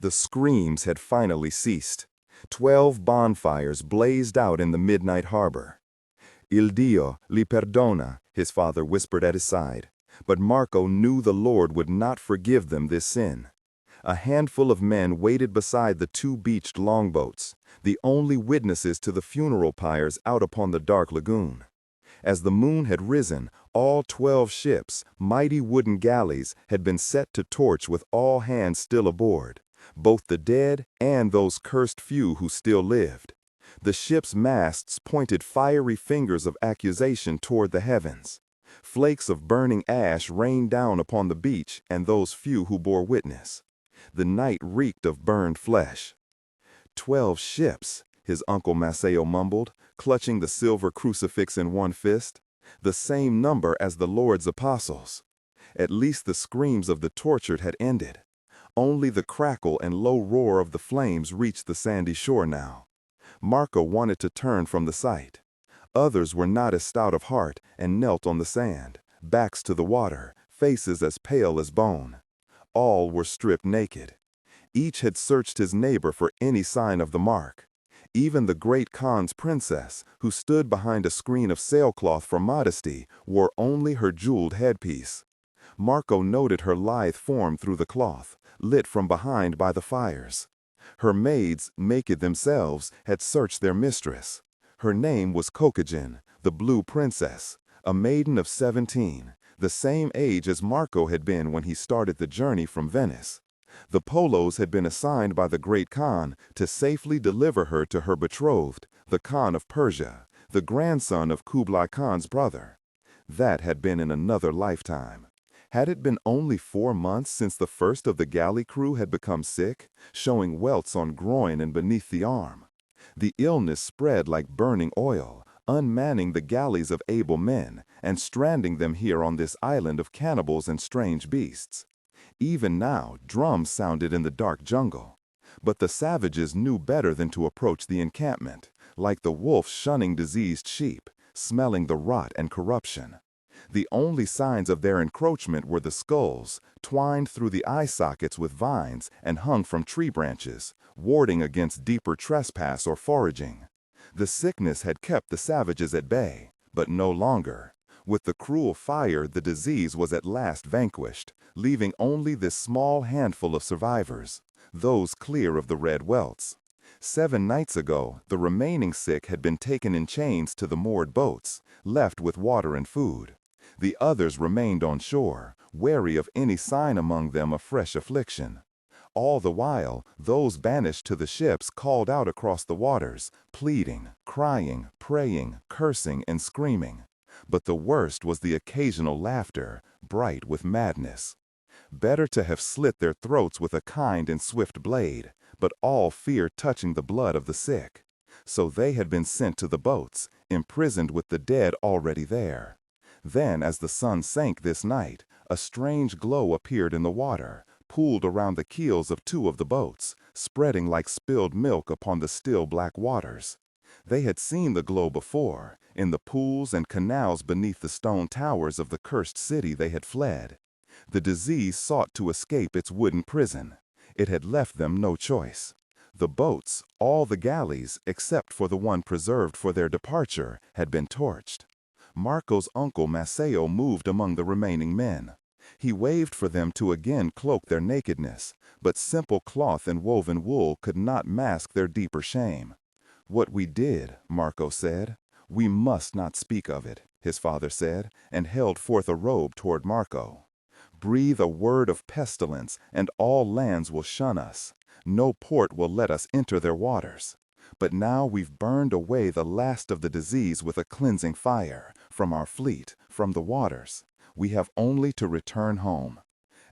The screams had finally ceased. 12 bonfires blazed out in the midnight harbor. Il Dio li perdona, his father whispered at his side. But Marco knew the Lord would not forgive them this sin. A handful of men waited beside the two beached longboats, the only witnesses to the funeral pyres out upon the dark lagoon. As the moon had risen, all 12 ships, mighty wooden galleys, had been set to torch with all hands still aboard, both the dead and those cursed few who still lived. The ship's masts pointed fiery fingers of accusation toward the heavens. Flakes of burning ash rained down upon the beach and those few who bore witness. The night reeked of burned flesh. 12 ships, his uncle Maceo mumbled, clutching the silver crucifix in one fist. The same number as the Lord's apostles. At least the screams of the tortured had ended. Only the crackle and low roar of the flames reached the sandy shore now. Marco wanted to turn from the sight. Others were not as stout of heart and knelt on the sand, backs to the water, faces as pale as bone. All were stripped naked. Each had searched his neighbor for any sign of the mark. Even the great Khan's princess, who stood behind a screen of sailcloth for modesty, wore only her jeweled headpiece. Marco noted her lithe form through the cloth, lit from behind by the fires. Her maids, naked themselves, had searched their mistress. Her name was Kokajin, the Blue Princess, a maiden of 17, the same age as Marco had been when he started the journey from Venice. The Polos had been assigned by the great Khan to safely deliver her to her betrothed, the Khan of Persia, the grandson of Kublai Khan's brother. That had been in another lifetime. Had it been only 4 months since the first of the galley crew had become sick, showing welts on groin and beneath the arm? The illness spread like burning oil, unmanning the galleys of able men and stranding them here on this island of cannibals and strange beasts. Even now, drums sounded in the dark jungle. But the savages knew better than to approach the encampment, like the wolf shunning diseased sheep, smelling the rot and corruption. The only signs of their encroachment were the skulls, twined through the eye sockets with vines and hung from tree branches, warding against deeper trespass or foraging. The sickness had kept the savages at bay, but no longer. With the cruel fire, the disease was at last vanquished, leaving only this small handful of survivors, those clear of the red welts. 7 nights ago, the remaining sick had been taken in chains to the moored boats, left with water and food. The others remained on shore, wary of any sign among them of fresh affliction. All the while, those banished to the ships called out across the waters, pleading, crying, praying, cursing, and screaming. But the worst was the occasional laughter, bright with madness. Better to have slit their throats with a kind and swift blade, but all fear touching the blood of the sick. So they had been sent to the boats, imprisoned with the dead already there. Then, as the sun sank this night, a strange glow appeared in the water, pooled around the keels of 2 of the boats, spreading like spilled milk upon the still black waters. They had seen the glow before, in the pools and canals beneath the stone towers of the cursed city they had fled. The disease sought to escape its wooden prison. It had left them no choice. The boats, all the galleys, except for the one preserved for their departure, had been torched. Marco's uncle Maceo moved among the remaining men. He waved for them to again cloak their nakedness, but simple cloth and woven wool could not mask their deeper shame. "What we did," Marco said, "we must not speak of it," his father said, and held forth a robe toward Marco. "Breathe a word of pestilence, and all lands will shun us. No port will let us enter their waters. But now we've burned away the last of the disease with a cleansing fire, from our fleet, from the waters. We have only to return home."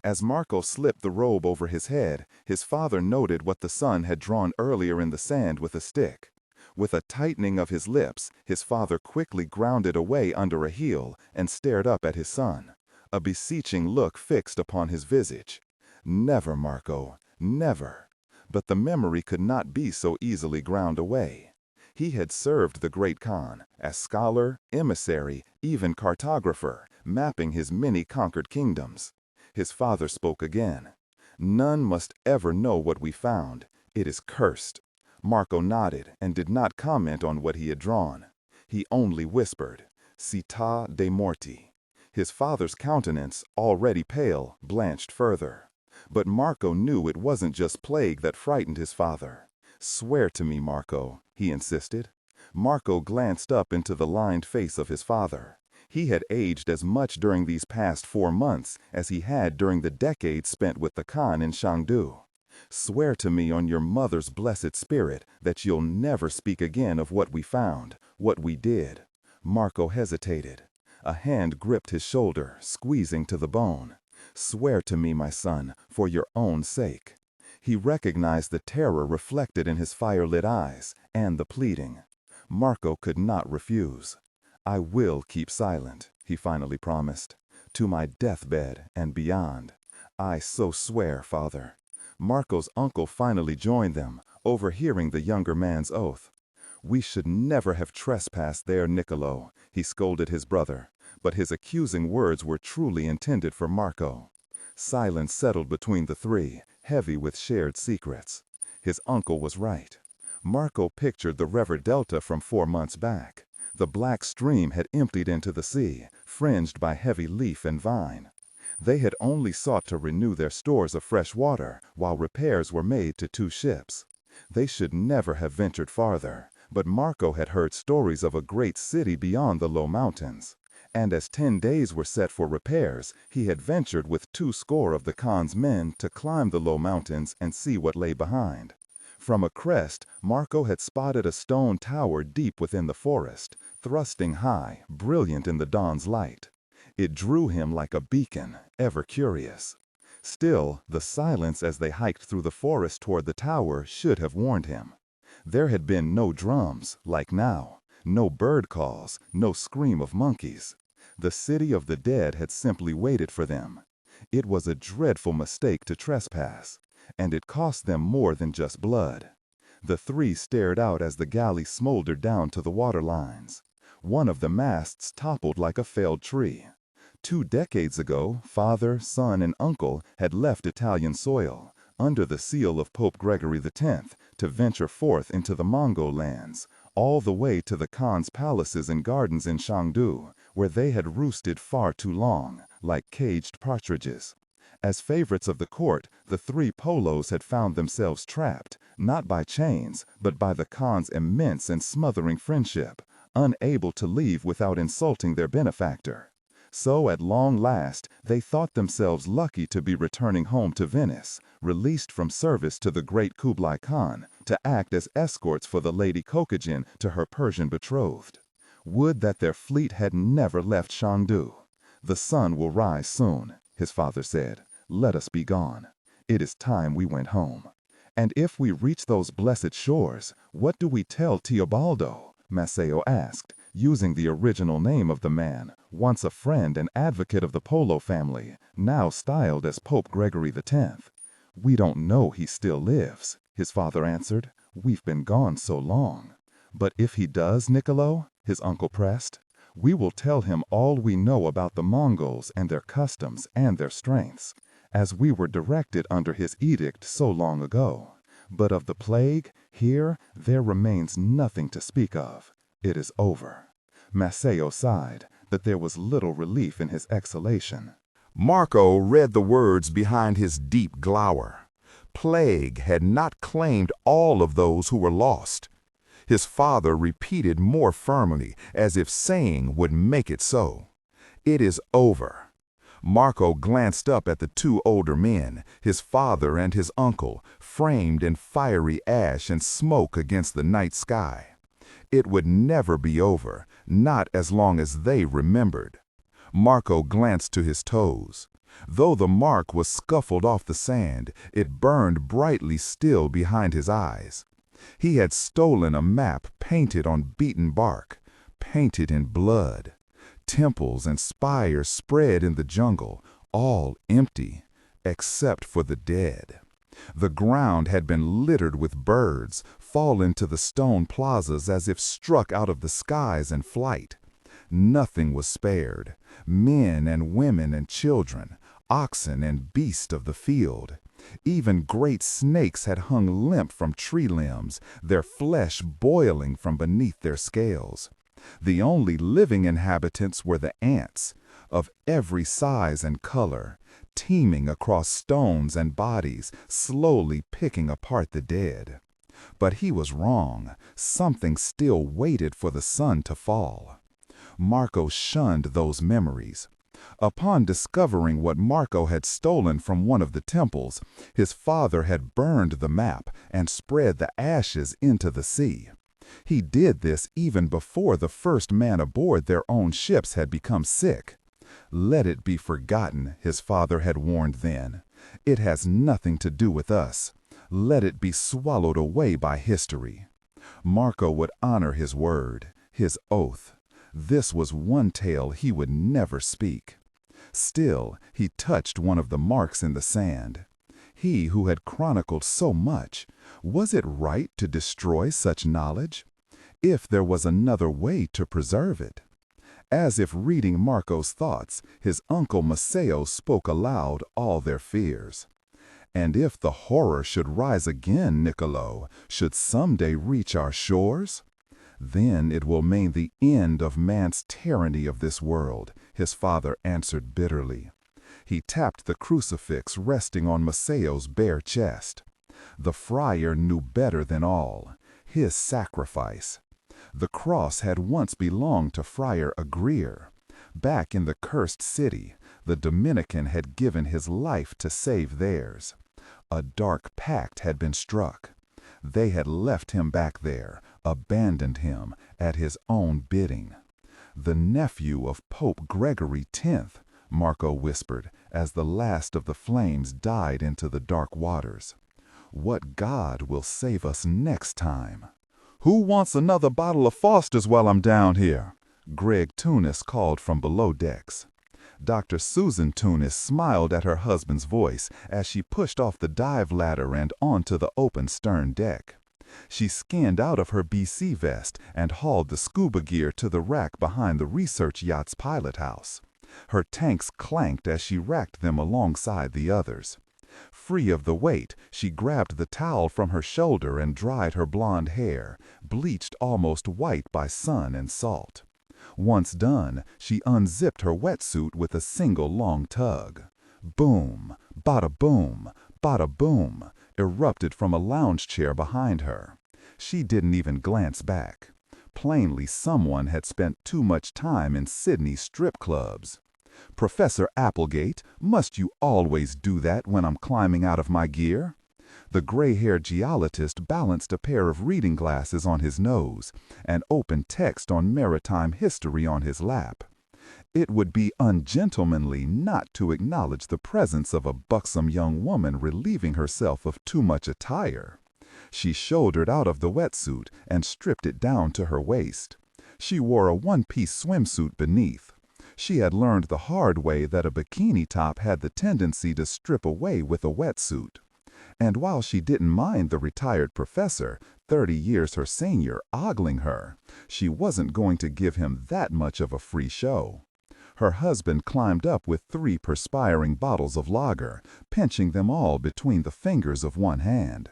As Marco slipped the robe over his head, his father noted what the son had drawn earlier in the sand with a stick. With a tightening of his lips, his father quickly ground it away under a heel and stared up at his son, a beseeching look fixed upon his visage. "Never, Marco, never." But the memory could not be so easily ground away. He had served the great Khan, as scholar, emissary, even cartographer, mapping his many conquered kingdoms. His father spoke again. None must ever know what we found. It is cursed. Marco nodded and did not comment on what he had drawn. He only whispered, Città dei Morti. His father's countenance, already pale, blanched further. But Marco knew it wasn't just plague that frightened his father. Swear to me, Marco, he insisted. Marco glanced up into the lined face of his father. He had aged as much during these past 4 months as he had during the decades spent with the Khan in Chengdu. Swear to me on your mother's blessed spirit that you'll never speak again of what we found, what we did. Marco hesitated. A hand gripped his shoulder, squeezing to the bone. Swear to me, my son, for your own sake. He recognized the terror reflected in his fire-lit eyes, and the pleading. Marco could not refuse. I will keep silent, he finally promised. To my deathbed and beyond. I so swear, father. Marco's uncle finally joined them, overhearing the younger man's oath. We should never have trespassed there, Niccolo, he scolded his brother, but his accusing words were truly intended for Marco. Silence settled between the three, heavy with shared secrets. His uncle was right. Marco pictured the river delta from 4 months back. The black stream had emptied into the sea, fringed by heavy leaf and vine. They had only sought to renew their stores of fresh water while repairs were made to 2 ships. They should never have ventured farther, but Marco had heard stories of a great city beyond the low mountains. And as 10 days were set for repairs, he had ventured with 200 of the Khan's men to climb the low mountains and see what lay behind. From a crest, Marco had spotted a stone tower deep within the forest, thrusting high, brilliant in the dawn's light. It drew him like a beacon, ever curious. Still, the silence as they hiked through the forest toward the tower should have warned him. There had been no drums, like now, no bird calls, no scream of monkeys. The city of the dead had simply waited for them. It was a dreadful mistake to trespass, and it cost them more than just blood. The 3 stared out as the galley smoldered down to the water lines. One of the masts toppled like a felled tree. 2 decades ago, father, son, and uncle had left Italian soil, under the seal of Pope Gregory X, to venture forth into the Mongol lands, all the way to the Khan's palaces and gardens in Chengdu, where they had roosted far too long, like caged partridges. As favorites of the court, the 3 Polos had found themselves trapped, not by chains, but by the Khan's immense and smothering friendship, unable to leave without insulting their benefactor. So at long last, they thought themselves lucky to be returning home to Venice, released from service to the great Kublai Khan, to act as escorts for the Lady Kokajin to her Persian betrothed. Would that their fleet had never left Chengdu. The sun will rise soon, his father said. Let us be gone. It is time we went home. And if we reach those blessed shores, what do we tell Teobaldo? Maceo asked, using the original name of the man, once a friend and advocate of the Polo family, now styled as Pope Gregory X. We don't know he still lives, his father answered. We've been gone so long. But if he does, Niccolo, his uncle pressed, we will tell him all we know about the Mongols and their customs and their strengths, as we were directed under his edict so long ago. But of the plague, here, there remains nothing to speak of. It is over. Maceo sighed, but there was little relief in his exhalation. Marco read the words behind his deep glower. Plague had not claimed all of those who were lost. His father repeated more firmly, as if saying would make it so. It is over. Marco glanced up at the 2 older men, his father and his uncle, framed in fiery ash and smoke against the night sky. It would never be over, not as long as they remembered. Marco glanced to his toes. Though the mark was scuffled off the sand, it burned brightly still behind his eyes. He had stolen a map painted on beaten bark, painted in blood. Temples and spires spread in the jungle, all empty, except for the dead. The ground had been littered with birds, fallen to the stone plazas as if struck out of the skies in flight. Nothing was spared. Men and women and children, oxen and beasts of the field. Even great snakes had hung limp from tree limbs, their flesh boiling from beneath their scales. The only living inhabitants were the ants, of every size and color, teeming across stones and bodies, slowly picking apart the dead. But he was wrong. Something still waited for the sun to fall. Marco shunned those memories. Upon discovering what Marco had stolen from one of the temples, his father had burned the map and spread the ashes into the sea. He did this even before the first man aboard their own ships had become sick. Let it be forgotten, his father had warned then. It has nothing to do with us. Let it be swallowed away by history. Marco would honor his word, his oath. This was one tale he would never speak. Still, he touched one of the marks in the sand. He who had chronicled so much, was it right to destroy such knowledge? If there was another way to preserve it? As if reading Marco's thoughts, his uncle Maceo spoke aloud all their fears. And if the horror should rise again, Niccolo, should someday reach our shores? Then it will mean the end of man's tyranny of this world, his father answered bitterly. He tapped the crucifix resting on Maceo's bare chest. The friar knew better than all, his sacrifice. The cross had once belonged to Friar Agrier. Back in the cursed city, the Dominican had given his life to save theirs. A dark pact had been struck. They had left him back there, abandoned him at his own bidding. The nephew of Pope Gregory X, Marco whispered as the last of the flames died into the dark waters. What God will save us next time? Who wants another bottle of Foster's while I'm down here? Greg Tunis called from below decks. Dr. Susan Tunis smiled at her husband's voice as she pushed off the dive ladder and onto the open stern deck. She skinned out of her BC vest and hauled the scuba gear to the rack behind the research yacht's pilot house. Her tanks clanked as she racked them alongside the others. Free of the weight, she grabbed the towel from her shoulder and dried her blonde hair, bleached almost white by sun and salt. Once done, she unzipped her wetsuit with a single long tug. Boom, bada boom, bada boom, erupted from a lounge chair behind her. She didn't even glance back. Plainly someone had spent too much time in Sydney strip clubs. Professor Applegate, must you always do that when I'm climbing out of my gear? The gray-haired geologist balanced a pair of reading glasses on his nose, and open text on maritime history on his lap. It would be ungentlemanly not to acknowledge the presence of a buxom young woman relieving herself of too much attire. She shouldered out of the wetsuit and stripped it down to her waist. She wore a one-piece swimsuit beneath. She had learned the hard way that a bikini top had the tendency to strip away with a wetsuit. And while she didn't mind the retired professor, 30 years her senior, ogling her, she wasn't going to give him that much of a free show. Her husband climbed up with 3 perspiring bottles of lager, pinching them all between the fingers of one hand.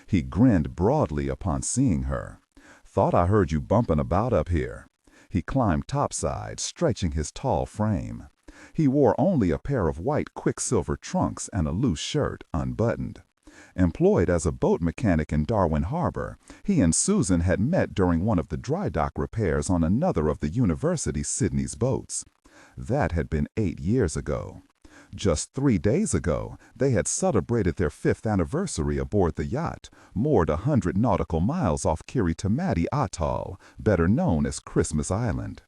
He grinned broadly upon seeing her. "Thought I heard you bumping about up here." He climbed topside, stretching his tall frame. He wore only a pair of white quicksilver trunks and a loose shirt, unbuttoned. Employed as a boat mechanic in Darwin Harbor, he and Susan had met during one of the dry dock repairs on another of the university's Sydney's boats. That had been 8 years ago. Just 3 days ago, they had celebrated their 5th anniversary aboard the yacht, moored 100 nautical miles off Kiritimati Atoll, better known as Christmas Island.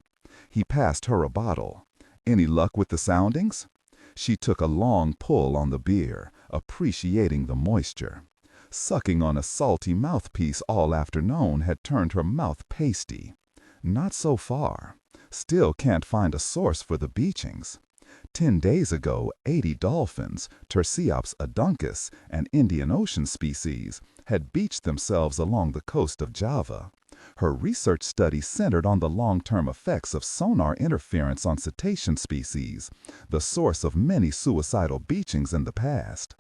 He passed her a bottle. "Any luck with the soundings?" She took a long pull on the beer, appreciating the moisture. Sucking on a salty mouthpiece all afternoon had turned her mouth pasty. Not so far. Still can't find a source for the beachings. 10 days ago, 80 dolphins, Tursiops aduncus, an Indian Ocean species, had beached themselves along the coast of Java. Her research study centered on the long-term effects of sonar interference on cetacean species, the source of many suicidal beachings in the past.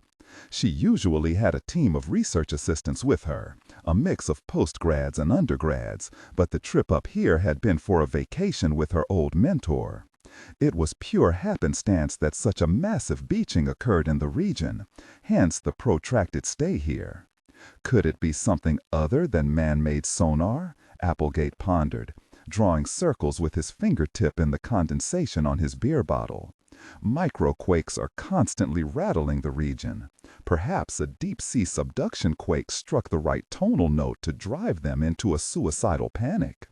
She usually had a team of research assistants with her, a mix of postgrads and undergrads, but the trip up here had been for a vacation with her old mentor. It was pure happenstance that such a massive beaching occurred in the region, hence the protracted stay here. Could it be something other than man-made sonar? Applegate pondered, drawing circles with his fingertip in the condensation on his beer bottle. Microquakes are constantly rattling the region. Perhaps a deep-sea subduction quake struck the right tonal note to drive them into a suicidal panic.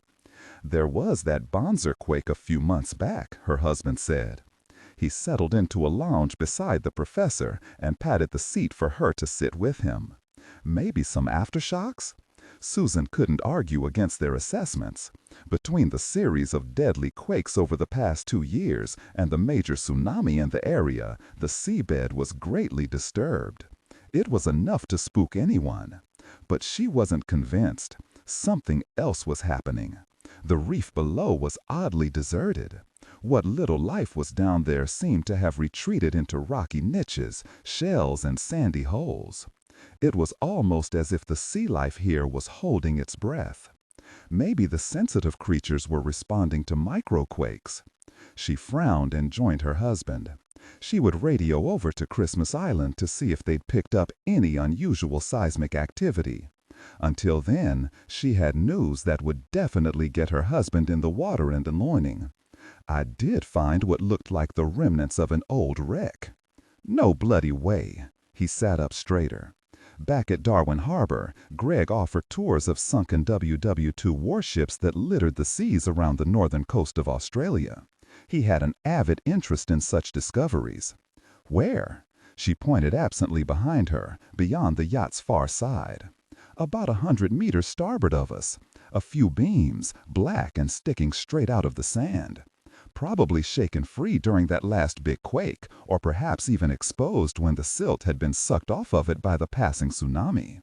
There was that Bonzer quake a few months back, her husband said. He settled into a lounge beside the professor and patted the seat for her to sit with him. Maybe some aftershocks? Susan couldn't argue against their assessments. Between the series of deadly quakes over the past 2 years and the major tsunami in the area, the seabed was greatly disturbed. It was enough to spook anyone. But she wasn't convinced. Something else was happening. The reef below was oddly deserted. What little life was down there seemed to have retreated into rocky niches, shells, and sandy holes. It was almost as if the sea life here was holding its breath. Maybe the sensitive creatures were responding to microquakes. She frowned and joined her husband. She would radio over to Christmas Island to see if they'd picked up any unusual seismic activity. Until then, she had news that would definitely get her husband in the water in the morning. I did find what looked like the remnants of an old wreck. No bloody way. He sat up straighter. Back at Darwin Harbor, Greg offered tours of sunken WW2 warships that littered the seas around the northern coast of Australia. He had an avid interest in such discoveries. Where? She pointed absently behind her, beyond the yacht's far side. About 100 meters starboard of us. A few beams, black and sticking straight out of the sand. Probably shaken free during that last big quake, or perhaps even exposed when the silt had been sucked off of it by the passing tsunami.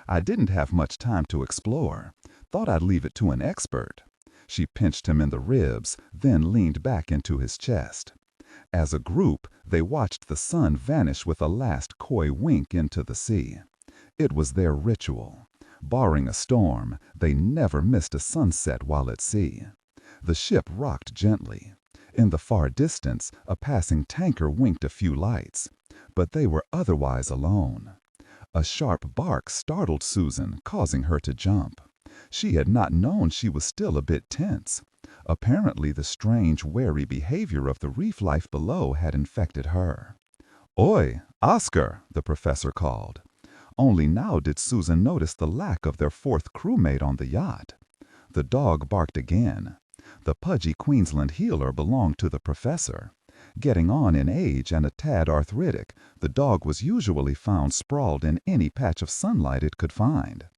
I didn't have much time to explore. Thought I'd leave it to an expert. She pinched him in the ribs, then leaned back into his chest. As a group, they watched the sun vanish with a last coy wink into the sea. It was their ritual. Barring a storm, they never missed a sunset while at sea. The ship rocked gently. In the far distance, a passing tanker winked a few lights, but they were otherwise alone. A sharp bark startled Susan, causing her to jump. She had not known she was still a bit tense. Apparently the strange, wary behavior of the reef life below had infected her. "Oi, Oscar," the professor called. Only now did Susan notice the lack of their fourth crewmate on the yacht. The dog barked again. The pudgy Queensland heeler belonged to the professor. Getting on in age and a tad arthritic, the dog was usually found sprawled in any patch of sunlight it could find.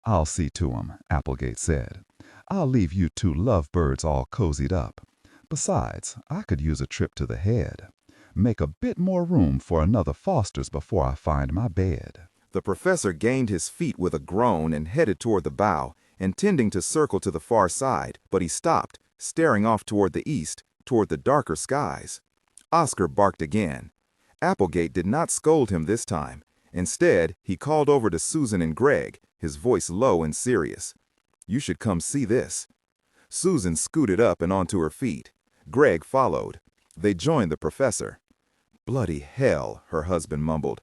"I'll see to him," Applegate said. "I'll leave you two lovebirds all cozied up. Besides, I could use a trip to the head. Make a bit more room for another Foster's before I find my bed." The professor gained his feet with a groan and headed toward the bow, intending to circle to the far side, but he stopped, staring off toward the east, toward the darker skies. Oscar barked again. Applegate did not scold him this time. Instead, he called over to Susan and Greg, his voice low and serious. "You should come see this." Susan scooted up and onto her feet. Greg followed. They joined the professor. "Bloody hell," her husband mumbled.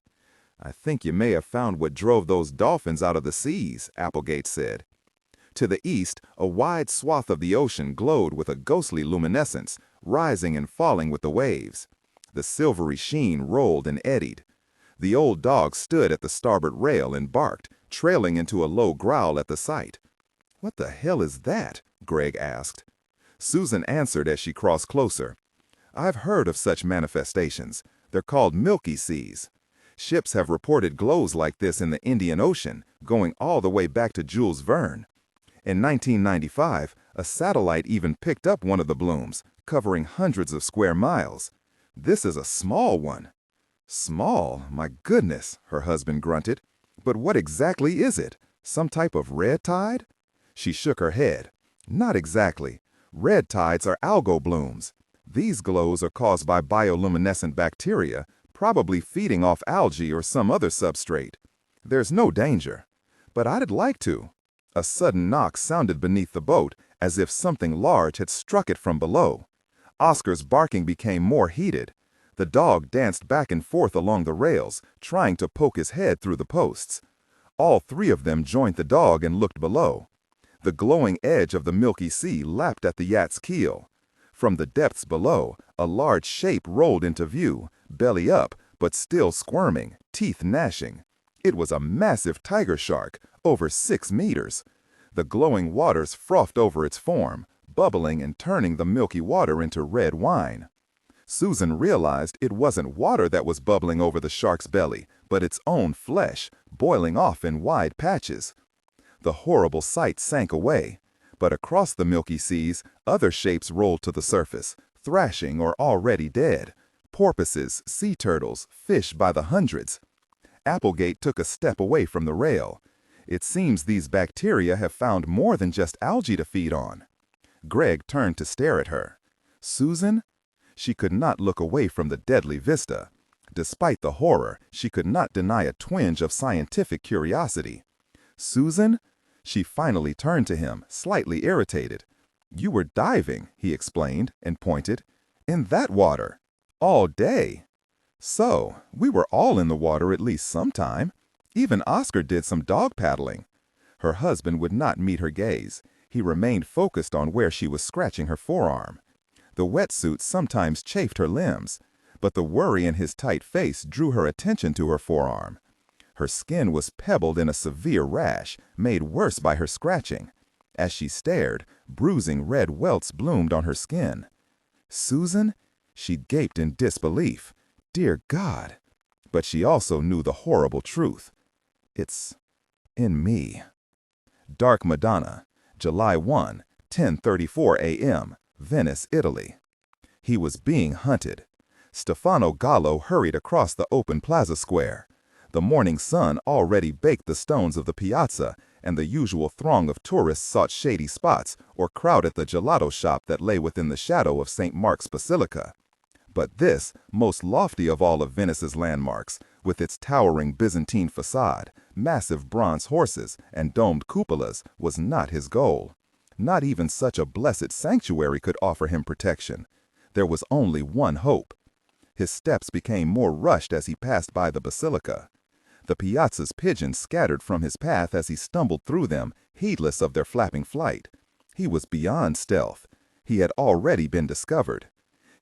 "I think you may have found what drove those dolphins out of the seas," Applegate said. To the east, a wide swath of the ocean glowed with a ghostly luminescence, rising and falling with the waves. The silvery sheen rolled and eddied. The old dog stood at the starboard rail and barked, trailing into a low growl at the sight. "What the hell is that?" Greg asked. Susan answered as she crossed closer. "I've heard of such manifestations. They're called milky seas. Ships have reported glows like this in the Indian Ocean, going all the way back to Jules Verne. In 1995, a satellite even picked up one of the blooms, covering hundreds of square miles. This is a small one." "Small? My goodness," her husband grunted. "But what exactly is it? Some type of red tide?" She shook her head. Not exactly. Red tides are algal blooms. These glows are caused by bioluminescent bacteria, probably feeding off algae or some other substrate. There's no danger. But I'd like to. A sudden knock sounded beneath the boat, as if something large had struck it from below. Oscar's barking became more heated. The dog danced back and forth along the rails, trying to poke his head through the posts. All three of them joined the dog and looked below. The glowing edge of the milky sea lapped at the yacht's keel. From the depths below, a large shape rolled into view, belly up, but still squirming, teeth gnashing. It was a massive tiger shark, over 6 meters. The glowing waters frothed over its form, bubbling and turning the milky water into red wine. Susan realized it wasn't water that was bubbling over the shark's belly, but its own flesh, boiling off in wide patches. The horrible sight sank away, but across the milky seas, other shapes rolled to the surface, thrashing or already dead. Porpoises, sea turtles, fish by the hundreds. Applegate took a step away from the rail. It seems these bacteria have found more than just algae to feed on. Greg turned to stare at her. Susan? She could not look away from the deadly vista. Despite the horror, she could not deny a twinge of scientific curiosity. Susan? She finally turned to him, slightly irritated. You were diving, he explained, and pointed. In that water. All day. So, we were all in the water at least sometime. Even Oscar did some dog paddling. Her husband would not meet her gaze. He remained focused on where she was scratching her forearm. The wetsuit sometimes chafed her limbs, but the worry in his tight face drew her attention to her forearm. Her skin was pebbled in a severe rash, made worse by her scratching. As she stared, bruising red welts bloomed on her skin. Susan? She gaped in disbelief. Dear God! But she also knew the horrible truth. It's in me. Dark Madonna, July 1, 10:34 a.m., Venice, Italy. He was being hunted. Stefano Gallo hurried across the open plaza square. The morning sun already baked the stones of the piazza, and the usual throng of tourists sought shady spots or crowded the gelato shop that lay within the shadow of St. Mark's Basilica. But this, most lofty of all of Venice's landmarks, with its towering Byzantine facade, massive bronze horses, and domed cupolas, was not his goal. Not even such a blessed sanctuary could offer him protection. There was only one hope. His steps became more rushed as he passed by the basilica. The piazza's pigeons scattered from his path as he stumbled through them, heedless of their flapping flight. He was beyond stealth. He had already been discovered.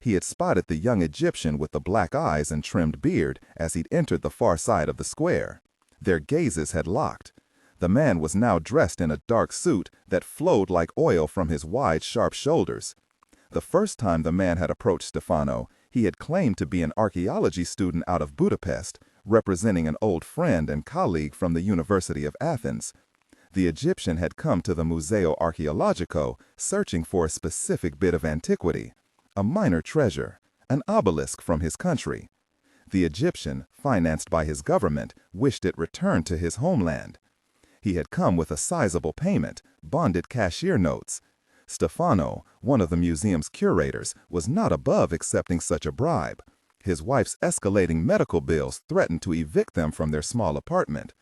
He had spotted the young Egyptian with the black eyes and trimmed beard as he'd entered the far side of the square. Their gazes had locked. The man was now dressed in a dark suit that flowed like oil from his wide, sharp shoulders. The first time the man had approached Stefano, he had claimed to be an archaeology student out of Budapest, representing an old friend and colleague from the University of Athens. The Egyptian had come to the Museo Archeologico searching for a specific bit of antiquity, a minor treasure, an obelisk from his country. The Egyptian, financed by his government, wished it returned to his homeland. He had come with a sizable payment, bonded cashier notes. Stefano, one of the museum's curators, was not above accepting such a bribe. His wife's escalating medical bills threatened to evict them from their small apartment.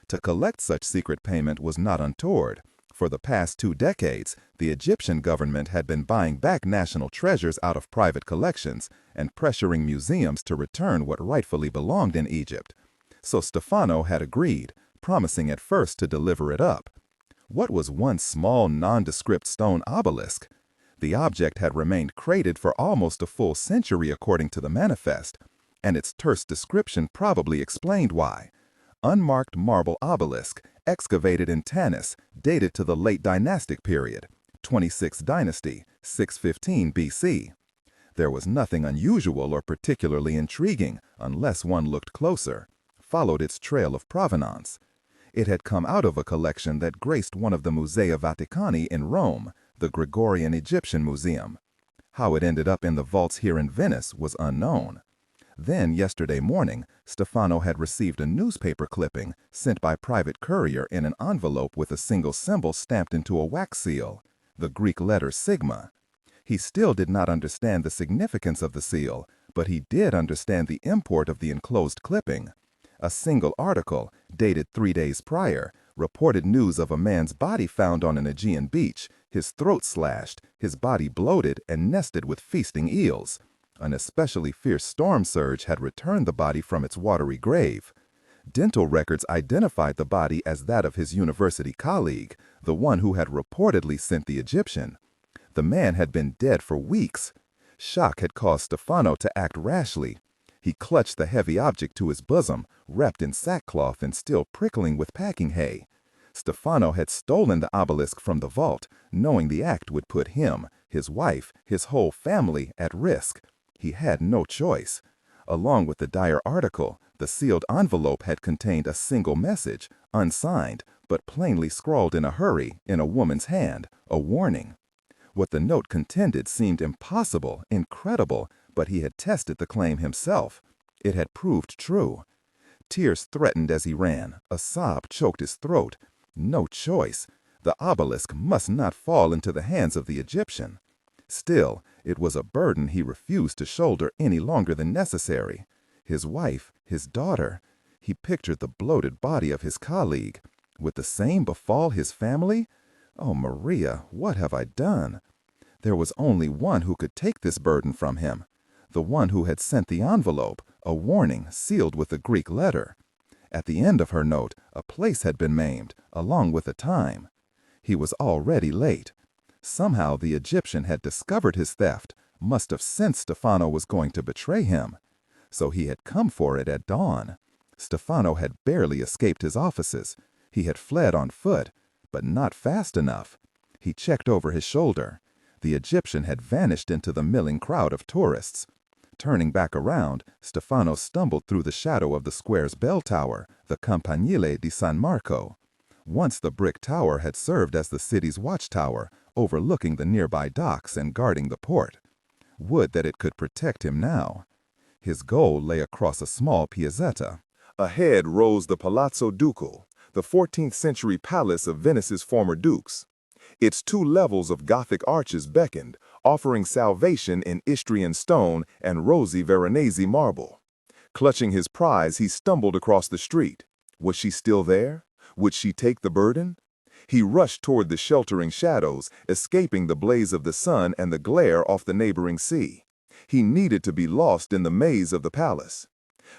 To collect such secret payment was not untoward. For the past 2 decades, the Egyptian government had been buying back national treasures out of private collections and pressuring museums to return what rightfully belonged in Egypt. So Stefano had agreed, promising at first to deliver it up. What was one small, nondescript stone obelisk? The object had remained crated for almost a full century according to the manifest, and its terse description probably explained why. Unmarked marble obelisk, excavated in Tanis, dated to the late dynastic period, 26th dynasty, 615 BC. There was nothing unusual or particularly intriguing unless one looked closer, followed its trail of provenance. It had come out of a collection that graced one of the Musei Vaticani in Rome, the Gregorian Egyptian Museum. How it ended up in the vaults here in Venice was unknown. Then, yesterday morning, Stefano had received a newspaper clipping sent by private courier in an envelope with a single symbol stamped into a wax seal, the Greek letter sigma. He still did not understand the significance of the seal, but he did understand the import of the enclosed clipping. A single article, dated 3 days prior, reported news of a man's body found on an Aegean beach, his throat slashed, his body bloated and nested with feasting eels. An especially fierce storm surge had returned the body from its watery grave. Dental records identified the body as that of his university colleague, the one who had reportedly sent the Egyptian. The man had been dead for weeks. Shock had caused Stefano to act rashly. He clutched the heavy object to his bosom, wrapped in sackcloth and still prickling with packing hay. Stefano had stolen the obelisk from the vault, knowing the act would put him, his wife, his whole family at risk. He had no choice. Along with the dire article, the sealed envelope had contained a single message, unsigned, but plainly scrawled in a hurry, in a woman's hand, a warning. What the note contended seemed impossible, incredible, but he had tested the claim himself. It had proved true. Tears threatened as he ran. A sob choked his throat. No choice. The obelisk must not fall into the hands of the Egyptian. Still, it was a burden he refused to shoulder any longer than necessary. His wife, his daughter. He pictured the bloated body of his colleague. Would the same befall his family? Oh, Maria, what have I done? There was only one who could take this burden from him. The one who had sent the envelope, a warning sealed with a Greek letter. At the end of her note, a place had been named, along with a time. He was already late. Somehow the Egyptian had discovered his theft, must have sensed Stefano was going to betray him. So he had come for it at dawn. Stefano had barely escaped his offices. He had fled on foot, but not fast enough. He checked over his shoulder. The Egyptian had vanished into the milling crowd of tourists. Turning back around, Stefano stumbled through the shadow of the square's bell tower, the Campanile di San Marco. Once the brick tower had served as the city's watchtower, overlooking the nearby docks and guarding the port. Would that it could protect him now. His goal lay across a small piazzetta. Ahead rose the Palazzo Ducal, the 14th century palace of Venice's former dukes. Its 2 levels of Gothic arches beckoned, offering salvation in Istrian stone and rosy Veronese marble. Clutching his prize, he stumbled across the street. Was she still there? Would she take the burden? He rushed toward the sheltering shadows, escaping the blaze of the sun and the glare off the neighboring sea. He needed to be lost in the maze of the palace.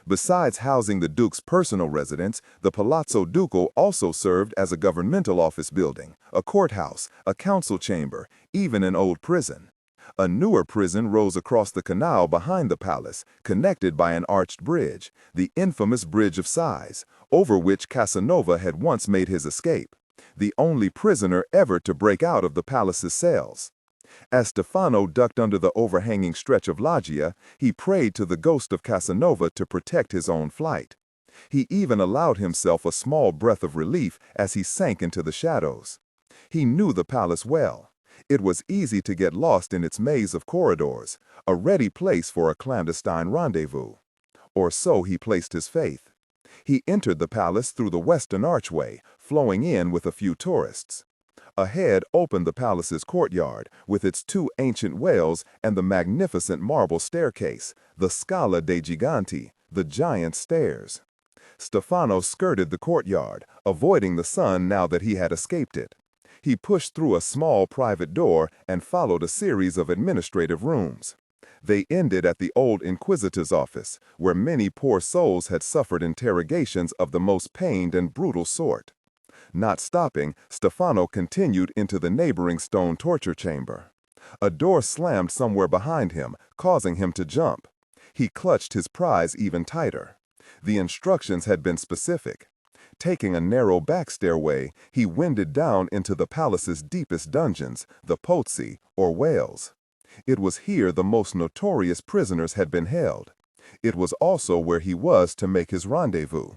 Besides housing the Duke's personal residence, the Palazzo Ducal also served as a governmental office building, a courthouse, a council chamber, even an old prison. A newer prison rose across the canal behind the palace, connected by an arched bridge, the infamous Bridge of Sighs, over which Casanova had once made his escape, the only prisoner ever to break out of the palace's cells. As Stefano ducked under the overhanging stretch of loggia, he prayed to the ghost of Casanova to protect his own flight. He even allowed himself a small breath of relief as he sank into the shadows. He knew the palace well. It was easy to get lost in its maze of corridors, a ready place for a clandestine rendezvous. Or so he placed his faith. He entered the palace through the western archway, flowing in with a few tourists. Ahead opened the palace's courtyard, with its 2 ancient wells and the magnificent marble staircase, the Scala dei Giganti, the giant stairs. Stefano skirted the courtyard, avoiding the sun now that he had escaped it. He pushed through a small private door and followed a series of administrative rooms. They ended at the old inquisitor's office, where many poor souls had suffered interrogations of the most pained and brutal sort. Not stopping, Stefano continued into the neighboring stone torture chamber. A door slammed somewhere behind him, causing him to jump. He clutched his prize even tighter. The instructions had been specific. Taking a narrow back stairway, he wended down into the palace's deepest dungeons, the pozzi, or whales. It was here the most notorious prisoners had been held. It was also where he was to make his rendezvous.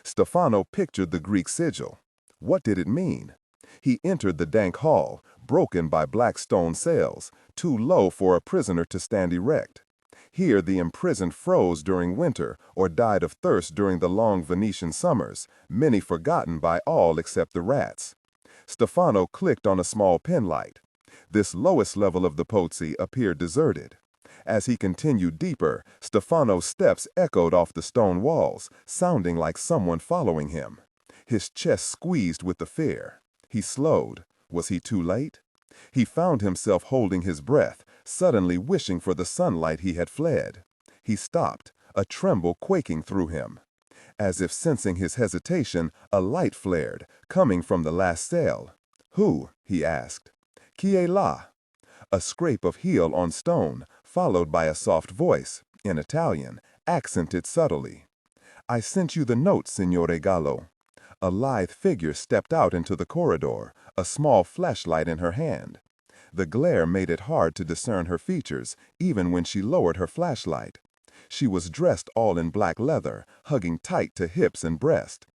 Stefano pictured the Greek sigil. What did it mean? He entered the dank hall, broken by black stone cells, too low for a prisoner to stand erect. Here the imprisoned froze during winter or died of thirst during the long Venetian summers, many forgotten by all except the rats. Stefano clicked on a small pin light. This lowest level of the Pozzi appeared deserted. As he continued deeper, Stefano's steps echoed off the stone walls, sounding like someone following him. His chest squeezed with the fear. He slowed. Was he too late? He found himself holding his breath, suddenly wishing for the sunlight he had fled. He stopped, a tremble quaking through him. As if sensing his hesitation, a light flared, coming from the last cell. "Who?" he asked. "Qui est là?" A scrape of heel on stone, followed by a soft voice, in Italian, accented subtly. "I sent you the note, Signore Gallo." A lithe figure stepped out into the corridor, a small flashlight in her hand. The glare made it hard to discern her features, even when she lowered her flashlight. She was dressed all in black leather, hugging tight to hips and breast.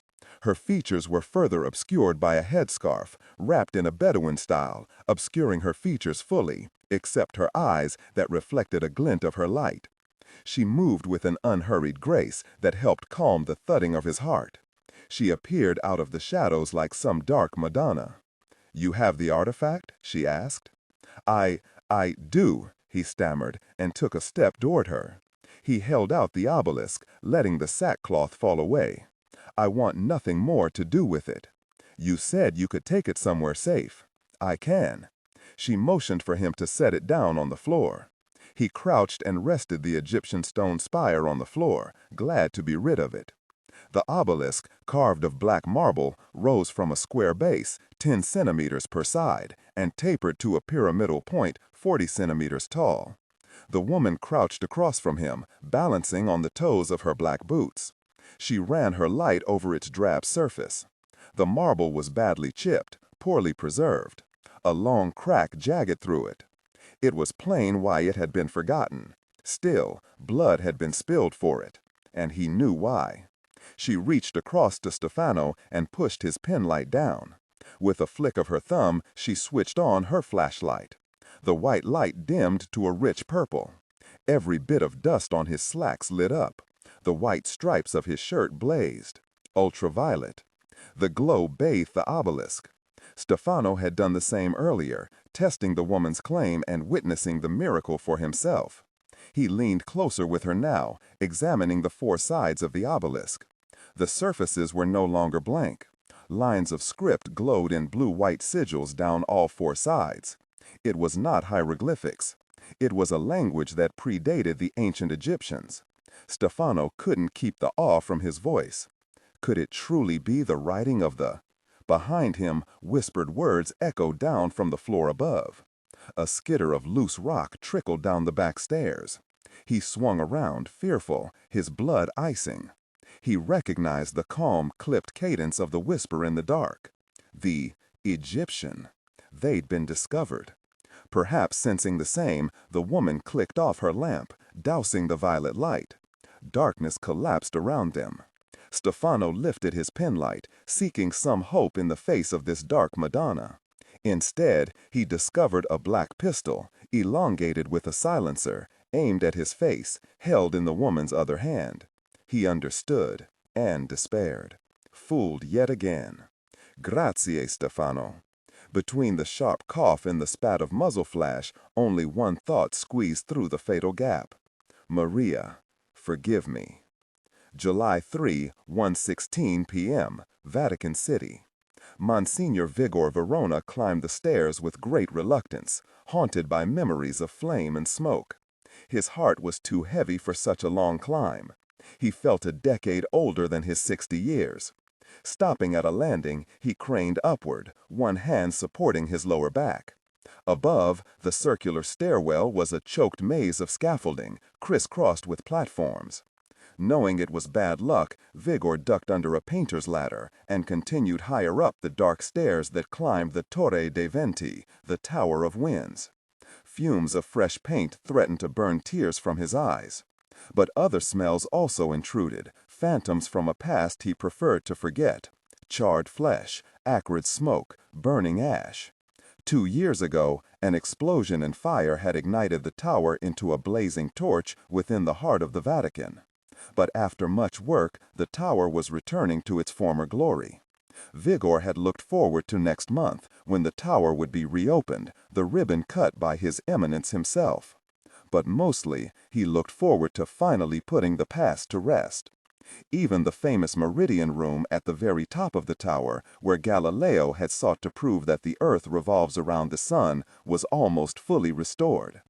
Her features were further obscured by a headscarf, wrapped in a Bedouin style, obscuring her features fully, except her eyes that reflected a glint of her light. She moved with an unhurried grace that helped calm the thudding of his heart. She appeared out of the shadows like some dark Madonna. "You have the artifact?" she asked. I do," he stammered, and took a step toward her. He held out the obelisk, letting the sackcloth fall away. "I want nothing more to do with it. You said you could take it somewhere safe. I can." She motioned for him to set it down on the floor. He crouched and rested the Egyptian stone spire on the floor, glad to be rid of it. The obelisk, carved of black marble, rose from a square base, 10 centimeters per side, and tapered to a pyramidal point 40 centimeters tall. The woman crouched across from him, balancing on the toes of her black boots. She ran her light over its drab surface. The marble was badly chipped, poorly preserved. A long crack jagged through it. It was plain why it had been forgotten. Still, blood had been spilled for it, and he knew why. She reached across to Stefano and pushed his penlight down. With a flick of her thumb, she switched on her flashlight. The white light dimmed to a rich purple. Every bit of dust on his slacks lit up. The white stripes of his shirt blazed. Ultraviolet. The glow bathed the obelisk. Stefano had done the same earlier, testing the woman's claim and witnessing the miracle for himself. He leaned closer with her now, examining the 4 sides of the obelisk. The surfaces were no longer blank. Lines of script glowed in blue-white sigils down all 4 sides. It was not hieroglyphics. It was a language that predated the ancient Egyptians. Stefano couldn't keep the awe from his voice. Could it truly be the writing of the... Behind him, whispered words echoed down from the floor above. A skitter of loose rock trickled down the back stairs. He swung around, fearful, his blood icing. He recognized the calm, clipped cadence of the whisper in the dark. The Egyptian. They'd been discovered. Perhaps sensing the same, the woman clicked off her lamp, dousing the violet light. Darkness collapsed around them. Stefano lifted his penlight, seeking some hope in the face of this dark Madonna. Instead, he discovered a black pistol, elongated with a silencer, aimed at his face, held in the woman's other hand. He understood and despaired. Fooled yet again. "Grazie, Stefano." Between the sharp cough and the spat of muzzle flash, only one thought squeezed through the fatal gap. "Maria, forgive me." July 3, 1:16 p.m., Vatican City. Monsignor Vigor Verona climbed the stairs with great reluctance, haunted by memories of flame and smoke. His heart was too heavy for such a long climb. He felt a decade older than his 60 years. Stopping at a landing, he craned upward, one hand supporting his lower back. Above, the circular stairwell was a choked maze of scaffolding, crisscrossed with platforms. Knowing it was bad luck, Vigor ducked under a painter's ladder and continued higher up the dark stairs that climbed the Torre dei Venti, the Tower of Winds. Fumes of fresh paint threatened to burn tears from his eyes. But other smells also intruded, phantoms from a past he preferred to forget. Charred flesh, acrid smoke, burning ash. 2 years ago, an explosion and fire had ignited the tower into a blazing torch within the heart of the Vatican. But after much work, the tower was returning to its former glory. Vigor had looked forward to next month, when the tower would be reopened, the ribbon cut by His Eminence himself. But mostly, he looked forward to finally putting the past to rest. Even the famous Meridian Room at the very top of the tower, where Galileo had sought to prove that the Earth revolves around the Sun, was almost fully restored.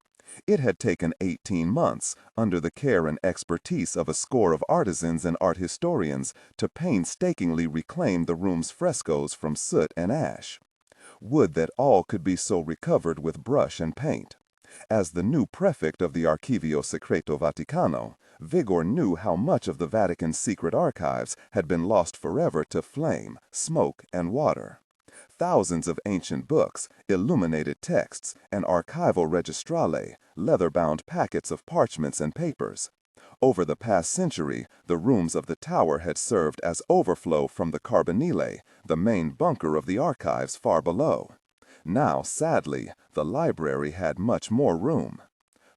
It had taken 18 months, under the care and expertise of a score of artisans and art historians, to painstakingly reclaim the room's frescoes from soot and ash. Would that all could be so recovered with brush and paint. As the new prefect of the Archivio Secreto Vaticano, Vigor knew how much of the Vatican's secret archives had been lost forever to flame, smoke, and water. Thousands of ancient books, illuminated texts, and archival registrale, leather-bound packets of parchments and papers. Over the past century, the rooms of the tower had served as overflow from the Carbonile, the main bunker of the archives far below. Now, sadly, the library had much more room.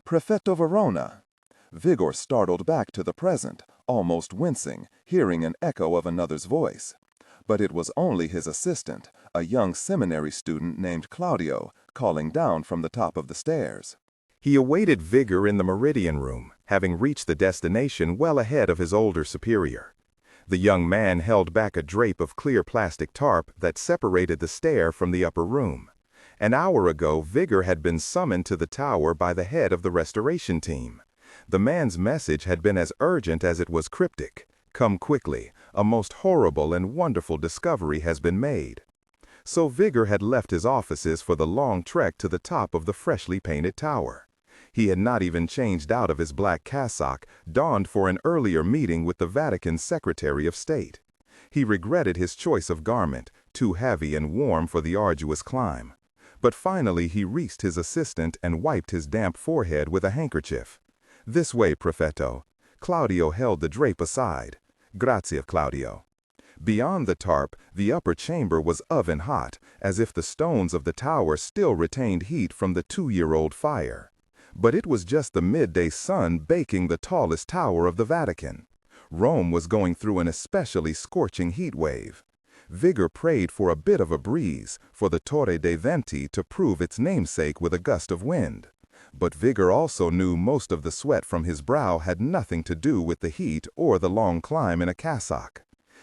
Prefetto Verona. Vigor startled back to the present, almost wincing, hearing an echo of another's voice. But it was only his assistant, a young seminary student named Claudio, calling down from the top of the stairs. He awaited Vigor in the Meridian Room, having reached the destination well ahead of his older superior. The young man held back a drape of clear plastic tarp that separated the stair from the upper room. An hour ago, Vigor had been summoned to the tower by the head of the restoration team. The man's message had been as urgent as it was cryptic. Come quickly, a most horrible and wonderful discovery has been made. So Vigor had left his offices for the long trek to the top of the freshly painted tower. He had not even changed out of his black cassock, donned for an earlier meeting with the Vatican's Secretary of State. He regretted his choice of garment, too heavy and warm for the arduous climb. But finally he reached his assistant and wiped his damp forehead with a handkerchief. "This way, Prefetto." Claudio held the drape aside. "Grazie, Claudio." Beyond the tarp, the upper chamber was oven hot, as if the stones of the tower still retained heat from the 2-year-old fire. But it was just the midday sun baking the tallest tower of the Vatican. Rome was going through an especially scorching heat wave. Vigor prayed for a bit of a breeze, for the Torre dei Venti to prove its namesake with a gust of wind. But Vigor also knew most of the sweat from his brow had nothing to do with the heat or the long climb in a cassock.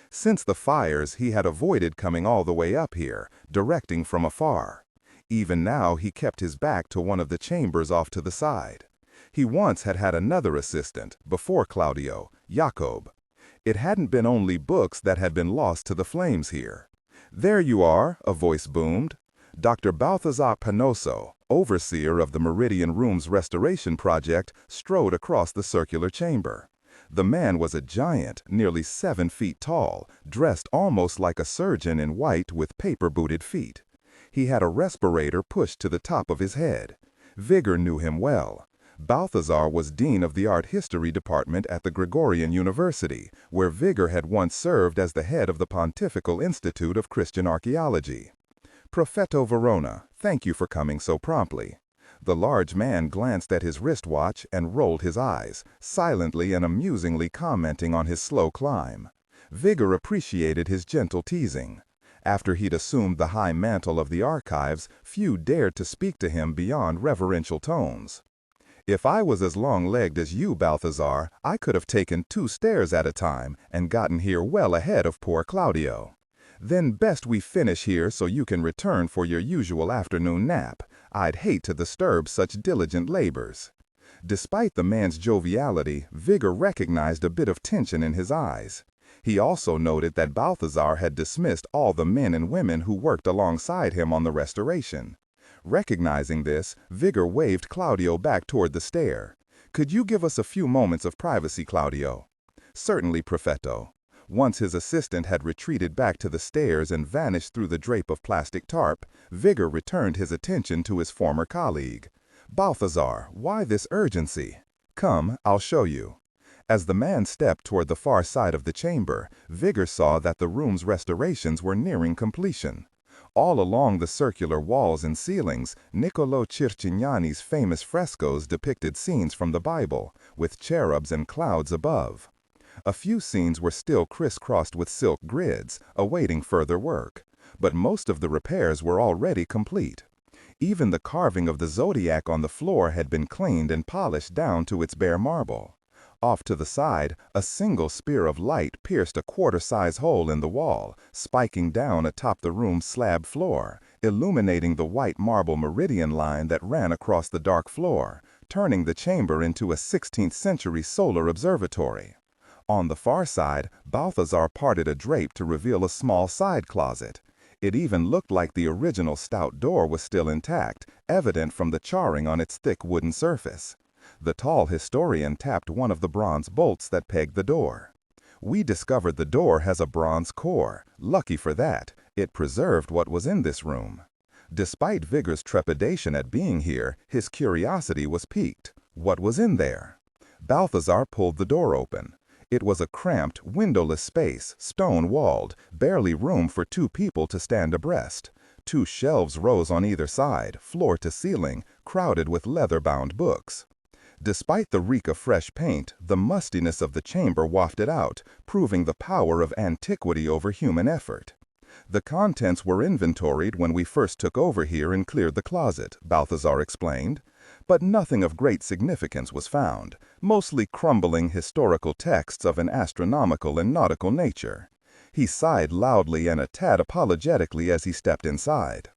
Since the fires, he had avoided coming all the way up here, directing from afar. Even now he kept his back to one of the chambers off to the side. He once had had another assistant, before Claudio, Jacob. It hadn't been only books that had been lost to the flames here. "There you are," a voice boomed. Dr. Balthazar Panoso, overseer of the Meridian Room's restoration project, strode across the circular chamber. The man was a giant, nearly 7 feet tall, dressed almost like a surgeon in white with paper-booted feet. He had a respirator pushed to the top of his head. Vigor knew him well. Balthazar was dean of the art history department at the Gregorian University, where Vigor had once served as the head of the Pontifical Institute of Christian Archaeology. "Prefetto Verona, thank you for coming so promptly." The large man glanced at his wristwatch and rolled his eyes, silently and amusingly commenting on his slow climb. Vigor appreciated his gentle teasing. After he'd assumed the high mantle of the archives, few dared to speak to him beyond reverential tones. "If I was as long-legged as you, Balthazar, I could have taken 2 stairs at a time and gotten here well ahead of poor Claudio. Then best we finish here so you can return for your usual afternoon nap. I'd hate to disturb such diligent labors." Despite the man's joviality, Vigor recognized a bit of tension in his eyes. He also noted that Balthazar had dismissed all the men and women who worked alongside him on the restoration. Recognizing this, Vigor waved Claudio back toward the stair. "Could you give us a few moments of privacy, Claudio?" "Certainly, Prefetto." Once his assistant had retreated back to the stairs and vanished through the drape of plastic tarp, Vigor returned his attention to his former colleague. "Balthazar, why this urgency?" "Come, I'll show you." As the man stepped toward the far side of the chamber, Vigor saw that the room's restorations were nearing completion. All along the circular walls and ceilings, Niccolò Circignani's famous frescoes depicted scenes from the Bible, with cherubs and clouds above. A few scenes were still crisscrossed with silk grids, awaiting further work, but most of the repairs were already complete. Even the carving of the zodiac on the floor had been cleaned and polished down to its bare marble. Off to the side, a single spear of light pierced a quarter-size hole in the wall, spiking down atop the room's slab floor, illuminating the white marble meridian line that ran across the dark floor, turning the chamber into a 16th-century solar observatory. On the far side, Balthazar parted a drape to reveal a small side closet. It even looked like the original stout door was still intact, evident from the charring on its thick wooden surface. The tall historian tapped one of the bronze bolts that pegged the door. We discovered the door has a bronze core. Lucky for that, it preserved what was in this room. Despite Vigor's trepidation at being here, his curiosity was piqued. What was in there? Balthazar pulled the door open. It was a cramped, windowless space, stone-walled, barely room for two people to stand abreast. Two shelves rose on either side, floor to ceiling, crowded with leather-bound books. Despite the reek of fresh paint, the mustiness of the chamber wafted out, proving the power of antiquity over human effort. The contents were inventoried when we first took over here and cleared the closet, Balthazar explained. But nothing of great significance was found, mostly crumbling historical texts of an astronomical and nautical nature. He sighed loudly and a tad apologetically as he stepped inside.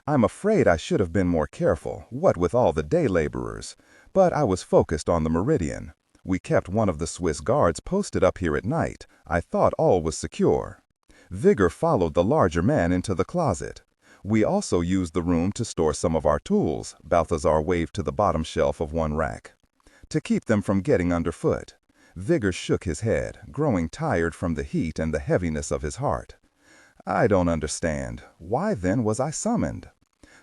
I'm afraid I should have been more careful, what with all the day laborers. But I was focused on the meridian. We kept one of the Swiss guards posted up here at night. I thought all was secure. Vigor followed the larger man into the closet. We also used the room to store some of our tools, Balthazar waved to the bottom shelf of one rack, to keep them from getting underfoot. Vigor shook his head, growing tired from the heat and the heaviness of his heart. I don't understand. Why then was I summoned?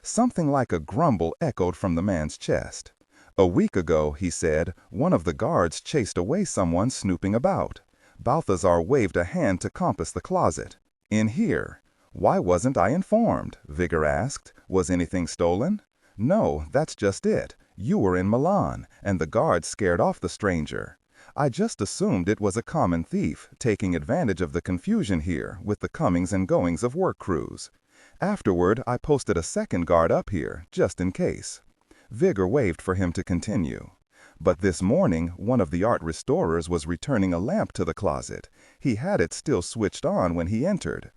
Something like a grumble echoed from the man's chest. A week ago, he said, one of the guards chased away someone snooping about. Balthazar waved a hand to compass the closet. In here. Why wasn't I informed? Vigor asked. Was anything stolen? No, that's just it. You were in Milan, and the guards scared off the stranger. I just assumed it was a common thief, taking advantage of the confusion here with the comings and goings of work crews. Afterward, I posted a second guard up here, just in case. Vigor waved for him to continue. But this morning, one of the art restorers was returning a lamp to the closet. He had it still switched on when he entered.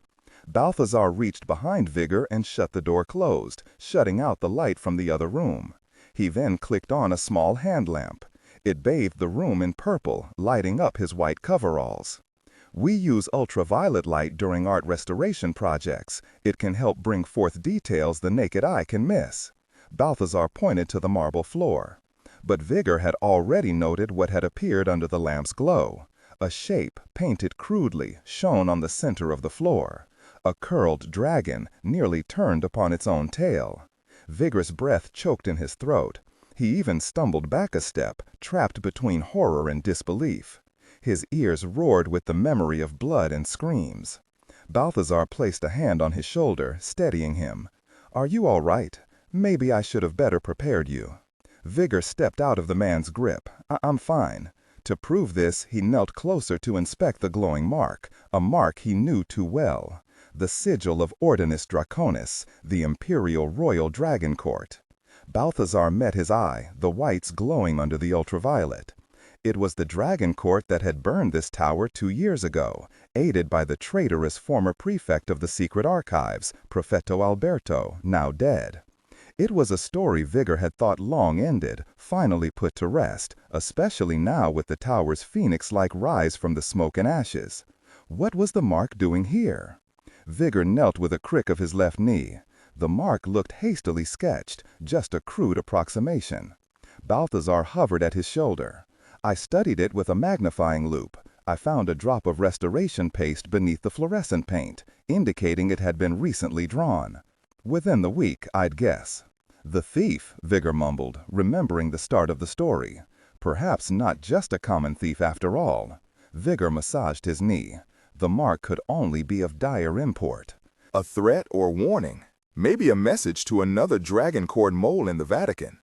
Balthazar reached behind Vigor and shut the door closed, shutting out the light from the other room. He then clicked on a small hand lamp. It bathed the room in purple, lighting up his white coveralls. We use ultraviolet light during art restoration projects. It can help bring forth details the naked eye can miss. Balthazar pointed to the marble floor. But Vigor had already noted what had appeared under the lamp's glow. A shape, painted crudely, shone on the center of the floor. A curled dragon, nearly turned upon its own tail. Vigor's breath choked in his throat. He even stumbled back a step, trapped between horror and disbelief. His ears roared with the memory of blood and screams. Balthazar placed a hand on his shoulder, steadying him. Are you all right? Maybe I should have better prepared you. Vigor stepped out of the man's grip. I'm fine. To prove this, he knelt closer to inspect the glowing mark, a mark he knew too well. The sigil of Ordinus Draconis, the Imperial Royal Dragon Court. Balthazar met his eye, the whites glowing under the ultraviolet. It was the Dragon Court that had burned this tower 2 years ago, aided by the traitorous former prefect of the secret archives, Prefetto Alberto, now dead. It was a story Vigor had thought long ended, finally put to rest, especially now with the tower's phoenix-like rise from the smoke and ashes. What was the mark doing here? Vigor knelt with a crick of his left knee. The mark looked hastily sketched, just a crude approximation. Balthazar hovered at his shoulder. I studied it with a magnifying loupe. I found a drop of restoration paste beneath the fluorescent paint, indicating it had been recently drawn. Within the week, I'd guess. The thief, Vigor mumbled, remembering the start of the story. Perhaps not just a common thief after all. Vigor massaged his knee. The mark could only be of dire import. A threat or warning, maybe a message to another dragon-cored mole in the Vatican.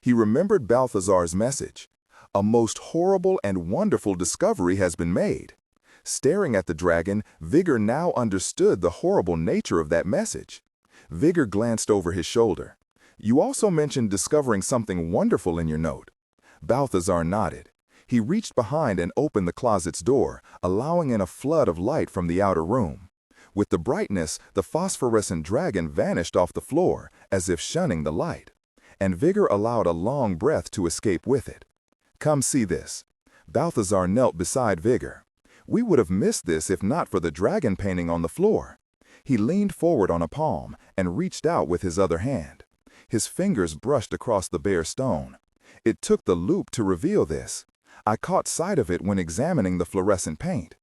He remembered Balthazar's message. A most horrible and wonderful discovery has been made. Staring at the dragon, Vigor now understood the horrible nature of that message. Vigor glanced over his shoulder. You also mentioned discovering something wonderful in your note. Balthazar nodded. He reached behind and opened the closet's door, allowing in a flood of light from the outer room. With the brightness, the phosphorescent dragon vanished off the floor, as if shunning the light. And Vigor allowed a long breath to escape with it. Come see this. Balthazar knelt beside Vigor. We would have missed this if not for the dragon painting on the floor. He leaned forward on a palm and reached out with his other hand. His fingers brushed across the bare stone. It took the loupe to reveal this. I caught sight of it when examining the fluorescent paint.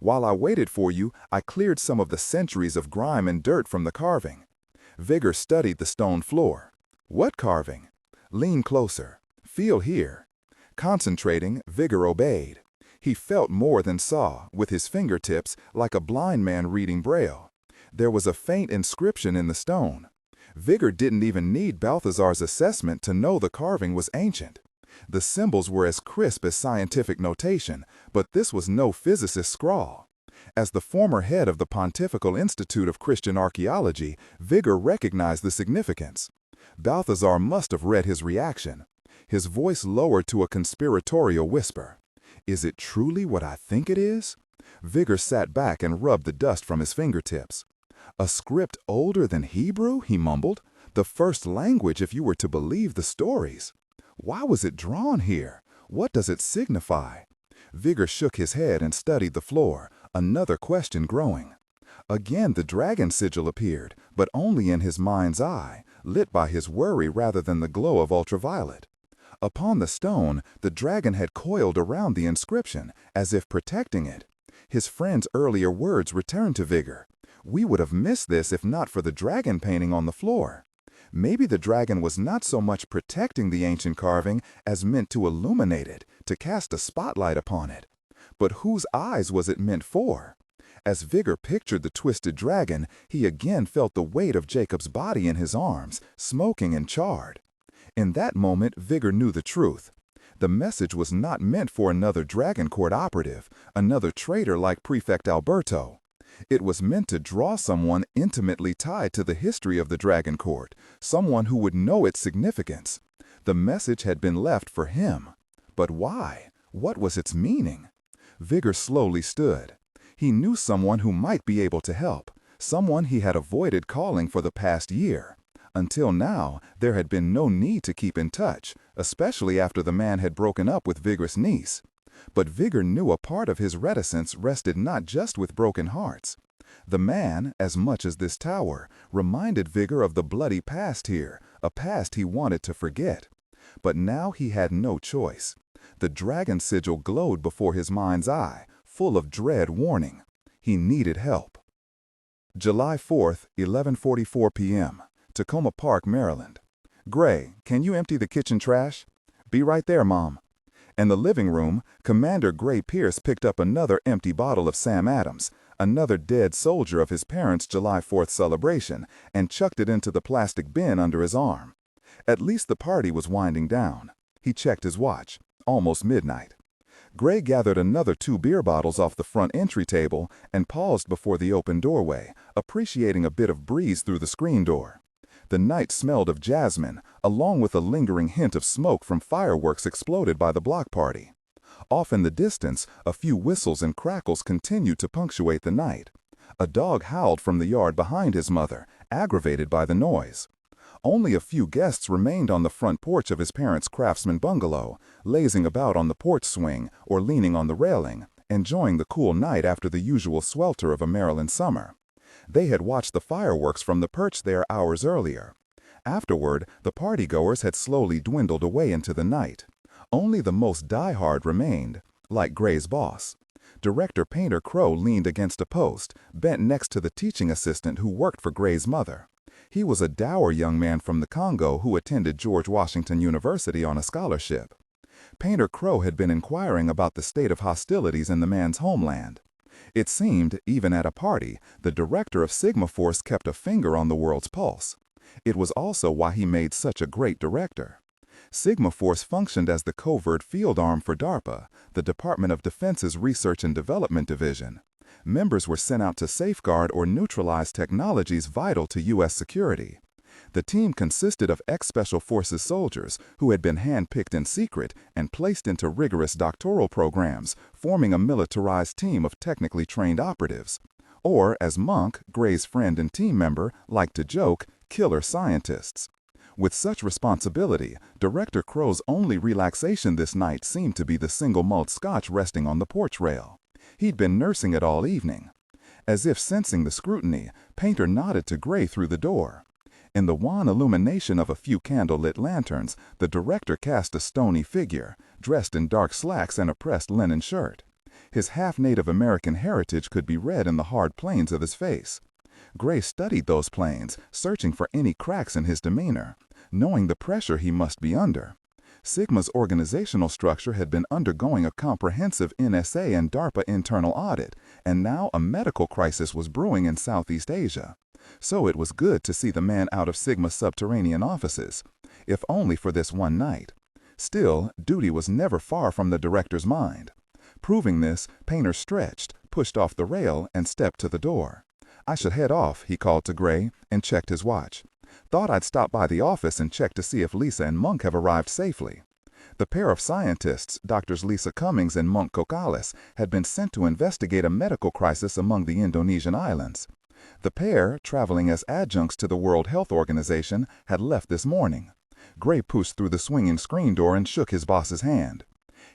While I waited for you, I cleared some of the centuries of grime and dirt from the carving. Vigor studied the stone floor. What carving? Lean closer. Feel here. Concentrating, Vigor obeyed. He felt more than saw, with his fingertips, like a blind man reading Braille. There was a faint inscription in the stone. Vigor didn't even need Balthazar's assessment to know the carving was ancient. The symbols were as crisp as scientific notation, but this was no physicist's scrawl. As the former head of the Pontifical Institute of Christian Archaeology, Vigor recognized the significance. Balthazar must have read his reaction. His voice lowered to a conspiratorial whisper. Is it truly what I think it is? Vigor sat back and rubbed the dust from his fingertips. A script older than Hebrew, he mumbled. The first language if you were to believe the stories. Why was it drawn here? What does it signify? Vigor shook his head and studied the floor, another question growing. Again the dragon sigil appeared, but only in his mind's eye, lit by his worry rather than the glow of ultraviolet. Upon the stone, the dragon had coiled around the inscription, as if protecting it. His friend's earlier words returned to Vigor. We would have missed this if not for the dragon painting on the floor. Maybe the dragon was not so much protecting the ancient carving as meant to illuminate it, to cast a spotlight upon it. But whose eyes was it meant for? As Vigor pictured the twisted dragon, he again felt the weight of Jacob's body in his arms, smoking and charred. In that moment, Vigor knew the truth. The message was not meant for another dragon court operative, another traitor like Prefect Alberto. It was meant to draw someone intimately tied to the history of the Dragon Court, someone who would know its significance. The message had been left for him. But why? What was its meaning? Vigor slowly stood. He knew someone who might be able to help, someone he had avoided calling for the past year. Until now, there had been no need to keep in touch, especially after the man had broken up with Vigor's niece. But Vigor knew a part of his reticence rested not just with broken hearts. The man, as much as this tower, reminded Vigor of the bloody past here, a past he wanted to forget. But now he had no choice. The dragon sigil glowed before his mind's eye, full of dread warning. He needed help. July 4th, 11:44 p.m., Tacoma Park, Maryland. Gray, can you empty the kitchen trash? Be right there, Mom. In the living room, Commander Gray Pierce picked up another empty bottle of Sam Adams, another dead soldier of his parents' July 4th celebration, and chucked it into the plastic bin under his arm. At least the party was winding down. He checked his watch. Almost midnight. Gray gathered another 2 beer bottles off the front entry table and paused before the open doorway, appreciating a bit of breeze through the screen door. The night smelled of jasmine, along with a lingering hint of smoke from fireworks exploded by the block party. Off in the distance, a few whistles and crackles continued to punctuate the night. A dog howled from the yard behind his mother, aggravated by the noise. Only a few guests remained on the front porch of his parents' craftsman bungalow, lazing about on the porch swing or leaning on the railing, enjoying the cool night after the usual swelter of a Maryland summer. They had watched the fireworks from the perch there hours earlier. Afterward, the partygoers had slowly dwindled away into the night. Only the most diehard remained, like Gray's boss. Director Painter Crow leaned against a post, bent next to the teaching assistant who worked for Gray's mother. He was a dour young man from the Congo who attended George Washington University on a scholarship. Painter Crow had been inquiring about the state of hostilities in the man's homeland. It seemed, even at a party, the director of Sigma Force kept a finger on the world's pulse. It was also why he made such a great director. Sigma Force functioned as the covert field arm for DARPA, the Department of Defense's Research and Development Division. Members were sent out to safeguard or neutralize technologies vital to U.S. security. The team consisted of ex-Special Forces soldiers who had been handpicked in secret and placed into rigorous doctoral programs, forming a militarized team of technically trained operatives. Or, as Monk, Gray's friend and team member, liked to joke, killer scientists. With such responsibility, Director Crow's only relaxation this night seemed to be the single malt scotch resting on the porch rail. He'd been nursing it all evening. As if sensing the scrutiny, Painter nodded to Gray through the door. In the wan illumination of a few candle-lit lanterns, the director cast a stony figure, dressed in dark slacks and a pressed linen shirt. His half-Native American heritage could be read in the hard planes of his face. Gray studied those planes, searching for any cracks in his demeanor, knowing the pressure he must be under. Sigma's organizational structure had been undergoing a comprehensive NSA and DARPA internal audit, and now a medical crisis was brewing in Southeast Asia. So it was good to see the man out of Sigma's subterranean offices, if only for this one night. Still, duty was never far from the director's mind. Proving this, Painter stretched, pushed off the rail, and stepped to the door. "I should head off," he called to Gray, and checked his watch. "Thought I'd stop by the office and check to see if Lisa and Monk have arrived safely." The pair of scientists, Drs. Lisa Cummings and Monk Kokales, had been sent to investigate a medical crisis among the Indonesian islands. The pair, traveling as adjuncts to the World Health Organization, had left this morning. Gray pushed through the swinging screen door and shook his boss's hand.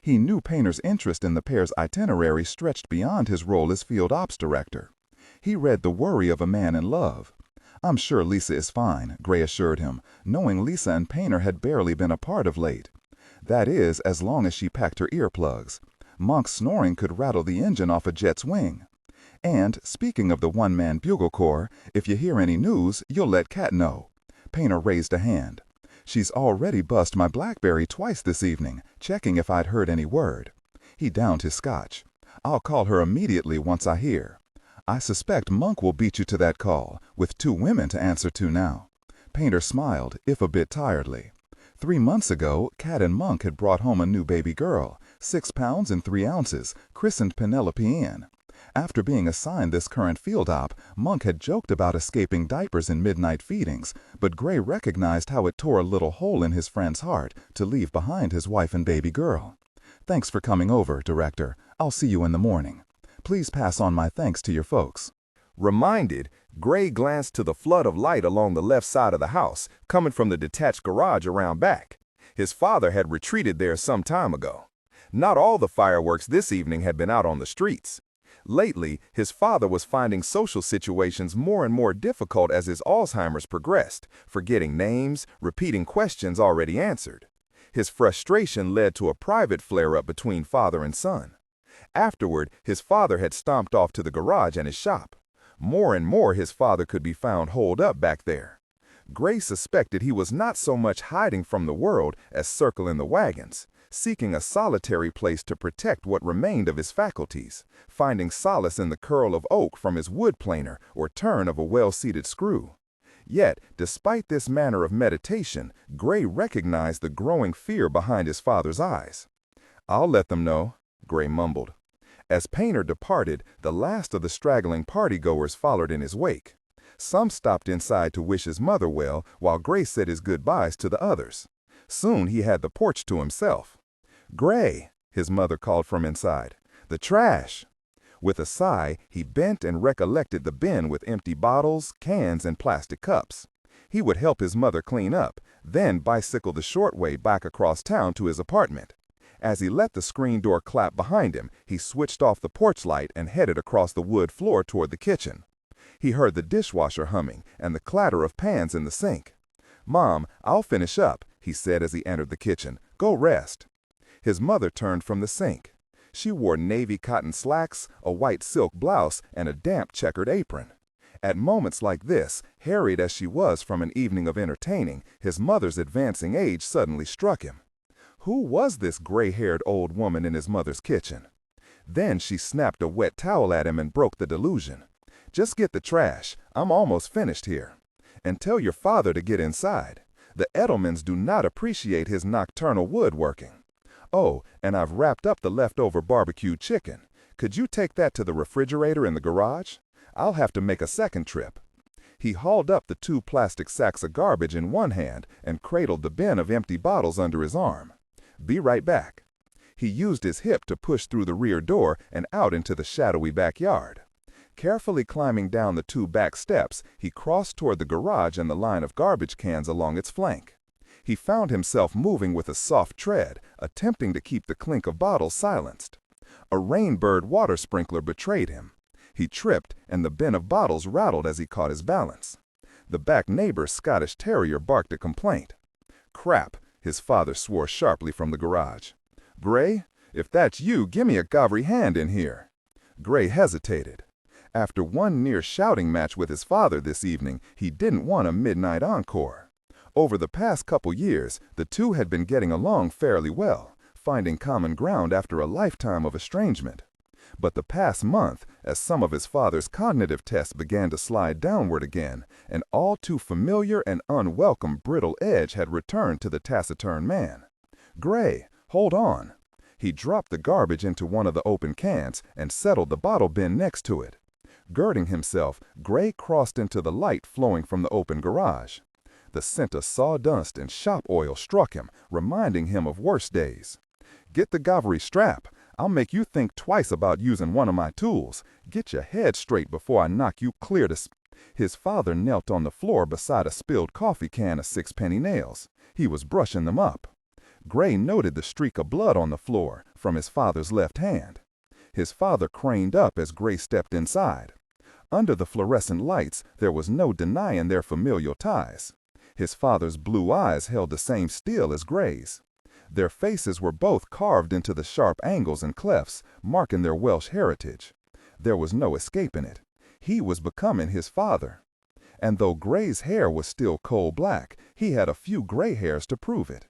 He knew Painter's interest in the pair's itinerary stretched beyond his role as field ops director. He read the worry of a man in love. "I'm sure Lisa is fine," Gray assured him, knowing Lisa and Painter had barely been apart of late. That is, as long as she packed her earplugs. Monk's snoring could rattle the engine off a jet's wing. "And, speaking of the one-man bugle corps, if you hear any news, you'll let Kat know." Painter raised a hand. "She's already buzzed my BlackBerry twice this evening, checking if I'd heard any word." He downed his scotch. "I'll call her immediately once I hear." "I suspect Monk will beat you to that call, with 2 women to answer to now." Painter smiled, if a bit tiredly. 3 months ago, Kat and Monk had brought home a new baby girl, 6 pounds and 3 ounces, christened Penelope Ann. After being assigned this current field op, Monk had joked about escaping diapers and midnight feedings, but Gray recognized how it tore a little hole in his friend's heart to leave behind his wife and baby girl. "Thanks for coming over, Director. I'll see you in the morning. Please pass on my thanks to your folks." Reminded, Gray glanced to the flood of light along the left side of the house, coming from the detached garage around back. His father had retreated there some time ago. Not all the fireworks this evening had been out on the streets. Lately, his father was finding social situations more and more difficult as his Alzheimer's progressed, forgetting names, repeating questions already answered. His frustration led to a private flare-up between father and son. Afterward, his father had stomped off to the garage and his shop. More and more his father could be found holed up back there. Gray suspected he was not so much hiding from the world as circling the wagons, seeking a solitary place to protect what remained of his faculties, finding solace in the curl of oak from his wood planer or turn of a well-seated screw. Yet, despite this manner of meditation, Gray recognized the growing fear behind his father's eyes. "I'll let them know," Gray mumbled. As Painter departed, the last of the straggling partygoers followed in his wake. Some stopped inside to wish his mother well, while Gray said his goodbyes to the others. Soon he had the porch to himself. "Gray," his mother called from inside, "the trash." With a sigh, he bent and recollected the bin with empty bottles, cans, and plastic cups. He would help his mother clean up, then bicycle the short way back across town to his apartment. As he let the screen door clap behind him, he switched off the porch light and headed across the wood floor toward the kitchen. He heard the dishwasher humming and the clatter of pans in the sink. "Mom, I'll finish up," he said as he entered the kitchen. "Go rest." His mother turned from the sink. She wore navy cotton slacks, a white silk blouse, and a damp checkered apron. At moments like this, harried as she was from an evening of entertaining, his mother's advancing age suddenly struck him. Who was this gray-haired old woman in his mother's kitchen? Then she snapped a wet towel at him and broke the delusion. "Just get the trash. I'm almost finished here. And tell your father to get inside. The Edelmans do not appreciate his nocturnal woodworking. Oh, and I've wrapped up the leftover barbecue chicken. Could you take that to the refrigerator in the garage? I'll have to make a second trip." He hauled up the 2 plastic sacks of garbage in one hand and cradled the bin of empty bottles under his arm. "Be right back." He used his hip to push through the rear door and out into the shadowy backyard. Carefully climbing down the 2 back steps, he crossed toward the garage and the line of garbage cans along its flank. He found himself moving with a soft tread, attempting to keep the clink of bottles silenced. A rainbird water sprinkler betrayed him. He tripped, and the bin of bottles rattled as he caught his balance. The back neighbor's Scottish terrier barked a complaint. "Crap," his father swore sharply from the garage. "Gray, if that's you, give me a govery hand in here." Gray hesitated. After one near shouting match with his father this evening, he didn't want a midnight encore. Over the past couple years, the two had been getting along fairly well, finding common ground after a lifetime of estrangement. But the past month, as some of his father's cognitive tests began to slide downward again, an all too familiar and unwelcome brittle edge had returned to the taciturn man. "Gray, hold on." He dropped the garbage into one of the open cans and settled the bottle bin next to it. Girding himself, Gray crossed into the light flowing from the open garage. The scent of sawdust and shop oil struck him, reminding him of worse days. "Get the govery strap. I'll make you think twice about using one of my tools. Get your head straight before I knock you clear to..." His father knelt on the floor beside a spilled coffee can of 6-penny nails. He was brushing them up. Gray noted the streak of blood on the floor from his father's left hand. His father craned up as Gray stepped inside. Under the fluorescent lights, there was no denying their familial ties. His father's blue eyes held the same steel as Gray's. Their faces were both carved into the sharp angles and clefts, marking their Welsh heritage. There was no escaping it. He was becoming his father. And though Gray's hair was still coal black, he had a few gray hairs to prove it.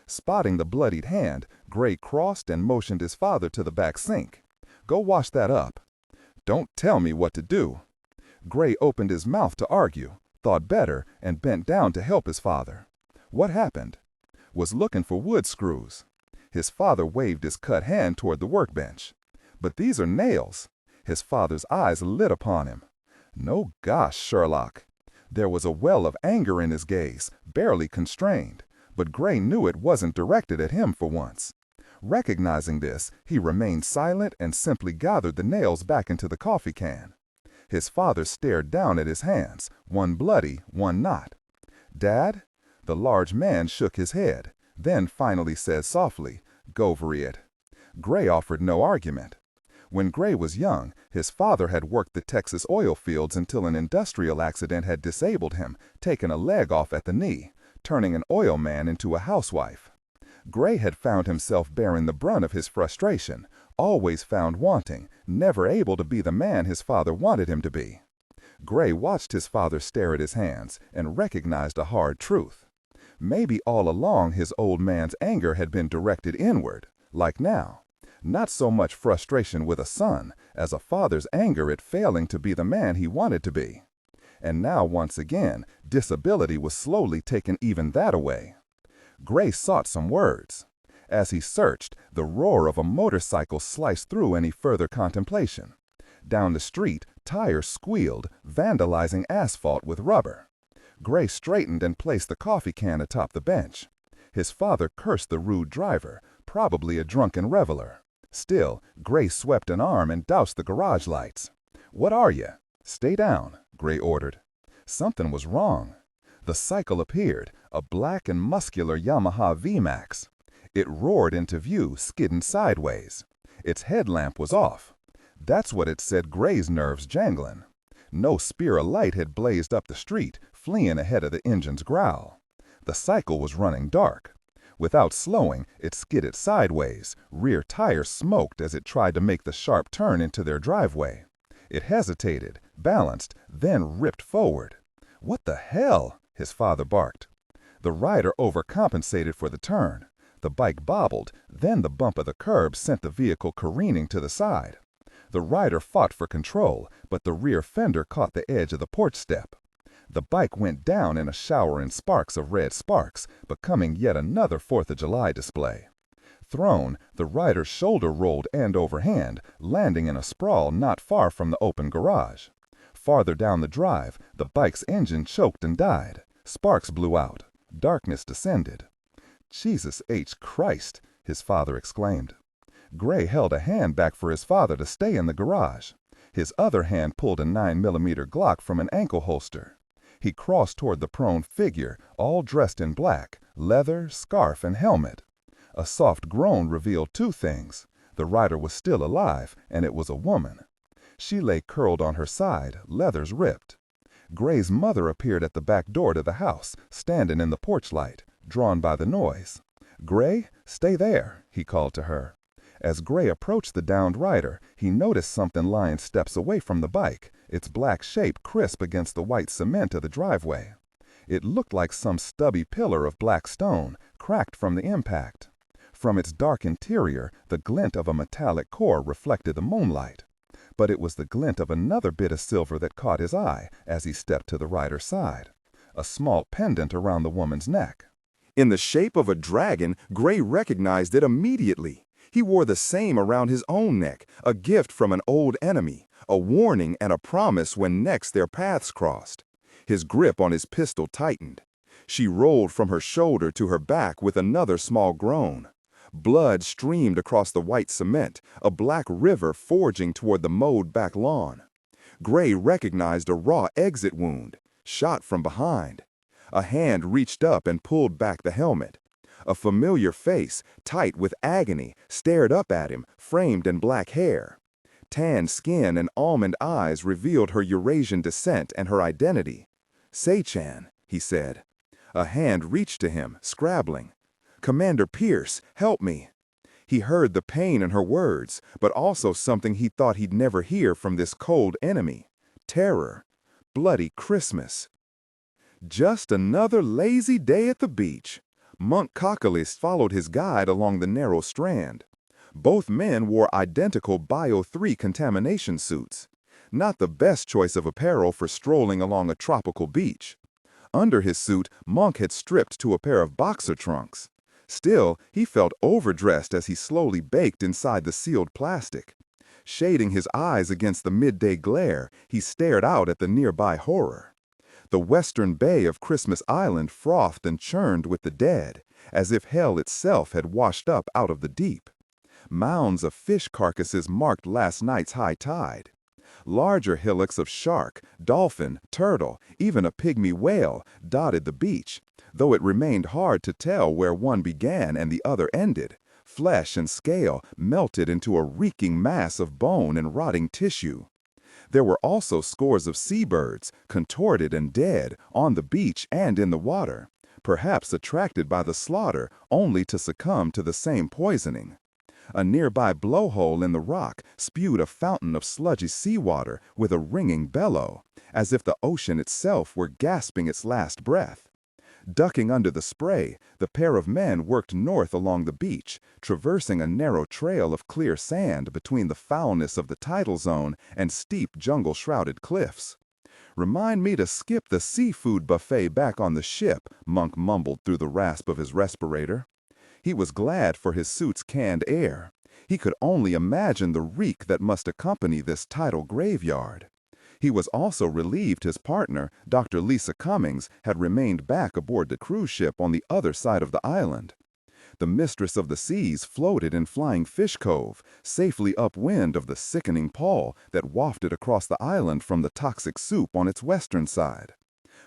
Spotting the bloodied hand, Gray crossed and motioned his father to the back sink. "Go wash that up." "Don't tell me what to do." Gray opened his mouth to argue, thought better, and bent down to help his father. "What happened?" "Was looking for wood screws." His father waved his cut hand toward the workbench. "But these are nails." His father's eyes lit upon him. "No gosh, Sherlock." There was a well of anger in his gaze, barely constrained, but Gray knew it wasn't directed at him for once. Recognizing this, he remained silent and simply gathered the nails back into the coffee can. His father stared down at his hands, one bloody, one not. "Dad?" The large man shook his head, then finally said softly, "Go for it." Gray offered no argument. When Gray was young, his father had worked the Texas oil fields until an industrial accident had disabled him, taking a leg off at the knee, turning an oil man into a housewife. Gray had found himself bearing the brunt of his frustration, always found wanting, never able to be the man his father wanted him to be. Gray watched his father stare at his hands and recognized a hard truth. Maybe all along his old man's anger had been directed inward, like now. Not so much frustration with a son as a father's anger at failing to be the man he wanted to be. And now once again, disability was slowly taking even that away. Gray sought some words. As he searched, the roar of a motorcycle sliced through any further contemplation. Down the street, tires squealed, vandalizing asphalt with rubber. Gray straightened and placed the coffee can atop the bench. His father cursed the rude driver, probably a drunken reveler. Still, Gray swept an arm and doused the garage lights. "What are you?" "Stay down," Gray ordered. Something was wrong. The cycle appeared, a black and muscular Yamaha VMAX. It roared into view, skidding sideways. Its headlamp was off. That's what had set Gray's nerves jangling. No spear of light had blazed up the street, fleeing ahead of the engine's growl. The cycle was running dark. Without slowing, it skidded sideways. Rear tires smoked as it tried to make the sharp turn into their driveway. It hesitated, balanced, then ripped forward. "What the hell?" his father barked. The rider overcompensated for the turn. The bike bobbled, then the bump of the curb sent the vehicle careening to the side. The rider fought for control, but the rear fender caught the edge of the porch step. The bike went down in a shower in sparks of red sparks, becoming yet another 4th of July display. Thrown, the rider's shoulder rolled end over hand, landing in a sprawl not far from the open garage. Farther down the drive, the bike's engine choked and died. Sparks blew out. Darkness descended. "Jesus H. Christ!" his father exclaimed. Gray held a hand back for his father to stay in the garage. His other hand pulled a 9mm Glock from an ankle holster. He crossed toward the prone figure, all dressed in black, leather, scarf, and helmet. A soft groan revealed two things. The rider was still alive, and it was a woman. She lay curled on her side, leathers ripped. Gray's mother appeared at the back door to the house, standing in the porch light, drawn by the noise. "Gray, stay there," he called to her. As Gray approached the downed rider, he noticed something lying steps away from the bike, its black shape crisp against the white cement of the driveway. It looked like some stubby pillar of black stone, cracked from the impact. From its dark interior, the glint of a metallic core reflected the moonlight. But it was the glint of another bit of silver that caught his eye as he stepped to the rider's side. A small pendant around the woman's neck. In the shape of a dragon, Gray recognized it immediately. He wore the same around his own neck, a gift from an old enemy, a warning and a promise when next their paths crossed. His grip on his pistol tightened. She rolled from her shoulder to her back with another small groan. Blood streamed across the white cement, a black river forging toward the mowed back lawn. Gray recognized a raw exit wound, shot from behind. A hand reached up and pulled back the helmet. A familiar face, tight with agony, stared up at him, framed in black hair. Tan skin and almond eyes revealed her Eurasian descent and her identity. "Sei-chan," he said. A hand reached to him, scrabbling. "Commander Pierce, help me." He heard the pain in her words, but also something he thought he'd never hear from this cold enemy. Terror. Bloody Christmas. Just another lazy day at the beach. Monk Cockalis followed his guide along the narrow strand. Both men wore identical Bio-3 contamination suits. Not the best choice of apparel for strolling along a tropical beach. Under his suit, Monk had stripped to a pair of boxer trunks. Still, he felt overdressed as he slowly baked inside the sealed plastic. Shading his eyes against the midday glare, he stared out at the nearby horror. The western bay of Christmas Island frothed and churned with the dead, as if hell itself had washed up out of the deep. Mounds of fish carcasses marked last night's high tide. Larger hillocks of shark, dolphin, turtle, even a pygmy whale dotted the beach, though it remained hard to tell where one began and the other ended. Flesh and scale melted into a reeking mass of bone and rotting tissue. There were also scores of seabirds, contorted and dead, on the beach and in the water, perhaps attracted by the slaughter only to succumb to the same poisoning. A nearby blowhole in the rock spewed a fountain of sludgy seawater with a ringing bellow, as if the ocean itself were gasping its last breath. Ducking under the spray, the pair of men worked north along the beach, traversing a narrow trail of clear sand between the foulness of the tidal zone and steep jungle-shrouded cliffs. "Remind me to skip the seafood buffet back on the ship," Monk mumbled through the rasp of his respirator. He was glad for his suit's canned air. He could only imagine the reek that must accompany this tidal graveyard. He was also relieved his partner, Dr. Lisa Cummings, had remained back aboard the cruise ship on the other side of the island. The mistress of the seas floated in Flying Fish Cove, safely upwind of the sickening pall that wafted across the island from the toxic soup on its western side.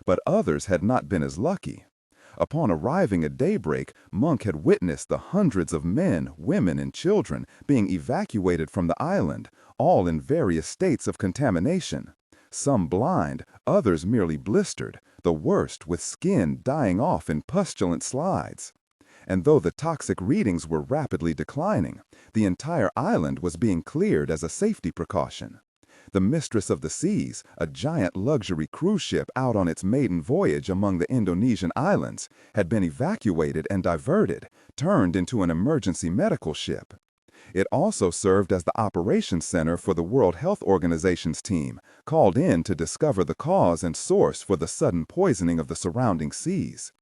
But others had not been as lucky. Upon arriving at daybreak, Monk had witnessed the hundreds of men, women, and children being evacuated from the island, all in various states of contamination. Some blind, others merely blistered, the worst with skin dying off in pustulent slides. And though the toxic readings were rapidly declining, the entire island was being cleared as a safety precaution. The Mistress of the Seas, a giant luxury cruise ship out on its maiden voyage among the Indonesian islands, had been evacuated and diverted, turned into an emergency medical ship. It also served as the operations center for the World Health Organization's team, called in to discover the cause and source for the sudden poisoning of the surrounding seas.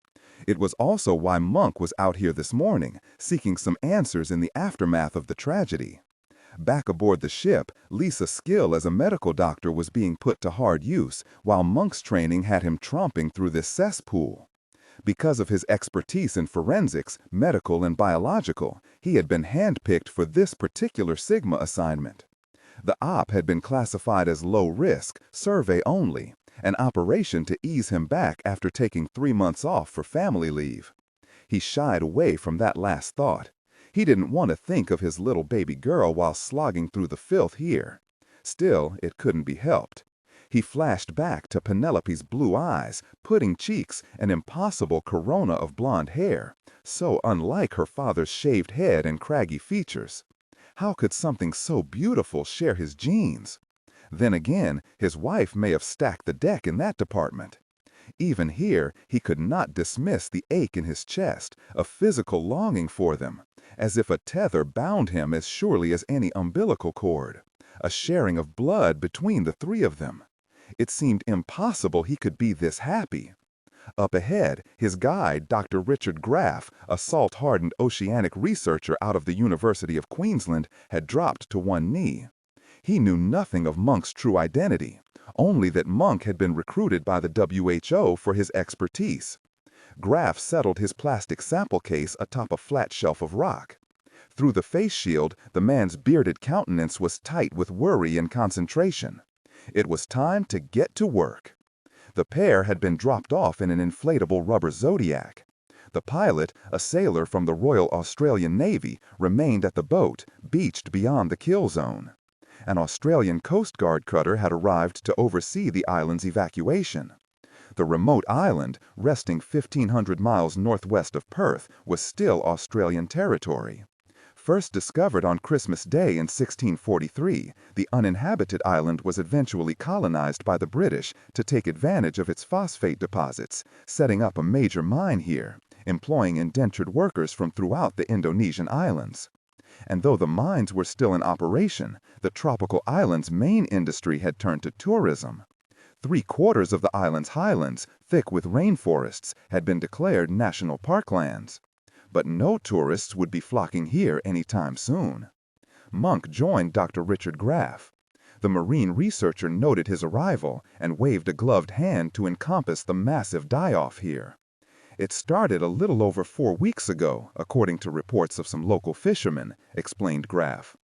It was also why Monk was out here this morning, seeking some answers in the aftermath of the tragedy. Back aboard the ship, Lisa's skill as a medical doctor was being put to hard use, while Monk's training had him tromping through this cesspool. Because of his expertise in forensics, medical and biological, he had been handpicked for this particular Sigma assignment. The op had been classified as low risk, survey only, an operation to ease him back after taking 3 months off for family leave. He shied away from that last thought. He didn't want to think of his little baby girl while slogging through the filth here. Still, it couldn't be helped. He flashed back to Penelope's blue eyes, pudding cheeks, an impossible corona of blonde hair, so unlike her father's shaved head and craggy features. How could something so beautiful share his genes? Then again, his wife may have stacked the deck in that department. Even here, he could not dismiss the ache in his chest, a physical longing for them, as if a tether bound him as surely as any umbilical cord, a sharing of blood between the three of them. It seemed impossible he could be this happy. Up ahead, his guide, Dr. Richard Graff, a salt-hardened oceanic researcher out of the University of Queensland, had dropped to one knee. He knew nothing of Monk's true identity, only that Monk had been recruited by the WHO for his expertise. Graff settled his plastic sample case atop a flat shelf of rock. Through the face shield, the man's bearded countenance was tight with worry and concentration. It was time to get to work. The pair had been dropped off in an inflatable rubber Zodiac. The pilot, a sailor from the Royal Australian Navy, remained at the boat, beached beyond the kill zone. An Australian Coast Guard cutter had arrived to oversee the island's evacuation. The remote island, resting 1,500 miles northwest of Perth, was still Australian territory. First discovered on Christmas Day in 1643, the uninhabited island was eventually colonized by the British to take advantage of its phosphate deposits, setting up a major mine here, employing indentured workers from throughout the Indonesian islands. And though the mines were still in operation, the tropical island's main industry had turned to tourism. 3/4 of the island's highlands, thick with rainforests, had been declared national parklands. But no tourists would be flocking here anytime soon. Monk joined Dr. Richard Graff. The marine researcher noted his arrival and waved a gloved hand to encompass the massive die-off here. It started a little over 4 weeks ago, according to reports of some local fishermen, explained Graff.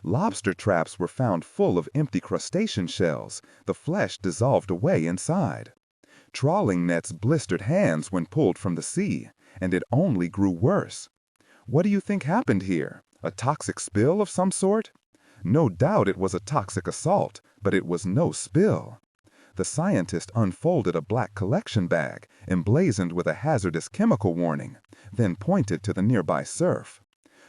Lobster traps were found full of empty crustacean shells, the flesh dissolved away inside. Trawling nets blistered hands when pulled from the sea, and it only grew worse. What do you think happened here? A toxic spill of some sort? No doubt it was a toxic assault, but it was no spill. The scientist unfolded a black collection bag, emblazoned with a hazardous chemical warning, then pointed to the nearby surf.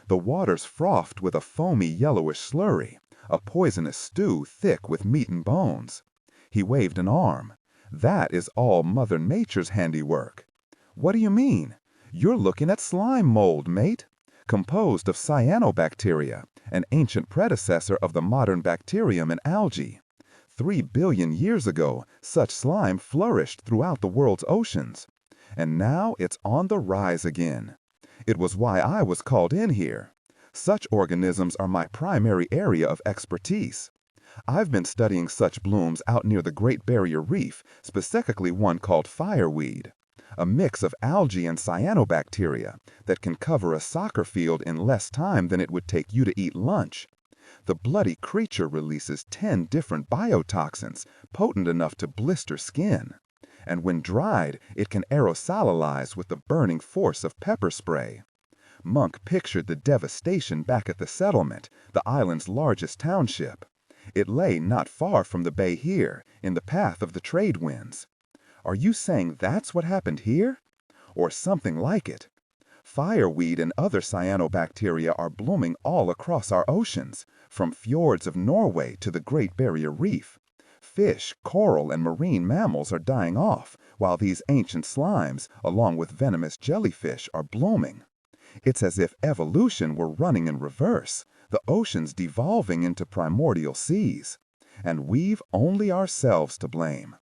The waters frothed with a foamy yellowish slurry, a poisonous stew thick with meat and bones. He waved an arm. That is all Mother Nature's handiwork. What do you mean? You're looking at slime mold, mate. Composed of cyanobacteria, an ancient predecessor of the modern bacterium and algae. 3 billion years ago, such slime flourished throughout the world's oceans. And now it's on the rise again. It was why I was called in here. Such organisms are my primary area of expertise. I've been studying such blooms out near the Great Barrier Reef, specifically one called fireweed, a mix of algae and cyanobacteria that can cover a soccer field in less time than it would take you to eat lunch. The bloody creature releases 10 different biotoxins, potent enough to blister skin. And when dried, it can aerosolize with the burning force of pepper spray. Monk pictured the devastation back at the settlement, the island's largest township. It lay not far from the bay here, in the path of the trade winds. Are you saying that's what happened here? Or something like it? Fireweed and other cyanobacteria are blooming all across our oceans, from fjords of Norway to the Great Barrier Reef. Fish, coral, and marine mammals are dying off, while these ancient slimes, along with venomous jellyfish, are blooming. It's as if evolution were running in reverse, the oceans devolving into primordial seas. And we've only ourselves to blame.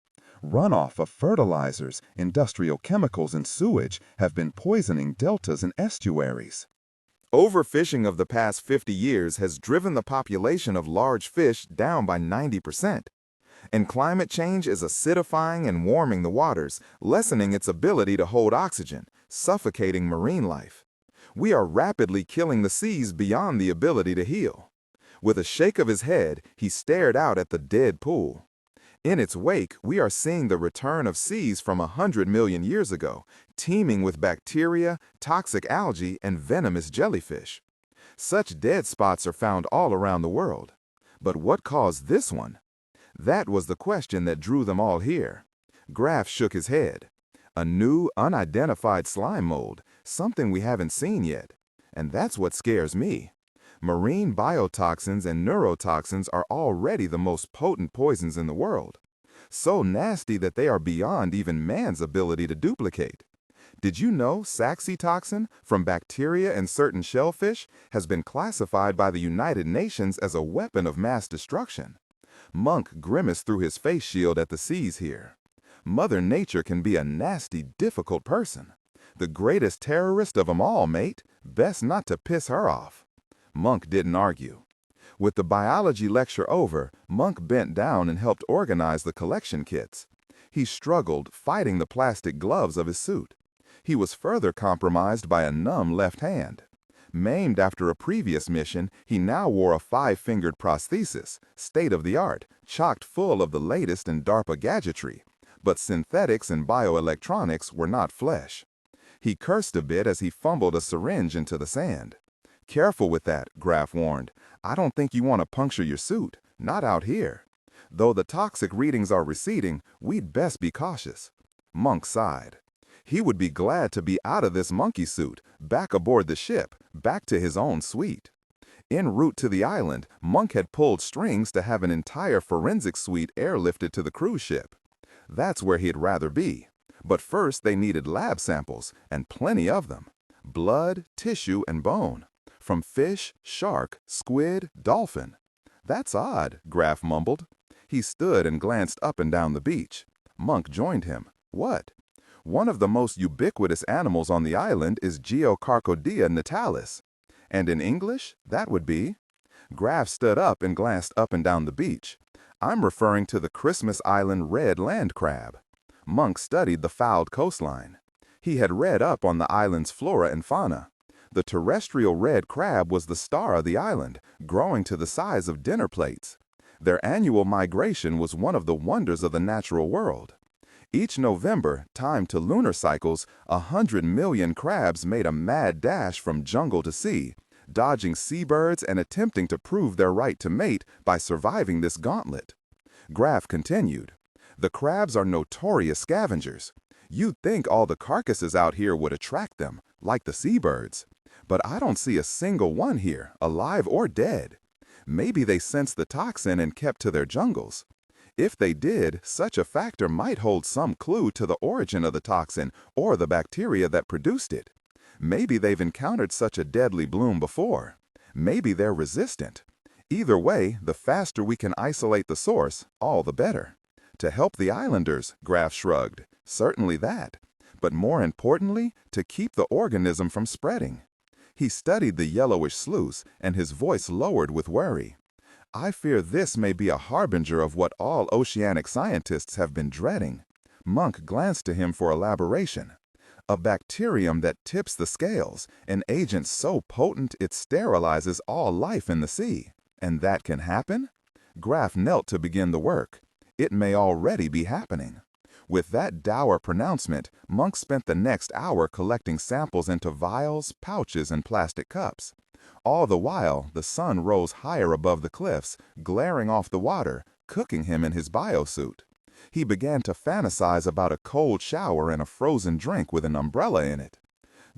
Runoff of fertilizers, industrial chemicals, and sewage have been poisoning deltas and estuaries. Overfishing of the past 50 years has driven the population of large fish down by 90%. And climate change is acidifying and warming the waters, lessening its ability to hold oxygen, suffocating marine life. We are rapidly killing the seas beyond the ability to heal. With a shake of his head, he stared out at the dead pool. In its wake, we are seeing the return of seas from 100 million years ago, teeming with bacteria, toxic algae, and venomous jellyfish. Such dead spots are found all around the world. But what caused this one? That was the question that drew them all here. Graf shook his head. A new, unidentified slime mold, something we haven't seen yet. And that's what scares me. Marine biotoxins and neurotoxins are already the most potent poisons in the world. So nasty that they are beyond even man's ability to duplicate. Did you know saxitoxin from bacteria and certain shellfish has been classified by the United Nations as a weapon of mass destruction? Monk grimaced through his face shield at the seas here. Mother Nature can be a nasty, difficult person. The greatest terrorist of 'em all, mate. Best not to piss her off. Monk didn't argue. With the biology lecture over, Monk bent down and helped organize the collection kits. He struggled, fighting the plastic gloves of his suit. He was further compromised by a numb left hand. Maimed after a previous mission, he now wore a 5-fingered prosthesis, state-of-the-art, chocked full of the latest in DARPA gadgetry. But synthetics and bioelectronics were not flesh. He cursed a bit as he fumbled a syringe into the sand. Careful with that, Graf warned. I don't think you want to puncture your suit, not out here. Though the toxic readings are receding, we'd best be cautious. Monk sighed. He would be glad to be out of this monkey suit, back aboard the ship, back to his own suite. En route to the island, Monk had pulled strings to have an entire forensic suite airlifted to the cruise ship. That's where he'd rather be. But first they needed lab samples, and plenty of them. Blood, tissue, and bone. From fish, shark, squid, dolphin. That's odd, Graf mumbled. He stood and glanced up and down the beach. Monk joined him. What? One of the most ubiquitous animals on the island is Geocarchodea natalis. And in English, that would be? Graf stood up and glanced up and down the beach. I'm referring to the Christmas Island red land crab. Monk studied the fouled coastline. He had read up on the island's flora and fauna. The terrestrial red crab was the star of the island, growing to the size of dinner plates. Their annual migration was one of the wonders of the natural world. Each November, timed to lunar cycles, 100 million crabs made a mad dash from jungle to sea, dodging seabirds and attempting to prove their right to mate by surviving this gauntlet. Graf continued. The crabs are notorious scavengers. You'd think all the carcasses out here would attract them, like the seabirds. But I don't see a single one here, alive or dead. Maybe they sensed the toxin and kept to their jungles. If they did, such a factor might hold some clue to the origin of the toxin or the bacteria that produced it. Maybe they've encountered such a deadly bloom before. Maybe they're resistant. Either way, the faster we can isolate the source, all the better. To help the islanders, Graf shrugged. Certainly that. But more importantly, to keep the organism from spreading. He studied the yellowish sluice, and his voice lowered with worry. I fear this may be a harbinger of what all oceanic scientists have been dreading. Monk glanced to him for elaboration. A bacterium that tips the scales, an agent so potent it sterilizes all life in the sea. And that can happen? Graf knelt to begin the work. It may already be happening. With that dour pronouncement, Monk spent the next hour collecting samples into vials, pouches, and plastic cups. All the while, the sun rose higher above the cliffs, glaring off the water, cooking him in his biosuit. He began to fantasize about a cold shower and a frozen drink with an umbrella in it.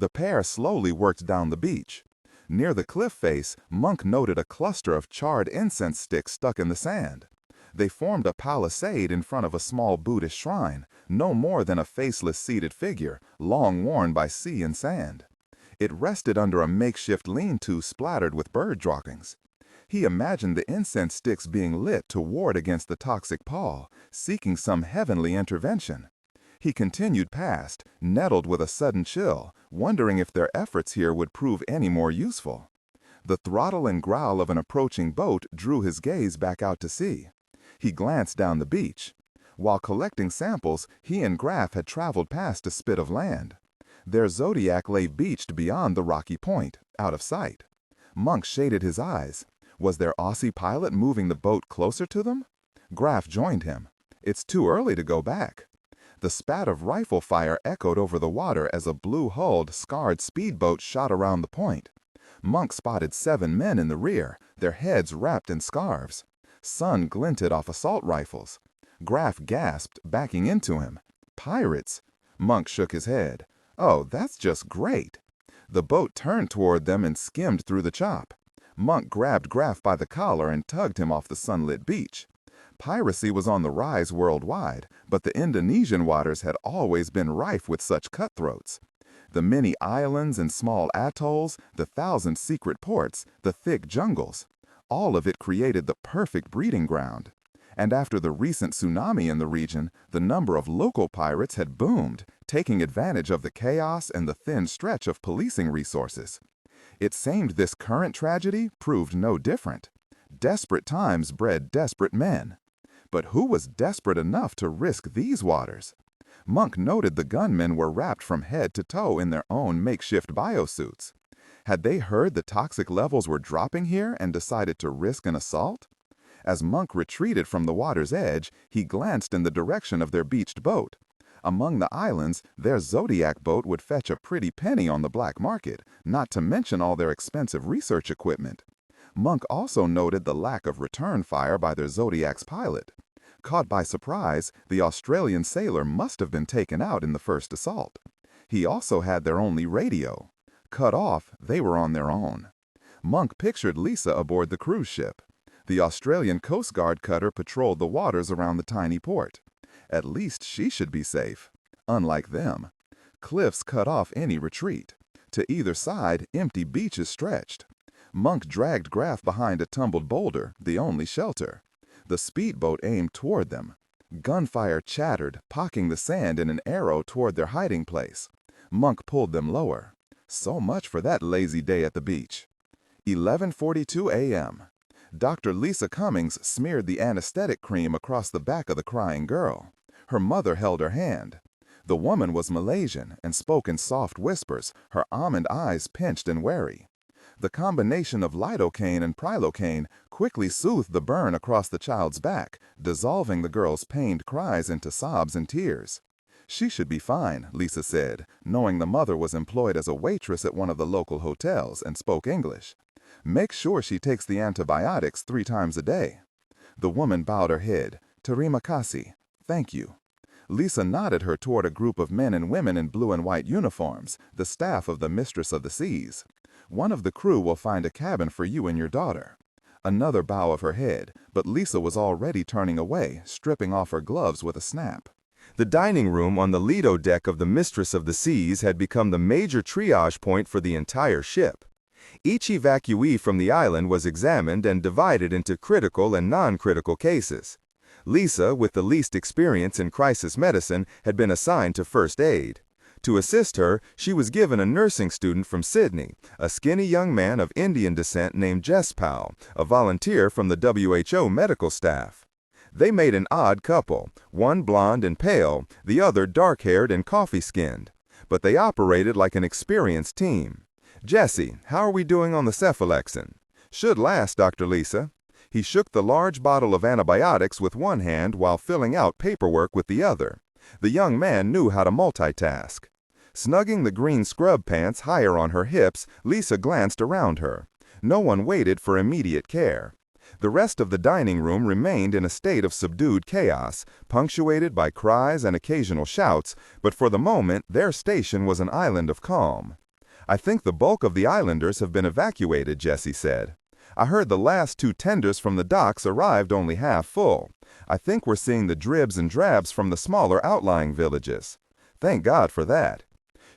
The pair slowly worked down the beach. Near the cliff face, Monk noted a cluster of charred incense sticks stuck in the sand. They formed a palisade in front of a small Buddhist shrine, no more than a faceless seated figure, long worn by sea and sand. It rested under a makeshift lean-to splattered with bird droppings. He imagined the incense sticks being lit to ward against the toxic pall, seeking some heavenly intervention. He continued past, nettled with a sudden chill, wondering if their efforts here would prove any more useful. The throttle and growl of an approaching boat drew his gaze back out to sea. He glanced down the beach. While collecting samples, he and Graff had traveled past a spit of land. Their Zodiac lay beached beyond the rocky point, out of sight. Monk shaded his eyes. Was their Aussie pilot moving the boat closer to them? Graff joined him. It's too early to go back. The spat of rifle fire echoed over the water as a blue-hulled, scarred speedboat shot around the point. Monk spotted 7 men in the rear, their heads wrapped in scarves. Sun glinted off assault rifles. Graff gasped, backing into him. Pirates? Monk shook his head. Oh, that's just great. The boat turned toward them and skimmed through the chop. Monk grabbed Graff by the collar and tugged him off the sunlit beach. Piracy was on the rise worldwide, but the Indonesian waters had always been rife with such cutthroats. The many islands and small atolls, the 1,000 secret ports, the thick jungles, all of it created the perfect breeding ground. And after the recent tsunami in the region, the number of local pirates had boomed, taking advantage of the chaos and the thin stretch of policing resources. It seemed this current tragedy proved no different. Desperate times bred desperate men. But who was desperate enough to risk these waters? Monk noted the gunmen were wrapped from head to toe in their own makeshift biosuits. Had they heard the toxic levels were dropping here and decided to risk an assault? As Monk retreated from the water's edge, he glanced in the direction of their beached boat. Among the islands, their Zodiac boat would fetch a pretty penny on the black market, not to mention all their expensive research equipment. Monk also noted the lack of return fire by their Zodiac's pilot. Caught by surprise, the Australian sailor must have been taken out in the first assault. He also had their only radio. Cut off, they were on their own. Monk pictured Lisa aboard the cruise ship. The Australian Coast Guard cutter patrolled the waters around the tiny port. At least she should be safe. Unlike them. Cliffs cut off any retreat. To either side, empty beaches stretched. Monk dragged Graff behind a tumbled boulder, the only shelter. The speedboat aimed toward them. Gunfire chattered, pocking the sand in an arrow toward their hiding place. Monk pulled them lower. So much for that lazy day at the beach. 11:42 a.m. Dr. Lisa Cummings smeared the anesthetic cream across the back of the crying girl. Her mother held her hand. The woman was Malaysian and spoke in soft whispers, her almond eyes pinched and wary. The combination of lidocaine and prilocaine quickly soothed the burn across the child's back, dissolving the girl's pained cries into sobs and tears. She should be fine, Lisa said, knowing the mother was employed as a waitress at one of the local hotels and spoke English. Make sure she takes the antibiotics 3 times a day. The woman bowed her head. Terima kasih. Thank you. Lisa nodded her toward a group of men and women in blue and white uniforms, the staff of the Mistress of the Seas. One of the crew will find a cabin for you and your daughter. Another bow of her head, but Lisa was already turning away, stripping off her gloves with a snap. The dining room on the Lido deck of the Mistress of the Seas had become the major triage point for the entire ship. Each evacuee from the island was examined and divided into critical and non-critical cases. Lisa, with the least experience in crisis medicine, had been assigned to first aid. To assist her, she was given a nursing student from Sydney, a skinny young man of Indian descent named Jespal, a volunteer from the WHO medical staff. They made an odd couple, one blonde and pale, the other dark-haired and coffee-skinned. But they operated like an experienced team. Jesse, how are we doing on the cephalexin? Should last, Dr. Lisa. He shook the large bottle of antibiotics with one hand while filling out paperwork with the other. The young man knew how to multitask. Snugging the green scrub pants higher on her hips, Lisa glanced around her. No one waited for immediate care. The rest of the dining room remained in a state of subdued chaos, punctuated by cries and occasional shouts, but for the moment their station was an island of calm. I think the bulk of the islanders have been evacuated, Jesse said. I heard the last 2 tenders from the docks arrived only half full. I think we're seeing the dribs and drabs from the smaller outlying villages. Thank God for that.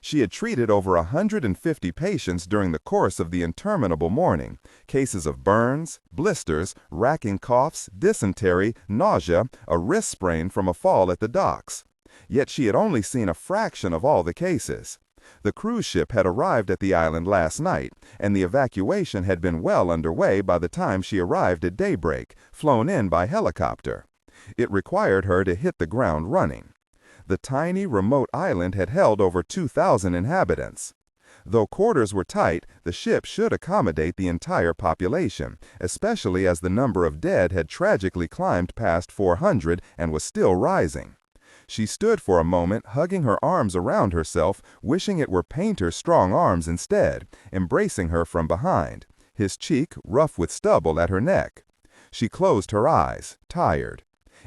She had treated over 150 patients during the course of the interminable morning. Cases of burns, blisters, racking coughs, dysentery, nausea, a wrist sprain from a fall at the docks. Yet she had only seen a fraction of all the cases. The cruise ship had arrived at the island last night, and the evacuation had been well underway by the time she arrived at daybreak, flown in by helicopter. It required her to hit the ground running. The tiny, remote island had held over 2,000 inhabitants. Though quarters were tight, the ship should accommodate the entire population, especially as the number of dead had tragically climbed past 400 and was still rising. She stood for a moment, hugging her arms around herself, wishing it were Painter's strong arms instead, embracing her from behind, his cheek rough with stubble at her neck. She closed her eyes, tired.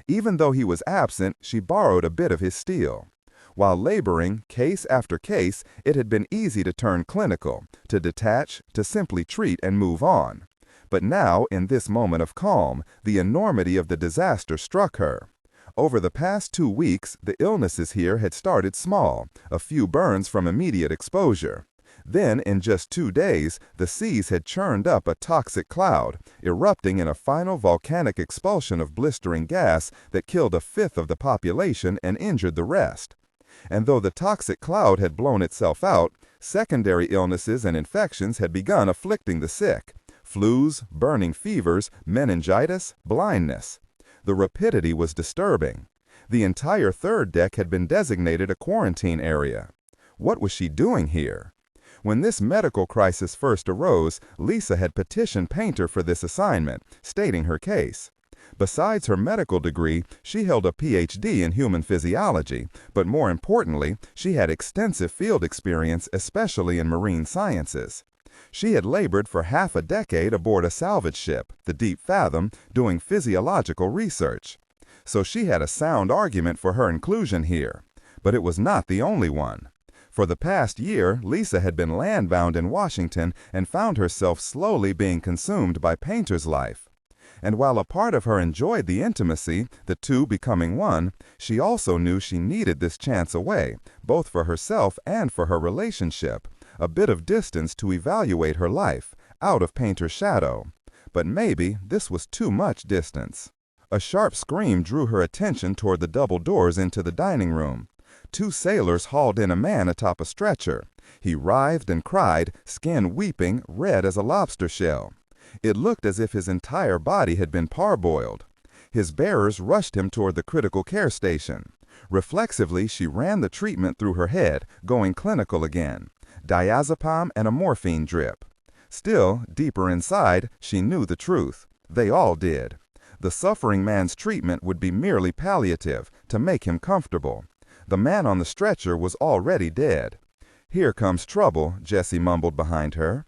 Even though he was absent, she borrowed a bit of his steel. While laboring, case after case, it had been easy to turn clinical, to detach, to simply treat and move on. But now, in this moment of calm, the enormity of the disaster struck her. Over the past 2 weeks, the illnesses here had started small, a few burns from immediate exposure. Then, in just 2 days, the seas had churned up a toxic cloud, erupting in a final volcanic expulsion of blistering gas that killed 1/5 of the population and injured the rest. And though the toxic cloud had blown itself out, secondary illnesses and infections had begun afflicting the sick: flus, burning fevers, meningitis, blindness. The rapidity was disturbing. The entire third deck had been designated a quarantine area. What was she doing here? When this medical crisis first arose, Lisa had petitioned Painter for this assignment, stating her case. Besides her medical degree, she held a PhD in human physiology, but more importantly, she had extensive field experience, especially in marine sciences. She had labored for half a decade aboard a salvage ship, the Deep Fathom, doing physiological research. So she had a sound argument for her inclusion here. But it was not the only one. For the past year, Lisa had been landbound in Washington and found herself slowly being consumed by Painter's life. And while a part of her enjoyed the intimacy, the two becoming one, she also knew she needed this chance away, both for herself and for her relationship. A bit of distance to evaluate her life, out of Painter's shadow. But maybe this was too much distance. A sharp scream drew her attention toward the double doors into the dining room. 2 sailors hauled in a man atop a stretcher. He writhed and cried, skin weeping, red as a lobster shell. It looked as if his entire body had been parboiled. His bearers rushed him toward the critical care station. Reflexively, she ran the treatment through her head, going clinical again. Diazepam and a morphine drip. Still, deeper inside, she knew the truth. They all did. The suffering man's treatment would be merely palliative, to make him comfortable. The man on the stretcher was already dead. "Here comes trouble," Jessie mumbled behind her.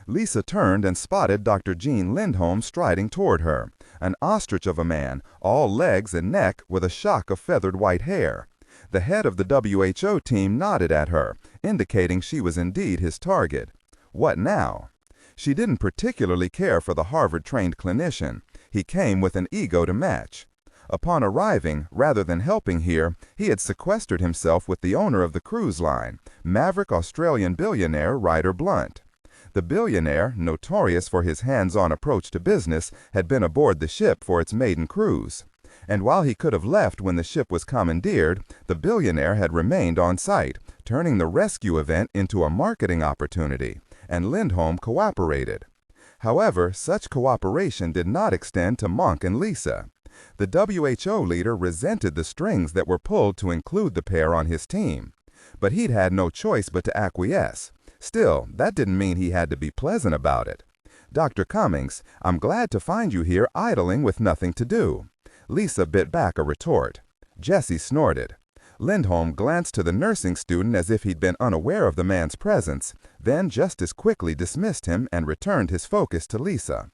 Lisa turned and spotted Dr. Gene Lindholm striding toward her, an ostrich of a man, all legs and neck with a shock of feathered white hair. The head of the WHO team nodded at her, indicating she was indeed his target. What now? She didn't particularly care for the Harvard-trained clinician. He came with an ego to match. Upon arriving, rather than helping here, he had sequestered himself with the owner of the cruise line, maverick Australian billionaire Ryder Blunt. The billionaire, notorious for his hands-on approach to business, had been aboard the ship for its maiden cruise. And while he could have left when the ship was commandeered, the billionaire had remained on site, turning the rescue event into a marketing opportunity, and Lindholm cooperated. However, such cooperation did not extend to Monk and Lisa. The WHO leader resented the strings that were pulled to include the pair on his team. But he'd had no choice but to acquiesce. Still, that didn't mean he had to be pleasant about it. "Dr. Cummings, I'm glad to find you here idling with nothing to do." Lisa bit back a retort. Jessie snorted. Lindholm glanced to the nursing student as if he'd been unaware of the man's presence, then just as quickly dismissed him and returned his focus to Lisa.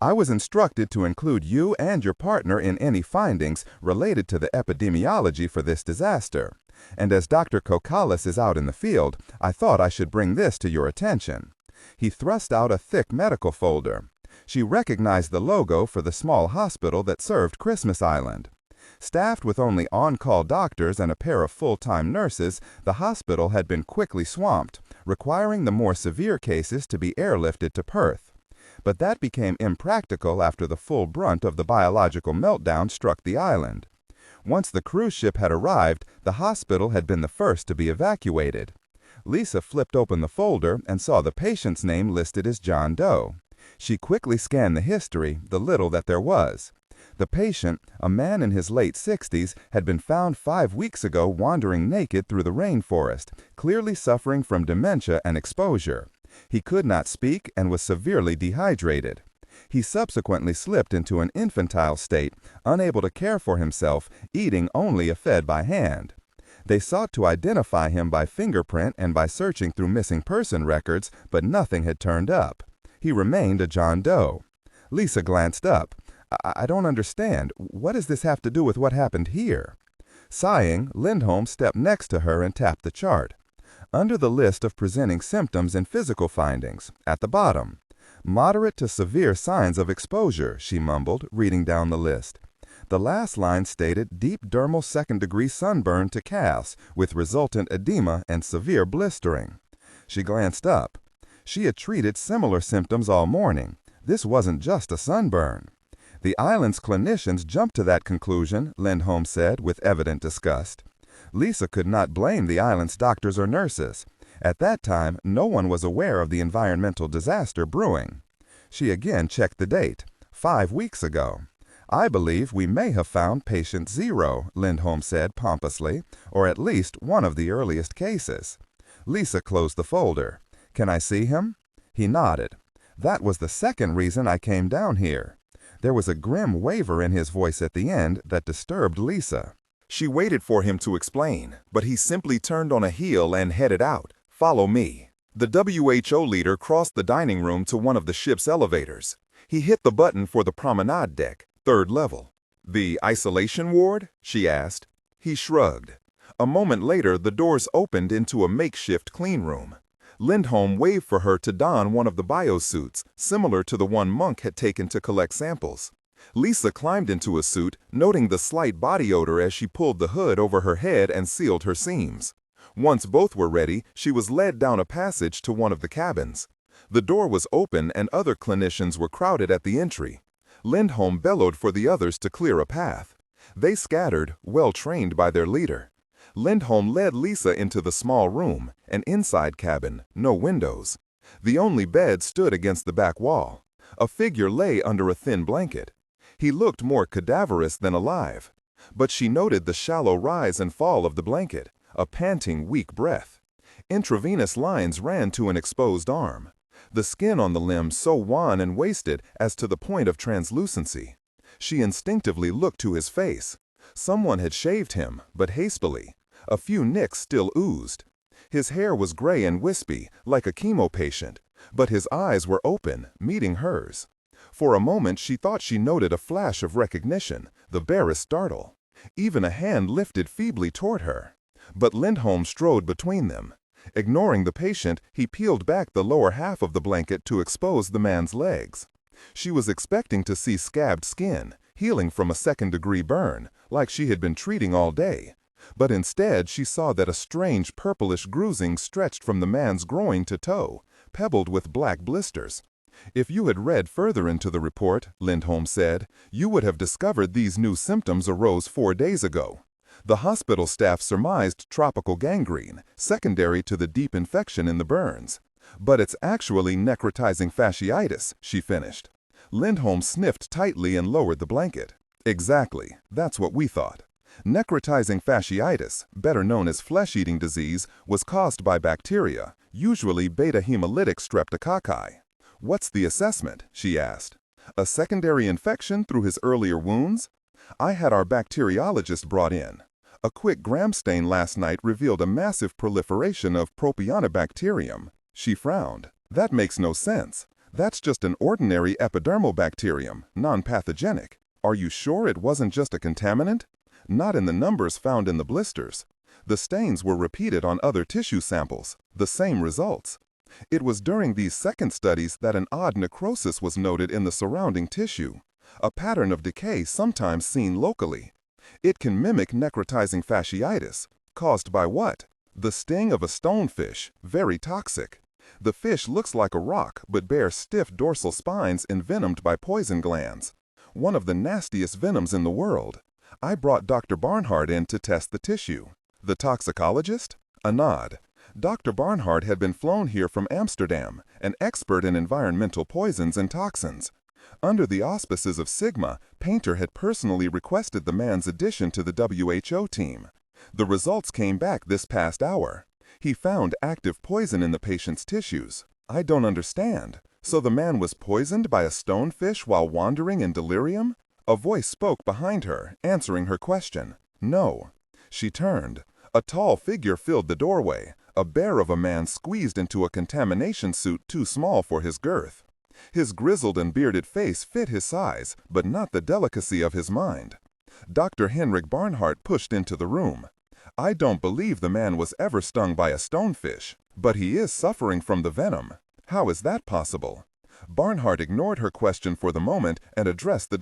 I was instructed to include you and your partner in any findings related to the epidemiology for this disaster. And as Dr. Kokalis is out in the field, I thought I should bring this to your attention. He thrust out a thick medical folder. She recognized the logo for the small hospital that served Christmas Island. Staffed with only on-call doctors and a pair of full-time nurses, the hospital had been quickly swamped, requiring the more severe cases to be airlifted to Perth. But that became impractical after the full brunt of the biological meltdown struck the island. Once the cruise ship had arrived, the hospital had been the first to be evacuated. Lisa flipped open the folder and saw the patient's name listed as John Doe. She quickly scanned the history, the little that there was. The patient, a man in his late 60s, had been found 5 weeks ago wandering naked through the rainforest, clearly suffering from dementia and exposure. He could not speak and was severely dehydrated. He subsequently slipped into an infantile state, unable to care for himself, eating only if fed by hand. They sought to identify him by fingerprint and by searching through missing person records, but nothing had turned up. He remained a John Doe. Lisa glanced up. I don't understand. What does this have to do with what happened here? Sighing, Lindholm stepped next to her and tapped the chart. Under the list of presenting symptoms and physical findings, at the bottom, moderate to severe signs of exposure, she mumbled, reading down the list. The last line stated deep dermal second-degree sunburn to calves, with resultant edema and severe blistering. She glanced up. She had treated similar symptoms all morning. This wasn't just a sunburn. The island's clinicians jumped to that conclusion, Lindholm said with evident disgust. Lisa could not blame the island's doctors or nurses. At that time, no one was aware of the environmental disaster brewing. She again checked the date, 5 weeks ago. I believe we may have found patient 0, Lindholm said pompously, or at least one of the earliest cases. Lisa closed the folder. Can I see him? He nodded. That was the second reason I came down here. There was a grim waver in his voice at the end that disturbed Lisa. She waited for him to explain, but he simply turned on a heel and headed out. Follow me. The WHO leader crossed the dining room to one of the ship's elevators. He hit the button for the promenade deck, 3rd level. The isolation ward? She asked. He shrugged. A moment later, the doors opened into a makeshift clean room. Lindholm waved for her to don one of the biosuits, similar to the one Monk had taken to collect samples. Lisa climbed into a suit, noting the slight body odor as she pulled the hood over her head and sealed her seams. Once both were ready, she was led down a passage to one of the cabins. The door was open and other clinicians were crowded at the entry. Lindholm bellowed for the others to clear a path. They scattered, well trained by their leader. Lindholm led Lisa into the small room, an inside cabin, no windows. The only bed stood against the back wall. A figure lay under a thin blanket. He looked more cadaverous than alive. But she noted the shallow rise and fall of the blanket, a panting, weak breath. Intravenous lines ran to an exposed arm. The skin on the limb so wan and wasted as to the point of translucency. She instinctively looked to his face. Someone had shaved him, but hastily. A few nicks still oozed. His hair was gray and wispy, like a chemo patient, but his eyes were open, meeting hers. For a moment she thought she noted a flash of recognition, the barest startle. Even a hand lifted feebly toward her. But Lindholm strode between them. Ignoring the patient, he peeled back the lower half of the blanket to expose the man's legs. She was expecting to see scabbed skin, healing from a second-degree burn, like she had been treating all day. But instead she saw that a strange purplish bruising stretched from the man's groin to toe, pebbled with black blisters. If you had read further into the report, Lindholm said, you would have discovered these new symptoms arose 4 days ago. The hospital staff surmised tropical gangrene, secondary to the deep infection in the burns. But it's actually necrotizing fasciitis, she finished. Lindholm sniffed tightly and lowered the blanket. Exactly, that's what we thought. Necrotizing fasciitis, better known as flesh-eating disease, was caused by bacteria, usually beta-hemolytic streptococci. What's the assessment? She asked. A secondary infection through his earlier wounds? I had our bacteriologist brought in. A quick gram stain last night revealed a massive proliferation of Propionibacterium. She frowned. That makes no sense. That's just an ordinary epidermal bacterium, non-pathogenic. Are you sure it wasn't just a contaminant? Not in the numbers found in the blisters. The stains were repeated on other tissue samples, the same results. It was during these second studies that an odd necrosis was noted in the surrounding tissue, a pattern of decay sometimes seen locally. It can mimic necrotizing fasciitis, caused by what? The sting of a stonefish, very toxic. The fish looks like a rock but bears stiff dorsal spines envenomed by poison glands. One of the nastiest venoms in the world. I brought Dr. Barnhart in to test the tissue. The toxicologist? A nod. Dr. Barnhart had been flown here from Amsterdam, an expert in environmental poisons and toxins. Under the auspices of Sigma, Painter had personally requested the man's addition to the WHO team. The results came back this past hour. He found active poison in the patient's tissues. I don't understand. So the man was poisoned by a stonefish while wandering in delirium? A voice spoke behind her, answering her question. No. She turned. A tall figure filled the doorway, a bear of a man squeezed into a contamination suit too small for his girth. His grizzled and bearded face fit his size, but not the delicacy of his mind. Dr. Henrik Barnhart pushed into the room. I don't believe the man was ever stung by a stonefish, but he is suffering from the venom. How is that possible? Barnhart ignored her question for the moment and addressed the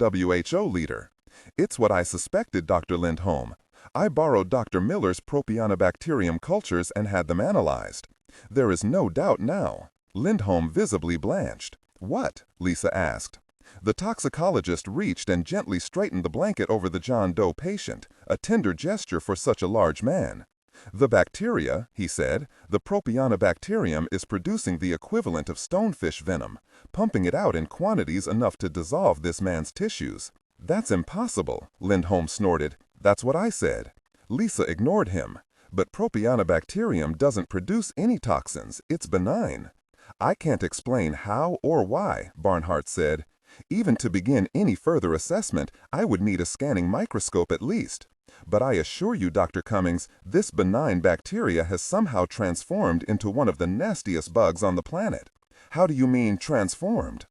WHO leader. It's what I suspected, Dr. Lindholm. I borrowed Dr. Miller's Propionibacterium cultures and had them analyzed. There is no doubt now. Lindholm visibly blanched. What? Lisa asked. The toxicologist reached and gently straightened the blanket over the John Doe patient, a tender gesture for such a large man. The bacteria, he said, the Propionibacterium is producing the equivalent of stonefish venom, pumping it out in quantities enough to dissolve this man's tissues. That's impossible, Lindholm snorted. That's what I said. Lisa ignored him. But Propionibacterium doesn't produce any toxins. It's benign. I can't explain how or why, Barnhart said. Even to begin any further assessment, I would need a scanning microscope at least. But I assure you, Dr. Cummings, this benign bacteria has somehow transformed into one of the nastiest bugs on the planet. How do you mean transformed?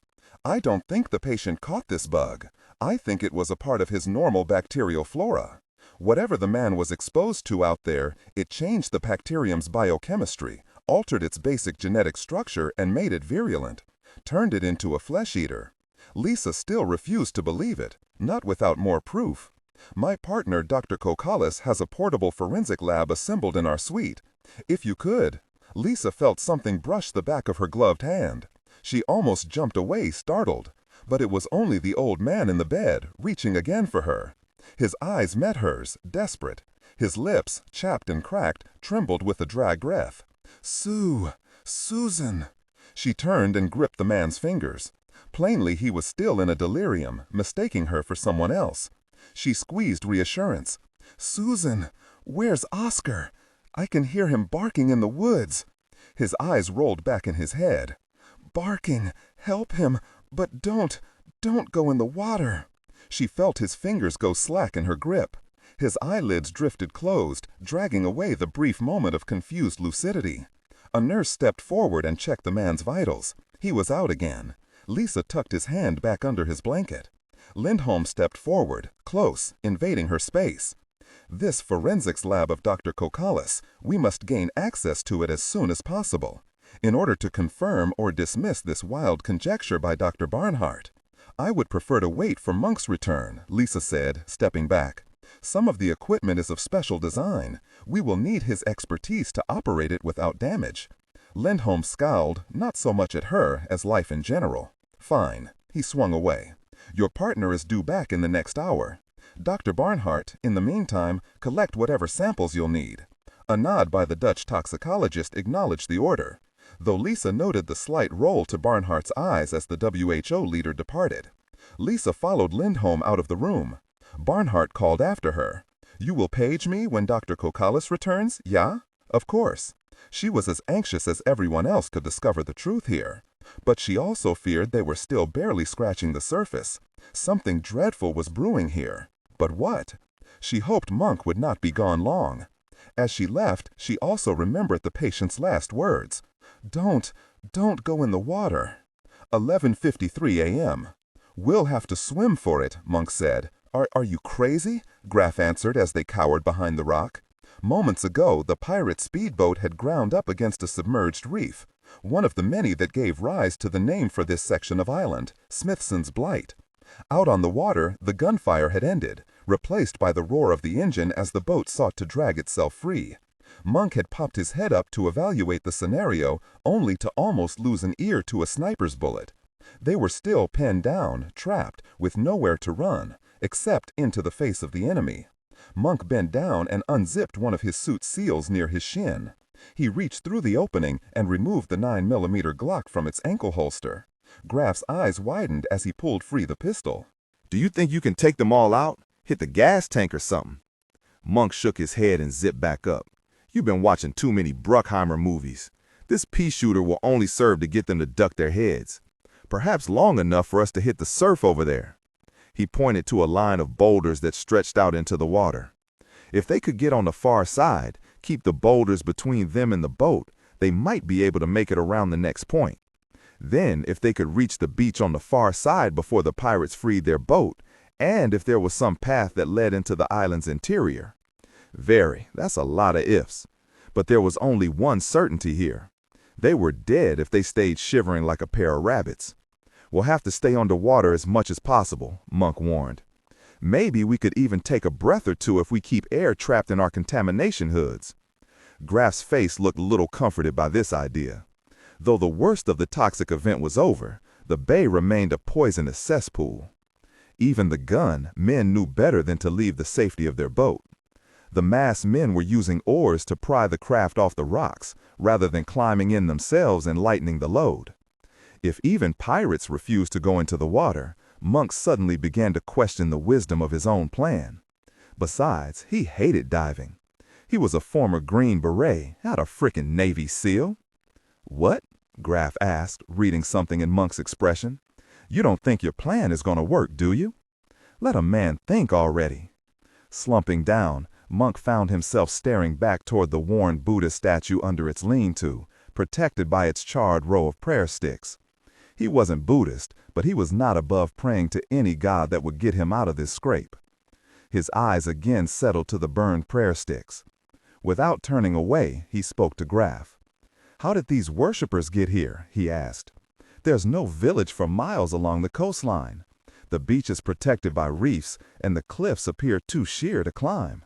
I don't think the patient caught this bug. I think it was a part of his normal bacterial flora. Whatever the man was exposed to out there, it changed the bacterium's biochemistry, altered its basic genetic structure and made it virulent, turned it into a flesh-eater. Lisa still refused to believe it, not without more proof. My partner, Dr. Kokalis, has a portable forensic lab assembled in our suite. If you could. Lisa felt something brush the back of her gloved hand. She almost jumped away, startled. But it was only the old man in the bed, reaching again for her. His eyes met hers, desperate. His lips, chapped and cracked, trembled with a dry breath. Susan. She turned and gripped the man's fingers. Plainly he was still in a delirium, mistaking her for someone else. She squeezed reassurance. Susan, where's Oscar? I can hear him barking in the woods. His eyes rolled back in his head. Barking, help him, but don't go in the water. She felt his fingers go slack in her grip. His eyelids drifted closed, dragging away the brief moment of confused lucidity. A nurse stepped forward and checked the man's vitals. He was out again. Lisa tucked his hand back under his blanket. Lindholm stepped forward, close, invading her space. This forensics lab of Dr. Kokalis, we must gain access to it as soon as possible, in order to confirm or dismiss this wild conjecture by Dr. Barnhart. I would prefer to wait for Monk's return, Lisa said, stepping back. Some of the equipment is of special design. We will need his expertise to operate it without damage. Lindholm scowled, not so much at her as life in general. Fine. He swung away. Your partner is due back in the next hour. Dr. Barnhart, in the meantime, collect whatever samples you'll need. A nod by the Dutch toxicologist acknowledged the order, though Lisa noted the slight roll to Barnhart's eyes as the WHO leader departed. Lisa followed Lindholm out of the room. Barnhart called after her. You will page me when Dr. Kokalis returns, yeah? Of course. She was as anxious as everyone else to discover the truth here. But she also feared they were still barely scratching the surface. Something dreadful was brewing here. But what? She hoped Monk would not be gone long. As she left, she also remembered the patient's last words. Don't go in the water. 11:53 a.m. "We'll have to swim for it," Monk said. Are you crazy?" Graf answered as they cowered behind the rock. Moments ago, the pirate speedboat had ground up against a submerged reef, one of the many that gave rise to the name for this section of island, Smithson's Blight. Out on the water, the gunfire had ended, replaced by the roar of the engine as the boat sought to drag itself free. Monk had popped his head up to evaluate the scenario, only to almost lose an ear to a sniper's bullet. They were still pinned down, trapped, with nowhere to run, except into the face of the enemy. Monk bent down and unzipped one of his suit's seals near his shin. He reached through the opening and removed the 9mm Glock from its ankle holster. Graf's eyes widened as he pulled free the pistol. "Do you think you can take them all out? Hit the gas tank or something?" Monk shook his head and zipped back up. "You've been watching too many Bruckheimer movies. This pea shooter will only serve to get them to duck their heads. Perhaps long enough for us to hit the surf over there." He pointed to a line of boulders that stretched out into the water. If they could get on the far side, keep the boulders between them and the boat, they might be able to make it around the next point. Then, if they could reach the beach on the far side before the pirates freed their boat, and if there was some path that led into the island's interior. That's a lot of ifs. But there was only one certainty here. They were dead if they stayed shivering like a pair of rabbits. "We'll have to stay underwater as much as possible," Monk warned. "Maybe we could even take a breath or two if we keep air trapped in our contamination hoods." Graf's face looked little comforted by this idea. Though the worst of the toxic event was over, the bay remained a poisonous cesspool. Even the gun, men knew better than to leave the safety of their boat. The masked men were using oars to pry the craft off the rocks, rather than climbing in themselves and lightening the load. If even pirates refused to go into the water, Monk suddenly began to question the wisdom of his own plan. Besides, he hated diving. He was a former Green Beret, not a frickin' Navy SEAL. "What?" Graf asked, reading something in Monk's expression. "You don't think your plan is going to work, do you? Let a man think already." Slumping down, Monk found himself staring back toward the worn Buddha statue under its lean-to, protected by its charred row of prayer sticks. He wasn't Buddhist, but he was not above praying to any god that would get him out of this scrape. His eyes again settled to the burned prayer sticks. Without turning away, he spoke to Graf. "How did these worshippers get here?" he asked. "There's no village for miles along the coastline. The beach is protected by reefs, and the cliffs appear too sheer to climb."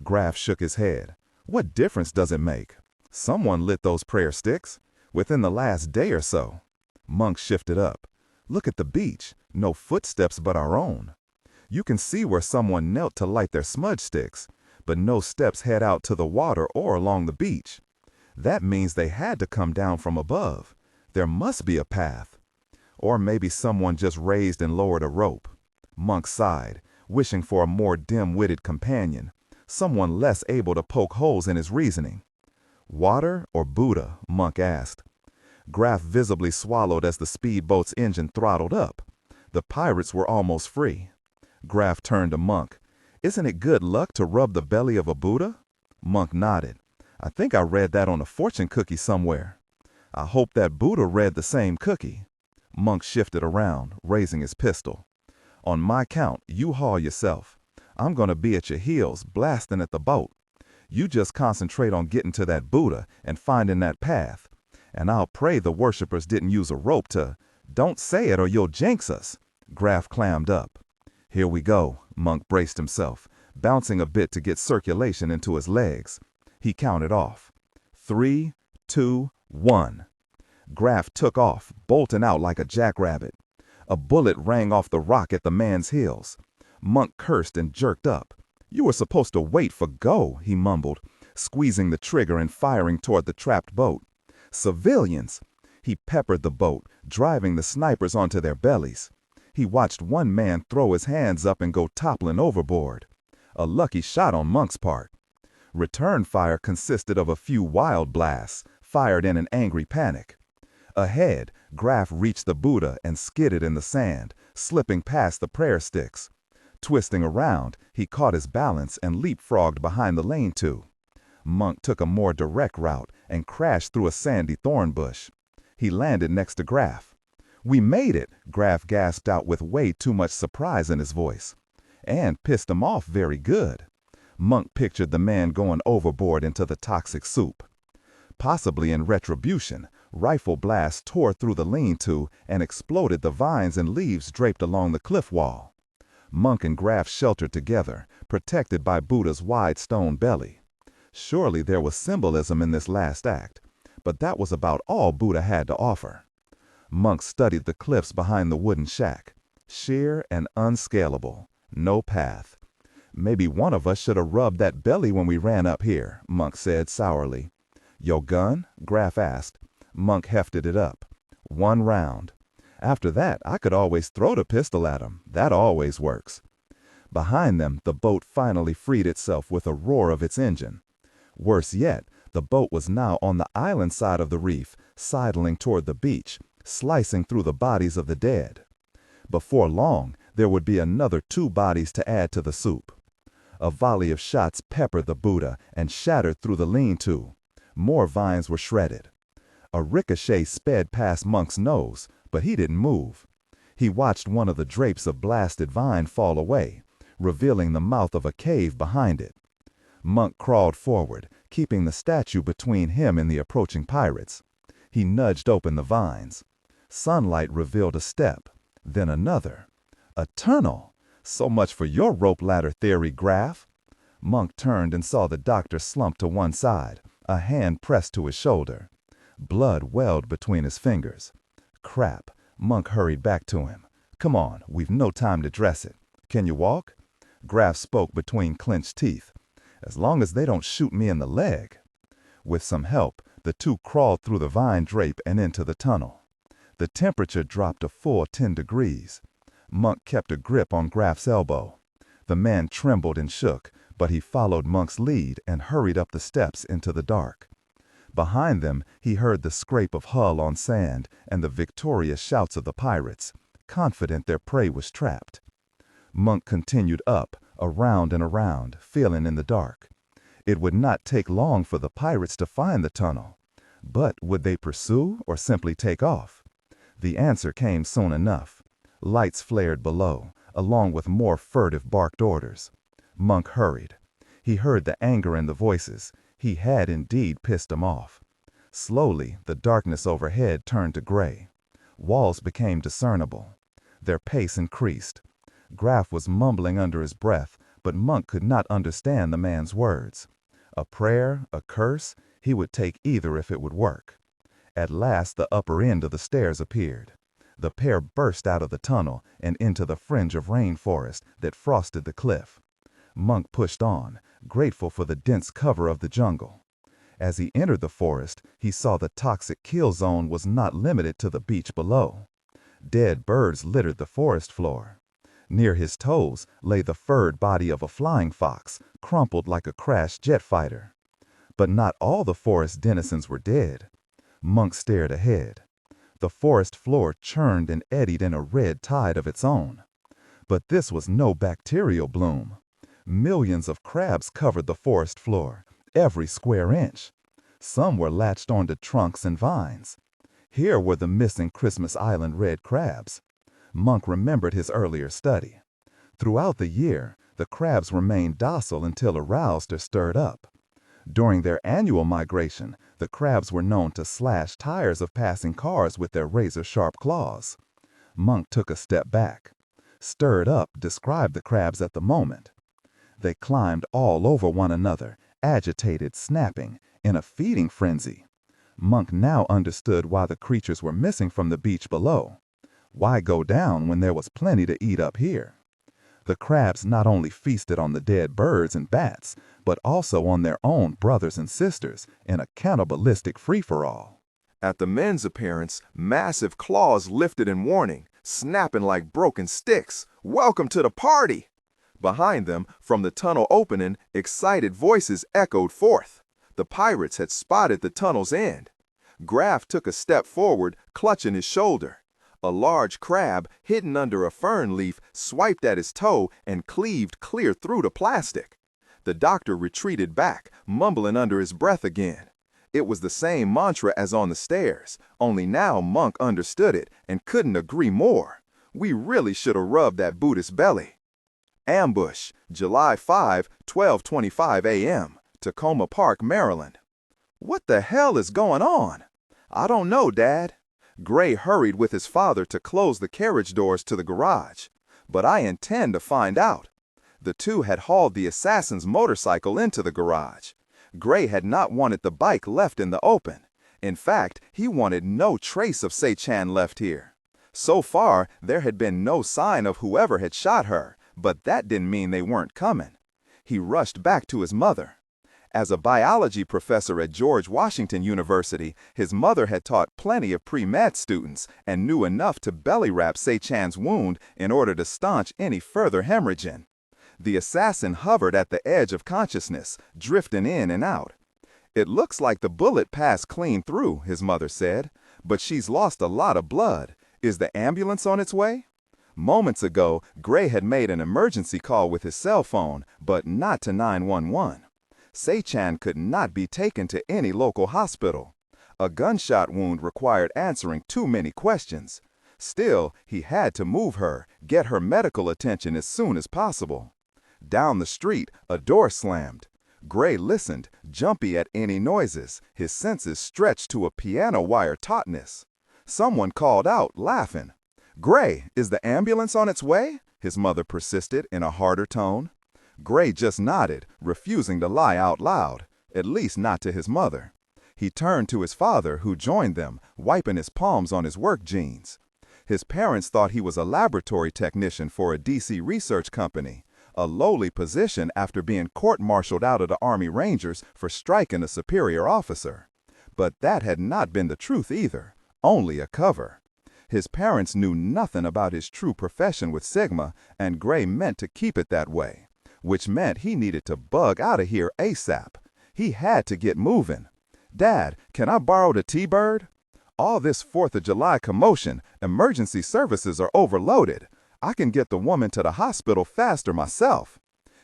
Graf shook his head. "What difference does it make? Someone lit those prayer sticks. Within the last day or so." Monk shifted up. "Look at the beach. No footsteps but our own. You can see where someone knelt to light their smudge sticks, but no steps head out to the water or along the beach. That means they had to come down from above. There must be a path. Or maybe someone just raised and lowered a rope." Monk sighed, wishing for a more dim-witted companion, someone less able to poke holes in his reasoning. "Water or Buddha?" Monk asked. Graf visibly swallowed as the speedboat's engine throttled up. The pirates were almost free. Graf turned to Monk. "Isn't it good luck to rub the belly of a Buddha?" Monk nodded. "I think I read that on a fortune cookie somewhere. I hope that Buddha read the same cookie." Monk shifted around, raising his pistol. "On my count, you haul yourself. I'm going to be at your heels, blasting at the boat. You just concentrate on getting to that Buddha and finding that path. And I'll pray the worshippers didn't use a rope to—" "Don't say it or you'll jinx us." Graf clammed up. "Here we go." Monk braced himself, bouncing a bit to get circulation into his legs. He counted off. 3, 2, 1. Graf took off, bolting out like a jackrabbit. A bullet rang off the rock at the man's heels. Monk cursed and jerked up. "You were supposed to wait for go," he mumbled, squeezing the trigger and firing toward the trapped boat. "Civilians!" He peppered the boat, driving the snipers onto their bellies. He watched one man throw his hands up and go toppling overboard. A lucky shot on Monk's part. Return fire consisted of a few wild blasts, fired in an angry panic. Ahead, Graf reached the Buddha and skidded in the sand, slipping past the prayer sticks. Twisting around, he caught his balance and leapfrogged behind the lean-to. Monk took a more direct route and crashed through a sandy thorn bush. He landed next to Graf. "We made it," Graf gasped out with way too much surprise in his voice. "And pissed him off very good." Monk pictured the man going overboard into the toxic soup. Possibly in retribution, rifle blasts tore through the lean-to and exploded the vines and leaves draped along the cliff wall. Monk and Graf sheltered together, protected by Buddha's wide stone belly. Surely there was symbolism in this last act, but that was about all Buddha had to offer. Monk studied the cliffs behind the wooden shack. Sheer and unscalable. No path. "Maybe one of us should have rubbed that belly when we ran up here," Monk said sourly. "Your gun?" Graf asked. Monk hefted it up. "1 round. After that, I could always throw the pistol at him. That always works." Behind them, the boat finally freed itself with a roar of its engine. Worse yet, the boat was now on the island side of the reef, sidling toward the beach, slicing through the bodies of the dead. Before long, there would be another 2 bodies to add to the soup. A volley of shots peppered the Buddha and shattered through the lean-to. More vines were shredded. A ricochet sped past Monk's nose, but he didn't move. He watched one of the drapes of blasted vine fall away, revealing the mouth of a cave behind it. Monk crawled forward, keeping the statue between him and the approaching pirates. He nudged open the vines. Sunlight revealed a step, then another. A tunnel! So much for your rope ladder theory, Graf. Monk turned and saw the doctor slumped to one side, a hand pressed to his shoulder. Blood welled between his fingers. Crap. Monk hurried back to him. "Come on, we've no time to dress it. Can you walk?" Graf spoke between clenched teeth. "As long as they don't shoot me in the leg." With some help, the 2 crawled through the vine drape and into the tunnel. The temperature dropped a full 10 degrees. Monk kept a grip on Graf's elbow. The man trembled and shook, but he followed Monk's lead and hurried up the steps into the dark. Behind them, he heard the scrape of hull on sand and the victorious shouts of the pirates, confident their prey was trapped. Monk continued up, around and around, feeling in the dark. It would not take long for the pirates to find the tunnel. But would they pursue or simply take off? The answer came soon enough. Lights flared below, along with more furtive barked orders. Monk hurried. He heard the anger in the voices. He had indeed pissed them off. Slowly, the darkness overhead turned to gray. Walls became discernible. Their pace increased. Graf was mumbling under his breath, but Monk could not understand the man's words. A prayer, a curse, he would take either if it would work. At last the upper end of the stairs appeared. The pair burst out of the tunnel and into the fringe of rainforest that frosted the cliff. Monk pushed on, grateful for the dense cover of the jungle. As he entered the forest, he saw the toxic kill zone was not limited to the beach below. Dead birds littered the forest floor. Near his toes lay the furred body of a flying fox, crumpled like a crashed jet fighter. But not all the forest denizens were dead. Monk stared ahead. The forest floor churned and eddied in a red tide of its own. But this was no bacterial bloom. Millions of crabs covered the forest floor, every square inch. Some were latched onto trunks and vines. Here were the missing Christmas Island red crabs. Monk remembered his earlier study. Throughout the year, the crabs remained docile until aroused or stirred up. During their annual migration, the crabs were known to slash tires of passing cars with their razor-sharp claws. Monk took a step back. Stirred up described the crabs at the moment. They climbed all over one another, agitated, snapping, in a feeding frenzy. Monk now understood why the creatures were missing from the beach below. Why go down when there was plenty to eat up here? The crabs not only feasted on the dead birds and bats, but also on their own brothers and sisters in a cannibalistic free-for-all. At the men's appearance, massive claws lifted in warning, snapping like broken sticks. "Welcome to the party!" Behind them, from the tunnel opening, excited voices echoed forth. The pirates had spotted the tunnel's end. Graf took a step forward, clutching his shoulder. A large crab, hidden under a fern leaf, swiped at his toe and cleaved clear through the plastic. The doctor retreated back, mumbling under his breath again. It was the same mantra as on the stairs, only now Monk understood it and couldn't agree more. We really should have rubbed that Buddhist belly. Ambush, July 5, 12:25 a.m., Tacoma Park, Maryland. What the hell is going on? I don't know, Dad. Gray hurried with his father to close the carriage doors to the garage. But I intend to find out. The two had hauled the assassin's motorcycle into the garage. Gray had not wanted the bike left in the open. In fact, he wanted no trace of Se-Chan left here. So far, there had been no sign of whoever had shot her, but that didn't mean they weren't coming. He rushed back to his mother. As a biology professor at George Washington University, his mother had taught plenty of pre-med students and knew enough to belly wrap Se-Chan's wound in order to staunch any further hemorrhaging. The assassin hovered at the edge of consciousness, drifting in and out. It looks like the bullet passed clean through, his mother said, but she's lost a lot of blood. Is the ambulance on its way? Moments ago, Gray had made an emergency call with his cell phone, but not to 911. Se-Chan could not be taken to any local hospital. A gunshot wound required answering too many questions. Still, he had to move her, get her medical attention as soon as possible. Down the street, a door slammed. Gray listened, jumpy at any noises, his senses stretched to a piano wire tautness. Someone called out, laughing. "Gray, is the ambulance on its way?" his mother persisted in a harder tone. Gray just nodded, refusing to lie out loud, at least not to his mother. He turned to his father, who joined them, wiping his palms on his work jeans. His parents thought he was a laboratory technician for a DC research company, a lowly position after being court-martialed out of the Army Rangers for striking a superior officer. But that had not been the truth either, only a cover. His parents knew nothing about his true profession with Sigma, and Gray meant to keep it that way, which meant he needed to bug out of here ASAP. He had to get moving. "Dad, can I borrow the T-Bird? All this 4th of July commotion, emergency services are overloaded. I can get the woman to the hospital faster myself."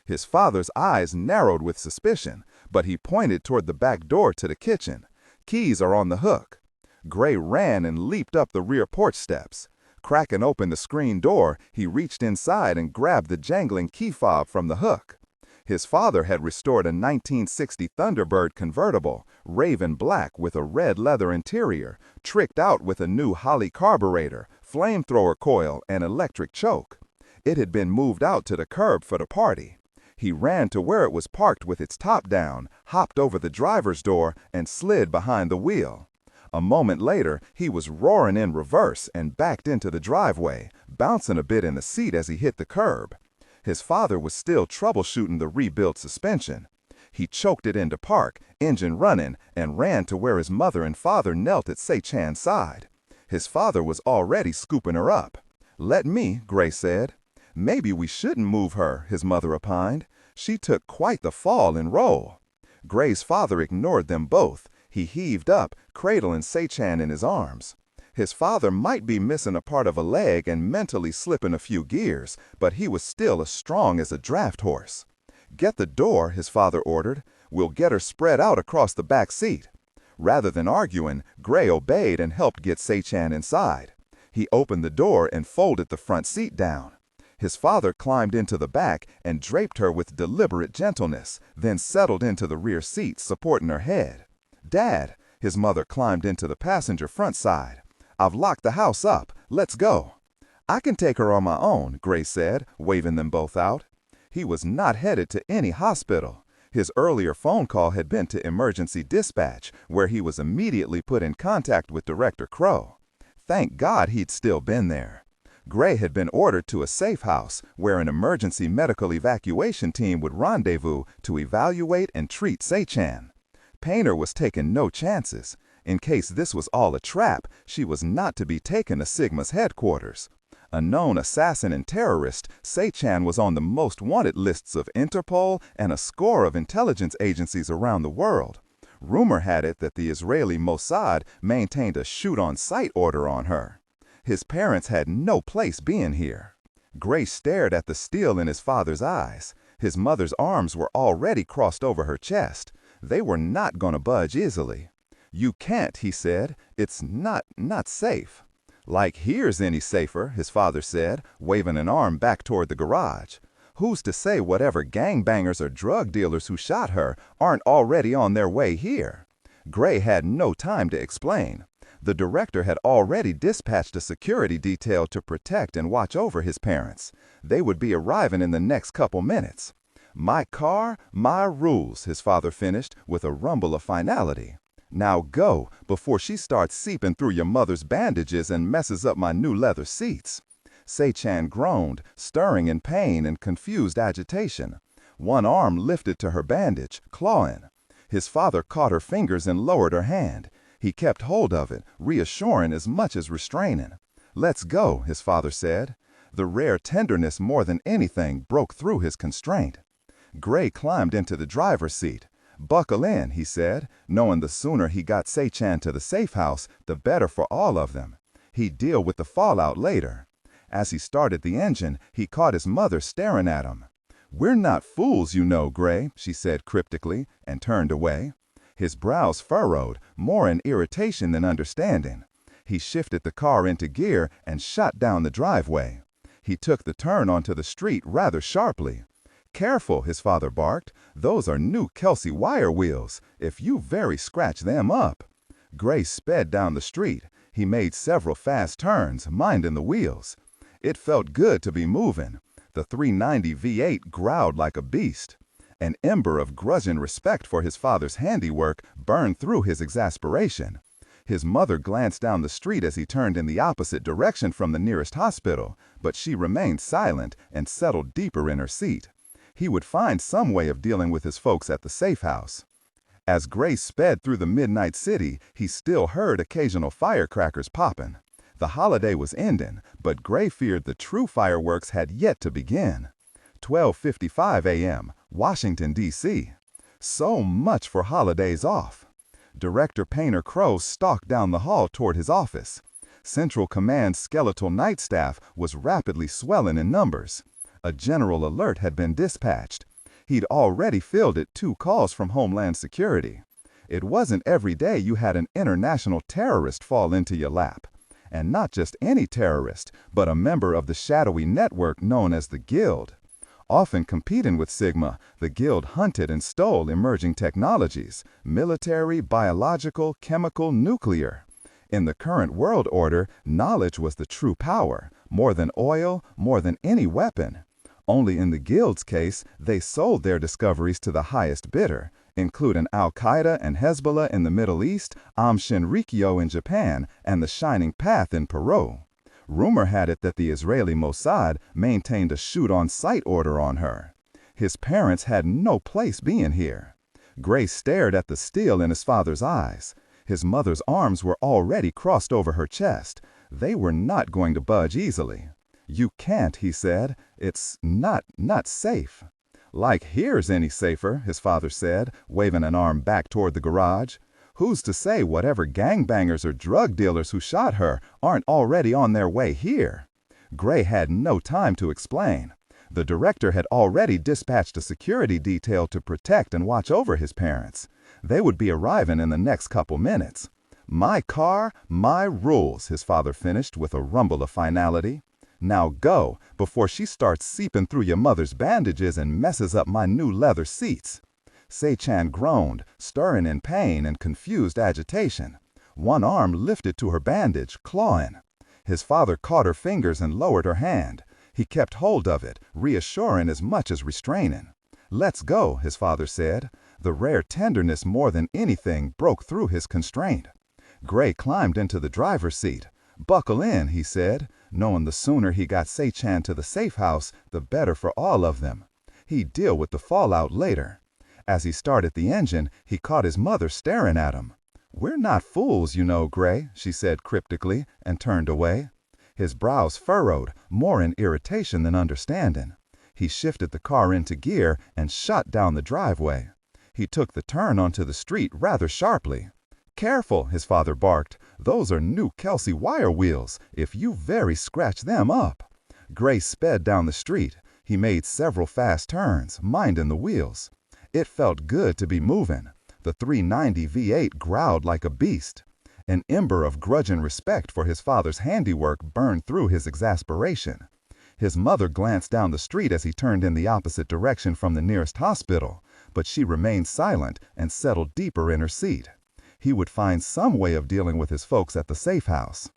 His father's eyes narrowed with suspicion, but he pointed toward the back door to the kitchen. "Keys are on the hook." Gray ran and leaped up the rear porch steps. Cracking open the screen door, he reached inside and grabbed the jangling key fob from the hook. His father had restored a 1960 Thunderbird convertible, raven black with a red leather interior, tricked out with a new Holley carburetor, flamethrower coil, and electric choke. It had been moved out to the curb for the party. He ran to where it was parked with its top down, hopped over the driver's door, and slid behind the wheel. A moment later, he was roaring in reverse and backed into the driveway, bouncing a bit in the seat as he hit the curb. His father was still troubleshooting the rebuilt suspension. He choked it into park, engine running, and ran to where his mother and father knelt at Se-Chan's side. His father was already scooping her up. "Let me," Gray said. "Maybe we shouldn't move her," his mother opined. "She took quite the fall and roll." Gray's father ignored them both. He heaved up, cradling Se-Chan in his arms. His father might be missing a part of a leg and mentally slipping a few gears, but he was still as strong as a draft horse. "Get the door," his father ordered. "We'll get her spread out across the back seat." Rather than arguing, Gray obeyed and helped get Se-Chan inside. He opened the door and folded the front seat down. His father climbed into the back and draped her with deliberate gentleness, then settled into the rear seat, supporting her head. "Dad," his mother climbed into the passenger front side. "I've locked the house up. Let's go." "I can take her on my own," Gray said, waving them both out. He was not headed to any hospital. His earlier phone call had been to emergency dispatch, where he was immediately put in contact with Director Crow. Thank God he'd still been there. Gray had been ordered to a safe house, where an emergency medical evacuation team would rendezvous to evaluate and treat Se-Chan. Painter was taking no chances. In case this was all a trap, she was not to be taken to Sigma's headquarters. A known assassin and terrorist, Se-Chan was on the most wanted lists of Interpol and a score of intelligence agencies around the world. Rumor had it that the Israeli Mossad maintained a shoot-on-sight order on her. His parents had no place being here. Gray stared at the steel in his father's eyes. His mother's arms were already crossed over her chest. They were not going to budge easily. "You can't," he said. "It's not safe." "Like here's any safer," his father said, waving an arm back toward the garage. "Who's to say whatever gangbangers or drug dealers who shot her aren't already on their way here?" Gray had no time to explain. The director had already dispatched a security detail to protect and watch over his parents. They would be arriving in the next couple minutes. "My car, my rules," his father finished with a rumble of finality. "Now go, before she starts seeping through your mother's bandages and messes up my new leather seats." Se-Chan groaned, stirring in pain and confused agitation. One arm lifted to her bandage, clawing. His father caught her fingers and lowered her hand. He kept hold of it, reassuring as much as restraining. "Let's go," his father said. The rare tenderness more than anything broke through his constraint. Gray climbed into the driver's seat. "Buckle in," he said, knowing the sooner he got Se-Chan to the safe house, the better for all of them. He'd deal with the fallout later. As he started the engine, he caught his mother staring at him. "We're not fools, you know, Gray," she said cryptically, and turned away. His brows furrowed, more in irritation than understanding. He shifted the car into gear and shot down the driveway. He took the turn onto the street rather sharply. "Careful," his father barked. "Those are new Kelsey wire wheels. If you very scratch them up." Gray sped down the street. He made several fast turns, minding the wheels. It felt good to be moving. The 390 V8 growled like a beast. An ember of grudging respect for his father's handiwork burned through his exasperation. His mother glanced down the street as he turned in the opposite direction from the nearest hospital, but she remained silent and settled deeper in her seat. He would find some way of dealing with his folks at the safe house. As Gray sped through the midnight city, he still heard occasional firecrackers popping. The holiday was ending, but Gray feared the true fireworks had yet to begin. 12:55 a.m., Washington, D.C. So much for holidays off. Director Painter Crowe stalked down the hall toward his office. Central Command's skeletal night staff was rapidly swelling in numbers. A general alert had been dispatched. He'd already fielded 2 calls from Homeland Security. It wasn't every day you had an international terrorist fall into your lap. And not just any terrorist, but a member of the shadowy network known as the Guild. Often competing with Sigma, the Guild hunted and stole emerging technologies: military, biological, chemical, nuclear. In the current world order, knowledge was the true power, more than oil, more than any weapon. Only in the Guild's case, they sold their discoveries to the highest bidder, including Al-Qaeda and Hezbollah in the Middle East, Aum Shinrikyo in Japan, and the Shining Path in Peru. Rumor had it that the Israeli Mossad maintained a shoot-on-sight order on her. His parents had no place being here. Gray stared at the steel in his father's eyes. His mother's arms were already crossed over her chest. They were not going to budge easily. "You can't," he said. "It's not safe." "Like here's any safer," his father said, waving an arm back toward the garage. "Who's to say whatever gangbangers or drug dealers who shot her aren't already on their way here?" Gray had no time to explain. The director had already dispatched a security detail to protect and watch over his parents. They would be arriving in the next couple minutes. "My car, my rules," his father finished with a rumble of finality. "Now go, before she starts seeping through your mother's bandages and messes up my new leather seats." Se-Chan groaned, stirring in pain and confused agitation. One arm lifted to her bandage, clawing. His father caught her fingers and lowered her hand. He kept hold of it, reassuring as much as restraining. "Let's go," his father said. The rare tenderness more than anything broke through his constraint. Gray climbed into the driver's seat. "Buckle in," he said, knowing the sooner he got Se-Chan to the safe house, the better for all of them. He'd deal with the fallout later. As he started the engine, he caught his mother staring at him. "We're not fools, you know, Gray," she said cryptically, and turned away. His brows furrowed, more in irritation than understanding. He shifted the car into gear and shot down the driveway. He took the turn onto the street rather sharply. "Careful," his father barked. "Those are new Kelsey wire wheels. If you very scratch them up." Gray sped down the street. He made several fast turns, minding the wheels. It felt good to be moving. The 390 V8 growled like a beast. An ember of grudging respect for his father's handiwork burned through his exasperation. His mother glanced down the street as he turned in the opposite direction from the nearest hospital, but she remained silent and settled deeper in her seat. He would find some way of dealing with his folks at the safe house.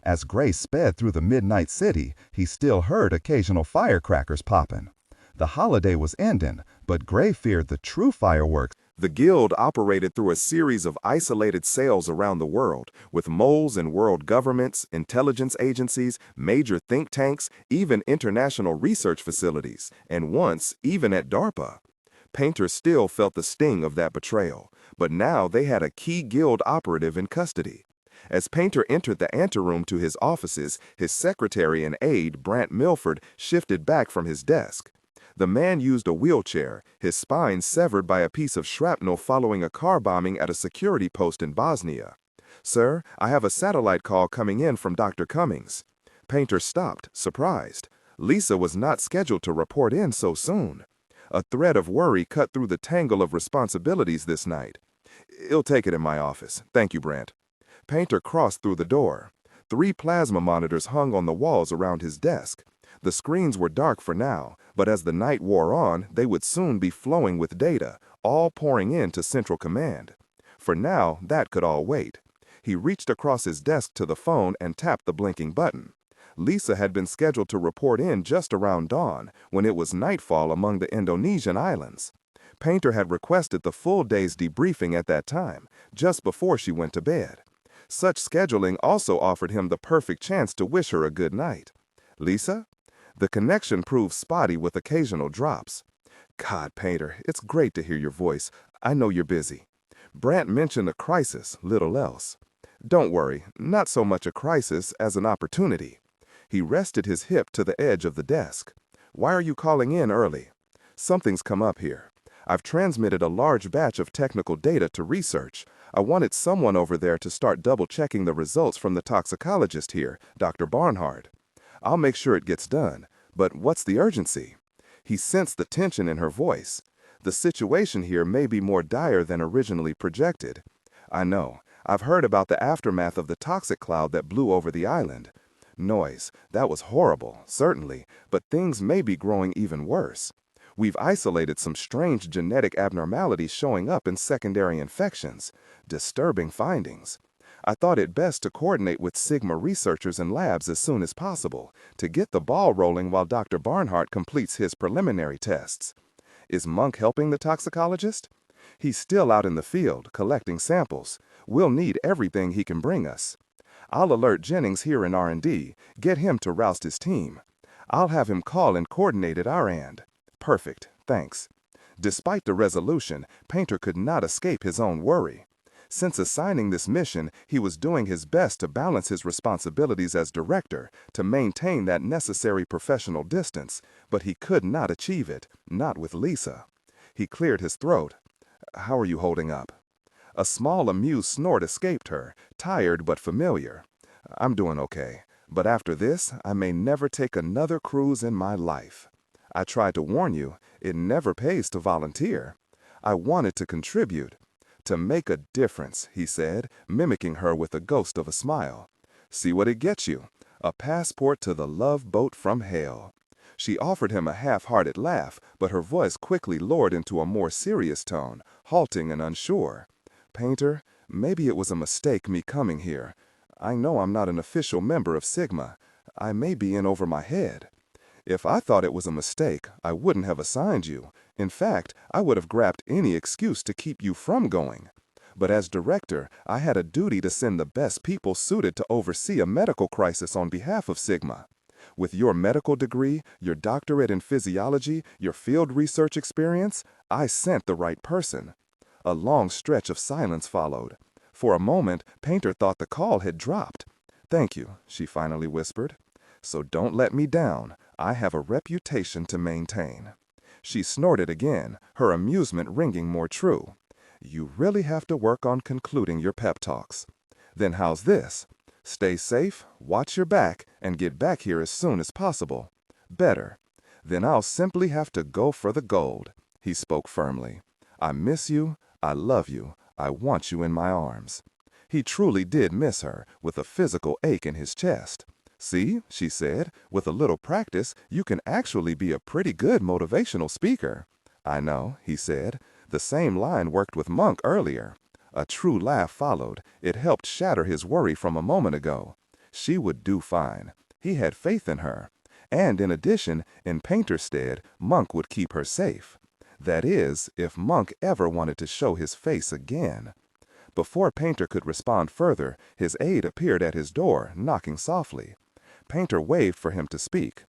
As Gray sped through the midnight city, he still heard occasional firecrackers popping. The holiday was ending, but Gray feared the true fireworks. The guild operated through a series of isolated cells around the world, with moles in world governments, intelligence agencies, major think tanks, even international research facilities, and once, even at DARPA. Painter still felt the sting of that betrayal, but now they had a key guild operative in custody. As Painter entered the anteroom to his offices, his secretary and aide, Brant Milford, shifted back from his desk. The man used a wheelchair, his spine severed by a piece of shrapnel following a car bombing at a security post in Bosnia. "Sir, I have a satellite call coming in from Dr. Cummings." Painter stopped, surprised. Lisa was not scheduled to report in so soon. A thread of worry cut through the tangle of responsibilities this night. "I'll take it in my office. Thank you, Brant." Painter crossed through the door. 3 plasma monitors hung on the walls around his desk. The screens were dark for now, but as the night wore on, they would soon be flowing with data, all pouring into Central Command. For now, that could all wait. He reached across his desk to the phone and tapped the blinking button. Lisa had been scheduled to report in just around dawn, when it was nightfall among the Indonesian islands. Painter had requested the full day's debriefing at that time, just before she went to bed. Such scheduling also offered him the perfect chance to wish her a good night. "Lisa?" The connection proved spotty with occasional drops. "God, Painter, it's great to hear your voice. I know you're busy." Brant mentioned a crisis, little else. "Don't worry, not so much a crisis as an opportunity." He rested his hip to the edge of the desk. "Why are you calling in early?" "Something's come up here. I've transmitted a large batch of technical data to research. I wanted someone over there to start double-checking the results from the toxicologist here, Dr. Barnhart. I'll make sure it gets done, but what's the urgency?" He sensed the tension in her voice. "The situation here may be more dire than originally projected." "I know. I've heard about the aftermath of the toxic cloud that blew over the island." "Noise. That was horrible, certainly, but things may be growing even worse. We've isolated some strange genetic abnormalities showing up in secondary infections. Disturbing findings. I thought it best to coordinate with Sigma researchers and labs as soon as possible, to get the ball rolling while Dr. Barnhart completes his preliminary tests." "Is Monk helping the toxicologist?" "He's still out in the field, collecting samples. We'll need everything he can bring us. I'll alert Jennings here in R&D, get him to roust his team. I'll have him call and coordinate at our end." "Perfect, thanks." Despite the resolution, Painter could not escape his own worry. Since assigning this mission, he was doing his best to balance his responsibilities as director, to maintain that necessary professional distance, but he could not achieve it, not with Lisa. He cleared his throat. "How are you holding up?" A small amused snort escaped her, tired but familiar. "I'm doing okay, but after this, I may never take another cruise in my life. I tried to warn you, it never pays to volunteer. I wanted to contribute. To make a difference," he said, mimicking her with a ghost of a smile. "See what it gets you, a passport to the love boat from hell." She offered him a half-hearted laugh, but her voice quickly lowered into a more serious tone, halting and unsure. "Painter, maybe it was a mistake me coming here. I know I'm not an official member of Sigma. I may be in over my head. If I thought it was a mistake, I wouldn't have assigned you. In fact, I would have grabbed any excuse to keep you from going. But as director, I had a duty to send the best people suited to oversee a medical crisis on behalf of Sigma. With your medical degree, your doctorate in physiology, your field research experience, I sent the right person." A long stretch of silence followed. For a moment, Painter thought the call had dropped. "Thank you," she finally whispered. "So don't let me down. I have a reputation to maintain." She snorted again, her amusement ringing more true. "You really have to work on concluding your pep talks. Then how's this? Stay safe, watch your back, and get back here as soon as possible. Better. Then I'll simply have to go for the gold." He spoke firmly. "I miss you. I love you. I want you in my arms. He truly did miss her, with a physical ache in his chest. See, she said, with a little practice, you can actually be a pretty good motivational speaker. I know, he said. The same line worked with Monk earlier. A true laugh followed. It helped shatter his worry from a moment ago. She would do fine. He had faith in her. And in addition, in Painter's stead, Monk would keep her safe. That is, if Monk ever wanted to show his face again. Before Painter could respond further, his aide appeared at his door, knocking softly. Painter waved for him to speak.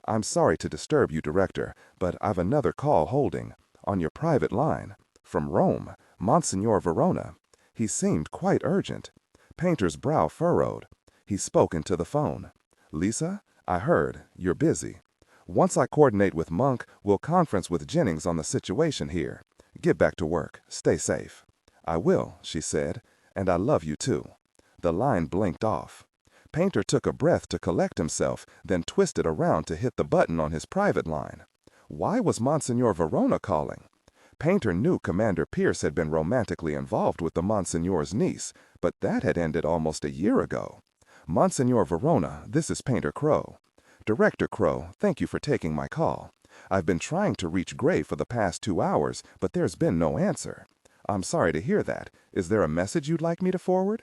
I'm sorry to disturb you, Director, but I've another call holding. On your private line. From Rome, Monsignor Verona. He seemed quite urgent. Painter's brow furrowed. He spoke into the phone. Lisa, I heard. You're busy. Once I coordinate with Monk, we'll conference with Jennings on the situation here. Get back to work. Stay safe. I will, she said, and I love you too. The line blinked off. Painter took a breath to collect himself, then twisted around to hit the button on his private line. Why was Monsignor Verona calling? Painter knew Commander Pierce had been romantically involved with the Monsignor's niece, but that had ended almost a year ago. Monsignor Verona, this is Painter Crow. Director Crow, thank you for taking my call. I've been trying to reach Gray for the past 2 hours, but there's been no answer. I'm sorry to hear that. Is there a message you'd like me to forward?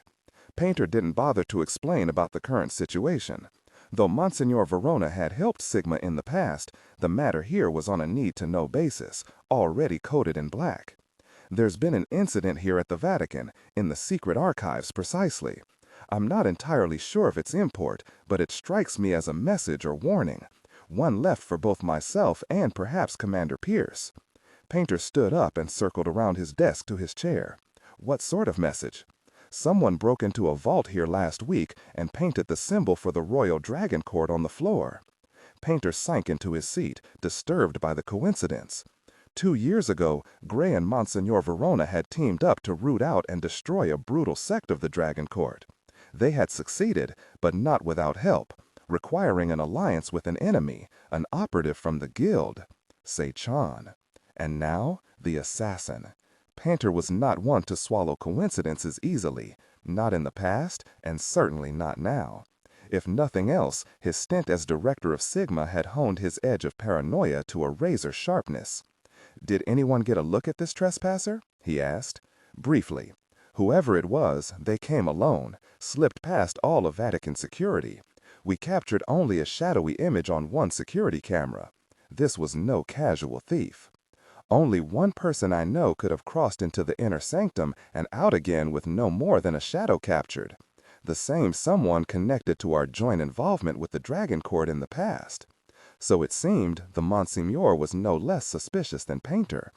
Painter didn't bother to explain about the current situation. Though Monsignor Verona had helped Sigma in the past, the matter here was on a need-to-know basis, already coded in black. There's been an incident here at the Vatican, in the secret archives precisely. I'm not entirely sure of its import, but it strikes me as a message or warning. One left for both myself and perhaps Commander Pierce. Painter stood up and circled around his desk to his chair. What sort of message? Someone broke into a vault here last week and painted the symbol for the Royal Dragon Court on the floor. Painter sank into his seat, disturbed by the coincidence. 2 years ago, Gray and Monsignor Verona had teamed up to root out and destroy a brutal sect of the Dragon Court. They had succeeded, but not without help, requiring an alliance with an enemy, an operative from the guild, Sei-chan. And now, the assassin. Painter was not one to swallow coincidences easily, not in the past, and certainly not now. If nothing else, his stint as director of Sigma had honed his edge of paranoia to a razor sharpness. Did anyone get a look at this trespasser? He asked. Briefly. Whoever it was, they came alone, slipped past all of Vatican security. We captured only a shadowy image on one security camera. This was no casual thief. Only one person I know could have crossed into the inner sanctum and out again with no more than a shadow captured. The same someone connected to our joint involvement with the Dragon Court in the past. So it seemed the Monsignor was no less suspicious than Painter.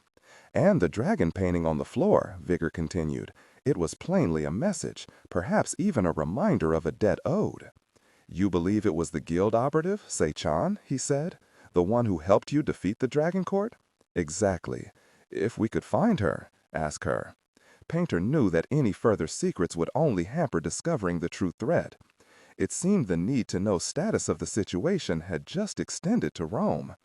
And the dragon painting on the floor, Vigor continued. It was plainly a message, perhaps even a reminder of a debt owed. You believe it was the guild operative, Sei-chan, he said, the one who helped you defeat the Dragon Court? Exactly. If we could find her, ask her. Painter knew that any further secrets would only hamper discovering the true threat. It seemed the need-to-know status of the situation had just extended to Rome.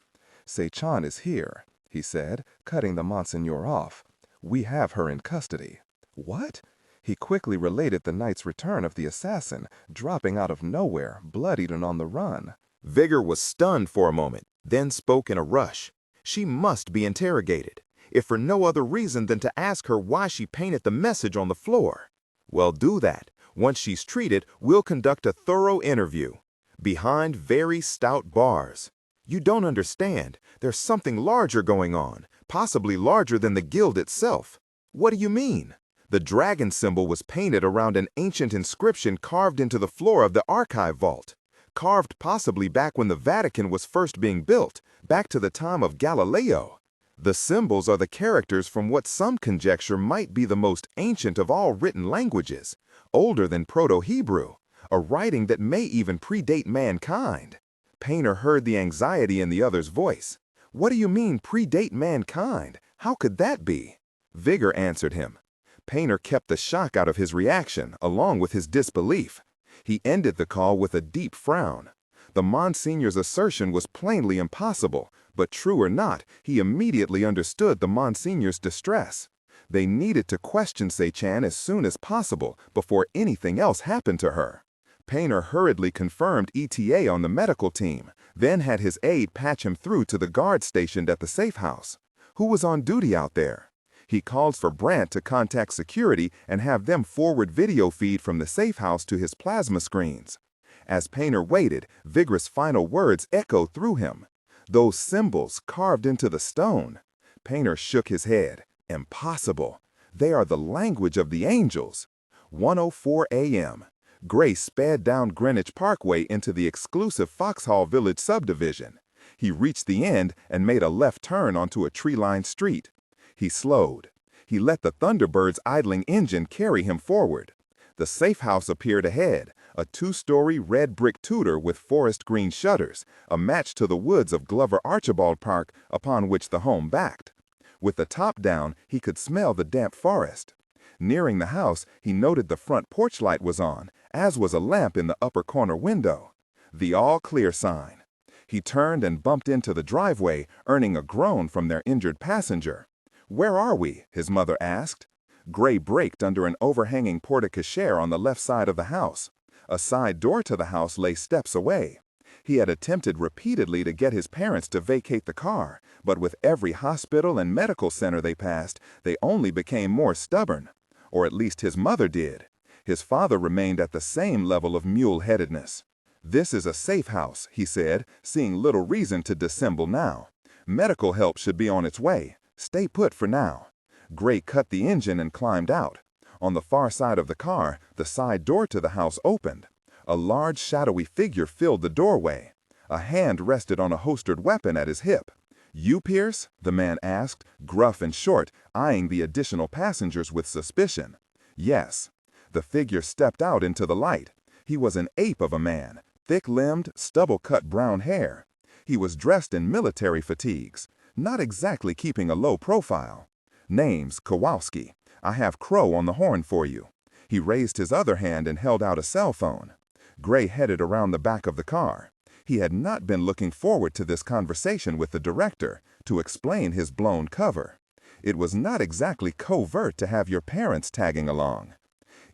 Sei-chan is here, he said, cutting the Monsignor off. We have her in custody. What? He quickly related the night's return of the assassin, dropping out of nowhere, bloodied and on the run. Vigor was stunned for a moment, then spoke in a rush. She must be interrogated, if for no other reason than to ask her why she painted the message on the floor. Well, do that. Once she's treated, we'll conduct a thorough interview. Behind very stout bars. You don't understand. There's something larger going on, possibly larger than the guild itself. What do you mean? The dragon symbol was painted around an ancient inscription carved into the floor of the archive vault. Carved possibly back when the Vatican was first being built, back to the time of Galileo. The symbols are the characters from what some conjecture might be the most ancient of all written languages, older than Proto-Hebrew, a writing that may even predate mankind. Painter heard the anxiety in the other's voice. What do you mean, predate mankind? How could that be? Vigor answered him. Painter kept the shock out of his reaction, along with his disbelief. He ended the call with a deep frown. The Monsignor's assertion was plainly impossible, but true or not, he immediately understood the Monsignor's distress. They needed to question Se-chan as soon as possible before anything else happened to her. Painter hurriedly confirmed ETA on the medical team, then had his aide patch him through to the guard stationed at the safe house. Who was on duty out there? He called for Brandt to contact security and have them forward video feed from the safe house to his plasma screens. As Painter waited, vigorous final words echoed through him. Those symbols carved into the stone. Painter shook his head. Impossible. They are the language of the angels. 1:04 a.m. Gray sped down Greenwich Parkway into the exclusive Foxhall Village subdivision. He reached the end and made a left turn onto a tree-lined street. He slowed. He let the Thunderbird's idling engine carry him forward. The safe house appeared ahead, a two-story red brick Tudor with forest green shutters, a match to the woods of Glover Archibald Park upon which the home backed. With the top down, he could smell the damp forest. Nearing the house, he noted the front porch light was on, as was a lamp in the upper corner window. The all-clear sign. He turned and bumped into the driveway, earning a groan from their injured passenger. "Where are we?" his mother asked. Gray braked under an overhanging porte-cochere on the left side of the house. A side door to the house lay steps away. He had attempted repeatedly to get his parents to vacate the car, but with every hospital and medical center they passed, they only became more stubborn. Or at least his mother did. His father remained at the same level of mule-headedness. "This is a safe house," he said, seeing little reason to dissemble now. "Medical help should be on its way. Stay put for now." Gray cut the engine and climbed out. On the far side of the car, the side door to the house opened. A large, shadowy figure filled the doorway. A hand rested on a holstered weapon at his hip. "You, Pierce?" the man asked, gruff and short, eyeing the additional passengers with suspicion. "Yes." The figure stepped out into the light. He was an ape of a man, thick-limbed, stubble-cut brown hair. He was dressed in military fatigues, not exactly keeping a low profile. "Name's Kowalski. I have Crow on the horn for you." He raised his other hand and held out a cell phone. Gray headed around the back of the car. He had not been looking forward to this conversation with the director to explain his blown cover. It was not exactly covert to have your parents tagging along.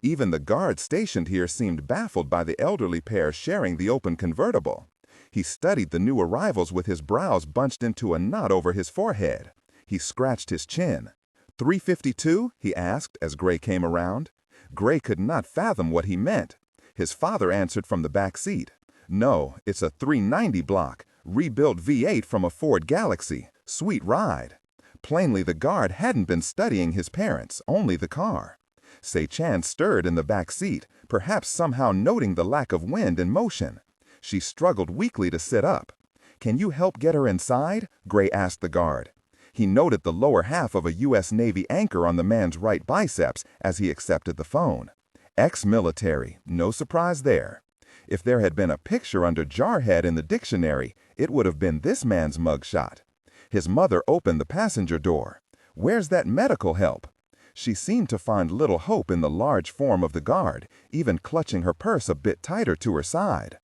Even the guard stationed here seemed baffled by the elderly pair sharing the open convertible. He studied the new arrivals with his brows bunched into a knot over his forehead. He scratched his chin. 352? He asked as Gray came around. Gray could not fathom what he meant. His father answered from the back seat. "No, it's a 390 block, rebuilt V8 from a Ford Galaxy. Sweet ride." Plainly the guard hadn't been studying his parents, only the car. Se-chan stirred in the back seat, perhaps somehow noting the lack of wind and motion. She struggled weakly to sit up. "Can you help get her inside?" Gray asked the guard. He noted the lower half of a U.S. Navy anchor on the man's right biceps as he accepted the phone. Ex-military, no surprise there. If there had been a picture under Jarhead in the dictionary, it would have been this man's mugshot. His mother opened the passenger door. "Where's that medical help?" She seemed to find little hope in the large form of the guard, even clutching her purse a bit tighter to her side.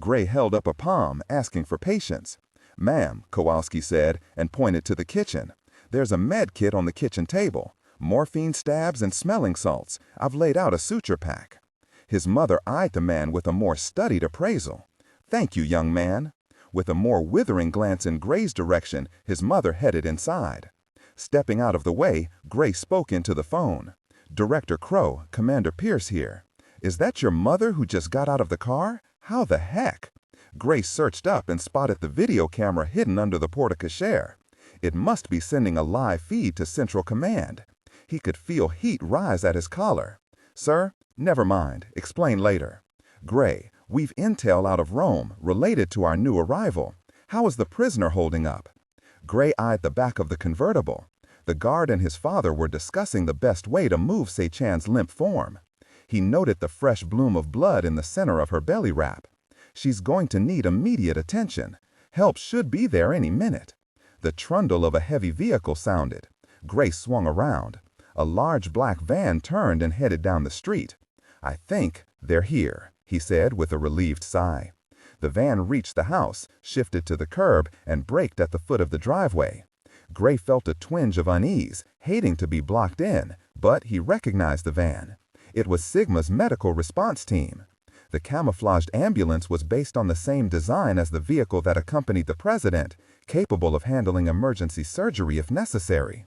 Gray held up a palm, asking for patience. "Ma'am," Kowalski said, and pointed to the kitchen. "There's a med kit on the kitchen table. Morphine stabs and smelling salts. I've laid out a suture pack." His mother eyed the man with a more studied appraisal. "Thank you, young man." With a more withering glance in Gray's direction, his mother headed inside. Stepping out of the way, Gray spoke into the phone. "Director Crow, Commander Pierce here. Is that your mother who just got out of the car? How the heck?" Gray searched up and spotted the video camera hidden under the porte-cochere. It must be sending a live feed to Central Command. He could feel heat rise at his collar. "Sir, never mind. Explain later." "Gray, we've intel out of Rome related to our new arrival. How is the prisoner holding up?" Gray eyed the back of the convertible. The guard and his father were discussing the best way to move Se-chan's limp form. He noted the fresh bloom of blood in the center of her belly wrap. She's going to need immediate attention. Help should be there any minute. The trundle of a heavy vehicle sounded. Gray swung around. A large black van turned and headed down the street. "I think they're here," he said with a relieved sigh. The van reached the house, shifted to the curb, and braked at the foot of the driveway. Gray felt a twinge of unease, hating to be blocked in, but he recognized the van. It was Sigma's medical response team. The camouflaged ambulance was based on the same design as the vehicle that accompanied the president, capable of handling emergency surgery if necessary.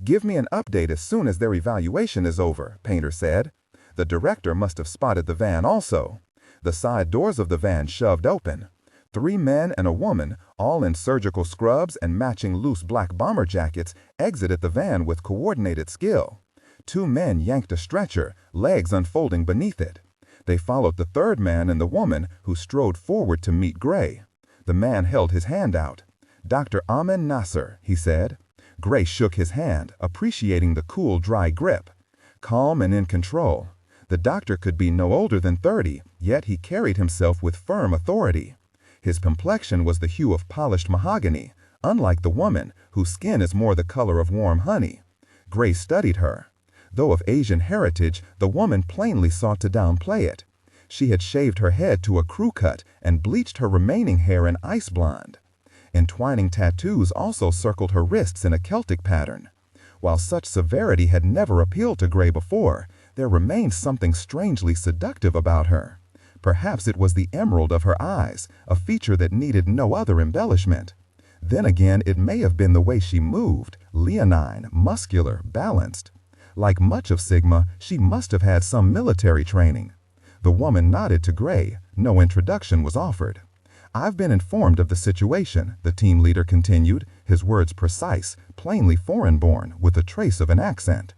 "Give me an update as soon as their evaluation is over," Painter said. The director must have spotted the van also. The side doors of the van shoved open. 3 men and a woman, all in surgical scrubs and matching loose black bomber jackets, exited the van with coordinated skill. 2 men yanked a stretcher, legs unfolding beneath it. They followed the 3rd man and the woman, who strode forward to meet Gray. The man held his hand out. "Dr. Amin Nasser," he said. Gray shook his hand, appreciating the cool, dry grip. Calm and in control. The doctor could be no older than 30, yet he carried himself with firm authority. His complexion was the hue of polished mahogany, unlike the woman, whose skin is more the color of warm honey. Gray studied her. Though of Asian heritage, the woman plainly sought to downplay it. She had shaved her head to a crew cut and bleached her remaining hair an ice blonde. Entwining tattoos also circled her wrists in a Celtic pattern. While such severity had never appealed to Gray before, there remained something strangely seductive about her. Perhaps it was the emerald of her eyes, a feature that needed no other embellishment. Then again, it may have been the way she moved, leonine, muscular, balanced. Like much of Sigma, she must have had some military training. The woman nodded to Gray. No introduction was offered. "I've been informed of the situation," the team leader continued, his words precise, plainly foreign-born, with a trace of an accent.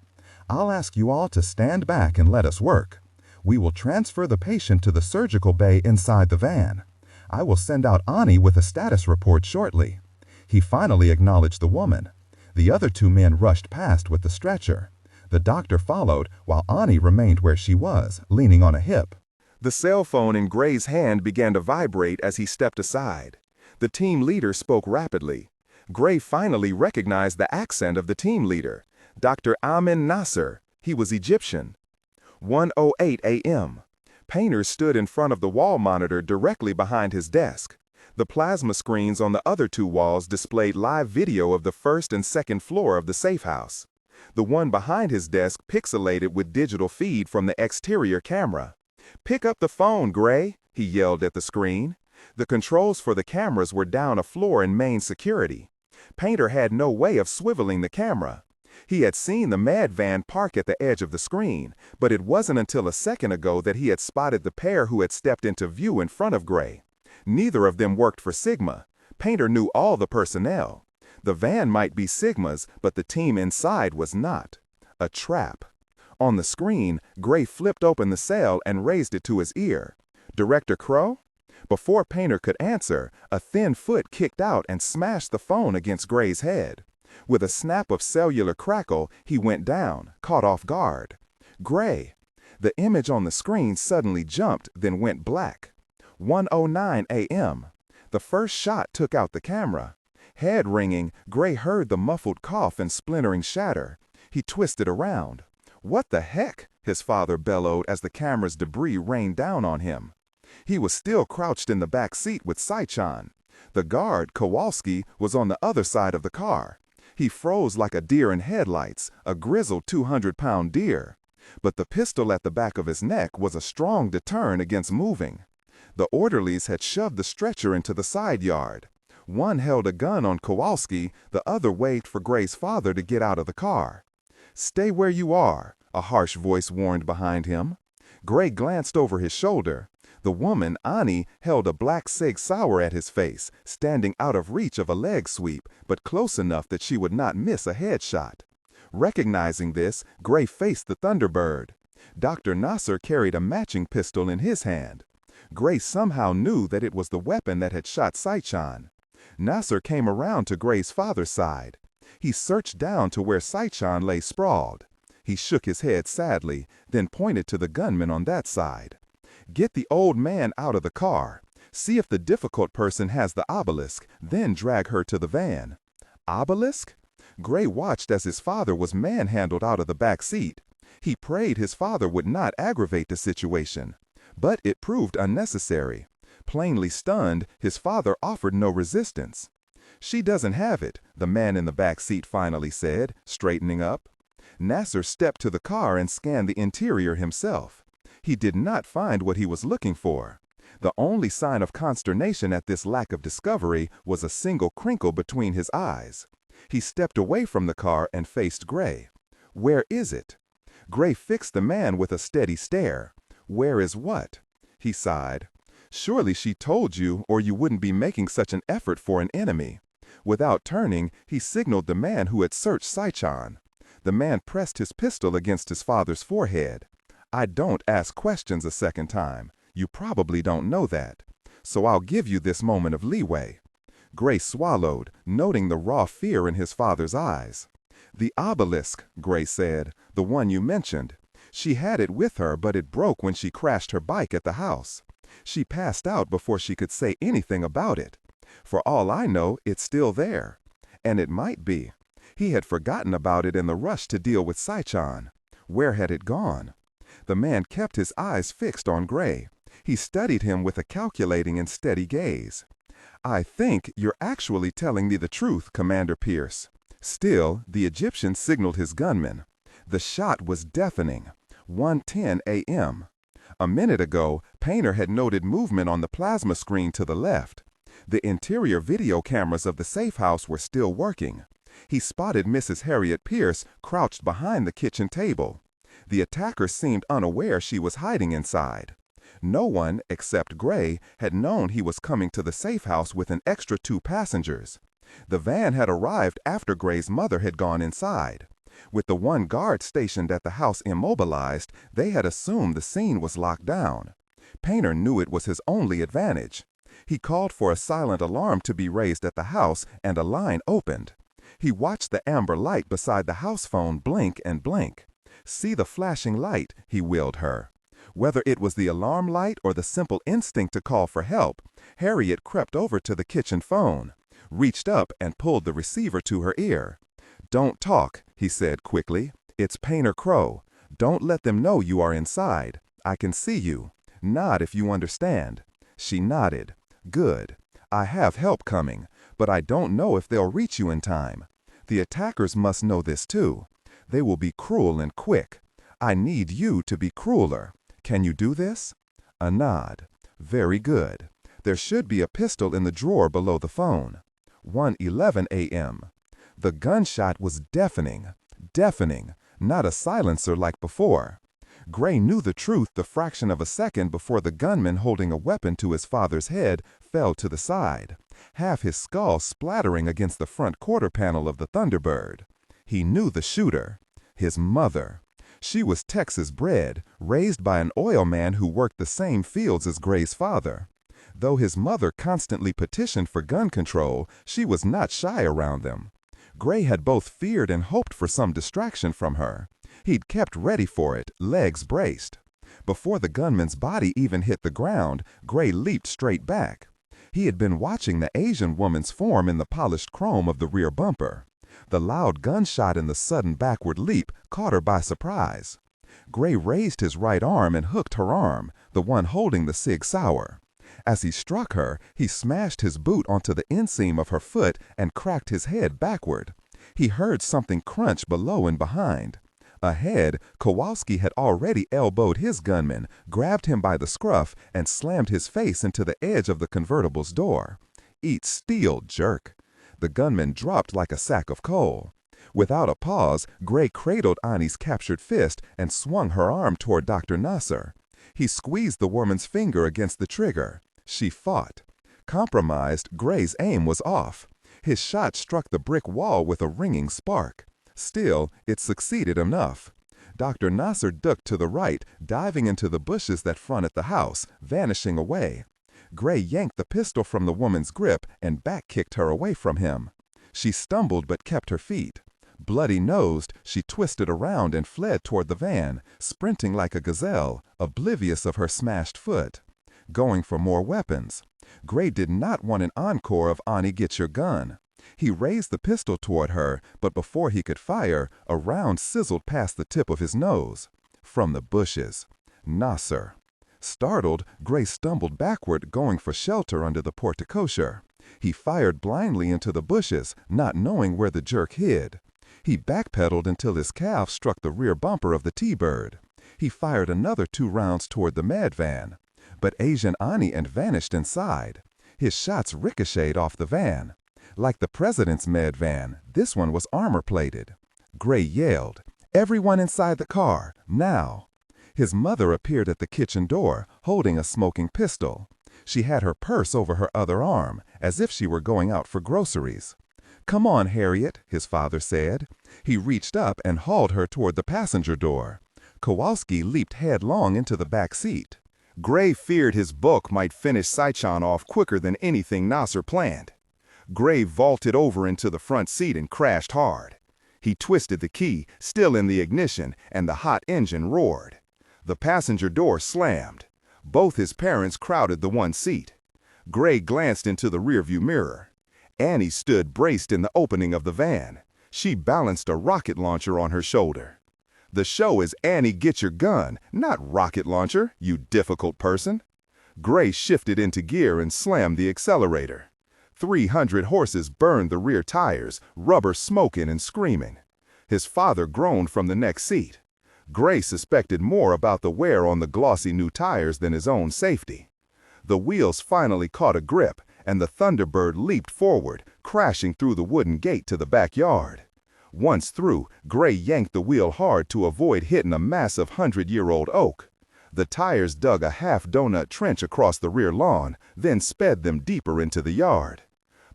"I'll ask you all to stand back and let us work. We will transfer the patient to the surgical bay inside the van. I will send out Ani with a status report shortly." He finally acknowledged the woman. The other 2 men rushed past with the stretcher. The doctor followed, while Ani remained where she was, leaning on a hip. The cell phone in Gray's hand began to vibrate as he stepped aside. The team leader spoke rapidly. Gray finally recognized the accent of the team leader, Dr. Amin Nasser. He was Egyptian. 1:08 a.m. Painter stood in front of the wall monitor directly behind his desk. The plasma screens on the other 2 walls displayed live video of the 1st and 2nd floor of the safe house. The one behind his desk pixelated with digital feed from the exterior camera. "Pick up the phone, Gray," he yelled at the screen. The controls for the cameras were down a floor in main security. Painter had no way of swiveling the camera. He had seen the mad van park at the edge of the screen, but it wasn't until a second ago that he had spotted the pair who had stepped into view in front of Gray. Neither of them worked for Sigma. Painter knew all the personnel. The van might be Sigma's, but the team inside was not. A trap. On the screen, Gray flipped open the cell and raised it to his ear. "Director Crow?" Before Painter could answer, a thin foot kicked out and smashed the phone against Gray's head. With a snap of cellular crackle, he went down, caught off guard. "Gray!" The image on the screen suddenly jumped, then went black. 1:09 a.m. The first shot took out the camera. Head ringing, Gray heard the muffled cough and splintering shatter. He twisted around. "What the heck?" his father bellowed as the camera's debris rained down on him. He was still crouched in the back seat with Saichan. The guard, Kowalski, was on the other side of the car. He froze like a deer in headlights, a grizzled 200-pound deer. But the pistol at the back of his neck was a strong deterrent against moving. The orderlies had shoved the stretcher into the side yard. One held a gun on Kowalski, the other waved for Gray's father to get out of the car. "Stay where you are," a harsh voice warned behind him. Gray glanced over his shoulder. The woman, Ani, held a black Sig Sauer at his face, standing out of reach of a leg sweep, but close enough that she would not miss a headshot. Recognizing this, Gray faced the Thunderbird. Dr. Nasser carried a matching pistol in his hand. Gray somehow knew that it was the weapon that had shot Saichan. Nasser came around to Gray's father's side. He searched down to where Saichan lay sprawled. He shook his head sadly, then pointed to the gunman on that side. "Get the old man out of the car. See if the difficult person has the obelisk, then drag her to the van." Obelisk? Gray watched as his father was manhandled out of the back seat. He prayed his father would not aggravate the situation. But it proved unnecessary. Plainly stunned, his father offered no resistance. She doesn't have it, the man in the back seat finally said, straightening up. Nasser stepped to the car and scanned the interior himself. He did not find what he was looking for. The only sign of consternation at this lack of discovery was a single crinkle between his eyes. He stepped away from the car and faced Gray. "Where is it?" Gray fixed the man with a steady stare. "Where is what?" He sighed. "Surely she told you, or you wouldn't be making such an effort for an enemy." Without turning, he signaled the man who had searched Saichan. The man pressed his pistol against his father's forehead. "I don't ask questions a second time. You probably don't know that. So I'll give you this moment of leeway." Gray swallowed, noting the raw fear in his father's eyes. "The obelisk," Gray said, "the one you mentioned. She had it with her, but it broke when she crashed her bike at the house. She passed out before she could say anything about it. For all I know, it's still there. And it might be. He had forgotten about it in the rush to deal with Saichan. Where had it gone?" The man kept his eyes fixed on Gray. He studied him with a calculating and steady gaze. "I think you're actually telling me the truth, Commander Pierce." Still, the Egyptian signaled his gunman. The shot was deafening. 1:10 a.m. A minute ago, Painter had noted movement on the plasma screen to the left. The interior video cameras of the safe house were still working. He spotted Mrs. Harriet Pierce crouched behind the kitchen table. The attacker seemed unaware she was hiding inside. No one, except Gray, had known he was coming to the safe house with an extra 2 passengers. The van had arrived after Gray's mother had gone inside. With the 1 guard stationed at the house immobilized, they had assumed the scene was locked down. Painter knew it was his only advantage. He called for a silent alarm to be raised at the house, and a line opened. He watched the amber light beside the house phone blink and blink. "See the flashing light," he willed her. Whether it was the alarm light or the simple instinct to call for help, Harriet crept over to the kitchen phone, reached up and pulled the receiver to her ear. "Don't talk," he said quickly. "It's Painter Crow. Don't let them know you are inside. I can see you. Nod if you understand." She nodded. "Good. I have help coming, but I don't know if they'll reach you in time. The attackers must know this too. They will be cruel and quick. I need you to be crueler. Can you do this?" A nod. "Very good. There should be a pistol in the drawer below the phone." 1:11 a.m. The gunshot was deafening. Deafening. Not a silencer like before. Gray knew the truth the fraction of a second before the gunman holding a weapon to his father's head fell to the side, half his skull splattering against the front quarter panel of the Thunderbird. He knew the shooter. His mother. She was Texas bred, raised by an oil man who worked the same fields as Gray's father. Though his mother constantly petitioned for gun control, she was not shy around them. Gray had both feared and hoped for some distraction from her. He'd kept ready for it, legs braced. Before the gunman's body even hit the ground, Gray leaped straight back. He had been watching the Asian woman's form in the polished chrome of the rear bumper. The loud gunshot and the sudden backward leap caught her by surprise. Gray raised his right arm and hooked her arm, the one holding the Sig Sauer. As he struck her, he smashed his boot onto the inseam of her foot and cracked his head backward. He heard something crunch below and behind. Ahead, Kowalski had already elbowed his gunman, grabbed him by the scruff, and slammed his face into the edge of the convertible's door. "Eat steel, jerk." The gunman dropped like a sack of coal. Without a pause, Gray cradled Ani's captured fist and swung her arm toward Dr. Nasser. He squeezed the woman's finger against the trigger. She fought. Compromised, Gray's aim was off. His shot struck the brick wall with a ringing spark. Still, it succeeded enough. Dr. Nasser ducked to the right, diving into the bushes that fronted the house, vanishing away. Gray yanked the pistol from the woman's grip and back-kicked her away from him. She stumbled but kept her feet. Bloody-nosed, she twisted around and fled toward the van, sprinting like a gazelle, oblivious of her smashed foot. Going for more weapons. Gray did not want an encore of Ani Get Your Gun. He raised the pistol toward her, but before he could fire, a round sizzled past the tip of his nose. From the bushes. Nasser. Startled, Gray stumbled backward, going for shelter under the porte-cochere. He fired blindly into the bushes, not knowing where the jerk hid. He backpedaled until his calf struck the rear bumper of the T-Bird. He fired another 2 rounds toward the Mad Van, but Asian Ani and vanished inside. His shots ricocheted off the van. Like the president's Mad Van, this one was armor-plated. Gray yelled, "Everyone inside the car, now!" His mother appeared at the kitchen door, holding a smoking pistol. She had her purse over her other arm, as if she were going out for groceries. "Come on, Harriet," his father said. He reached up and hauled her toward the passenger door. Kowalski leaped headlong into the back seat. Gray feared his book might finish Saichan off quicker than anything Nasser planned. Gray vaulted over into the front seat and crashed hard. He twisted the key, still in the ignition, and the hot engine roared. The passenger door slammed. Both his parents crowded the one seat. Gray glanced into the rearview mirror. Annie stood braced in the opening of the van. She balanced a rocket launcher on her shoulder. The show is Annie Get Your Gun, not rocket launcher, you difficult person. Gray shifted into gear and slammed the accelerator. 300 horses burned the rear tires, rubber smoking and screaming. His father groaned from the next seat. Gray suspected more about the wear on the glossy new tires than his own safety. The wheels finally caught a grip, and the Thunderbird leaped forward, crashing through the wooden gate to the backyard. Once through, Gray yanked the wheel hard to avoid hitting a massive 100-year-old oak. The tires dug a half-donut trench across the rear lawn, then sped them deeper into the yard.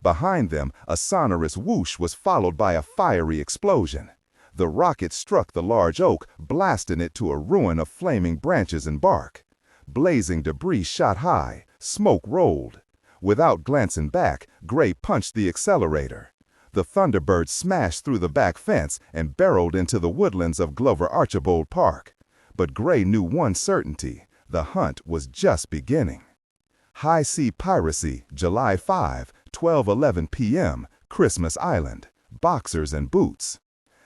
Behind them, a sonorous whoosh was followed by a fiery explosion. The rocket struck the large oak, blasting it to a ruin of flaming branches and bark. Blazing debris shot high, smoke rolled. Without glancing back, Gray punched the accelerator. The Thunderbird smashed through the back fence and barreled into the woodlands of Glover Archibald Park. But Gray knew one certainty: the hunt was just beginning. High Sea Piracy, July 5, 12:11 p.m., Christmas Island, boxers and boots.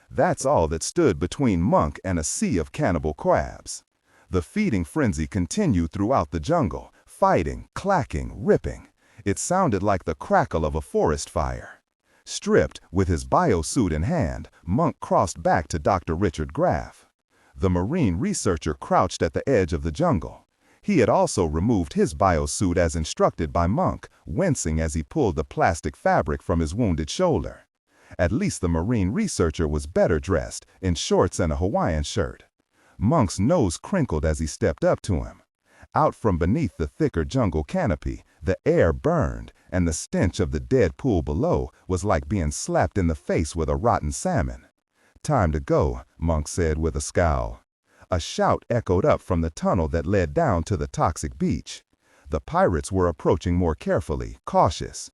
That's all that stood between Monk and a sea of cannibal crabs. The feeding frenzy continued throughout the jungle, fighting, clacking, ripping. It sounded like the crackle of a forest fire. Stripped, with his biosuit in hand, Monk crossed back to Dr. Richard Graff. The marine researcher crouched at the edge of the jungle. He had also removed his biosuit as instructed by Monk, wincing as he pulled the plastic fabric from his wounded shoulder. At least the marine researcher was better dressed, in shorts and a Hawaiian shirt. Monk's nose crinkled as he stepped up to him. Out from beneath the thicker jungle canopy, the air burned, and the stench of the dead pool below was like being slapped in the face with a rotten salmon. "Time to go," Monk said with a scowl. A shout echoed up from the tunnel that led down to the toxic beach. The pirates were approaching more carefully, cautious.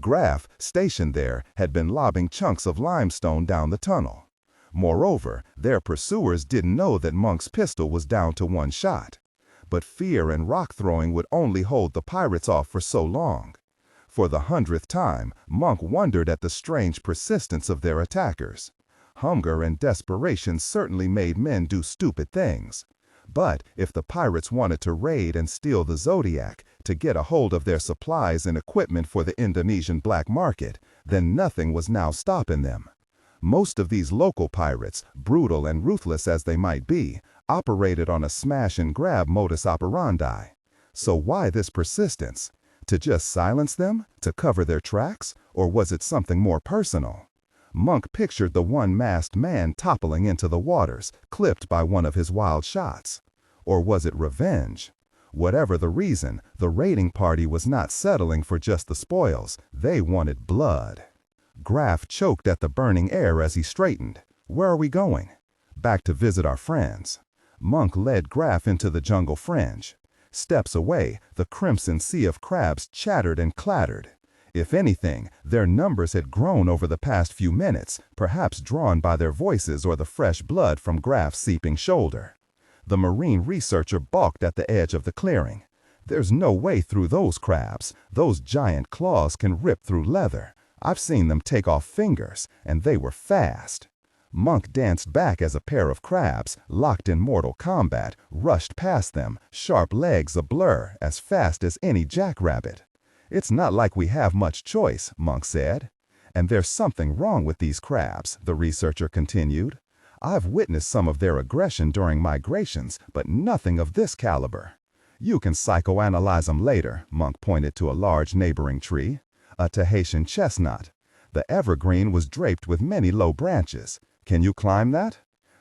Graff, stationed there, had been lobbing chunks of limestone down the tunnel. Moreover, their pursuers didn't know that Monk's pistol was down to one shot. But fear and rock throwing would only hold the pirates off for so long. For the 100th time, Monk wondered at the strange persistence of their attackers. Hunger and desperation certainly made men do stupid things. But if the pirates wanted to raid and steal the Zodiac, to get a hold of their supplies and equipment for the Indonesian black market, then nothing was now stopping them. Most of these local pirates, brutal and ruthless as they might be, operated on a smash-and-grab modus operandi. So why this persistence? To just silence them? To cover their tracks? Or was it something more personal? Monk pictured the one-masked man toppling into the waters, clipped by one of his wild shots. Or was it revenge? Whatever the reason, the raiding party was not settling for just the spoils. They wanted blood. Graff choked at the burning air as he straightened. "Where are we going?" "Back to visit our friends." Monk led Graff into the jungle fringe. Steps away, the crimson sea of crabs chattered and clattered. If anything, their numbers had grown over the past few minutes, perhaps drawn by their voices or the fresh blood from Graff's seeping shoulder. The marine researcher balked at the edge of the clearing. "There's no way through those crabs. Those giant claws can rip through leather. I've seen them take off fingers, and they were fast." Monk danced back as a pair of crabs, locked in mortal combat, rushed past them, sharp legs a blur, as fast as any jackrabbit. "It's not like we have much choice," Monk said. "And there's something wrong with these crabs," the researcher continued. "I've witnessed some of their aggression during migrations, but nothing of this caliber." "You can psychoanalyze them later," Monk pointed to a large neighboring tree, a Tahitian chestnut. The evergreen was draped with many low branches. "Can you climb that?"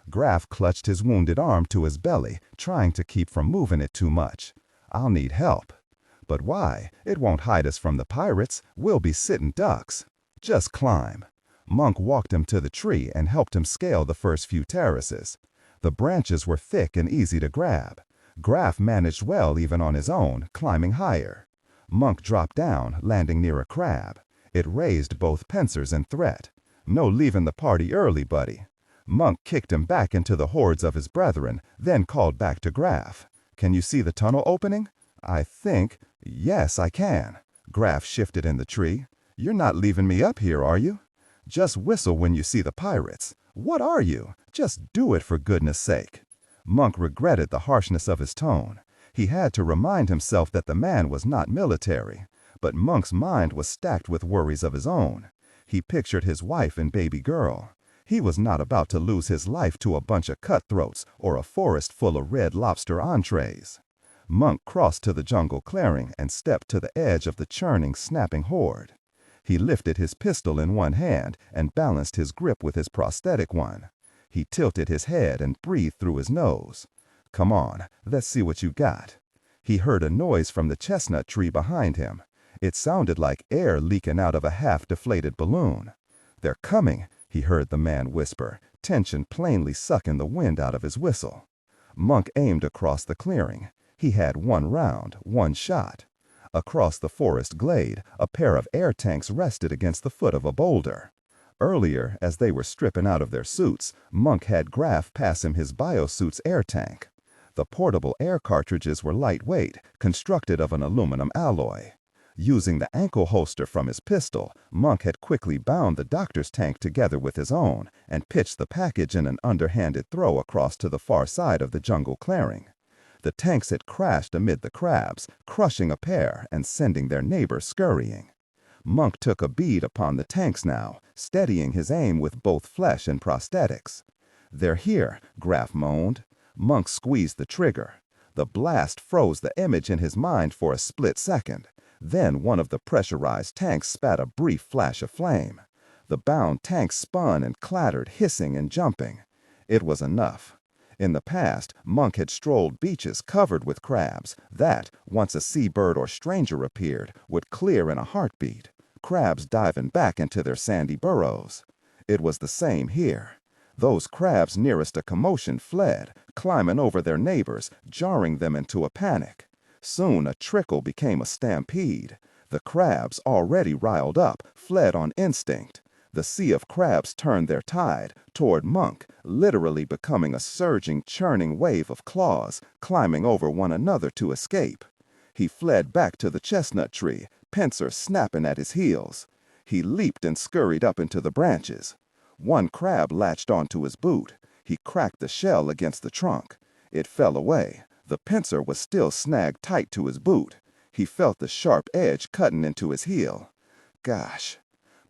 Graff clutched his wounded arm to his belly, trying to keep from moving it too much. "I'll need help." "But why? It won't hide us from the pirates. We'll be sitting ducks." "Just climb." Monk walked him to the tree and helped him scale the first few terraces. The branches were thick and easy to grab. Graff managed well even on his own, climbing higher. Monk dropped down, landing near a crab. It raised both pincers in threat. "No leaving the party early, buddy." Monk kicked him back into the hordes of his brethren, then called back to Graff. "Can you see the tunnel opening?" "I think—" "Yes, I can." Graff shifted in the tree. "You're not leaving me up here, are you?" "Just whistle when you see the pirates." "What are you? Just do it for goodness sake." Monk regretted the harshness of his tone. He had to remind himself that the man was not military. But Monk's mind was stacked with worries of his own. He pictured his wife and baby girl. He was not about to lose his life to a bunch of cutthroats or a forest full of red lobster entrees. Monk crossed to the jungle clearing and stepped to the edge of the churning, snapping horde. He lifted his pistol in one hand and balanced his grip with his prosthetic one. He tilted his head and breathed through his nose. "Come on, let's see what you got." He heard a noise from the chestnut tree behind him. It sounded like air leaking out of a half-deflated balloon. "They're coming," he heard the man whisper, tension plainly sucking the wind out of his whistle. Monk aimed across the clearing. He had one round, one shot. Across the forest glade, a pair of air tanks rested against the foot of a boulder. Earlier, as they were stripping out of their suits, Monk had Graff pass him his biosuit's air tank. The portable air cartridges were lightweight, constructed of an aluminum alloy. Using the ankle holster from his pistol, Monk had quickly bound the doctor's tank together with his own and pitched the package in an underhanded throw across to the far side of the jungle clearing. The tanks had crashed amid the crabs, crushing a pair and sending their neighbors scurrying. Monk took a bead upon the tanks now, steadying his aim with both flesh and prosthetics. "They're here," Graff moaned. Monk squeezed the trigger. The blast froze the image in his mind for a split second. Then one of the pressurized tanks spat a brief flash of flame. The bound tanks spun and clattered, hissing and jumping. It was enough. In the past, Monk had strolled beaches covered with crabs that, once a seabird or stranger appeared, would clear in a heartbeat, crabs diving back into their sandy burrows. It was the same here. Those crabs nearest a commotion fled, climbing over their neighbors, jarring them into a panic. Soon a trickle became a stampede. The crabs, already riled up, fled on instinct. The sea of crabs turned their tide toward Monk, literally becoming a surging, churning wave of claws, climbing over one another to escape. He fled back to the chestnut tree, pincer snapping at his heels. He leaped and scurried up into the branches. One crab latched onto his boot. He cracked the shell against the trunk. It fell away. The pincer was still snagged tight to his boot. He felt the sharp edge cutting into his heel. Gosh.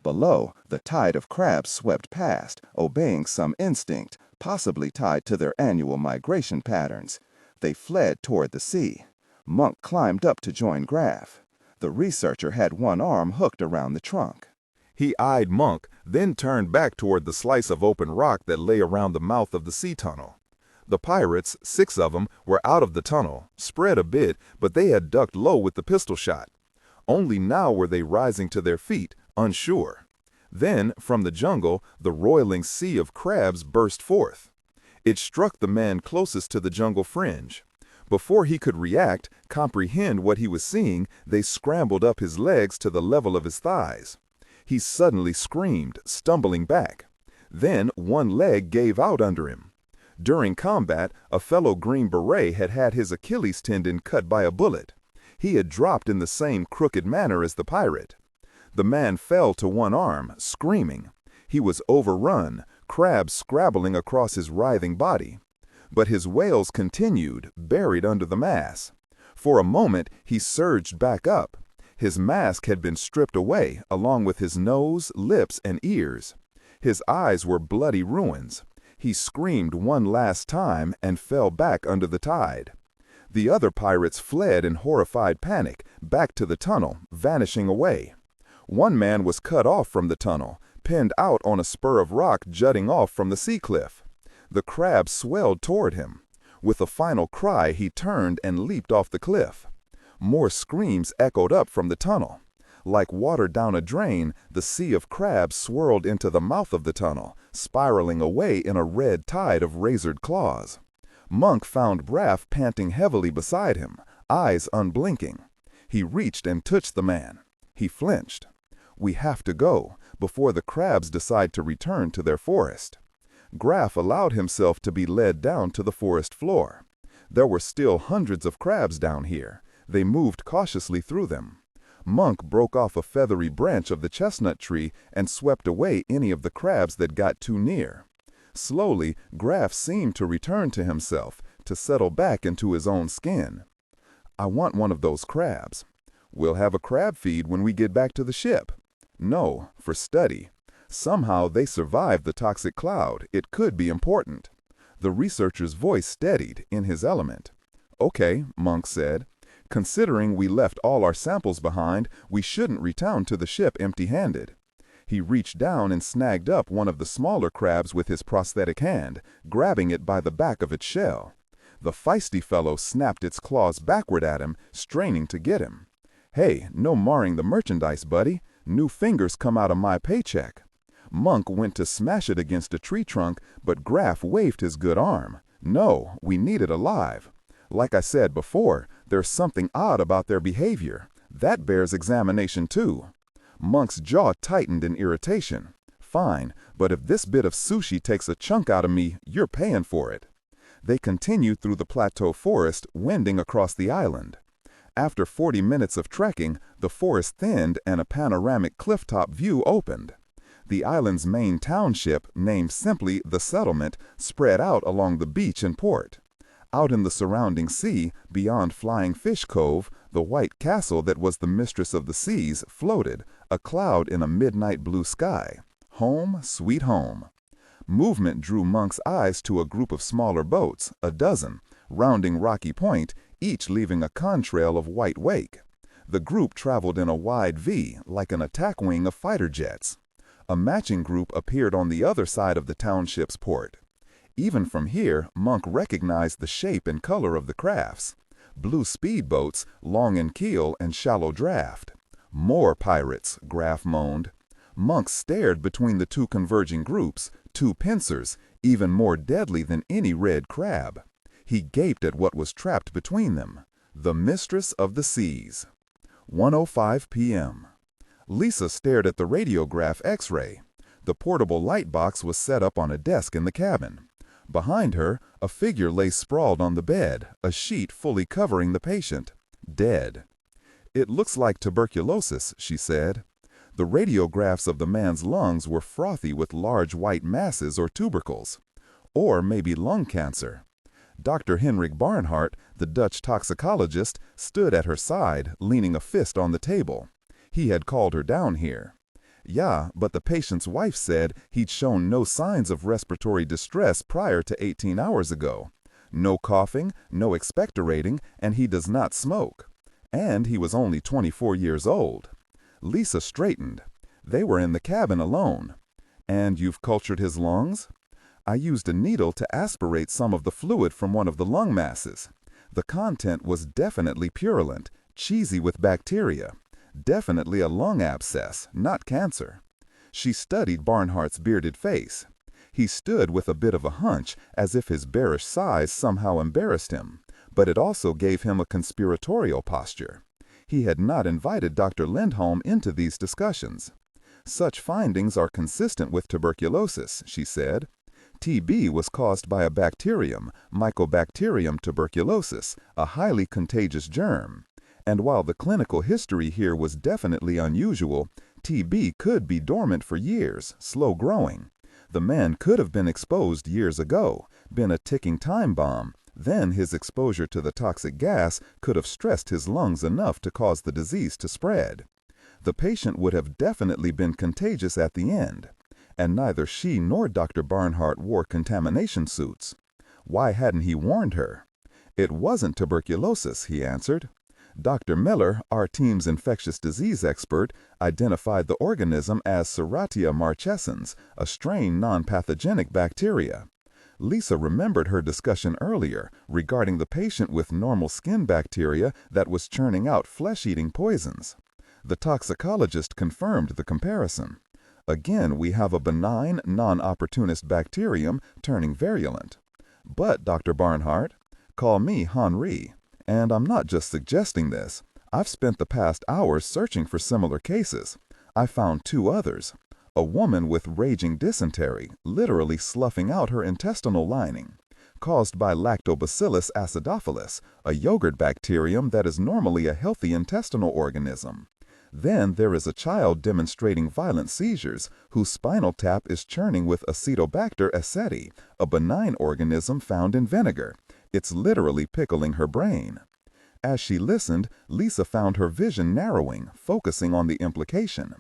Below, the tide of crabs swept past, obeying some instinct, possibly tied to their annual migration patterns. They fled toward the sea. Monk climbed up to join Graff. The researcher had one arm hooked around the trunk. He eyed Monk, then turned back toward the slice of open rock that lay around the mouth of the sea tunnel. The pirates, 6 of them, were out of the tunnel, spread a bit, but they had ducked low with the pistol shot. Only now were they rising to their feet, unsure. Then, from the jungle, the roiling sea of crabs burst forth. It struck the man closest to the jungle fringe. Before he could react, comprehend what he was seeing, they scrambled up his legs to the level of his thighs. He suddenly screamed, stumbling back. Then one leg gave out under him. During combat, a fellow Green Beret had had his Achilles tendon cut by a bullet. He had dropped in the same crooked manner as the pirate. The man fell to one arm, screaming. He was overrun, crabs scrabbling across his writhing body. But his wails continued, buried under the mass. For a moment, he surged back up. His mask had been stripped away, along with his nose, lips, and ears. His eyes were bloody ruins. He screamed one last time and fell back under the tide. The other pirates fled in horrified panic, back to the tunnel, vanishing away. One man was cut off from the tunnel, pinned out on a spur of rock jutting off from the sea cliff. The crab swelled toward him. With a final cry, he turned and leaped off the cliff. More screams echoed up from the tunnel. Like water down a drain, the sea of crabs swirled into the mouth of the tunnel, spiraling away in a red tide of razored claws. Monk found Braff panting heavily beside him, eyes unblinking. He reached and touched the man. He flinched. "We have to go, before the crabs decide to return to their forest." Graff allowed himself to be led down to the forest floor. There were still hundreds of crabs down here. They moved cautiously through them. Monk broke off a feathery branch of the chestnut tree and swept away any of the crabs that got too near. Slowly, Graff seemed to return to himself, to settle back into his own skin. "I want one of those crabs." "We'll have a crab feed when we get back to the ship." "No, for study. Somehow they survived the toxic cloud. It could be important." The researcher's voice steadied, in his element. "Okay," Monk said. "Considering we left all our samples behind, we shouldn't return to the ship empty-handed." He reached down and snagged up one of the smaller crabs with his prosthetic hand, grabbing it by the back of its shell. The feisty fellow snapped its claws backward at him, straining to get him. "Hey, no marring the merchandise, buddy. New fingers come out of my paycheck." Monk went to smash it against a tree trunk, but Graff waved his good arm. "No, we need it alive. Like I said before, there's something odd about their behavior. That bears examination too." Monk's jaw tightened in irritation. "Fine, but if this bit of sushi takes a chunk out of me, you're paying for it." They continued through the plateau forest, wending across the island. After 40 minutes of trekking, the forest thinned and a panoramic clifftop view opened. The island's main township, named simply The Settlement, spread out along the beach and port. Out in the surrounding sea, beyond Flying Fish Cove, the white castle that was the mistress of the seas floated, a cloud in a midnight blue sky. Home, sweet home. Movement drew Monk's eyes to a group of smaller boats, a dozen, rounding Rocky Point, each leaving a contrail of white wake. The group traveled in a wide V, like an attack wing of fighter jets. A matching group appeared on the other side of the township's port. Even from here, Monk recognized the shape and color of the crafts. Blue speedboats, long in keel and shallow draft. "More pirates," Graff moaned. Monk stared between the two converging groups, two pincers, even more deadly than any red crab. He gaped at what was trapped between them. The mistress of the seas. 1:05 p.m. Lisa stared at the radiograph X-ray. The portable light box was set up on a desk in the cabin. Behind her, a figure lay sprawled on the bed, a sheet fully covering the patient. Dead. "It looks like tuberculosis," she said. The radiographs of the man's lungs were frothy with large white masses or tubercles. Or maybe lung cancer. Dr. Henrik Barnhart, the Dutch toxicologist, stood at her side, leaning a fist on the table. He had called her down here. "Yeah, but the patient's wife said he'd shown no signs of respiratory distress prior to 18 hours ago. No coughing, no expectorating, and he does not smoke. And he was only 24 years old." Lisa straightened. They were in the cabin alone. "And you've cultured his lungs?" "I used a needle to aspirate some of the fluid from one of the lung masses. The content was definitely purulent, cheesy with bacteria. Definitely a lung abscess, not cancer." She studied Barnhart's bearded face. He stood with a bit of a hunch, as if his bearish size somehow embarrassed him, but it also gave him a conspiratorial posture. He had not invited Dr. Lindholm into these discussions. "Such findings are consistent with tuberculosis," she said. TB was caused by a bacterium, Mycobacterium tuberculosis, a highly contagious germ. And while the clinical history here was definitely unusual, TB could be dormant for years, slow growing. The man could have been exposed years ago, been a ticking time bomb, Then his exposure to the toxic gas could have stressed his lungs enough to cause the disease to spread. The patient would have definitely been contagious at the end, and neither she nor Dr. Barnhart wore contamination suits. Why hadn't he warned her? It wasn't tuberculosis, he answered. Dr. Miller, our team's infectious disease expert, identified the organism as Serratia marchescens, a strain non-pathogenic bacteria. Lisa remembered her discussion earlier regarding the patient with normal skin bacteria that was churning out flesh-eating poisons. The toxicologist confirmed the comparison. Again, we have a benign, non-opportunist bacterium turning virulent. But, Dr. Barnhart, call me Henri, and I'm not just suggesting this. I've spent the past hours searching for similar cases. I found 2 others. A woman with raging dysentery, literally sloughing out her intestinal lining, caused by Lactobacillus acidophilus, a yogurt bacterium that is normally a healthy intestinal organism. Then there is a child demonstrating violent seizures whose spinal tap is churning with Acetobacter aceti, a benign organism found in vinegar. It's literally pickling her brain. As she listened, Lisa found her vision narrowing, focusing on the implication.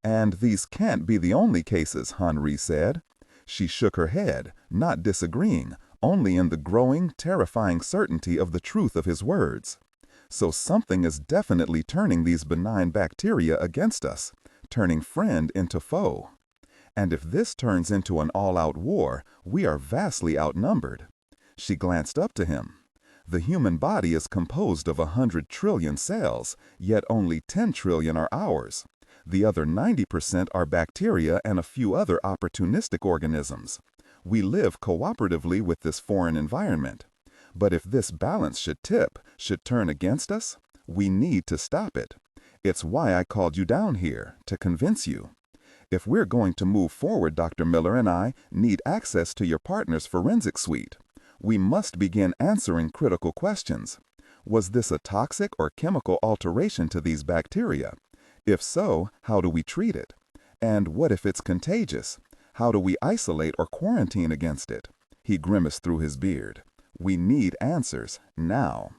And these can't be the only cases, Henri said. She shook her head, not disagreeing, only in the growing, terrifying certainty of the truth of his words. So something is definitely turning these benign bacteria against us, turning friend into foe. And if this turns into an all-out war, we are vastly outnumbered. She glanced up to him. The human body is composed of 100 trillion cells, yet only 10 trillion are ours. The other 90% are bacteria and a few other opportunistic organisms. We live cooperatively with this foreign environment. But if this balance should tip, should turn against us, we need to stop it. It's why I called you down here, to convince you. If we're going to move forward, Dr. Miller and I need access to your partner's forensic suite. We must begin answering critical questions. Was this a toxic or chemical alteration to these bacteria? If so, how do we treat it? And what if it's contagious? How do we isolate or quarantine against it? He grimaced through his beard. We need answers, now.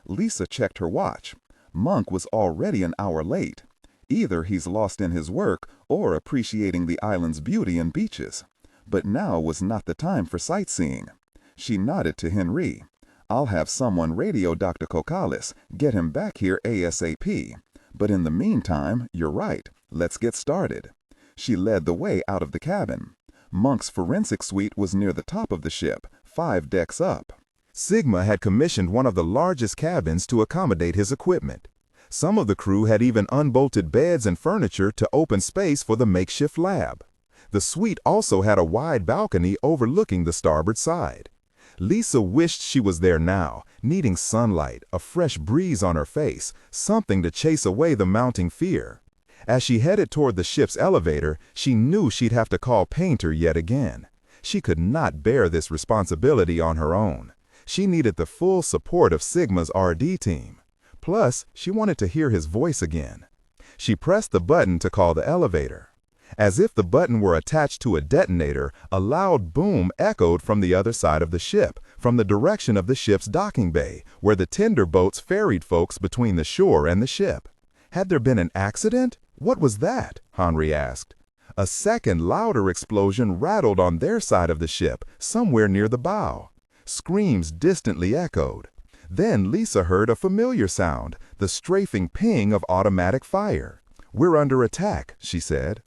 Lisa checked her watch. Monk was already an hour late. Either he's lost in his work or appreciating the island's beauty and beaches. But now was not the time for sightseeing. She nodded to Henri. I'll have someone radio Dr. Kokalis, get him back here ASAP. But in the meantime, you're right, let's get started. She led the way out of the cabin. Monk's forensic suite was near the top of the ship, 5 decks up. Sigma had commissioned one of the largest cabins to accommodate his equipment. Some of the crew had even unbolted beds and furniture to open space for the makeshift lab. The suite also had a wide balcony overlooking the starboard side. Lisa wished she was there now, needing sunlight, a fresh breeze on her face, something to chase away the mounting fear. As she headed toward the ship's elevator, she knew she'd have to call Painter yet again. She could not bear this responsibility on her own. She needed the full support of Sigma's RD team. Plus, she wanted to hear his voice again. She pressed the button to call the elevator. As if the button were attached to a detonator, a loud boom echoed from the other side of the ship, from the direction of the ship's docking bay, where the tender boats ferried folks between the shore and the ship. Had there been an accident? What was that? Henri asked. A second, louder explosion rattled on their side of the ship, somewhere near the bow. Screams distantly echoed. Then Lisa heard a familiar sound, the strafing ping of automatic fire. We're under attack, she said.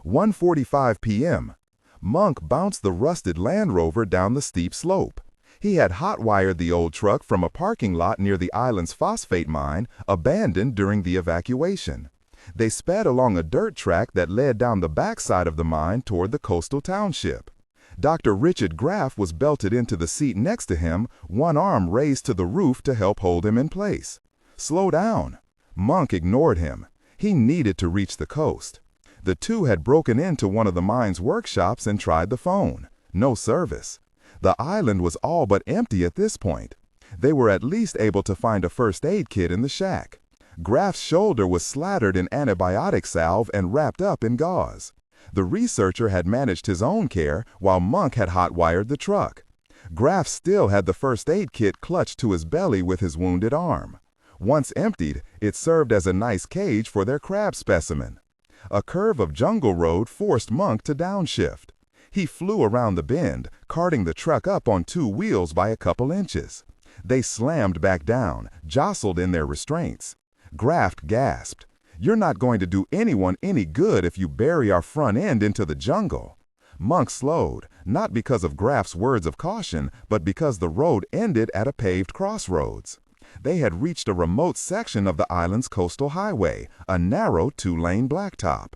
1:45 p.m. Monk bounced the rusted Land Rover down the steep slope. He had hot-wired the old truck from a parking lot near the island's phosphate mine, abandoned during the evacuation. They sped along a dirt track that led down the backside of the mine toward the coastal township. Dr. Richard Graff was belted into the seat next to him, one arm raised to the roof to help hold him in place. Slow down. Monk ignored him. He needed to reach the coast. The two had broken into one of the mine's workshops and tried the phone. No service. The island was all but empty at this point. They were at least able to find a first aid kit in the shack. Graff's shoulder was slattered in antibiotic salve and wrapped up in gauze. The researcher had managed his own care while Monk had hot-wired the truck. Graf still had the first aid kit clutched to his belly with his wounded arm. Once emptied, it served as a nice cage for their crab specimen. A curve of jungle road forced Monk to downshift. He flew around the bend, carting the truck up on 2 wheels by a couple inches. They slammed back down, jostled in their restraints. Graf gasped, "You're not going to do anyone any good if you bury our front end into the jungle." Monk slowed, not because of Graf's words of caution, but because the road ended at a paved crossroads. They had reached a remote section of the island's coastal highway, a narrow 2-lane blacktop.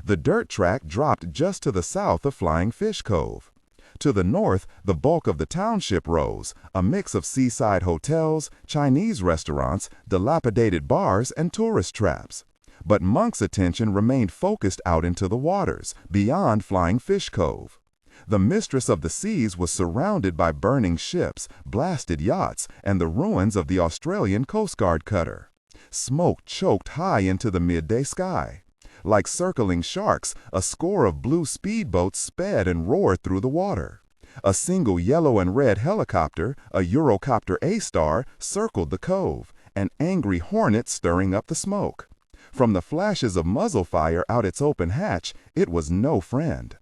The dirt track dropped just to the south of Flying Fish Cove. To the north, the bulk of the township rose, a mix of seaside hotels, Chinese restaurants, dilapidated bars, and tourist traps. But Monk's attention remained focused out into the waters, beyond Flying Fish Cove. The mistress of the seas was surrounded by burning ships, blasted yachts, and the ruins of the Australian Coast Guard cutter. Smoke choked high into the midday sky. Like circling sharks, a score of blue speedboats sped and roared through the water. A single yellow and red helicopter, a Eurocopter A-Star, circled the cove, an angry hornet stirring up the smoke. From the flashes of muzzle fire out its open hatch, it was no friend.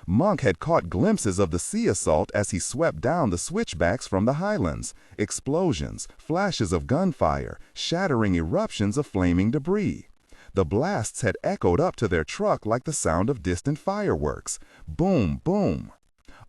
Monk had caught glimpses of the sea assault as he swept down the switchbacks from the highlands, explosions, flashes of gunfire, shattering eruptions of flaming debris. The blasts had echoed up to their truck like the sound of distant fireworks. Boom, boom.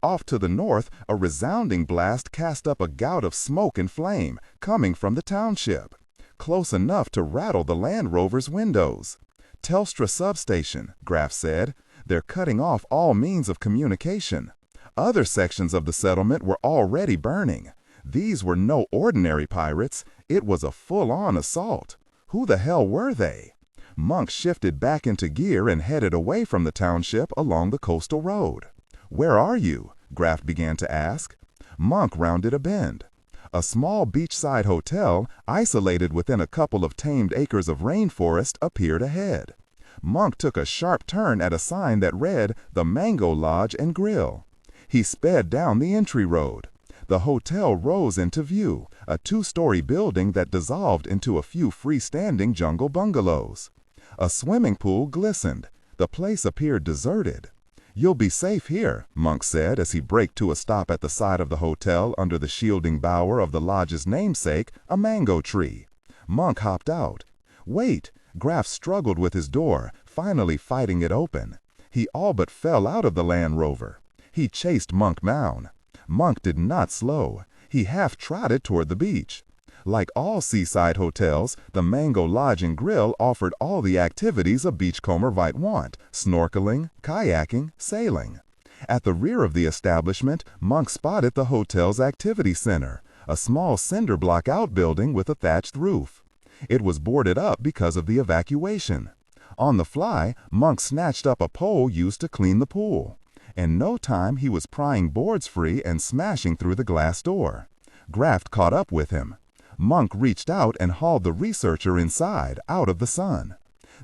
Off to the north, a resounding blast cast up a gout of smoke and flame, coming from the township. Close enough to rattle the Land Rover's windows. "Telstra substation," Graf said. "They're cutting off all means of communication." Other sections of the settlement were already burning. These were no ordinary pirates. It was a full-on assault. Who the hell were they? Monk shifted back into gear and headed away from the township along the coastal road. "Where are you?" Graf began to ask. Monk rounded a bend. A small beachside hotel, isolated within a couple of tamed acres of rainforest, appeared ahead. Monk took a sharp turn at a sign that read, "The Mango Lodge and Grill." He sped down the entry road. The hotel rose into view, a 2-story building that dissolved into a few freestanding jungle bungalows. A swimming pool glistened. The place appeared deserted. "You'll be safe here," Monk said as he braked to a stop at the side of the hotel under the shielding bower of the lodge's namesake, a mango tree. Monk hopped out. "Wait!" Graf struggled with his door, finally fighting it open. He all but fell out of the Land Rover. He chased Monk down. Monk did not slow. He half-trotted toward the beach. Like all seaside hotels, the Mango Lodge and Grill offered all the activities a beachcomber might want: snorkeling, kayaking, sailing. At the rear of the establishment, Monk spotted the hotel's activity center, a small cinder block outbuilding with a thatched roof. It was boarded up because of the evacuation. On the fly, Monk snatched up a pole used to clean the pool. In no time, he was prying boards free and smashing through the glass door. Graf caught up with him. Monk reached out and hauled the researcher inside, out of the sun.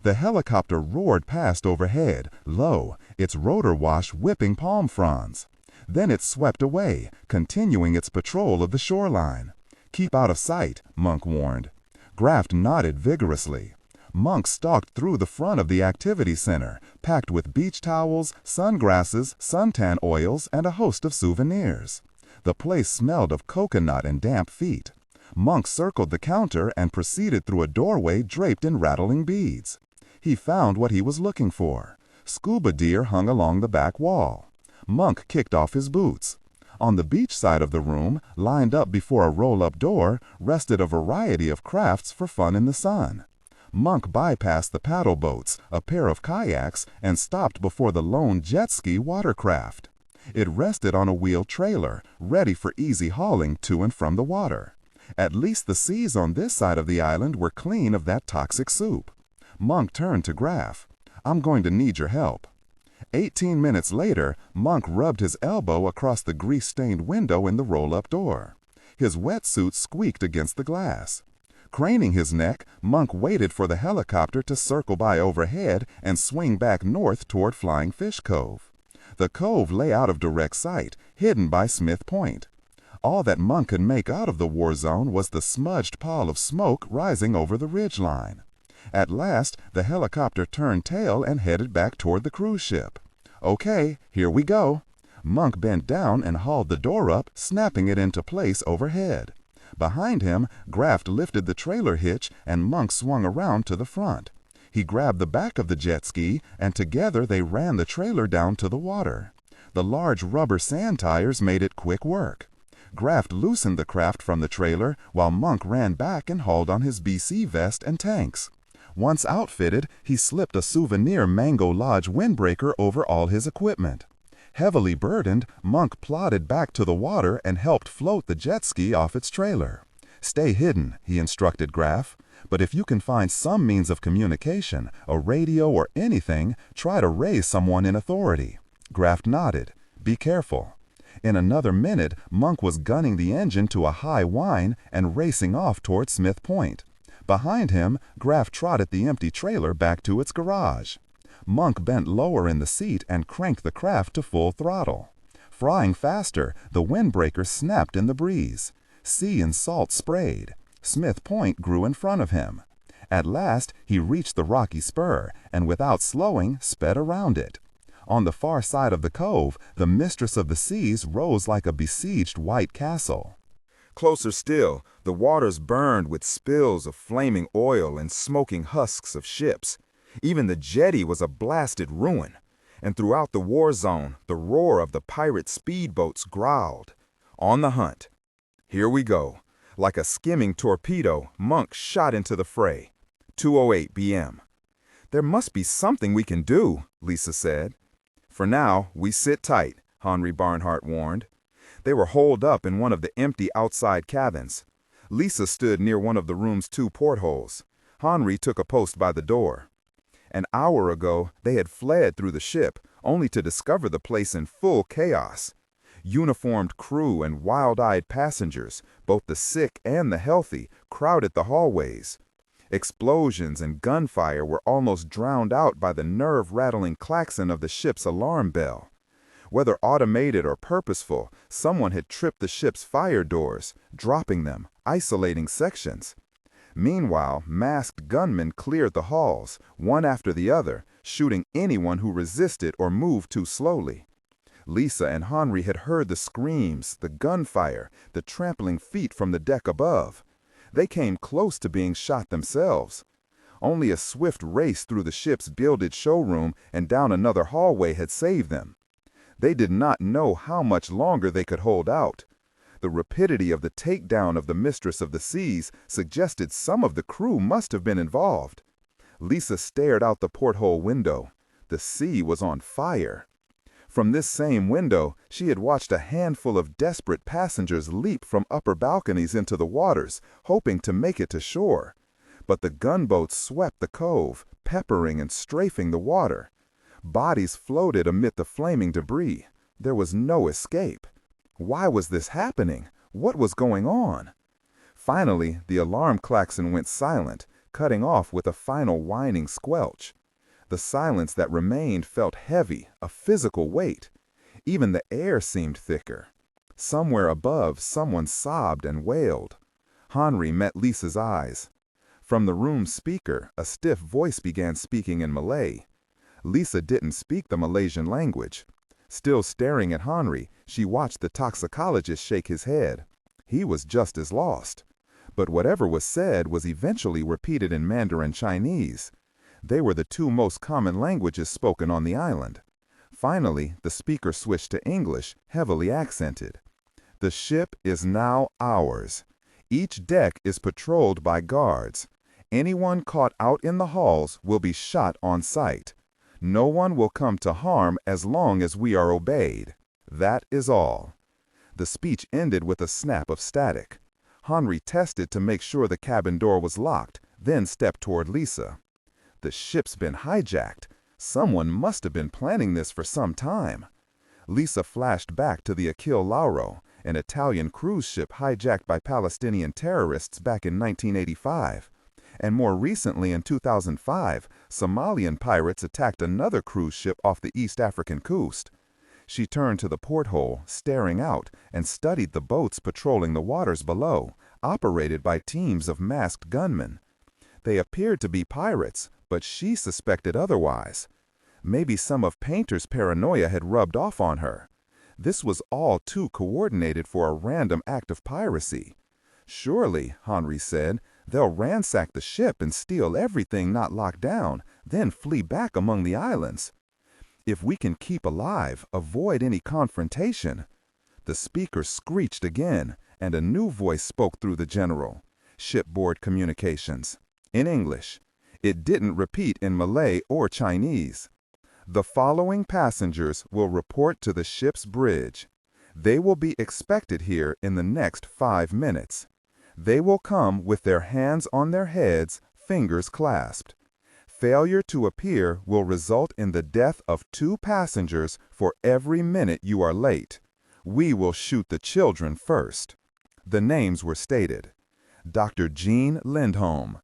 The helicopter roared past overhead, low, its rotor wash whipping palm fronds. Then it swept away, continuing its patrol of the shoreline. "Keep out of sight," Monk warned. Graf nodded vigorously. Monk stalked through the front of the activity center, packed with beach towels, sunglasses, suntan oils, and a host of souvenirs. The place smelled of coconut and damp feet. Monk circled the counter and proceeded through a doorway draped in rattling beads. He found what he was looking for. Scuba gear hung along the back wall. Monk kicked off his boots. On the beach side of the room, lined up before a roll-up door, rested a variety of crafts for fun in the sun. Monk bypassed the paddle boats, a pair of kayaks, and stopped before the lone jet ski watercraft. It rested on a wheeled trailer, ready for easy hauling to and from the water. At least the seas on this side of the island were clean of that toxic soup. Monk turned to Graf. "I'm going to need your help." 18 minutes later, Monk rubbed his elbow across the grease-stained window in the roll-up door. His wetsuit squeaked against the glass. Craning his neck, Monk waited for the helicopter to circle by overhead and swing back north toward Flying Fish Cove. The cove lay out of direct sight, hidden by Smith Point. All that Monk could make out of the war zone was the smudged pall of smoke rising over the ridgeline. At last, the helicopter turned tail and headed back toward the cruise ship. Okay, here we go. Monk bent down and hauled the door up, snapping it into place overhead. Behind him, Graft lifted the trailer hitch and Monk swung around to the front. He grabbed the back of the jet ski and together they ran the trailer down to the water. The large rubber sand tires made it quick work. Graft loosened the craft from the trailer while Monk ran back and hauled on his BC vest and tanks. Once outfitted, he slipped a souvenir Mango Lodge windbreaker over all his equipment. Heavily burdened, Monk plodded back to the water and helped float the jet ski off its trailer. Stay hidden, he instructed Graff, but if you can find some means of communication, a radio or anything, try to raise someone in authority. Graff nodded. Be careful. In another minute, Monk was gunning the engine to a high whine and racing off toward Smith Point. Behind him, Graff trotted the empty trailer back to its garage. Monk bent lower in the seat and cranked the craft to full throttle. Frying faster, the windbreaker snapped in the breeze. Sea and salt sprayed. Smith Point grew in front of him. At last, he reached the rocky spur and without slowing, sped around it. On the far side of the cove, the mistress of the seas rose like a besieged white castle. Closer still, the waters burned with spills of flaming oil and smoking husks of ships. Even the jetty was a blasted ruin, and throughout the war zone, the roar of the pirate speedboats growled. On the hunt. Here we go. Like a skimming torpedo, Monk shot into the fray. 2:08 p.m. There must be something we can do, Lisa said. For now, we sit tight, Henry Barnhart warned. They were holed up in one of the empty outside cabins. Lisa stood near one of the room's 2 portholes. Henry took a post by the door. An hour ago, they had fled through the ship, only to discover the place in full chaos. Uniformed crew and wild-eyed passengers, both the sick and the healthy, crowded the hallways. Explosions and gunfire were almost drowned out by the nerve-rattling klaxon of the ship's alarm bell. Whether automated or purposeful, someone had tripped the ship's fire doors, dropping them, isolating sections. Meanwhile, masked gunmen cleared the halls, one after the other, shooting anyone who resisted or moved too slowly. Lisa and Henry had heard the screams, the gunfire, the trampling feet from the deck above. They came close to being shot themselves. Only a swift race through the ship's builded showroom and down another hallway had saved them. They did not know how much longer they could hold out. The rapidity of the takedown of the Mistress of the Seas suggested some of the crew must have been involved. Lisa stared out the porthole window. The sea was on fire. From this same window, she had watched a handful of desperate passengers leap from upper balconies into the waters, hoping to make it to shore. But the gunboats swept the cove, peppering and strafing the water. Bodies floated amid the flaming debris. There was no escape. Why was this happening? What was going on? Finally, the alarm klaxon went silent, cutting off with a final whining squelch. The silence that remained felt heavy, a physical weight. Even the air seemed thicker. Somewhere above, someone sobbed and wailed. Henry met Lisa's eyes. From the room's speaker, a stiff voice began speaking in Malay. Lisa didn't speak the Malaysian language. Still staring at Henry, she watched the toxicologist shake his head. He was just as lost. But whatever was said was eventually repeated in Mandarin Chinese. They were the 2 most common languages spoken on the island. Finally, the speaker switched to English, heavily accented. The ship is now ours. Each deck is patrolled by guards. Anyone caught out in the halls will be shot on sight. No one will come to harm as long as we are obeyed. That is all. The speech ended with a snap of static. Henry tested to make sure the cabin door was locked, then stepped toward Lisa. The ship's been hijacked. Someone must have been planning this for some time. Lisa flashed back to the Achille Lauro, an Italian cruise ship hijacked by Palestinian terrorists back in 1985. And more recently in 2005, Somalian pirates attacked another cruise ship off the East African coast. She turned to the porthole, staring out, and studied the boats patrolling the waters below, operated by teams of masked gunmen. They appeared to be pirates, but she suspected otherwise. Maybe some of Painter's paranoia had rubbed off on her. This was all too coordinated for a random act of piracy. Surely, Henry said, they'll ransack the ship and steal everything not locked down, then flee back among the islands. If we can keep alive, avoid any confrontation. The speaker screeched again, and a new voice spoke through the general. Shipboard communications. In English. It didn't repeat in Malay or Chinese. The following passengers will report to the ship's bridge. They will be expected here in the next 5 minutes. They will come with their hands on their heads, fingers clasped. Failure to appear will result in the death of 2 passengers for every minute you are late. We will shoot the children first. The names were stated. Dr. Jean Lindholm,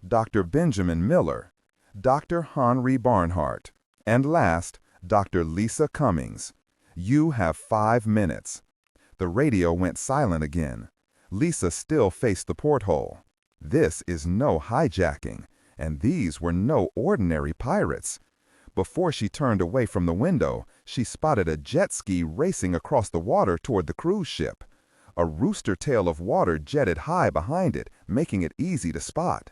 Dr. Benjamin Miller, Dr. Henry Barnhart, and last, Dr. Lisa Cummings. You have 5 minutes. The radio went silent again. Lisa still faced the porthole. This is no hijacking, and these were no ordinary pirates. Before she turned away from the window, she spotted a jet ski racing across the water toward the cruise ship. A rooster tail of water jetted high behind it, making it easy to spot.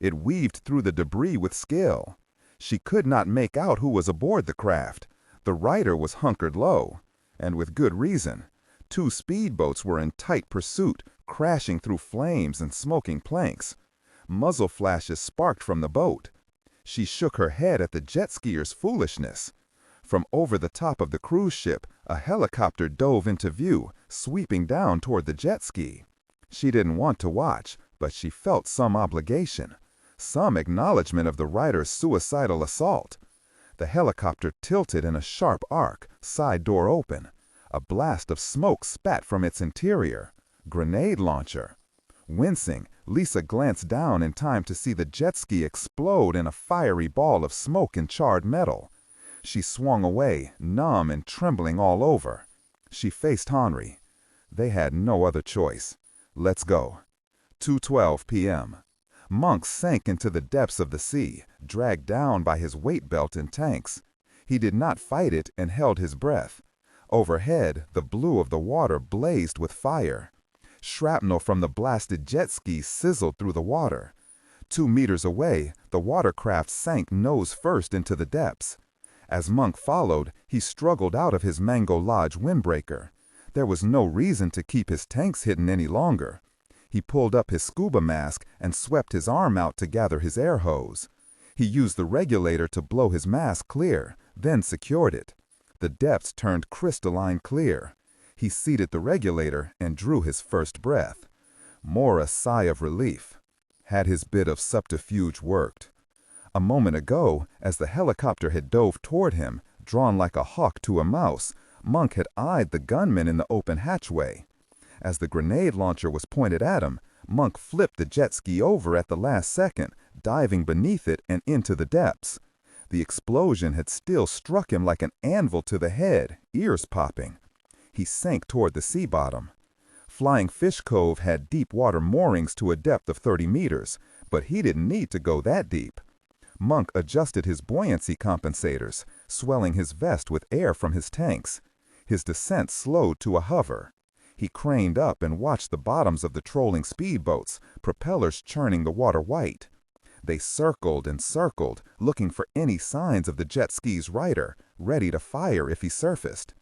It weaved through the debris with skill. She could not make out who was aboard the craft. The rider was hunkered low, and with good reason. 2 speedboats were in tight pursuit, crashing through flames and smoking planks. Muzzle flashes sparked from the boat. She shook her head at the jet skier's foolishness. From over the top of the cruise ship, a helicopter dove into view, sweeping down toward the jet ski. She didn't want to watch, but she felt some obligation, some acknowledgement of the rider's suicidal assault. The helicopter tilted in a sharp arc, side door open. A blast of smoke spat from its interior. Grenade launcher. Wincing, Lisa glanced down in time to see the jet ski explode in a fiery ball of smoke and charred metal. She swung away, numb and trembling all over. She faced Henry. They had no other choice. Let's go. 2:12 p.m. Monk sank into the depths of the sea, dragged down by his weight belt and tanks. He did not fight it and held his breath. Overhead, the blue of the water blazed with fire. Shrapnel from the blasted jet ski sizzled through the water. 2 meters away, the watercraft sank nose first into the depths. As Monk followed, he struggled out of his Mango Lodge windbreaker. There was no reason to keep his tanks hidden any longer. He pulled up his scuba mask and swept his arm out to gather his air hose. He used the regulator to blow his mask clear, then secured it. The depths turned crystalline clear. He seated the regulator and drew his first breath. More a sigh of relief. Had his bit of subterfuge worked? A moment ago, as the helicopter had dove toward him, drawn like a hawk to a mouse, Monk had eyed the gunman in the open hatchway. As the grenade launcher was pointed at him, Monk flipped the jet ski over at the last second, diving beneath it and into the depths. The explosion had still struck him like an anvil to the head, ears popping. He sank toward the sea bottom. Flying Fish Cove had deep water moorings to a depth of 30 meters, but he didn't need to go that deep. Monk adjusted his buoyancy compensators, swelling his vest with air from his tanks. His descent slowed to a hover. He craned up and watched the bottoms of the trolling speedboats, propellers churning the water white. They circled and circled, looking for any signs of the jet ski's rider, ready to fire if he surfaced.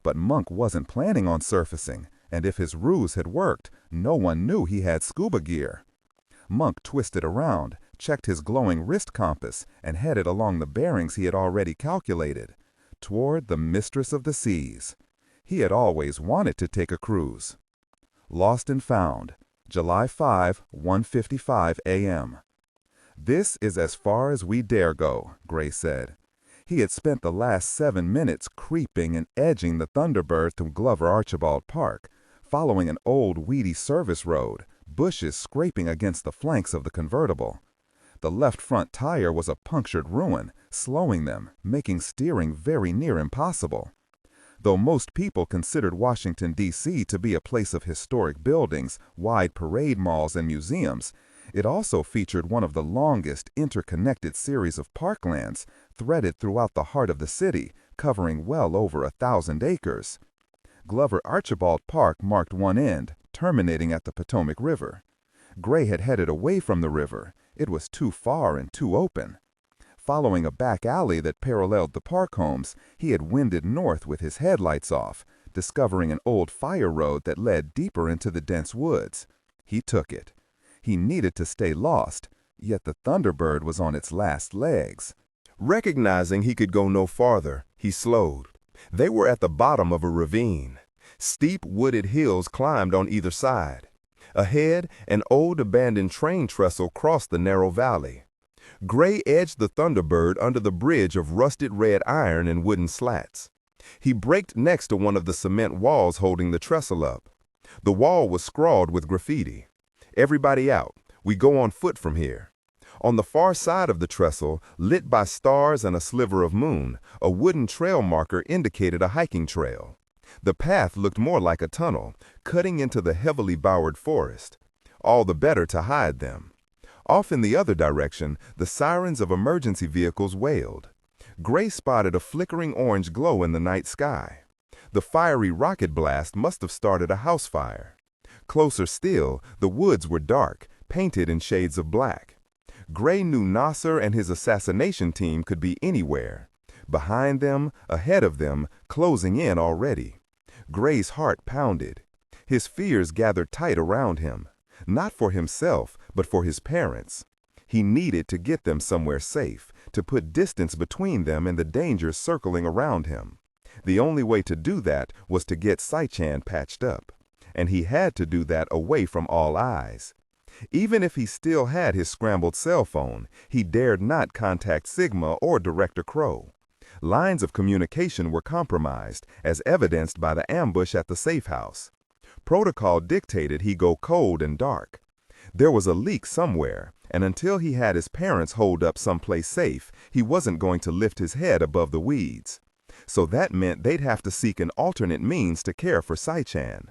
But Monk wasn't planning on surfacing, and if his ruse had worked, no one knew he had scuba gear. Monk twisted around, checked his glowing wrist compass, and headed along the bearings he had already calculated, toward the Mistress of the Seas. He had always wanted to take a cruise. Lost and Found, July 5, 1:55 a.m. "This is as far as we dare go," Gray said. He had spent the last 7 minutes creeping and edging the Thunderbird to Glover Archibald Park, following an old weedy service road, bushes scraping against the flanks of the convertible. The left front tire was a punctured ruin, slowing them, making steering very near impossible. Though most people considered Washington, D.C. to be a place of historic buildings, wide parade malls, and museums, it also featured one of the longest interconnected series of parklands threaded throughout the heart of the city, covering well over 1,000 acres. Glover Archibald Park marked one end, terminating at the Potomac River. Gray had headed away from the river. It was too far and too open. Following a back alley that paralleled the park homes, he had wended north with his headlights off, discovering an old fire road that led deeper into the dense woods. He took it. He needed to stay lost, yet the Thunderbird was on its last legs. Recognizing he could go no farther, he slowed. They were at the bottom of a ravine. Steep wooded hills climbed on either side. Ahead, an old abandoned train trestle crossed the narrow valley. Gray edged the Thunderbird under the bridge of rusted red iron and wooden slats. He braked next to one of the cement walls holding the trestle up. The wall was scrawled with graffiti. "Everybody out. We go on foot from here." On the far side of the trestle, lit by stars and a sliver of moon, a wooden trail marker indicated a hiking trail. The path looked more like a tunnel, cutting into the heavily bowered forest. All the better to hide them. Off in the other direction, the sirens of emergency vehicles wailed. Gray spotted a flickering orange glow in the night sky. The fiery rocket blast must have started a house fire. Closer still, the woods were dark, painted in shades of black. Gray knew Nasser and his assassination team could be anywhere. Behind them, ahead of them, closing in already. Gray's heart pounded. His fears gathered tight around him. Not for himself, but for his parents. He needed to get them somewhere safe, to put distance between them and the dangers circling around him. The only way to do that was to get Sai-Chan patched up. And he had to do that away from all eyes. Even if he still had his scrambled cell phone, he dared not contact Sigma or Director Crow. Lines of communication were compromised, as evidenced by the ambush at the safe house. Protocol dictated he go cold and dark. There was a leak somewhere, and until he had his parents holed up someplace safe, he wasn't going to lift his head above the weeds. So that meant they'd have to seek an alternate means to care for Sai-Chan.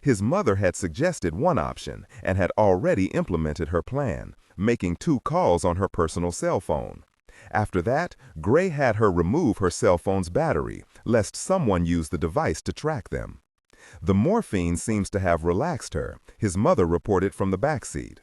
His mother had suggested one option and had already implemented her plan, making 2 calls on her personal cell phone. After that, Gray had her remove her cell phone's battery, lest someone use the device to track them. The morphine seems to have relaxed her, his mother reported from the backseat.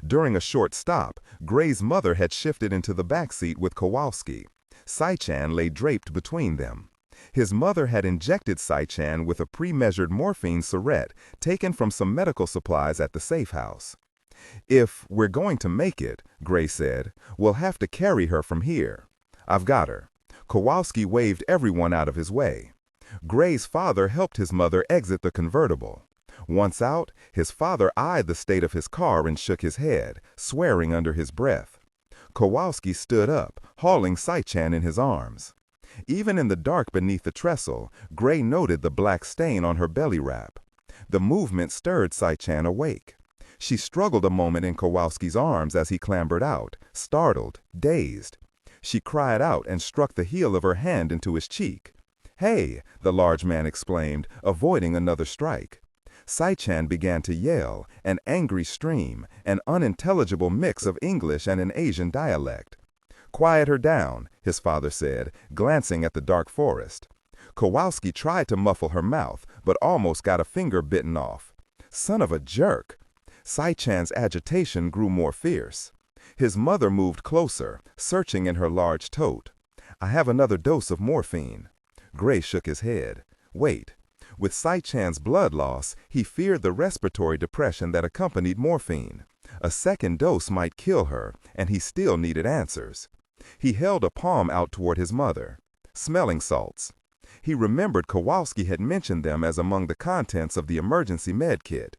During a short stop, Gray's mother had shifted into the backseat with Kowalski. Sai-Chan lay draped between them. His mother had injected Sai-Chan with a pre-measured morphine syringe taken from some medical supplies at the safe house. "If we're going to make it," Gray said, "we'll have to carry her from here. I've got her." Kowalski waved everyone out of his way. Gray's father helped his mother exit the convertible. Once out, his father eyed the state of his car and shook his head, swearing under his breath. Kowalski stood up, hauling Sai-Chan in his arms. Even in the dark beneath the trestle, Gray noted the black stain on her belly wrap. The movement stirred Sai-Chan awake. She struggled a moment in Kowalski's arms as he clambered out, startled, dazed. She cried out and struck the heel of her hand into his cheek. "Hey!" the large man exclaimed, avoiding another strike. Sai-Chan began to yell, an angry stream, an unintelligible mix of English and an Asian dialect. "Quiet her down," his father said, glancing at the dark forest. Kowalski tried to muffle her mouth, but almost got a finger bitten off. Son of a jerk! Sai-Chan's agitation grew more fierce. His mother moved closer, searching in her large tote. "I have another dose of morphine." Gray shook his head. Wait. With Sai-Chan's blood loss, he feared the respiratory depression that accompanied morphine. A second dose might kill her, and he still needed answers. He held a palm out toward his mother. Smelling salts. He remembered Kowalski had mentioned them as among the contents of the emergency med kit.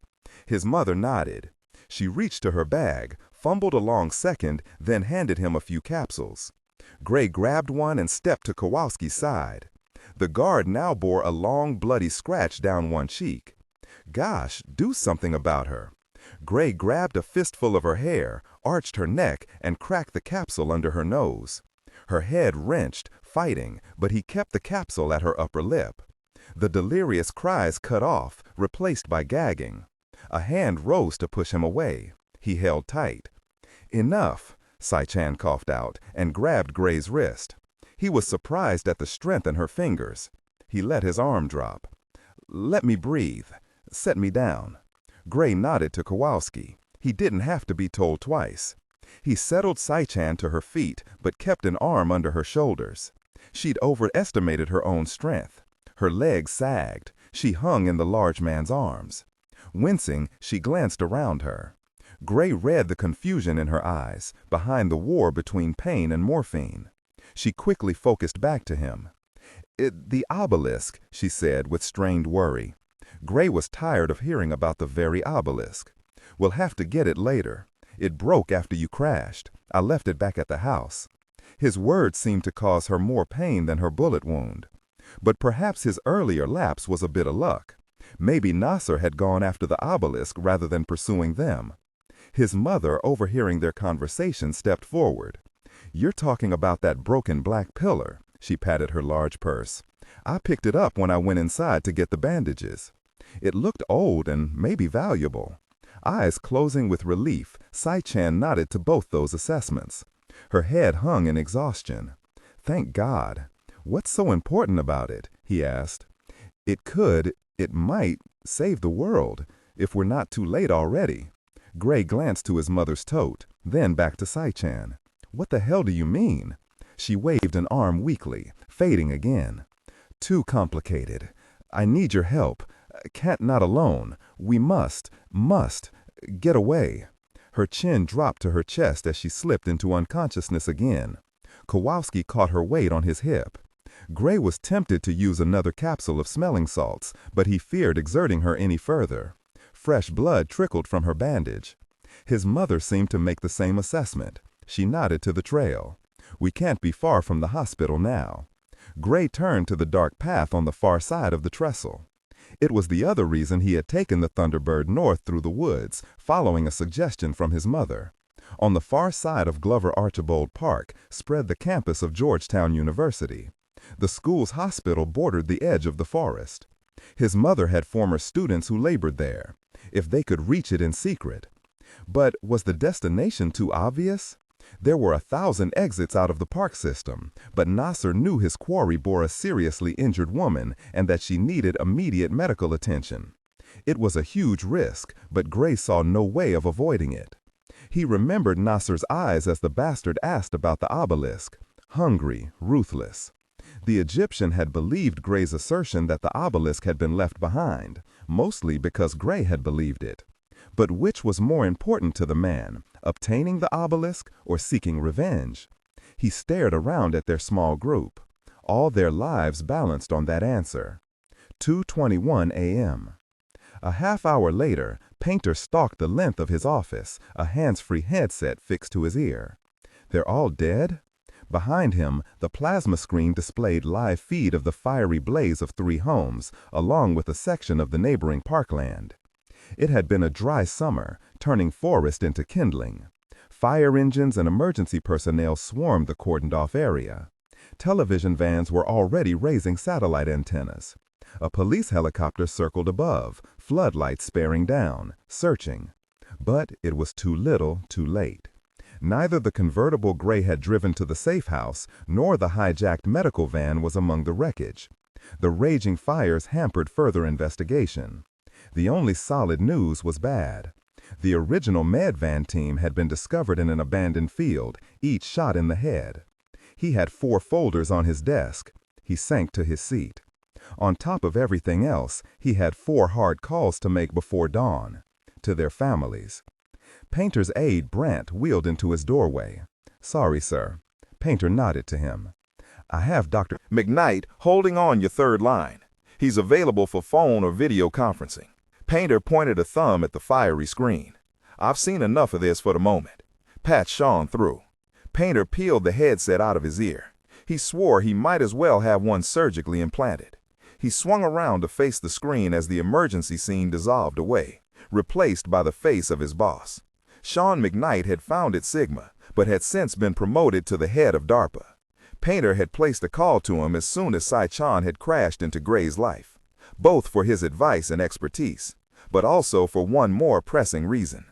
His mother nodded. She reached to her bag, fumbled a long second, then handed him a few capsules. Gray grabbed one and stepped to Kowalski's side. The guard now bore a long, bloody scratch down one cheek. Gosh, do something about her. Gray grabbed a fistful of her hair, arched her neck, and cracked the capsule under her nose. Her head wrenched, fighting, but he kept the capsule at her upper lip. The delirious cries cut off, replaced by gagging. A hand rose to push him away. He held tight. "Enough," Sai-Chan coughed out and grabbed Gray's wrist. He was surprised at the strength in her fingers. He let his arm drop. "Let me breathe. Set me down." Gray nodded to Kowalski. He didn't have to be told twice. He settled Sai-Chan to her feet, but kept an arm under her shoulders. She'd overestimated her own strength. Her legs sagged. She hung in the large man's arms. Wincing, she glanced around her. Gray read the confusion in her eyes, behind the war between pain and morphine. She quickly focused back to him. "The obelisk," she said with strained worry. Gray was tired of hearing about the very obelisk. "We'll have to get it later. It broke after you crashed. I left it back at the house." His words seemed to cause her more pain than her bullet wound. But perhaps his earlier lapse was a bit of luck. Maybe Nasser had gone after the obelisk rather than pursuing them. His mother, overhearing their conversation, stepped forward. "You're talking about that broken black pillar." She patted her large purse. "I picked it up when I went inside to get the bandages. It looked old and maybe valuable." Eyes closing with relief, Sai-Chan nodded to both those assessments. Her head hung in exhaustion. "Thank God. What's so important about it?" he asked. It might, save the world, if we're not too late already." Gray glanced to his mother's tote, then back to Sai-Chan. "What the hell do you mean?" She waved an arm weakly, fading again. "Too complicated. I need your help. Can't not alone. We must get away." Her chin dropped to her chest as she slipped into unconsciousness again. Kowalski caught her weight on his hip. Gray was tempted to use another capsule of smelling salts, but he feared exerting her any further. Fresh blood trickled from her bandage. His mother seemed to make the same assessment. She nodded to the trail. "We can't be far from the hospital now." Gray turned to the dark path on the far side of the trestle. It was the other reason he had taken the Thunderbird north through the woods, following a suggestion from his mother. On the far side of Glover Archibald Park spread the campus of Georgetown University. The school's hospital bordered the edge of the forest. His mother had former students who labored there. If they could reach it in secret. But was the destination too obvious? There were 1,000 exits out of the park system, but Nasser knew his quarry bore a seriously injured woman and that she needed immediate medical attention. It was a huge risk, but Gray saw no way of avoiding it. He remembered Nasser's eyes as the bastard asked about the obelisk. Hungry, ruthless. The Egyptian had believed Gray's assertion that the obelisk had been left behind, mostly because Gray had believed it. But which was more important to the man, obtaining the obelisk or seeking revenge? He stared around at their small group. All their lives balanced on that answer. 2:21 a.m. A half hour later, Painter stalked the length of his office, a hands-free headset fixed to his ear. They're all dead? Behind him, the plasma screen displayed live feed of the fiery blaze of 3 homes, along with a section of the neighboring parkland. It had been a dry summer, turning forest into kindling. Fire engines and emergency personnel swarmed the cordoned-off area. Television vans were already raising satellite antennas. A police helicopter circled above, floodlights sparing down, searching. But it was too little, too late. Neither the convertible Gray had driven to the safe house, nor the hijacked medical van was among the wreckage. The raging fires hampered further investigation. The only solid news was bad. The original med van team had been discovered in an abandoned field, each shot in the head. He had 4 folders on his desk. He sank to his seat. On top of everything else, he had 4 hard calls to make before dawn. To their families. Painter's aide, Brandt, wheeled into his doorway. "Sorry, sir." Painter nodded to him. "I have Dr. McKnight holding on your third line. He's available for phone or video conferencing." Painter pointed a thumb at the fiery screen. "I've seen enough of this for the moment." Pat Sean through. Painter peeled the headset out of his ear. He swore he might as well have one surgically implanted. He swung around to face the screen as the emergency scene dissolved away, replaced by the face of his boss. Sean McKnight had founded Sigma, but had since been promoted to the head of DARPA. Painter had placed a call to him as soon as Sai-Chan had crashed into Gray's life. both for his advice and expertise, but also for one more pressing reason.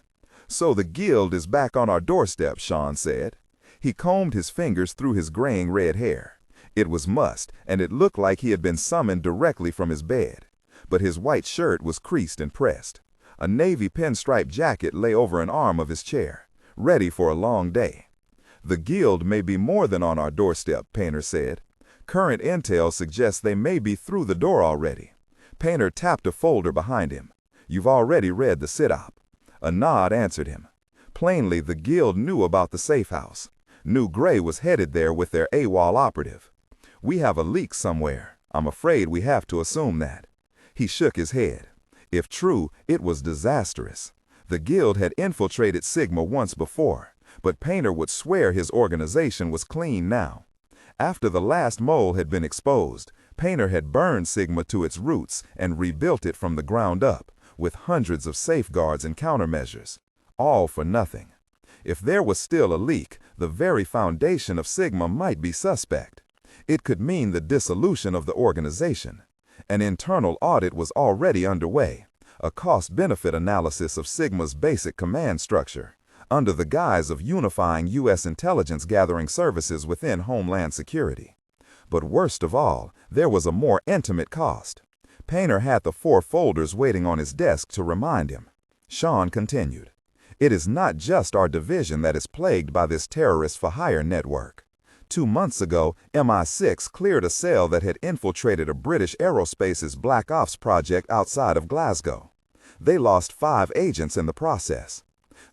"So the guild is back on our doorstep," Sean said. He combed his fingers through his graying red hair. It was mussed, and it looked like he had been summoned directly from his bed. But his white shirt was creased and pressed. A navy pinstripe jacket lay over an arm of his chair, ready for a long day. "The guild may be more than on our doorstep," Painter said. "Current intel suggests they may be through the door already." Painter tapped a folder behind him. "You've already read the sit-op." A nod answered him. Plainly, the guild knew about the safe house. Knew Gray was headed there with their AWOL operative. "We have a leak somewhere. I'm afraid we have to assume that." He shook his head. If true, it was disastrous. The guild had infiltrated Sigma once before, but Painter would swear his organization was clean now. After the last mole had been exposed, Painter had burned Sigma to its roots and rebuilt it from the ground up, with hundreds of safeguards and countermeasures. All for nothing. If there was still a leak, the very foundation of Sigma might be suspect. It could mean the dissolution of the organization. An internal audit was already underway, a cost-benefit analysis of Sigma's basic command structure, under the guise of unifying U.S. intelligence gathering services within Homeland Security. But worst of all, there was a more intimate cost. Painter had the 4 folders waiting on his desk to remind him. Sean continued. "It is not just our division that is plagued by this terrorist-for-hire network. 2 months ago, MI6 cleared a cell that had infiltrated a British Aerospace's Black Ops project outside of Glasgow. They lost 5 agents in the process.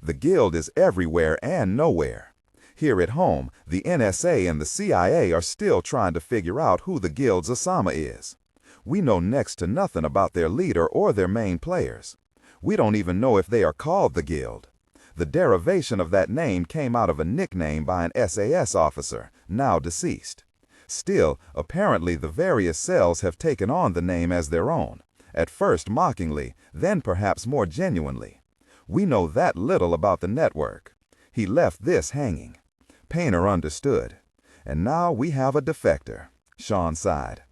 The guild is everywhere and nowhere. Here at home, the NSA and the CIA are still trying to figure out who the guild's Osama is. We know next to nothing about their leader or their main players. We don't even know if they are called the guild. The derivation of that name came out of a nickname by an SAS officer, now deceased. Still, apparently the various cells have taken on the name as their own, at first mockingly, then perhaps more genuinely. We know that little about the network." He left this hanging. Painter understood. "And now we have a defector," Sean sighed.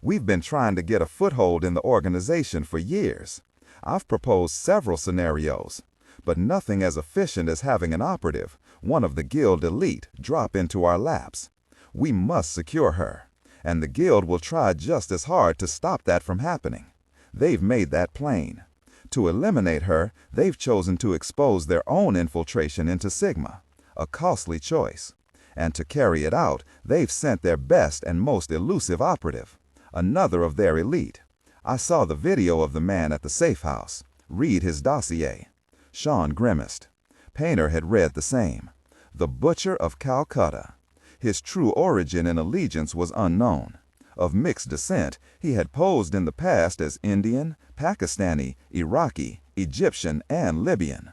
"We've been trying to get a foothold in the organization for years. I've proposed several scenarios, but nothing as efficient as having an operative, one of the guild elite, drop into our laps. We must secure her, and the guild will try just as hard to stop that from happening. They've made that plain. To eliminate her, they've chosen to expose their own infiltration into Sigma, a costly choice. And to carry it out, they've sent their best and most elusive operative, another of their elite. I saw the video of the man at the safe house. Read his dossier." Sean grimaced. Painter had read the same. The Butcher of Calcutta. His true origin and allegiance was unknown. Of mixed descent, he had posed in the past as Indian, Pakistani, Iraqi, Egyptian, and Libyan.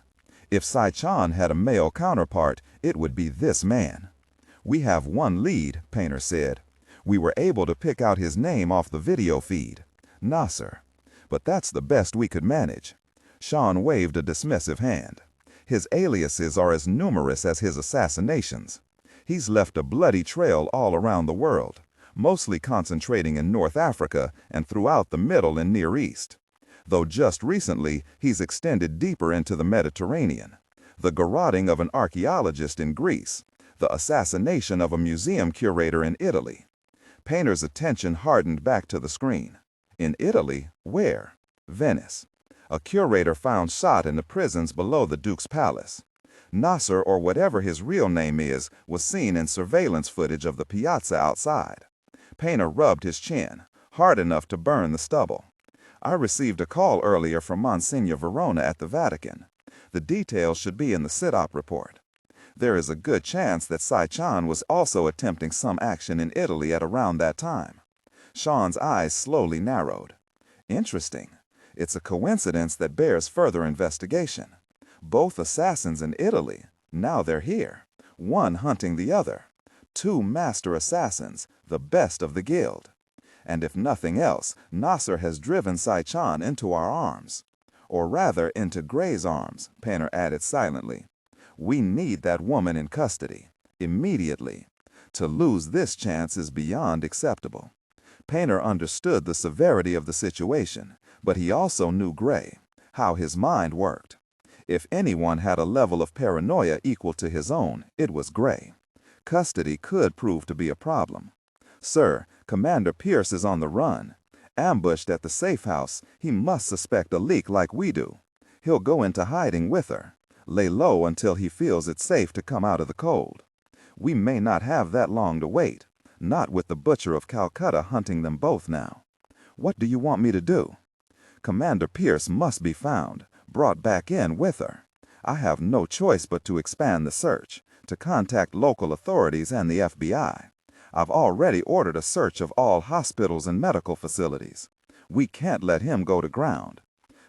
If Sai-Chan had a male counterpart, it would be this man. "We have one lead," Painter said. "We were able to pick out his name off the video feed. Nasser. But that's the best we could manage." Sean waved a dismissive hand. "His aliases are as numerous as his assassinations. He's left a bloody trail all around the world, mostly concentrating in North Africa and throughout the Middle and Near East. Though just recently, he's extended deeper into the Mediterranean. The garroting of an archaeologist in Greece, the assassination of a museum curator in Italy." Painter's attention hardened back to the screen. "In Italy? Where?" "Venice. A curator found shot in the prisons below the Duke's palace. Nasser, or whatever his real name is, was seen in surveillance footage of the piazza outside." Painter rubbed his chin, hard enough to burn the stubble. "I received a call earlier from Monsignor Verona at the Vatican. The details should be in the sit-op report. There is a good chance that Sai-Chan was also attempting some action in Italy at around that time." Sean's eyes slowly narrowed. "Interesting. It's a coincidence that bears further investigation. Both assassins in Italy. Now they're here. One hunting the other. 2 master assassins, the best of the guild. And if nothing else, Nasser has driven Sai-Chan into our arms. Or rather, into Gray's arms," Painter added silently. "We need that woman in custody. Immediately. To lose this chance is beyond acceptable." Painter understood the severity of the situation, but he also knew Gray, how his mind worked. If anyone had a level of paranoia equal to his own, it was Gray. Custody could prove to be a problem. "Sir, Commander Pierce is on the run. Ambushed at the safe house, he must suspect a leak like we do. He'll go into hiding with her. Lay low until he feels it's safe to come out of the cold. We may not have that long to wait, not with the Butcher of Calcutta hunting them both now. What do you want me to do? Commander Pierce must be found, brought back in with her. I have no choice but to expand the search, to contact local authorities and the FBI. I've already ordered a search of all hospitals and medical facilities. We can't let him go to ground.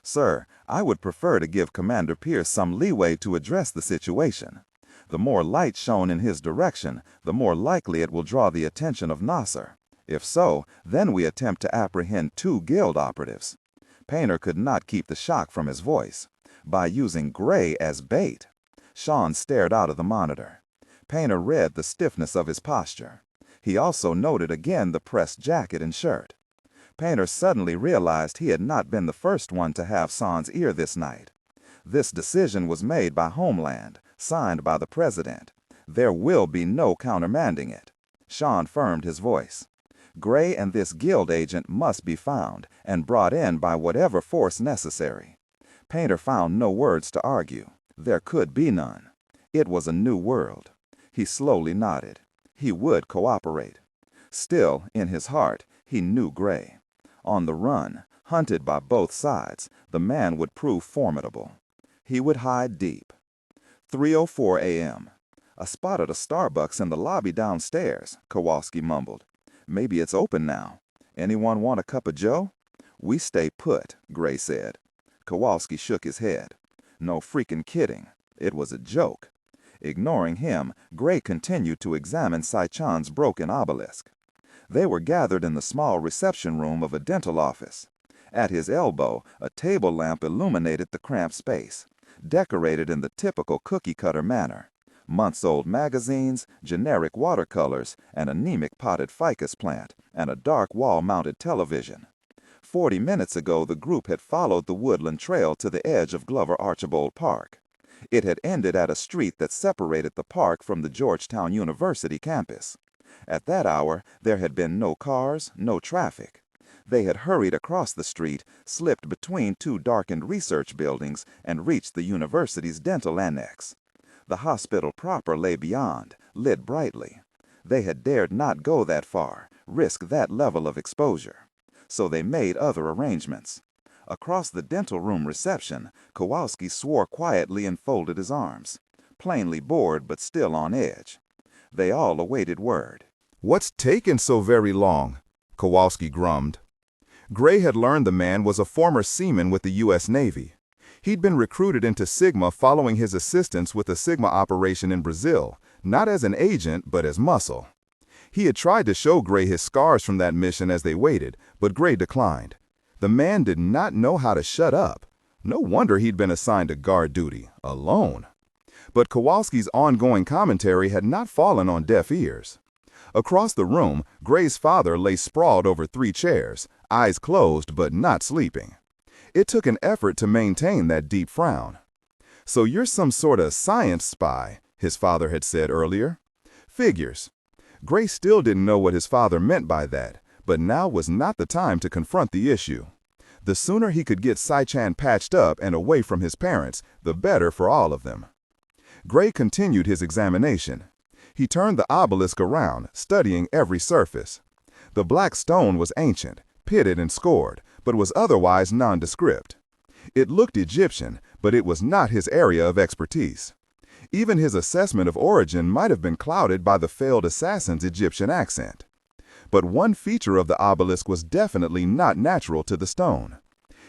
Sir, I would prefer to give Commander Pierce some leeway to address the situation. The more light shown in his direction, the more likely it will draw the attention of Nasser. If so, then we attempt to apprehend 2 guild operatives." Painter could not keep the shock from his voice. By using Gray as bait. Sean stared out of the monitor. Painter read the stiffness of his posture. He also noted again the pressed jacket and shirt. Painter suddenly realized he had not been the first one to have San's ear this night. This decision was made by Homeland, signed by the President. There will be no countermanding it. Sean firmed his voice. Gray and this guild agent must be found and brought in by whatever force necessary. Painter found no words to argue. There could be none. It was a new world. He slowly nodded. He would cooperate. Still, in his heart, he knew Gray. On the run, hunted by both sides, the man would prove formidable. He would hide deep. 3:04 a.m. "I spotted a Starbucks in the lobby downstairs," Kowalski mumbled. "Maybe it's open now. Anyone want a cup of joe?" "We stay put," Gray said. Kowalski shook his head. "No freaking kidding. It was a joke." Ignoring him, Gray continued to examine Sai-Chan's broken obelisk. They were gathered in the small reception room of a dental office. At his elbow, a table lamp illuminated the cramped space, decorated in the typical cookie-cutter manner. Months-old magazines, generic watercolors, an anemic potted ficus plant, and a dark wall-mounted television. 40 minutes ago, the group had followed the woodland trail to the edge of Glover Archibald Park. It had ended at a street that separated the park from the Georgetown University campus. At that hour, there had been no cars, no traffic. They had hurried across the street, slipped between 2 darkened research buildings, and reached the university's dental annex. The hospital proper lay beyond, lit brightly. They had dared not go that far, risk that level of exposure. So they made other arrangements. Across the dental room reception, Kowalski swore quietly and folded his arms, plainly bored but still on edge. They all awaited word. "What's taking so very long?" Kowalski grummed. Gray had learned the man was a former seaman with the U.S. Navy. He'd been recruited into Sigma following his assistance with a Sigma operation in Brazil, not as an agent, but as muscle. He had tried to show Gray his scars from that mission as they waited, but Gray declined. The man did not know how to shut up. No wonder he'd been assigned to guard duty, alone. But Kowalski's ongoing commentary had not fallen on deaf ears. Across the room, Gray's father lay sprawled over 3 chairs, eyes closed but not sleeping. It took an effort to maintain that deep frown. "So you're some sort of science spy," his father had said earlier. Figures. Gray still didn't know what his father meant by that, but now was not the time to confront the issue. The sooner he could get Sai-Chan patched up and away from his parents, the better for all of them. Gray continued his examination. He turned the obelisk around, studying every surface. The black stone was ancient, pitted and scored, but was otherwise nondescript. It looked Egyptian, but it was not his area of expertise. Even his assessment of origin might have been clouded by the failed assassin's Egyptian accent. But one feature of the obelisk was definitely not natural to the stone.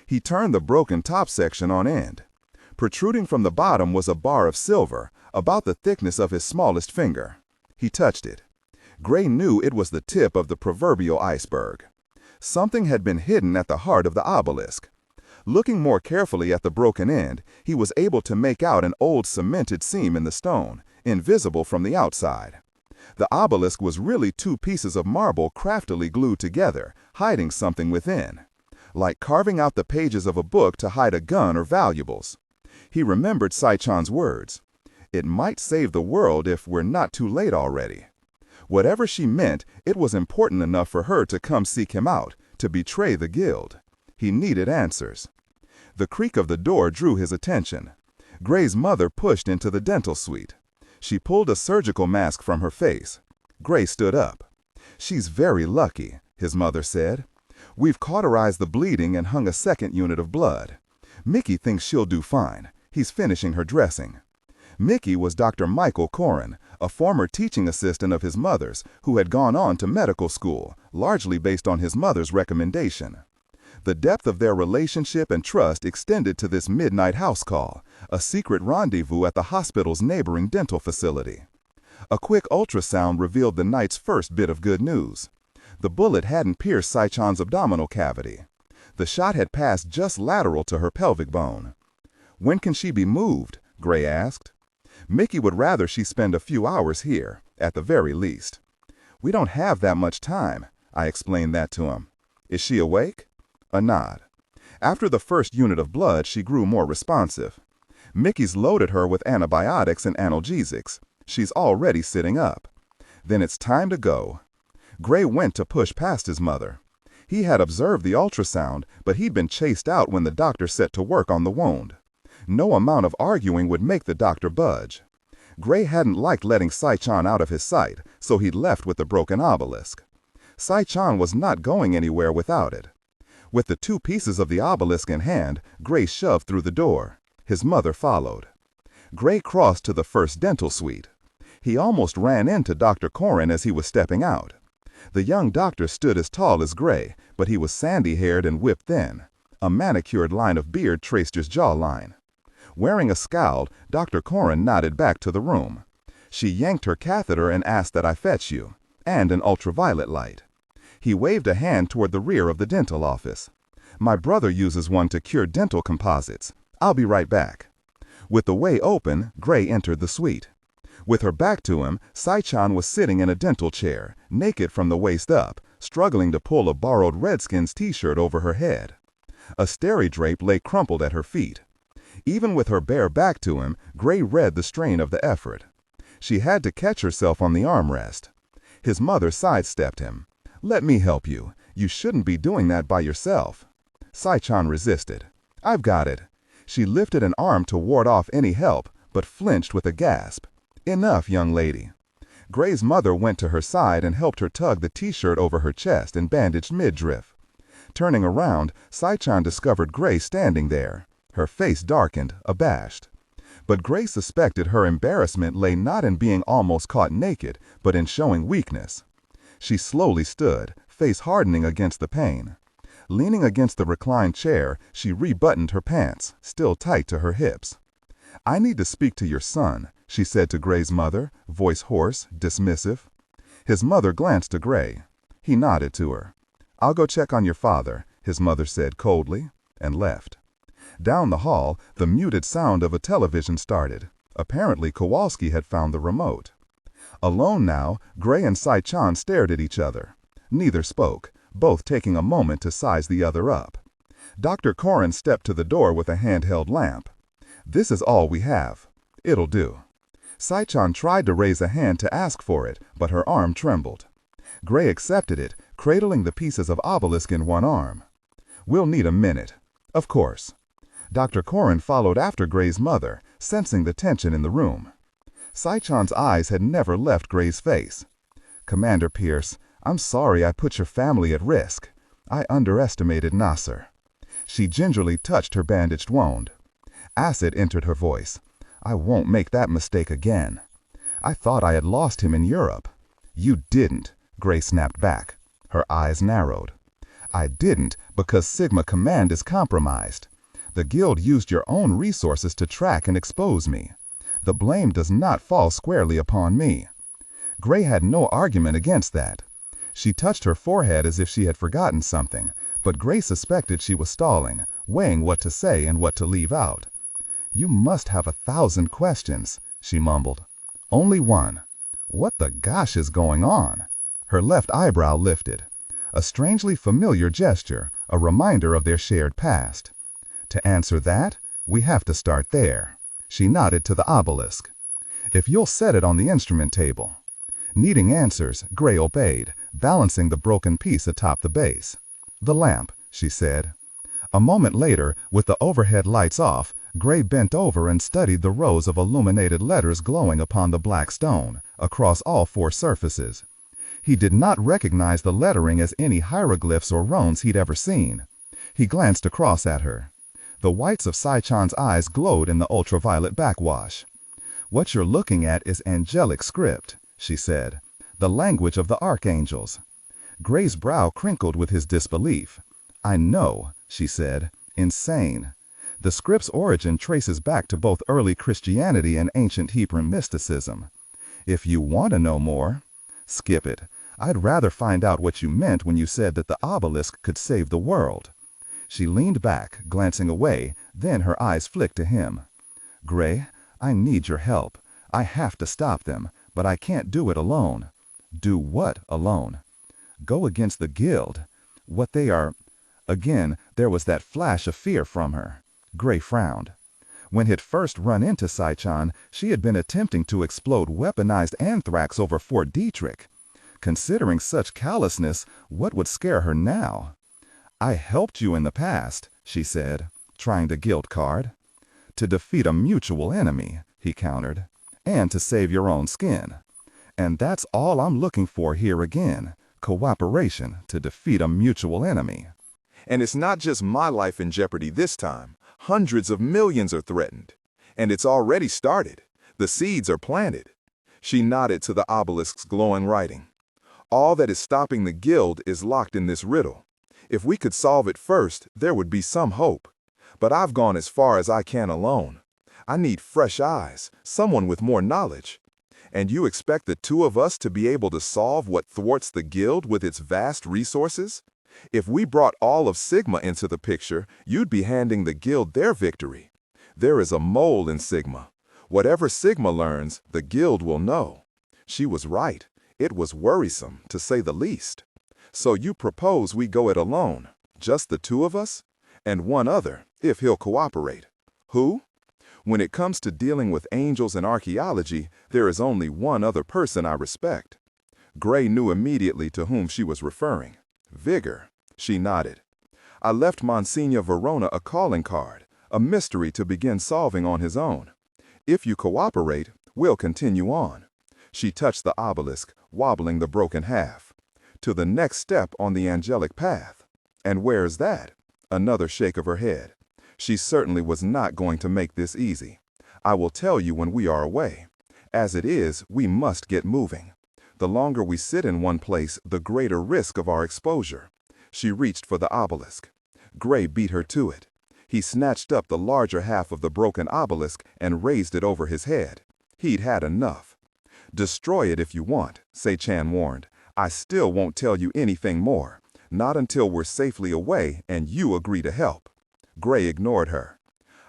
He turned the broken top section on end. Protruding from the bottom was a bar of silver, about the thickness of his smallest finger. He touched it. Gray knew it was the tip of the proverbial iceberg. Something had been hidden at the heart of the obelisk. Looking more carefully at the broken end, he was able to make out an old cemented seam in the stone, invisible from the outside. The obelisk was really two pieces of marble craftily glued together, hiding something within, like carving out the pages of a book to hide a gun or valuables. He remembered Sai-chan's words. It might save the world if we're not too late already. Whatever she meant, it was important enough for her to come seek him out, to betray the guild. He needed answers. The creak of the door drew his attention. Gray's mother pushed into the dental suite. She pulled a surgical mask from her face. Gray stood up. "She's very lucky," his mother said. "We've cauterized the bleeding and hung a second unit of blood. Mickey thinks she'll do fine. He's finishing her dressing." Mickey was Dr. Michael Corrin, a former teaching assistant of his mother's who had gone on to medical school, largely based on his mother's recommendation. The depth of their relationship and trust extended to this midnight house call, a secret rendezvous at the hospital's neighboring dental facility. A quick ultrasound revealed the night's first bit of good news. The bullet hadn't pierced Sai-chan's abdominal cavity. The shot had passed just lateral to her pelvic bone. "When can she be moved?" Gray asked. "Mickey would rather she spend a few hours here, at the very least." "We don't have that much time," I explained that to him. "Is she awake?" A nod. After the first unit of blood, she grew more responsive. Mickey's loaded her with antibiotics and analgesics. She's already sitting up. "Then it's time to go." Gray went to push past his mother. He had observed the ultrasound, but he'd been chased out when the doctor set to work on the wound. No amount of arguing would make the doctor budge. Gray hadn't liked letting Sai-chan out of his sight, so he'd left with the broken obelisk. Sai-chan was not going anywhere without it. With the two pieces of the obelisk in hand, Gray shoved through the door. His mother followed. Gray crossed to the first dental suite. He almost ran into Dr. Corrin as he was stepping out. The young doctor stood as tall as Gray, but he was sandy-haired and whipped thin. A manicured line of beard traced his jawline. Wearing a scowl, Dr. Corrin nodded back to the room. "She yanked her catheter and asked that I fetch you, and an ultraviolet light." He waved a hand toward the rear of the dental office. "My brother uses one to cure dental composites. I'll be right back." With the way open, Gray entered the suite. With her back to him, Sai-chan was sitting in a dental chair, naked from the waist up, struggling to pull a borrowed Redskins t-shirt over her head. A steri-drape lay crumpled at her feet. Even with her bare back to him, Gray read the strain of the effort. She had to catch herself on the armrest. His mother sidestepped him. "Let me help you. You shouldn't be doing that by yourself." Sai-chan resisted. "I've got it." She lifted an arm to ward off any help, but flinched with a gasp. "Enough, young lady." Gray's mother went to her side and helped her tug the t-shirt over her chest and bandaged midriff. Turning around, Sai-chan discovered Gray standing there. Her face darkened, abashed. But Gray suspected her embarrassment lay not in being almost caught naked, but in showing weakness. She slowly stood, face hardening against the pain. Leaning against the reclined chair, she rebuttoned her pants, still tight to her hips. "I need to speak to your son," she said to Gray's mother, voice hoarse, dismissive. His mother glanced to Gray. He nodded to her. "I'll go check on your father," his mother said coldly, and left. Down the hall, the muted sound of a television started. Apparently, Kowalski had found the remote. Alone now, Gray and Sai-chan stared at each other. Neither spoke, both taking a moment to size the other up. Dr. Corrin stepped to the door with a handheld lamp. "This is all we have. It'll do." Sai-chan tried to raise a hand to ask for it, but her arm trembled. Gray accepted it, cradling the pieces of obelisk in one arm. "We'll need a minute." "Of course." Dr. Corrin followed after Gray's mother, sensing the tension in the room. Sai-chan's eyes had never left Gray's face. "Commander Pierce, I'm sorry I put your family at risk. I underestimated Nasser." She gingerly touched her bandaged wound. Acid entered her voice. "I won't make that mistake again. I thought I had lost him in Europe." "You didn't," Gray snapped back. Her eyes narrowed. "I didn't because Sigma Command is compromised. The Guild used your own resources to track and expose me. The blame does not fall squarely upon me." Gray had no argument against that. She touched her forehead as if she had forgotten something, but Gray suspected she was stalling, weighing what to say and what to leave out. "You must have 1,000 questions," she mumbled. "Only one. What the gosh is going on? Her left eyebrow lifted. A strangely familiar gesture, a reminder of their shared past. To answer that, we have to start there. She nodded to the obelisk. If you'll set it on the instrument table. Needing answers, Gray obeyed, balancing the broken piece atop the base. The lamp, she said. A moment later, with the overhead lights off, Gray bent over and studied the rows of illuminated letters glowing upon the black stone, across all 4 surfaces. He did not recognize the lettering as any hieroglyphs or runes he'd ever seen. He glanced across at her. The whites of Sai-chan's eyes glowed in the ultraviolet backwash. What you're looking at is angelic script, she said, the language of the archangels. Gray's brow crinkled with his disbelief. I know, she said, insane. The script's origin traces back to both early Christianity and ancient Hebrew mysticism. If you want to know more, skip it. I'd rather find out what you meant when you said that the obelisk could save the world. She leaned back, glancing away, then her eyes flicked to him. Gray, I need your help. I have to stop them, but I can't do it alone. Do what alone? Go against the guild. What they are... Again, there was that flash of fear from her. Gray frowned. When he'd first run into Sai-chan, she had been attempting to explode weaponized anthrax over Fort Detrick. Considering such callousness, what would scare her now? I helped you in the past, she said, trying the guild card. To defeat a mutual enemy, he countered, and to save your own skin. And that's all I'm looking for here again, cooperation to defeat a mutual enemy. And it's not just my life in jeopardy this time. Hundreds of millions are threatened. And it's already started. The seeds are planted. She nodded to the obelisk's glowing writing. All that is stopping the guild is locked in this riddle. If we could solve it first, there would be some hope. But I've gone as far as I can alone. I need fresh eyes, someone with more knowledge. And you expect the 2 of us to be able to solve what thwarts the guild with its vast resources? If we brought all of Sigma into the picture, you'd be handing the guild their victory. There is a mole in Sigma. Whatever Sigma learns, the guild will know. She was right. It was worrisome, to say the least. So you propose we go it alone, just the 2 of us? And one other, if he'll cooperate. Who? When it comes to dealing with angels and archaeology, there is only one other person I respect. Gray knew immediately to whom she was referring. Vigor. She nodded. I left Monsignor Verona a calling card, a mystery to begin solving on his own. If you cooperate, we'll continue on. She touched the obelisk, wobbling the broken half. To the next step on the angelic path. And where's that? Another shake of her head. She certainly was not going to make this easy. I will tell you when we are away. As it is, we must get moving. The longer we sit in one place, the greater risk of our exposure. She reached for the obelisk. Gray beat her to it. He snatched up the larger half of the broken obelisk and raised it over his head. He'd had enough. Destroy it if you want, Sai-chan warned. I still won't tell you anything more. Not until we're safely away and you agree to help. Gray ignored her.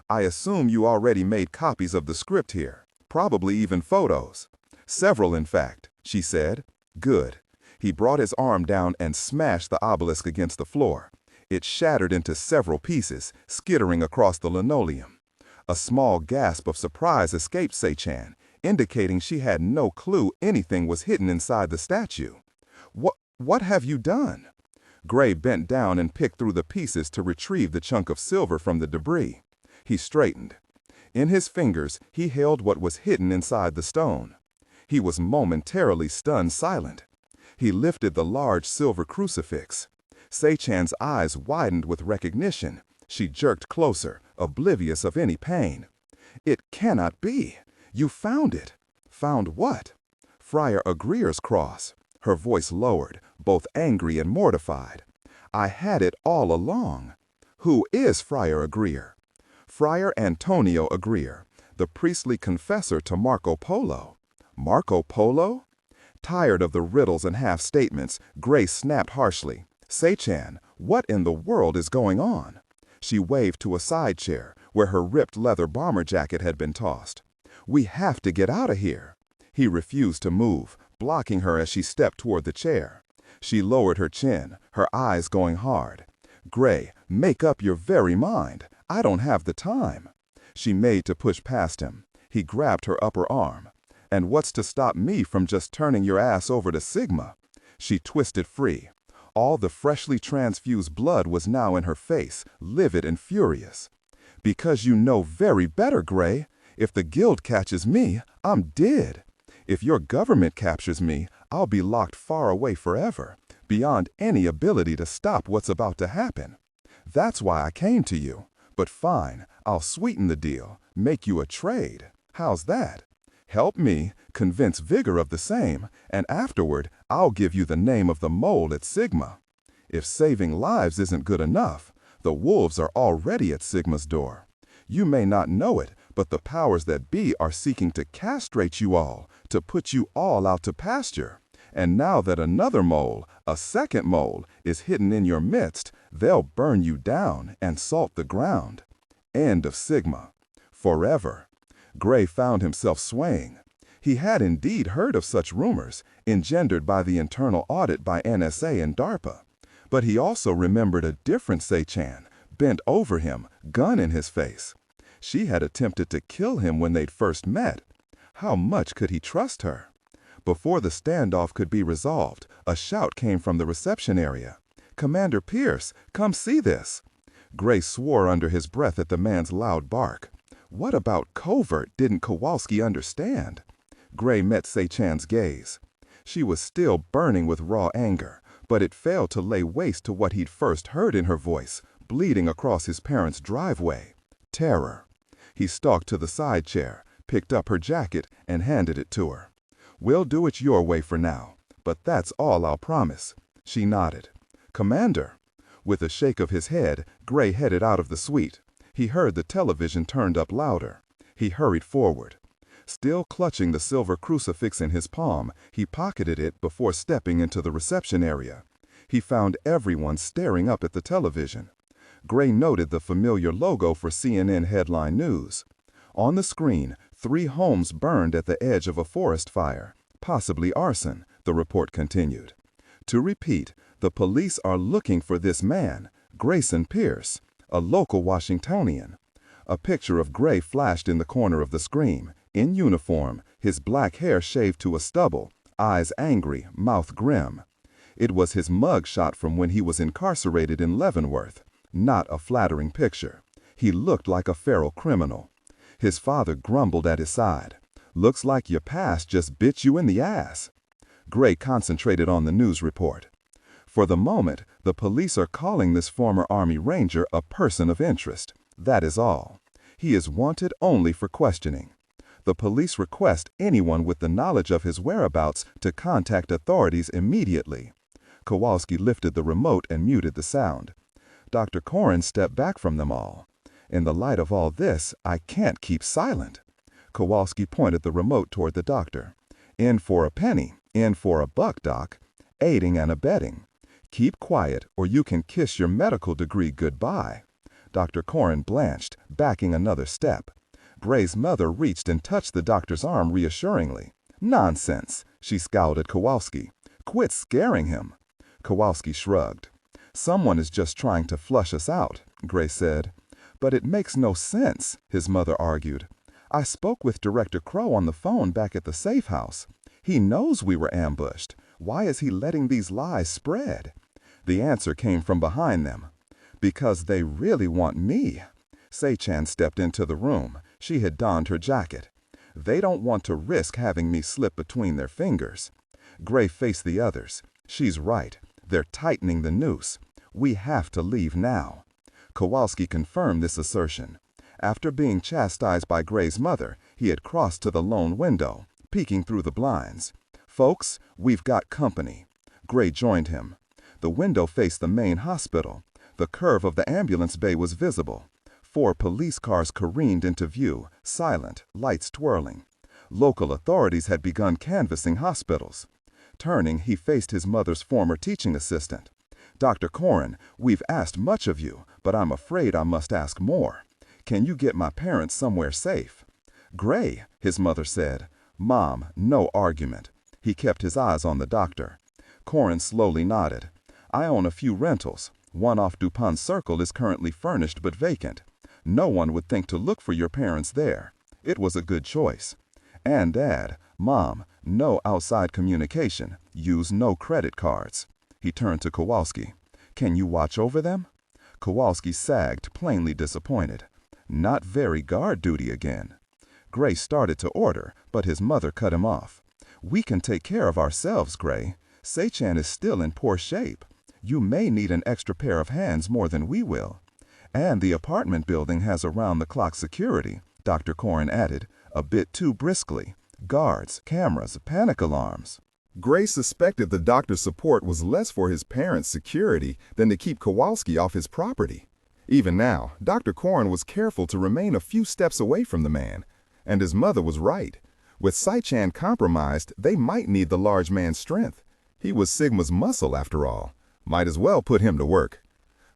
I assume you already made copies of the script here, probably even photos. Several, in fact, she said. Good. He brought his arm down and smashed the obelisk against the floor. It shattered into several pieces, skittering across the linoleum. A small gasp of surprise escaped Sai-chan, indicating she had no clue anything was hidden inside the statue. What have you done? Gray bent down and picked through the pieces to retrieve the chunk of silver from the debris. He straightened. In his fingers, he held what was hidden inside the stone. He was momentarily stunned silent. He lifted the large silver crucifix. Sai-chan's eyes widened with recognition. She jerked closer, oblivious of any pain. It cannot be. You found it. Found what? Friar Agrier's cross. Her voice lowered, both angry and mortified. I had it all along. Who is Friar Agrier? Friar Antonio Agrier, the priestly confessor to Marco Polo. Marco Polo? Tired of the riddles and half-statements, Gray snapped harshly. Sai-chan, what in the world is going on? She waved to a side chair, where her ripped leather bomber jacket had been tossed. We have to get out of here. He refused to move, blocking her as she stepped toward the chair. She lowered her chin, her eyes going hard. "Gray, make up your very mind. I don't have the time." She made to push past him. He grabbed her upper arm. "And what's to stop me from just turning your ass over to Sigma?" She twisted free. All the freshly transfused blood was now in her face, livid and furious. "Because you know very better, Gray. If the guild catches me, I'm dead. If your government captures me, I'll be locked far away forever, beyond any ability to stop what's about to happen. That's why I came to you. But fine, I'll sweeten the deal, make you a trade. How's that? Help me, convince Vigor of the same, and afterward, I'll give you the name of the mole at Sigma. If saving lives isn't good enough, the wolves are already at Sigma's door. You may not know it, but the powers that be are seeking to castrate you all, to put you all out to pasture. And now that another mole, a second mole, is hidden in your midst, they'll burn you down and salt the ground. End of Sigma. Forever." Gray found himself swaying. He had indeed heard of such rumors, engendered by the internal audit by NSA and DARPA. But he also remembered a different Sei-chan, bent over him, gun in his face. She had attempted to kill him when they'd first met. How much could he trust her? Before the standoff could be resolved, a shout came from the reception area. "Commander Pierce, come see this." Gray swore under his breath at the man's loud bark. What about covert didn't Kowalski understand? Gray met Sei-chan's gaze. She was still burning with raw anger, but it failed to lay waste to what he'd first heard in her voice, bleeding across his parents' driveway. Terror. He stalked to the side chair, picked up her jacket, and handed it to her. "We'll do it your way for now, but that's all I'll promise." She nodded. "Commander." With a shake of his head, Gray headed out of the suite. He heard the television turned up louder. He hurried forward. Still clutching the silver crucifix in his palm, he pocketed it before stepping into the reception area. He found everyone staring up at the television. Gray noted the familiar logo for CNN headline news. On the screen, 3 homes burned at the edge of a forest fire, possibly arson, the report continued. To repeat, the police are looking for this man, Grayson Pierce, a local Washingtonian. A picture of Gray flashed in the corner of the screen, in uniform, his black hair shaved to a stubble, eyes angry, mouth grim. It was his mug shot from when he was incarcerated in Leavenworth. Not a flattering picture. He looked like a feral criminal. His father grumbled at his side. "Looks like your past just bit you in the ass." Gray concentrated on the news report. For the moment, the police are calling this former Army Ranger a person of interest. That is all. He is wanted only for questioning. The police request anyone with the knowledge of his whereabouts to contact authorities immediately. Kowalski lifted the remote and muted the sound. Dr. Corrin stepped back from them all. "In the light of all this, I can't keep silent." Kowalski pointed the remote toward the doctor. "In for a penny, in for a buck, Doc. Aiding and abetting. Keep quiet or you can kiss your medical degree goodbye." Dr. Corrin blanched, backing another step. Gray's mother reached and touched the doctor's arm reassuringly. "Nonsense," she scowled at Kowalski. "Quit scaring him." Kowalski shrugged. "Someone is just trying to flush us out," Gray said. "But it makes no sense," his mother argued. "I spoke with Director Crow on the phone back at the safe house. He knows we were ambushed. Why is he letting these lies spread?" The answer came from behind them. "Because they really want me." Sei-chan stepped into the room. She had donned her jacket. "They don't want to risk having me slip between their fingers." Gray faced the others. "She's right. They're tightening the noose. We have to leave now." Kowalski confirmed this assertion. After being chastised by Gray's mother, he had crossed to the lone window, peeking through the blinds. "Folks, we've got company." Gray joined him. The window faced the main hospital. The curve of the ambulance bay was visible. 4 police cars careened into view, silent, lights twirling. Local authorities had begun canvassing hospitals. Turning, he faced his mother's former teaching assistant. "Dr. Corrin, we've asked much of you, but I'm afraid I must ask more. Can you get my parents somewhere safe?" "Gray," his mother said. Mom, no argument. He kept his eyes on the doctor. Corin slowly nodded. I own a few rentals. One off Dupont Circle is currently furnished but vacant. No one would think to look for your parents there. It was a good choice. And Dad, Mom, no outside communication. Use no credit cards. He turned to Kowalski. Can you watch over them? Kowalski sagged, plainly disappointed. Not very guard duty again. Gray started to order, but his mother cut him off. We can take care of ourselves, Gray. Seichan is still in poor shape. You may need an extra pair of hands more than we will. And the apartment building has around-the-clock security, Dr. Corin added, a bit too briskly. Guards, cameras, panic alarms. Gray suspected the doctor's support was less for his parents' security than to keep Kowalski off his property. Even now, Dr. Corin was careful to remain a few steps away from the man. And his mother was right. With Seichan compromised, they might need the large man's strength. He was Sigma's muscle, after all. Might as well put him to work.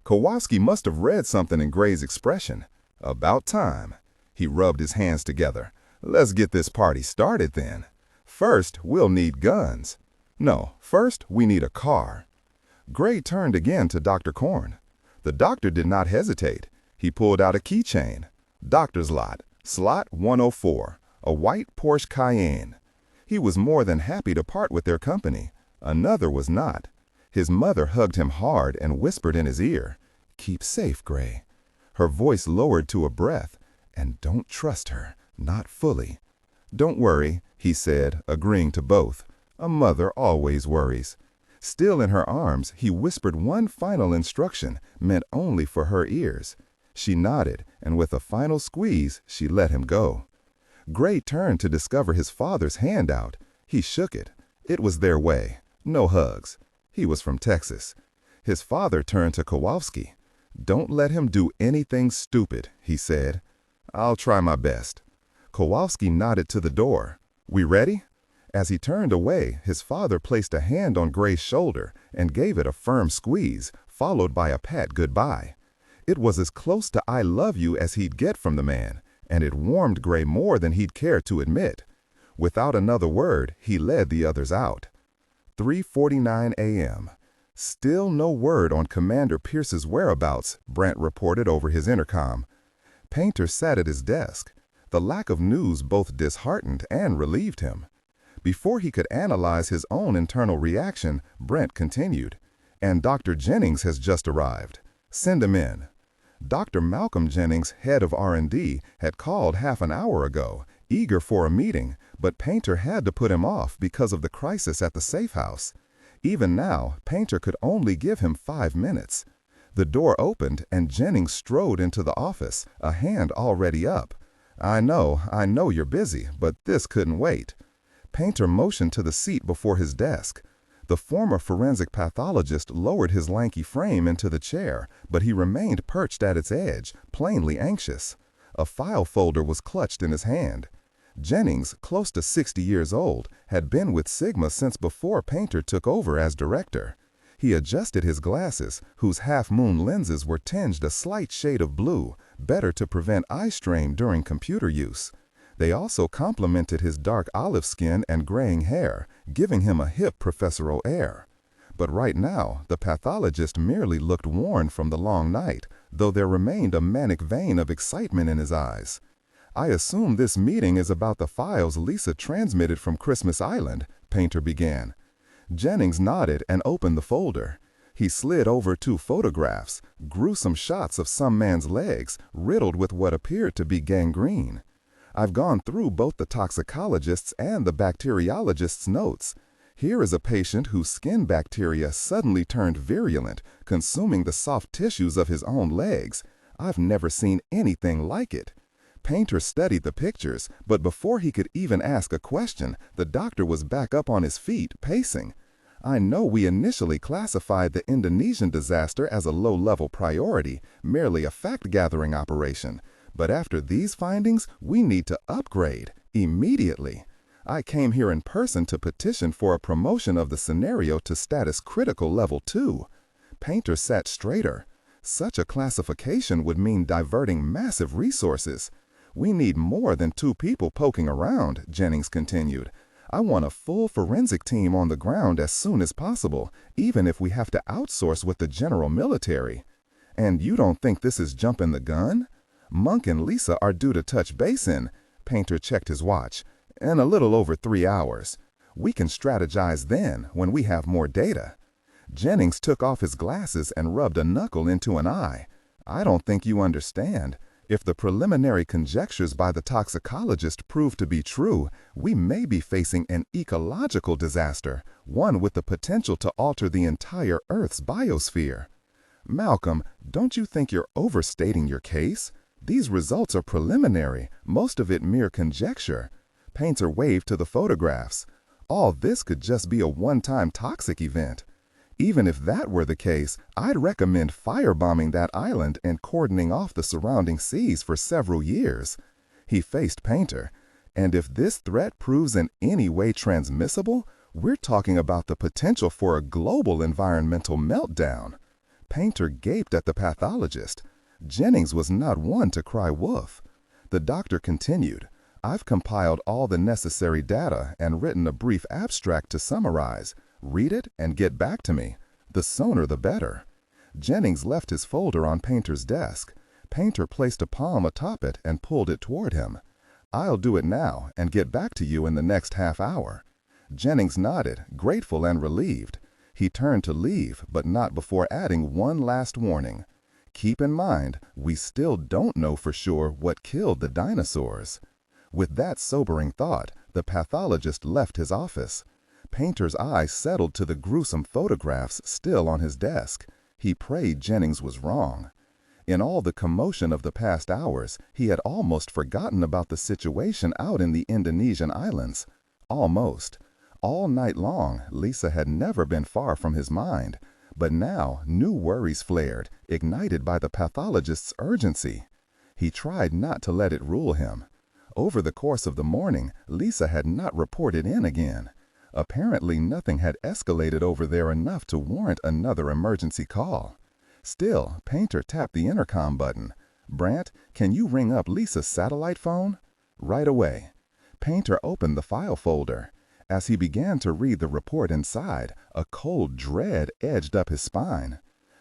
Kowalski must have read something in Gray's expression. About time. He rubbed his hands together. Let's get this party started then. First, we'll need guns. No, first we need a car. Gray turned again to Dr. Corin. The doctor did not hesitate. He pulled out a keychain. Doctor's lot, slot 104, a white Porsche Cayenne. He was more than happy to part with their company. Another was not. His mother hugged him hard and whispered in his ear, "Keep safe, Gray." Her voice lowered to a breath, "And don't trust her, not fully." "Don't worry," he said, agreeing to both. A mother always worries. Still in her arms, he whispered one final instruction, meant only for her ears. She nodded, and with a final squeeze, she let him go. Gray turned to discover his father's hand out. He shook it. It was their way. No hugs. He was from Texas. His father turned to Kowalski. "Don't let him do anything stupid," he said. "I'll try my best." Kowalski nodded to the door. "We ready?" As he turned away, his father placed a hand on Gray's shoulder and gave it a firm squeeze, followed by a pat goodbye. It was as close to "I love you" as he'd get from the man, and it warmed Gray more than he'd care to admit. Without another word, he led the others out. 3:49 a.m. Still no word on Commander Pierce's whereabouts, Brant reported over his intercom. Painter sat at his desk. The lack of news both disheartened and relieved him. Before he could analyze his own internal reaction, Brent continued, "And Dr. Jennings has just arrived. Send him in." Dr. Malcolm Jennings, head of R&D, had called half an hour ago, eager for a meeting, but Painter had to put him off because of the crisis at the safe house. Even now, Painter could only give him 5 minutes. The door opened and Jennings strode into the office, a hand already up. I know you're busy, but this couldn't wait." Painter motioned to the seat before his desk. The former forensic pathologist lowered his lanky frame into the chair, but he remained perched at its edge, plainly anxious. A file folder was clutched in his hand. Jennings, close to 60 years old, had been with Sigma since before Painter took over as director. He adjusted his glasses, whose half-moon lenses were tinged a slight shade of blue, better to prevent eye strain during computer use. They also complemented his dark olive skin and graying hair, giving him a hip professorial air. But right now, the pathologist merely looked worn from the long night, though there remained a manic vein of excitement in his eyes. "I assume this meeting is about the files Lisa transmitted from Christmas Island," Painter began. Jennings nodded and opened the folder. He slid over 2 photographs, gruesome shots of some man's legs, riddled with what appeared to be gangrene. "I've gone through both the toxicologist's and the bacteriologist's notes. Here is a patient whose skin bacteria suddenly turned virulent, consuming the soft tissues of his own legs. I've never seen anything like it." Painter studied the pictures, but before he could even ask a question, the doctor was back up on his feet, pacing. "I know we initially classified the Indonesian disaster as a low-level priority, merely a fact-gathering operation. But after these findings, we need to upgrade, immediately. I came here in person to petition for a promotion of the scenario to status critical level 2. Painter sat straighter. Such a classification would mean diverting massive resources. We need more than 2 people poking around, Jennings continued. I want a full forensic team on the ground as soon as possible, even if we have to outsource with the general military. And you don't think this is jumping the gun? Monk and Lisa are due to touch base in, Painter checked his watch, in a little over 3 hours. We can strategize then when we have more data. Jennings took off his glasses and rubbed a knuckle into an eye. I don't think you understand. If the preliminary conjectures by the toxicologist prove to be true, we may be facing an ecological disaster, one with the potential to alter the entire Earth's biosphere. Malcolm, don't you think you're overstating your case? These results are preliminary, most of it mere conjecture. Painter waved to the photographs. All this could just be a one-time toxic event. Even if that were the case, I'd recommend firebombing that island and cordoning off the surrounding seas for several years. He faced Painter. And if this threat proves in any way transmissible, we're talking about the potential for a global environmental meltdown. Painter gaped at the pathologist. Jennings was not one to cry wolf. The doctor continued, I've compiled all the necessary data and written a brief abstract to summarize. Read it and get back to me. The sooner the better. Jennings left his folder on Painter's desk. Painter placed a palm atop it and pulled it toward him. I'll do it now and get back to you in the next half hour. Jennings nodded, grateful and relieved. He turned to leave, but not before adding one last warning. Keep in mind, we still don't know for sure what killed the dinosaurs. With that sobering thought, the pathologist left his office. Painter's eye settled to the gruesome photographs still on his desk. He prayed Jennings was wrong. In all the commotion of the past hours, he had almost forgotten about the situation out in the Indonesian islands. Almost. All night long, Lisa had never been far from his mind. But now, new worries flared, ignited by the pathologist's urgency. He tried not to let it rule him. Over the course of the morning, Lisa had not reported in again. Apparently, nothing had escalated over there enough to warrant another emergency call. Still, Painter tapped the intercom button. Brant, can you ring up Lisa's satellite phone? Right away. Painter opened the file folder. As he began to read the report inside, a cold dread edged up his spine.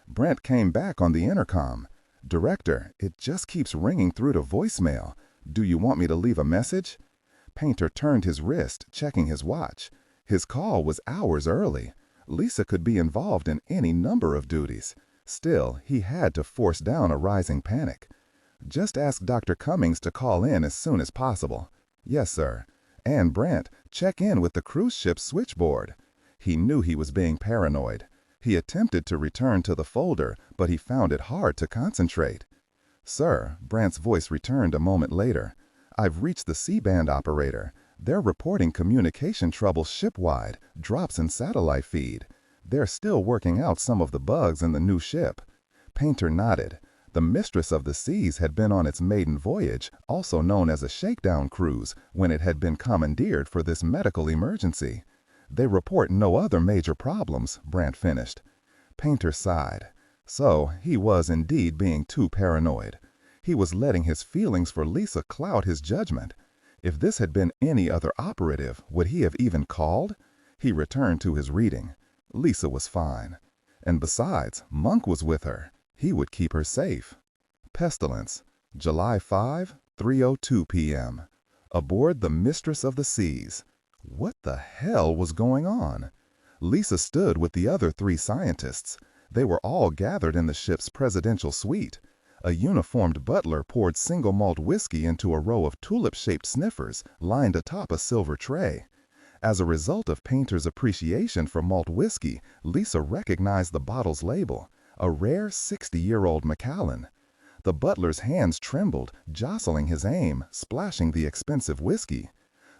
Brent came back on the intercom. Director, it just keeps ringing through to voicemail. Do you want me to leave a message? Painter turned his wrist, checking his watch. His call was hours early. Lisa could be involved in any number of duties. Still, he had to force down a rising panic. Just ask Dr. Cummings to call in as soon as possible. Yes, sir. And Brent, check in with the cruise ship's switchboard. He knew he was being paranoid. He attempted to return to the folder, but he found it hard to concentrate. Sir, Brant's voice returned a moment later. I've reached the C-band operator. They're reporting communication trouble shipwide, drops in satellite feed. They're still working out some of the bugs in the new ship. Painter nodded. The Mistress of the Seas had been on its maiden voyage, also known as a shakedown cruise, when it had been commandeered for this medical emergency. They report no other major problems, Brant finished. Painter sighed. So, he was indeed being too paranoid. He was letting his feelings for Lisa cloud his judgment. If this had been any other operative, would he have even called? He returned to his reading. Lisa was fine. And besides, Monk was with her. He would keep her safe. Pestilence, July 5, 3:02 p.m. Aboard the Mistress of the Seas. What the hell was going on? Lisa stood with the other 3 scientists. They were all gathered in the ship's presidential suite. A uniformed butler poured single malt whiskey into a row of tulip-shaped sniffers lined atop a silver tray. As a result of Painter's appreciation for malt whiskey, Lisa recognized the bottle's label, a rare 60-year-old Macallan. The butler's hands trembled, jostling his aim, splashing the expensive whiskey.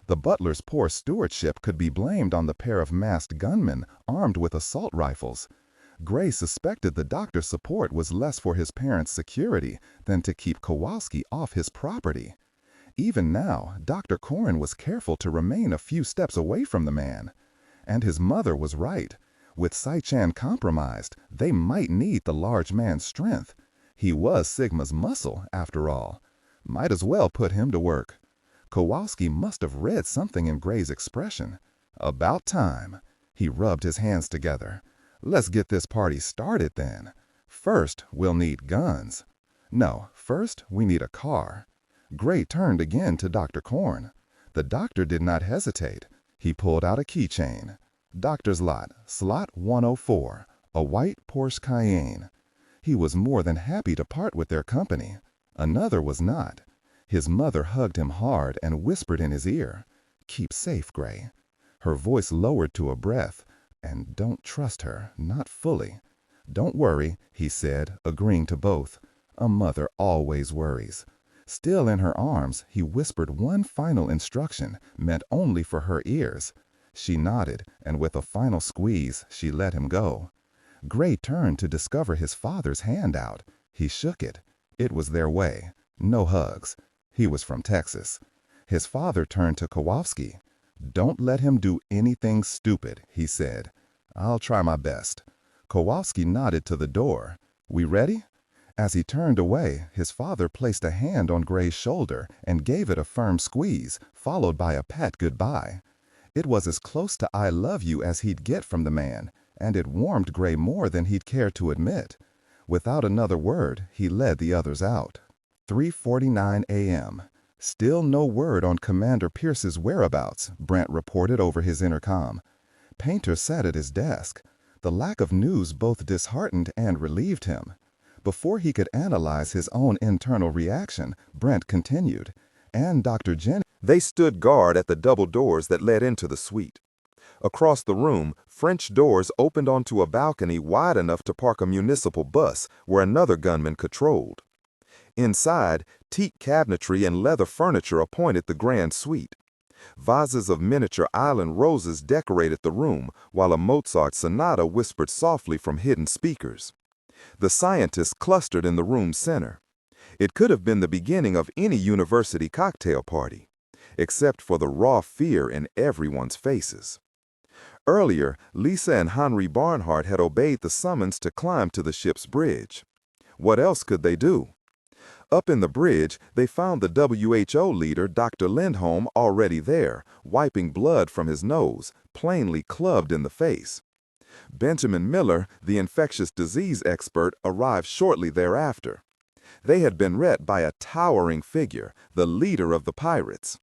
The butler's poor stewardship could be blamed on the pair of masked gunmen armed with assault rifles. Gray suspected the doctor's support was less for his parents' security than to keep Kowalski off his property. Even now, Dr. Corrin was careful to remain a few steps away from the man. And his mother was right. With Sai-Chan compromised, they might need the large man's strength. He was Sigma's muscle, after all. Might as well put him to work. Kowalski must have read something in Gray's expression. About time. He rubbed his hands together. Let's get this party started then. First, we'll need guns. No, first we need a car. Gray turned again to Dr. Korn. The doctor did not hesitate. He pulled out a keychain. Doctor's lot, slot 104, a white Porsche Cayenne. He was more than happy to part with their company. Another was not. His mother hugged him hard and whispered in his ear, "Keep safe, Gray." Her voice lowered to a breath, "And don't trust her, not fully." "Don't worry," he said, agreeing to both. A mother always worries. Still in her arms, he whispered one final instruction, meant only for her ears. She nodded, and with a final squeeze, she let him go. Gray turned to discover his father's hand out. He shook it. It was their way. No hugs. He was from Texas. His father turned to Kowalski. "Don't let him do anything stupid," he said. "I'll try my best." Kowalski nodded to the door. "We ready?" As he turned away, his father placed a hand on Gray's shoulder and gave it a firm squeeze, followed by a pat goodbye. It was as close to "I love you" as he'd get from the man, and it warmed Gray more than he'd care to admit. Without another word, he led the others out. 3:49 a.m. Still no word on Commander Pierce's whereabouts, Brent reported over his intercom. Painter sat at his desk. The lack of news both disheartened and relieved him. Before he could analyze his own internal reaction, Brent continued, and Dr. Jennings. They stood guard at the double doors that led into the suite. Across the room, French doors opened onto a balcony wide enough to park a municipal bus where another gunman patrolled. Inside, teak cabinetry and leather furniture appointed the grand suite. Vases of miniature island roses decorated the room, while a Mozart sonata whispered softly from hidden speakers. The scientists clustered in the room's center. It could have been the beginning of any university cocktail party, except for the raw fear in everyone's faces. Earlier, Lisa and Henry Barnhart had obeyed the summons to climb to the ship's bridge. What else could they do? Up in the bridge, they found the WHO leader, Dr. Lindholm, already there, wiping blood from his nose, plainly clubbed in the face. Benjamin Miller, the infectious disease expert, arrived shortly thereafter. They had been met by a towering figure, the leader of the pirates.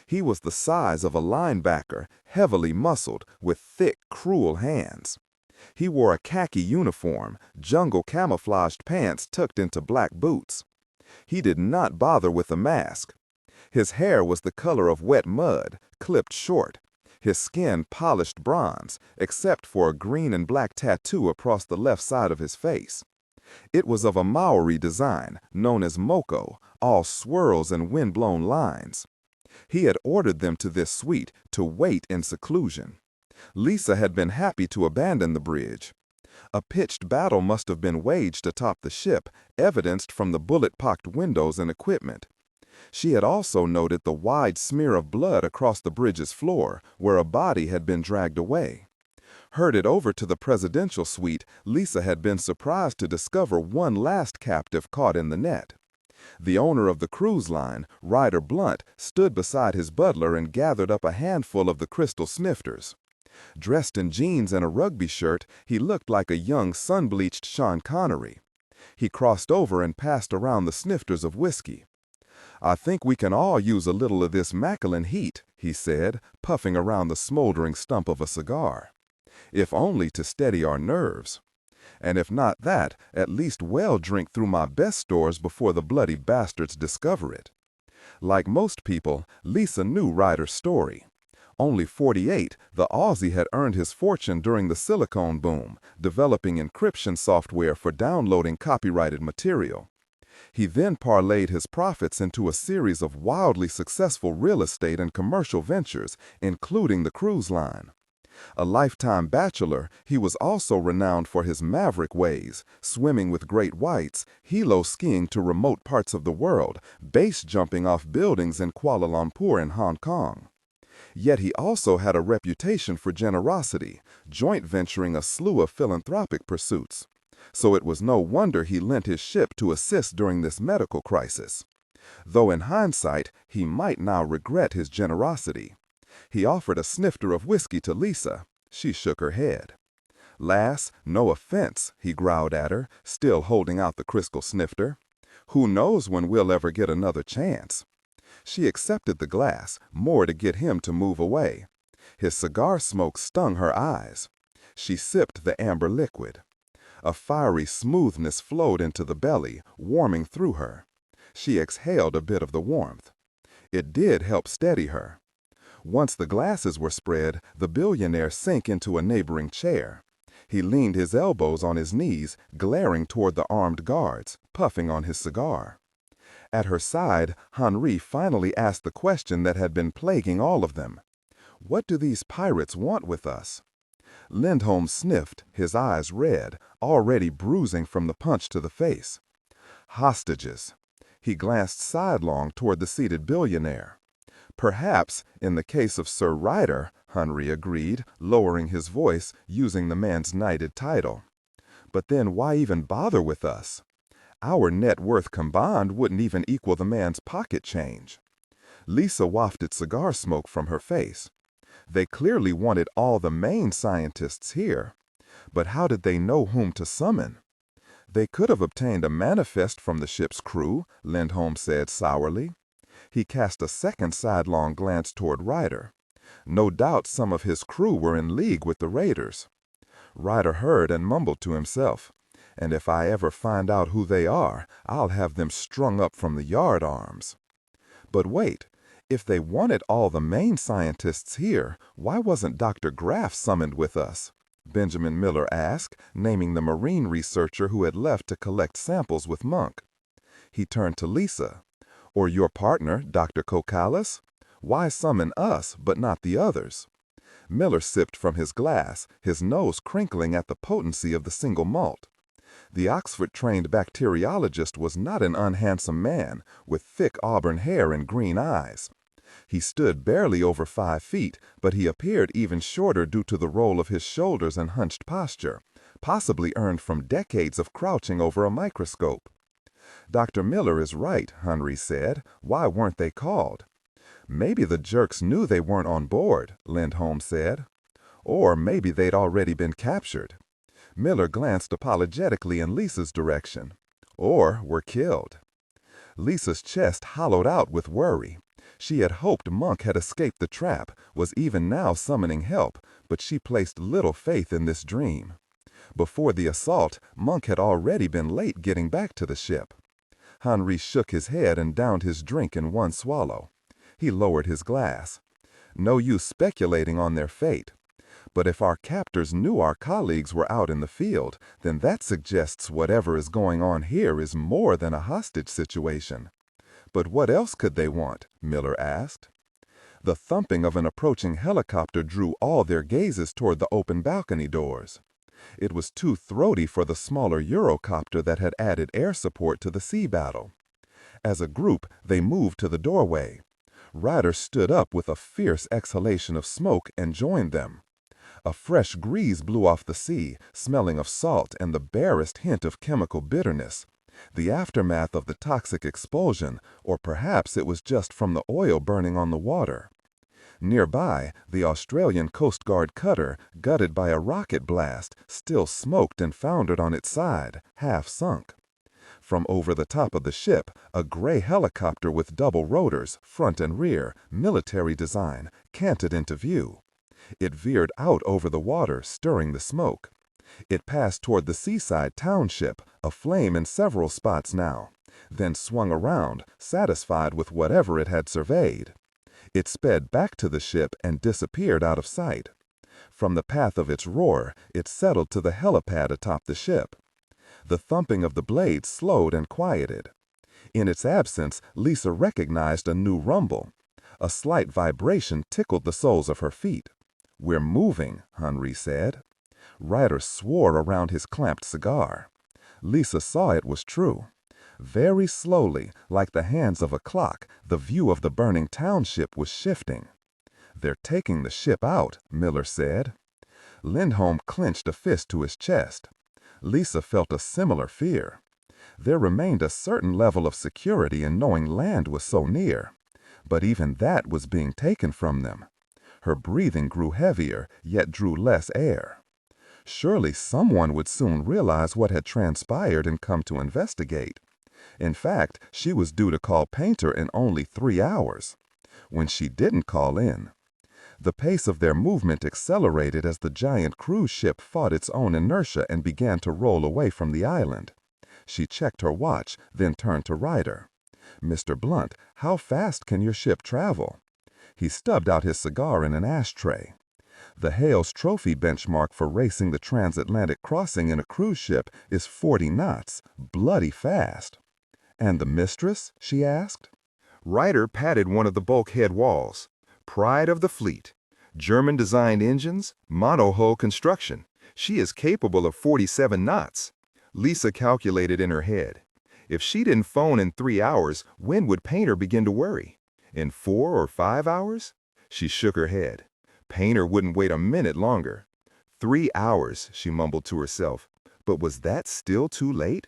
He was the size of a linebacker, heavily muscled, with thick, cruel hands. He wore a khaki uniform, jungle camouflaged pants tucked into black boots. He did not bother with a mask. His hair was the color of wet mud, clipped short. His skin polished bronze, except for a green and black tattoo across the left side of his face. It was of a Maori design, known as moko, all swirls and wind-blown lines. He had ordered them to this suite to wait in seclusion. Lisa had been happy to abandon the bridge. A pitched battle must have been waged atop the ship, evidenced from the bullet-pocked windows and equipment. She had also noted the wide smear of blood across the bridge's floor, where a body had been dragged away. Herded over to the presidential suite, Lisa had been surprised to discover one last captive caught in the net. The owner of the cruise line, Ryder Blunt, stood beside his butler and gathered up a handful of the crystal snifters. Dressed in jeans and a rugby shirt, he looked like a young sun-bleached Sean Connery. He crossed over and passed around the snifters of whiskey. "I think we can all use a little of this Macallan heat," he said, puffing around the smoldering stump of a cigar. "If only to steady our nerves. And if not that, at least well drink through my best stores before the bloody bastards discover it." Like most people, Lisa knew Ryder's story. Only 48, the Aussie had earned his fortune during the silicone boom, developing encryption software for downloading copyrighted material. He then parlayed his profits into a series of wildly successful real estate and commercial ventures, including the cruise line. A lifetime bachelor, he was also renowned for his maverick ways, swimming with great whites, helo skiing to remote parts of the world, base jumping off buildings in Kuala Lumpur and Hong Kong. Yet he also had a reputation for generosity, joint venturing a slew of philanthropic pursuits. So it was no wonder he lent his ship to assist during this medical crisis. Though in hindsight, he might now regret his generosity. He offered a snifter of whiskey to Lisa. She shook her head. "Lass, no offense," he growled at her, still holding out the crystal snifter. "Who knows when we'll ever get another chance?" She accepted the glass, more to get him to move away. His cigar smoke stung her eyes. She sipped the amber liquid. A fiery smoothness flowed into the belly, warming through her. She exhaled a bit of the warmth. It did help steady her. Once the glasses were spread, the billionaire sank into a neighboring chair. He leaned his elbows on his knees, glaring toward the armed guards, puffing on his cigar. At her side, Henri finally asked the question that had been plaguing all of them. "What do these pirates want with us?" Lindholm sniffed, his eyes red, already bruising from the punch to the face. "Hostages." He glanced sidelong toward the seated billionaire. "Perhaps, in the case of Sir Ryder," Henri agreed, lowering his voice, using the man's knighted title. "But then why even bother with us? Our net worth combined wouldn't even equal the man's pocket change." Lisa wafted cigar smoke from her face. They clearly wanted all the main scientists here. But how did they know whom to summon? "They could have obtained a manifest from the ship's crew," Lindholm said sourly. He cast a second sidelong glance toward Ryder. No doubt some of his crew were in league with the raiders. Ryder heard and mumbled to himself, "And if I ever find out who they are, I'll have them strung up from the yardarms." But wait, if they wanted all the main scientists here, why wasn't Dr. Graff summoned with us? Benjamin Miller asked, naming the marine researcher who had left to collect samples with Monk. He turned to Lisa. "Or your partner, Dr. Kokalis? Why summon us, but not the others?" Miller sipped from his glass, his nose crinkling at the potency of the single malt. The Oxford-trained bacteriologist was not an unhandsome man, with thick auburn hair and green eyes. He stood barely over 5 feet, but he appeared even shorter due to the roll of his shoulders and hunched posture, possibly earned from decades of crouching over a microscope. "Dr. Miller is right," Henri said. "Why weren't they called?" "Maybe the jerks knew they weren't on board," Lindholm said. "Or maybe they'd already been captured." Miller glanced apologetically in Lisa's direction. "Or were killed." Lisa's chest hollowed out with worry. She had hoped Monk had escaped the trap, was even now summoning help, but she placed little faith in this dream. Before the assault, Monk had already been late getting back to the ship. Henri shook his head and downed his drink in one swallow. He lowered his glass. "No use speculating on their fate. But if our captors knew our colleagues were out in the field, then that suggests whatever is going on here is more than a hostage situation." "But what else could they want?" Miller asked. The thumping of an approaching helicopter drew all their gazes toward the open balcony doors. It was too throaty for the smaller Eurocopter that had added air support to the sea battle. As a group, they moved to the doorway. Ryder stood up with a fierce exhalation of smoke and joined them. A fresh breeze blew off the sea, smelling of salt and the barest hint of chemical bitterness. The aftermath of the toxic expulsion, or perhaps it was just from the oil burning on the water. Nearby, the Australian Coast Guard cutter, gutted by a rocket blast, still smoked and foundered on its side, half sunk. From over the top of the ship, a gray helicopter with double rotors, front and rear, military design, canted into view. It veered out over the water, stirring the smoke. It passed toward the seaside township, aflame in several spots now, then swung around, satisfied with whatever it had surveyed. It sped back to the ship and disappeared out of sight. From the path of its roar, it settled to the helipad atop the ship. The thumping of the blades slowed and quieted. In its absence, Lisa recognized a new rumble. A slight vibration tickled the soles of her feet. "We're moving," Henri said. Ryder swore around his clamped cigar. Lisa saw it was true. Very slowly, like the hands of a clock, the view of the burning township was shifting. "They're taking the ship out," Miller said. Lindholm clenched a fist to his chest. Lisa felt a similar fear. There remained a certain level of security in knowing land was so near, but even that was being taken from them. Her breathing grew heavier, yet drew less air. Surely someone would soon realize what had transpired and come to investigate. In fact, she was due to call Painter in only 3 hours. When she didn't call in, the pace of their movement accelerated as the giant cruise ship fought its own inertia and began to roll away from the island. She checked her watch, then turned to Ryder. "Mr. Blunt, how fast can your ship travel?" He stubbed out his cigar in an ashtray. The Hales Trophy benchmark for racing the transatlantic crossing in a cruise ship is 40 knots, bloody fast. "And the mistress?" she asked. Ryder patted one of the bulkhead walls. Pride of the fleet. German-designed engines, monohull construction. She is capable of 47 knots. Lisa calculated in her head. If she didn't phone in 3 hours, when would Painter begin to worry? In 4 or 5 hours? She shook her head. Painter wouldn't wait a minute longer. 3 hours, she mumbled to herself. But was that still too late?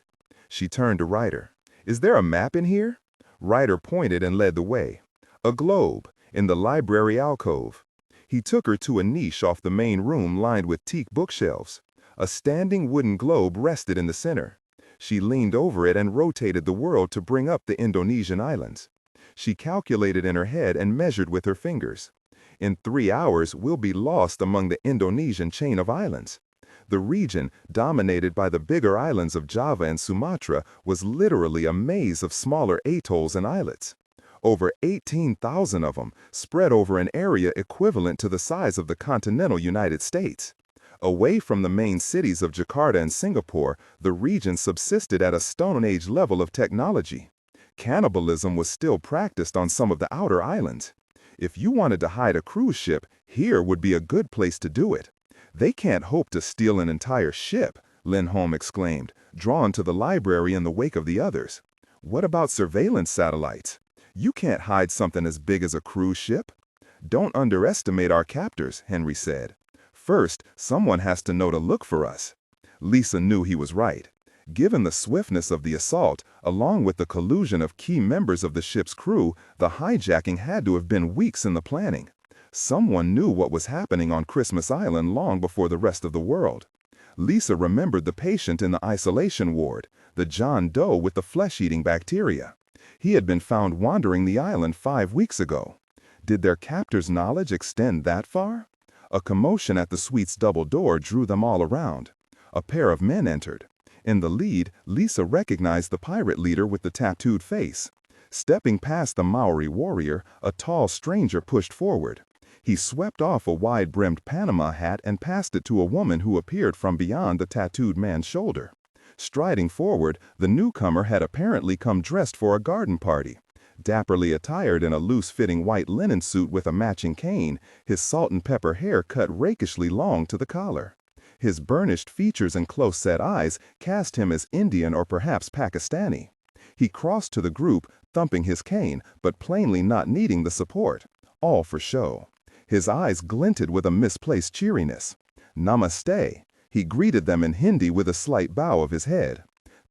She turned to Ryder. "Is there a map in here?" Ryder pointed and led the way. "A globe, in the library alcove." He took her to a niche off the main room lined with teak bookshelves. A standing wooden globe rested in the center. She leaned over it and rotated the world to bring up the Indonesian islands. She calculated in her head and measured with her fingers. In 3 hours, we'll be lost among the Indonesian chain of islands. The region, dominated by the bigger islands of Java and Sumatra, was literally a maze of smaller atolls and islets. Over 18,000 of them, spread over an area equivalent to the size of the continental United States. Away from the main cities of Jakarta and Singapore, the region subsisted at a Stone Age level of technology. Cannibalism was still practiced on some of the outer islands. If you wanted to hide a cruise ship, here would be a good place to do it. "They can't hope to steal an entire ship," Lindholm exclaimed, drawn to the library in the wake of the others. "What about surveillance satellites? You can't hide something as big as a cruise ship." "Don't underestimate our captors," Henry said. "First, someone has to know to look for us." Lisa knew he was right. Given the swiftness of the assault, along with the collusion of key members of the ship's crew, the hijacking had to have been weeks in the planning. Someone knew what was happening on Christmas Island long before the rest of the world. Lisa remembered the patient in the isolation ward, the John Doe with the flesh-eating bacteria. He had been found wandering the island 5 weeks ago. Did their captors' knowledge extend that far? A commotion at the suite's double door drew them all around. A pair of men entered. In the lead, Lisa recognized the pirate leader with the tattooed face. Stepping past the Maori warrior, a tall stranger pushed forward. He swept off a wide-brimmed Panama hat and passed it to a woman who appeared from beyond the tattooed man's shoulder. Striding forward, the newcomer had apparently come dressed for a garden party. Dapperly attired in a loose-fitting white linen suit with a matching cane, his salt-and-pepper hair cut rakishly long to the collar. His burnished features and close-set eyes cast him as Indian or perhaps Pakistani. He crossed to the group, thumping his cane, but plainly not needing the support. All for show. His eyes glinted with a misplaced cheeriness. "Namaste." He greeted them in Hindi with a slight bow of his head.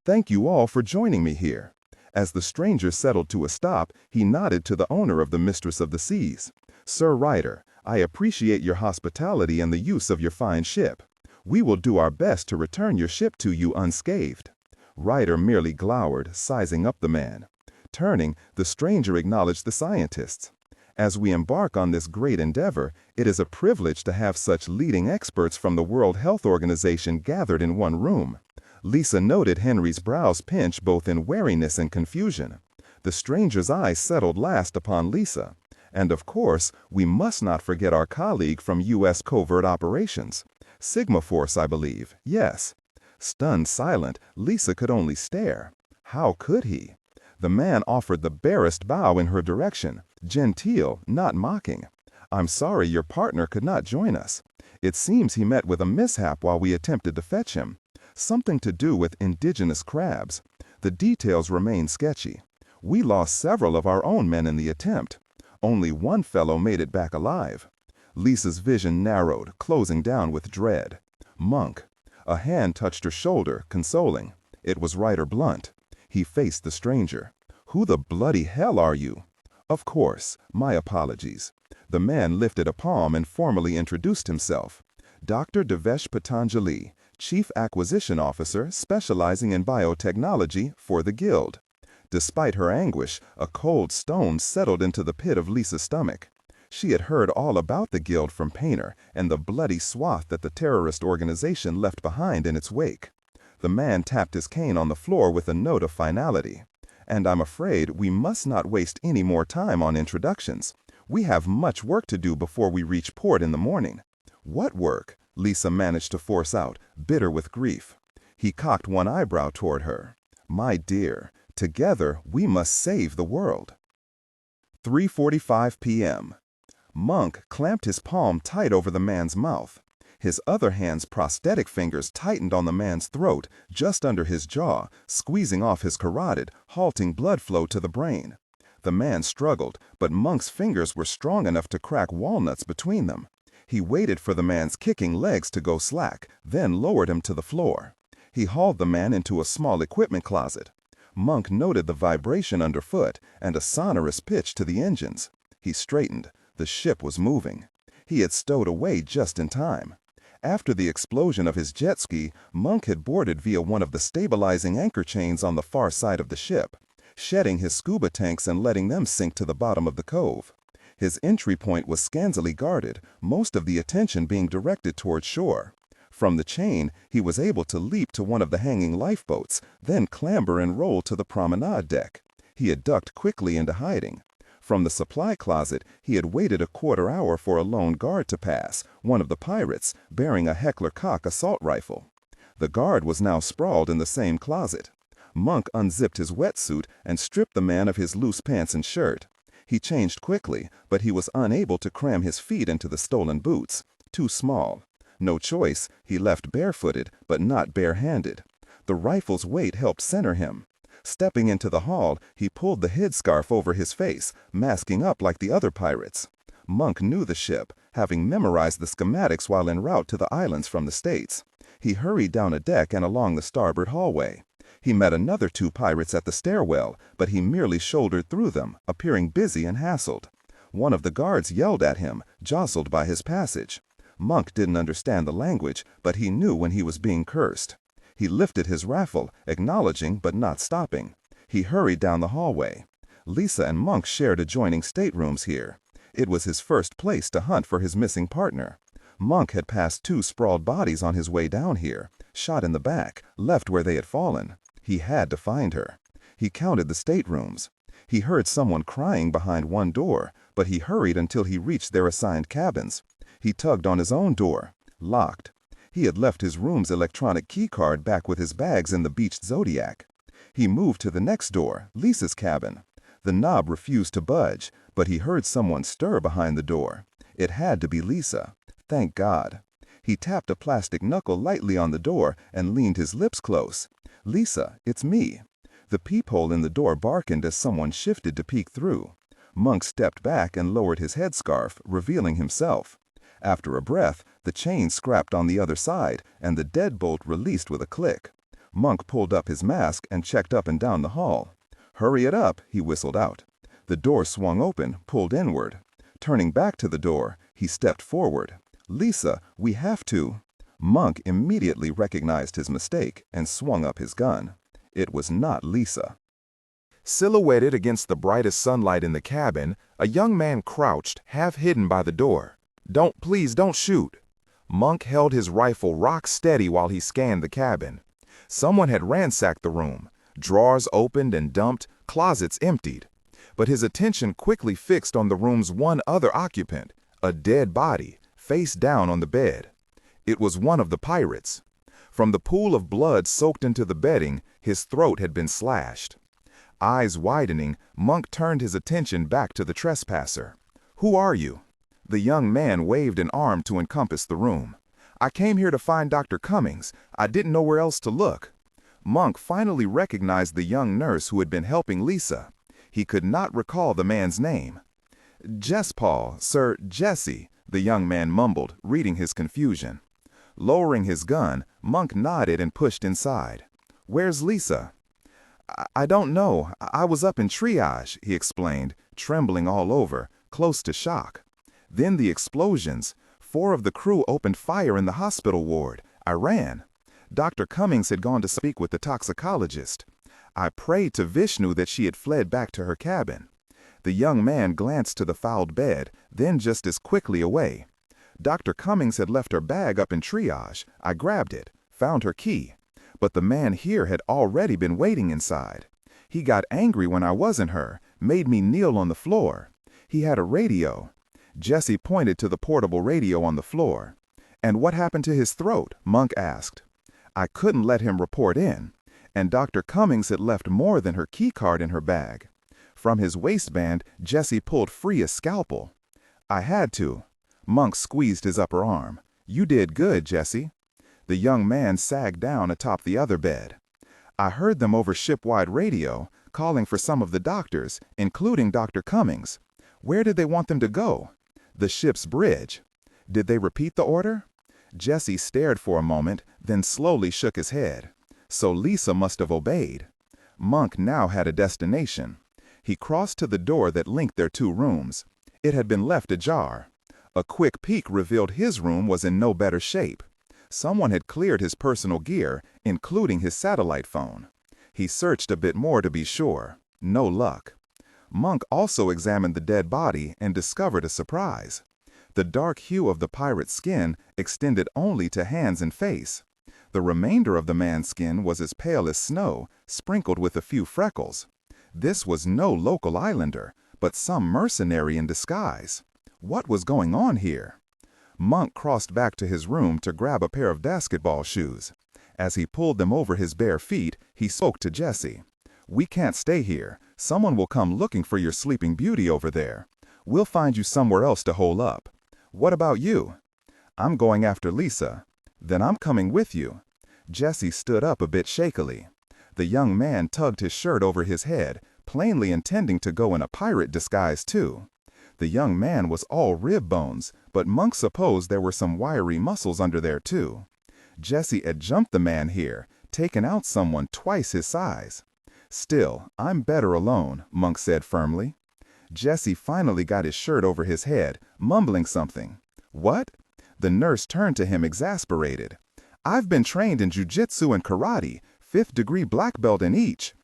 "Thank you all for joining me here." As the stranger settled to a stop, he nodded to the owner of the Mistress of the Seas. "Sir Ryder, I appreciate your hospitality and the use of your fine ship. We will do our best to return your ship to you unscathed." Ryder merely glowered, sizing up the man. Turning, the stranger acknowledged the scientists. "As we embark on this great endeavor, it is a privilege to have such leading experts from the World Health Organization gathered in one room." Lisa noted Henry's brows pinch both in wariness and confusion. The stranger's eyes settled last upon Lisa. "And of course, we must not forget our colleague from U.S. Covert Operations. Sigma Force, I believe, yes." Stunned silent, Lisa could only stare. How could he? The man offered the barest bow in her direction, genteel, not mocking. "I'm sorry your partner could not join us. It seems he met with a mishap while we attempted to fetch him. Something to do with indigenous crabs. The details remain sketchy. We lost several of our own men in the attempt. Only one fellow made it back alive." Lisa's vision narrowed, closing down with dread. Monk. A hand touched her shoulder, consoling. It was Ryder Blunt. He faced the stranger. "Who the bloody hell are you?" "Of course, my apologies." The man lifted a palm and formally introduced himself. "Dr. Devesh Patanjali, Chief Acquisition Officer specializing in biotechnology for the Guild." Despite her anguish, a cold stone settled into the pit of Lisa's stomach. She had heard all about the Guild from Painter and the bloody swath that the terrorist organization left behind in its wake. The man tapped his cane on the floor with a note of finality. "And I'm afraid we must not waste any more time on introductions. We have much work to do before we reach port in the morning." "What work?" Lisa managed to force out, bitter with grief. He cocked one eyebrow toward her. "My dear, together we must save the world." 3:45 p.m. Monk clamped his palm tight over the man's mouth. His other hand's prosthetic fingers tightened on the man's throat, just under his jaw, squeezing off his carotid, halting blood flow to the brain. The man struggled, but Monk's fingers were strong enough to crack walnuts between them. He waited for the man's kicking legs to go slack, then lowered him to the floor. He hauled the man into a small equipment closet. Monk noted the vibration underfoot and a sonorous pitch to the engines. He straightened. The ship was moving. He had stowed away just in time. After the explosion of his jet ski, Monk had boarded via one of the stabilizing anchor chains on the far side of the ship, shedding his scuba tanks and letting them sink to the bottom of the cove. His entry point was scantily guarded, most of the attention being directed toward shore. From the chain, he was able to leap to one of the hanging lifeboats, then clamber and roll to the promenade deck. He had ducked quickly into hiding. From the supply closet, he had waited a quarter hour for a lone guard to pass, one of the pirates, bearing a Heckler Koch assault rifle. The guard was now sprawled in the same closet. Monk unzipped his wetsuit and stripped the man of his loose pants and shirt. He changed quickly, but he was unable to cram his feet into the stolen boots. Too small. No choice, he left barefooted, but not barehanded. The rifle's weight helped center him. Stepping into the hall, he pulled the headscarf over his face, masking up like the other pirates. Monk knew the ship, having memorized the schematics while en route to the islands from the States. He hurried down a deck and along the starboard hallway. He met another two pirates at the stairwell, but he merely shouldered through them, appearing busy and hassled. One of the guards yelled at him, jostled by his passage. Monk didn't understand the language, but he knew when he was being cursed. He lifted his rifle, acknowledging but not stopping. He hurried down the hallway. Lisa and Monk shared adjoining staterooms here. It was his first place to hunt for his missing partner. Monk had passed two sprawled bodies on his way down here, shot in the back, left where they had fallen. He had to find her. He counted the staterooms. He heard someone crying behind one door, but he hurried until he reached their assigned cabins. He tugged on his own door. Locked. He had left his room's electronic keycard back with his bags in the beached Zodiac. He moved to the next door, Lisa's cabin. The knob refused to budge, but he heard someone stir behind the door. It had to be Lisa. Thank God. He tapped a plastic knuckle lightly on the door and leaned his lips close. "Lisa, it's me." The peephole in the door darkened as someone shifted to peek through. Monk stepped back and lowered his headscarf, revealing himself. After a breath, the chain scrapped on the other side, and the deadbolt released with a click. Monk pulled up his mask and checked up and down the hall. "Hurry it up," he whistled out. The door swung open, pulled inward. Turning back to the door, he stepped forward. "Lisa, we have to." Monk immediately recognized his mistake and swung up his gun. It was not Lisa. Silhouetted against the brightest sunlight in the cabin, a young man crouched, half hidden by the door. Please don't shoot." Monk held his rifle rock steady while he scanned the cabin. Someone had ransacked the room. Drawers opened and dumped, closets emptied. But his attention quickly fixed on the room's one other occupant, a dead body, face down on the bed. It was one of the pirates. From the pool of blood soaked into the bedding, his throat had been slashed. Eyes widening, Monk turned his attention back to the trespasser. "Who are you?" The young man waved an arm to encompass the room. "I came here to find Dr. Cummings. I didn't know where else to look." Monk finally recognized the young nurse who had been helping Lisa. He could not recall the man's name. "Paul, Sir Jesse," the young man mumbled, reading his confusion. Lowering his gun, Monk nodded and pushed inside. Where's Lisa? I don't know. I was up in triage, he explained, trembling all over, close to shock. Then the explosions. 4 of the crew opened fire in the hospital ward. I ran. Dr. Cummings had gone to speak with the toxicologist. I prayed to Vishnu that she had fled back to her cabin. The young man glanced to the fouled bed, then just as quickly away. Dr. Cummings had left her bag up in triage. I grabbed it, found her key. But the man here had already been waiting inside. He got angry when I wasn't her, made me kneel on the floor. He had a radio. Jesse pointed to the portable radio on the floor. And what happened to his throat? Monk asked. I couldn't let him report in. And Dr. Cummings had left more than her key card in her bag. From his waistband, Jesse pulled free a scalpel. I had to. Monk squeezed his upper arm. You did good, Jesse. The young man sagged down atop the other bed. I heard them over shipwide radio, calling for some of the doctors, including Dr. Cummings. Where did they want them to go? The ship's bridge. Did they repeat the order? Jesse stared for a moment, then slowly shook his head. So Lisa must have obeyed. Monk now had a destination. He crossed to the door that linked their 2 rooms. It had been left ajar. A quick peek revealed his room was in no better shape. Someone had cleared his personal gear, including his satellite phone. He searched a bit more to be sure. No luck. Monk also examined the dead body and discovered a surprise. The dark hue of the pirate's skin extended only to hands and face. The remainder of the man's skin was as pale as snow, sprinkled with a few freckles. This was no local islander, but some mercenary in disguise. What was going on here? Monk crossed back to his room to grab a pair of basketball shoes. As he pulled them over his bare feet, he spoke to Jesse. We can't stay here. Someone will come looking for your sleeping beauty over there. We'll find you somewhere else to hole up. What about you? I'm going after Lisa. Then I'm coming with you. Jesse stood up a bit shakily. The young man tugged his shirt over his head, plainly intending to go in a pirate disguise too. The young man was all rib bones, but Monk supposed there were some wiry muscles under there too. Jesse had jumped the man here, taken out someone twice his size. Still, I'm better alone, Monk said firmly. Jesse finally got his shirt over his head, mumbling something. What? The nurse turned to him exasperated. I've been trained in jiu-jitsu and karate, 5th degree black belt in each.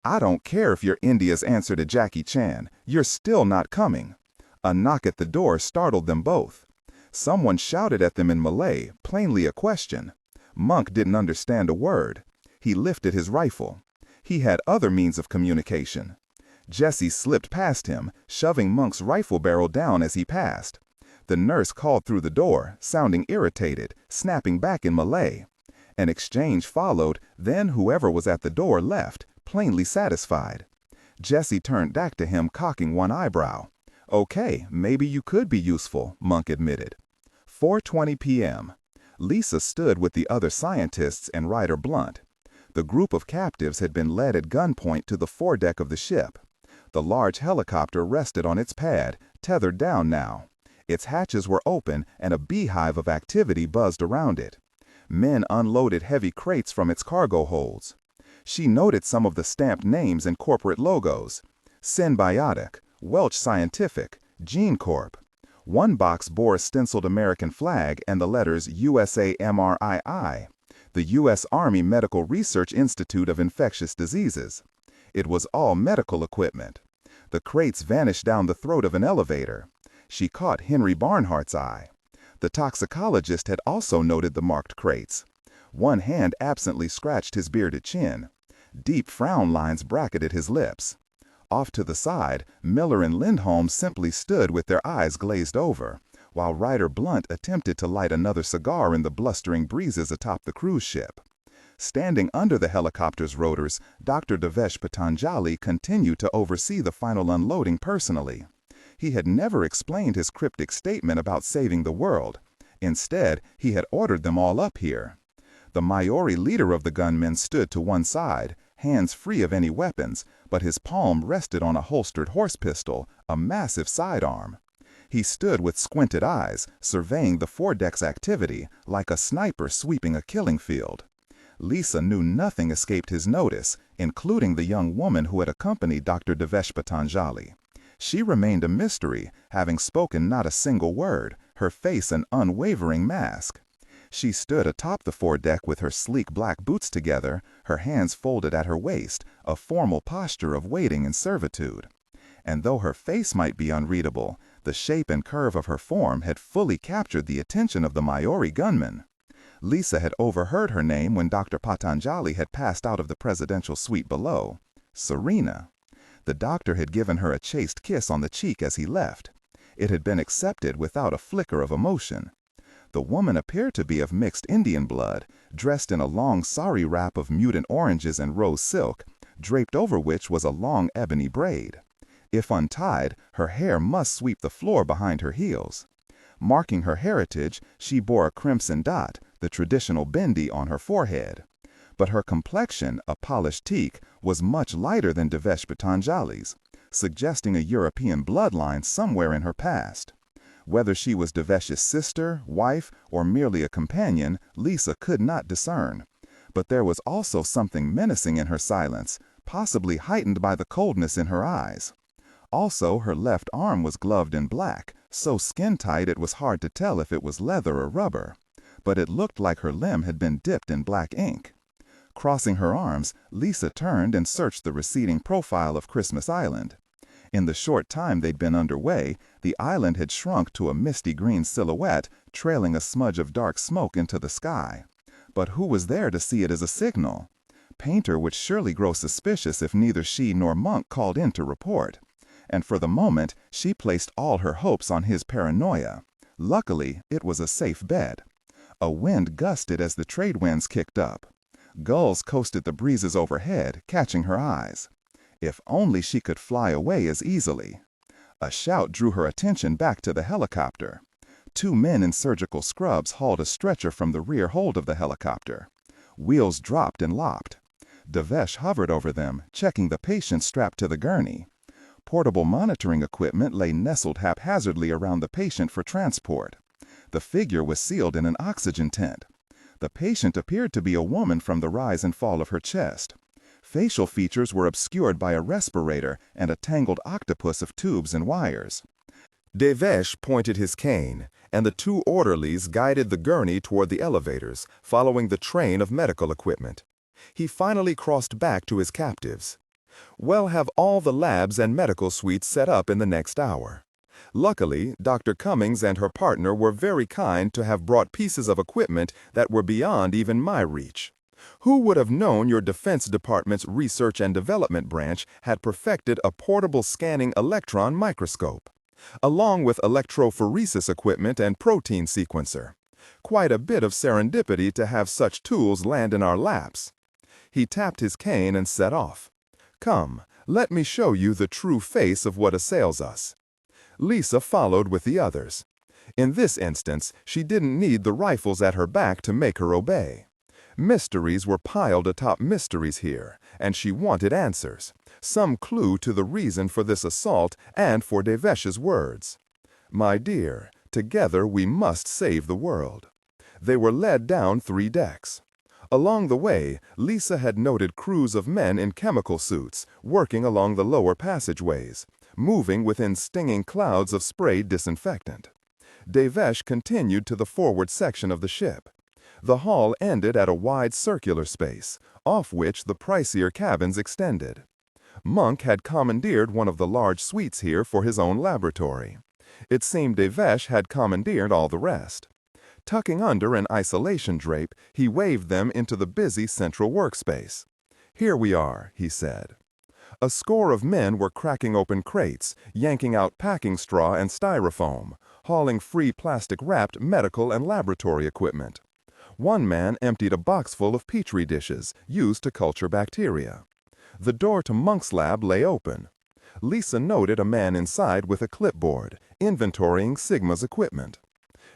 I don't care if you're India's answer to Jackie Chan, you're still not coming. A knock at the door startled them both. Someone shouted at them in Malay, plainly a question. Monk didn't understand a word. He lifted his rifle. He had other means of communication. Jesse slipped past him, shoving Monk's rifle barrel down as he passed. The nurse called through the door, sounding irritated, snapping back in Malay. An exchange followed, then whoever was at the door left, plainly satisfied. Jesse turned back to him, cocking one eyebrow. Okay, maybe you could be useful, Monk admitted. 4:20 p.m. Lisa stood with the other scientists and Ryder Blunt. The group of captives had been led at gunpoint to the foredeck of the ship. The large helicopter rested on its pad, tethered down now. Its hatches were open and a beehive of activity buzzed around it. Men unloaded heavy crates from its cargo holds. She noted some of the stamped names and corporate logos. Symbiotic, Welch Scientific, Gene Corp. One box bore a stenciled American flag and the letters USA MRII, the U.S. Army Medical Research Institute of Infectious Diseases. It was all medical equipment. The crates vanished down the throat of an elevator. She caught Henry Barnhart's eye. The toxicologist had also noted the marked crates. One hand absently scratched his bearded chin. Deep frown lines bracketed his lips. Off to the side, Miller and Lindholm simply stood with their eyes glazed over, while Ryder Blunt attempted to light another cigar in the blustering breezes atop the cruise ship. Standing under the helicopter's rotors, Dr. Devesh Patanjali continued to oversee the final unloading personally. He had never explained his cryptic statement about saving the world. Instead, he had ordered them all up here. The Maori leader of the gunmen stood to one side, hands free of any weapons, but his palm rested on a holstered horse pistol, a massive sidearm. He stood with squinted eyes, surveying the foredeck's activity like a sniper sweeping a killing field. Lisa knew nothing escaped his notice, including the young woman who had accompanied Dr. Devesh Patanjali. She remained a mystery, having spoken not a single word, her face an unwavering mask. She stood atop the foredeck with her sleek black boots together, her hands folded at her waist, a formal posture of waiting and servitude. And though her face might be unreadable, the shape and curve of her form had fully captured the attention of the Maori gunman. Lisa had overheard her name when Dr. Patanjali had passed out of the presidential suite below. Serena. The doctor had given her a chaste kiss on the cheek as he left. It had been accepted without a flicker of emotion. The woman appeared to be of mixed Indian blood, dressed in a long sari wrap of mutant oranges and rose silk, draped over which was a long ebony braid. If untied, her hair must sweep the floor behind her heels. Marking her heritage, she bore a crimson dot, the traditional bindi, on her forehead. But her complexion, a polished teak, was much lighter than Devesh Patanjali's, suggesting a European bloodline somewhere in her past. Whether she was Devesh's sister, wife, or merely a companion, Lisa could not discern. But there was also something menacing in her silence, possibly heightened by the coldness in her eyes. Also, her left arm was gloved in black, so skin-tight it was hard to tell if it was leather or rubber. But it looked like her limb had been dipped in black ink. Crossing her arms, Lisa turned and searched the receding profile of Christmas Island. In the short time they'd been underway, the island had shrunk to a misty green silhouette, trailing a smudge of dark smoke into the sky. But who was there to see it as a signal? Painter would surely grow suspicious if neither she nor Monk called in to report. And for the moment, she placed all her hopes on his paranoia. Luckily, it was a safe bet. A wind gusted as the trade winds kicked up. Gulls coasted the breezes overhead, catching her eyes. If only she could fly away as easily. A shout drew her attention back to the helicopter. Two men in surgical scrubs hauled a stretcher from the rear hold of the helicopter. Wheels dropped and lopped. Devesh hovered over them, checking the patient strapped to the gurney. Portable monitoring equipment lay nestled haphazardly around the patient for transport. The figure was sealed in an oxygen tent. The patient appeared to be a woman from the rise and fall of her chest. Facial features were obscured by a respirator and a tangled octopus of tubes and wires. Devesh pointed his cane, and the two orderlies guided the gurney toward the elevators, following the train of medical equipment. He finally crossed back to his captives. "We'll have all the labs and medical suites set up in the next hour. Luckily, Dr. Cummings and her partner were very kind to have brought pieces of equipment that were beyond even my reach. Who would have known your Defense Department's Research and Development branch had perfected a portable scanning electron microscope, along with electrophoresis equipment and protein sequencer? Quite a bit of serendipity to have such tools land in our laps." He tapped his cane and set off. "Come, let me show you the true face of what assails us." Lisa followed with the others. In this instance, she didn't need the rifles at her back to make her obey. Mysteries were piled atop mysteries here, and she wanted answers, some clue to the reason for this assault and for Devesh's words. "My dear, together we must save the world." They were led down 3 decks. Along the way, Lisa had noted crews of men in chemical suits working along the lower passageways, moving within stinging clouds of sprayed disinfectant. Devesh continued to the forward section of the ship. The hall ended at a wide circular space, off which the pricier cabins extended. Monk had commandeered one of the large suites here for his own laboratory. It seemed Devesh had commandeered all the rest. Tucking under an isolation drape, he waved them into the busy central workspace. "Here we are," he said. A score of men were cracking open crates, yanking out packing straw and styrofoam, hauling free plastic-wrapped medical and laboratory equipment. One man emptied a box full of petri dishes, used to culture bacteria. The door to Monk's lab lay open. Lisa noted a man inside with a clipboard, inventorying Sigma's equipment.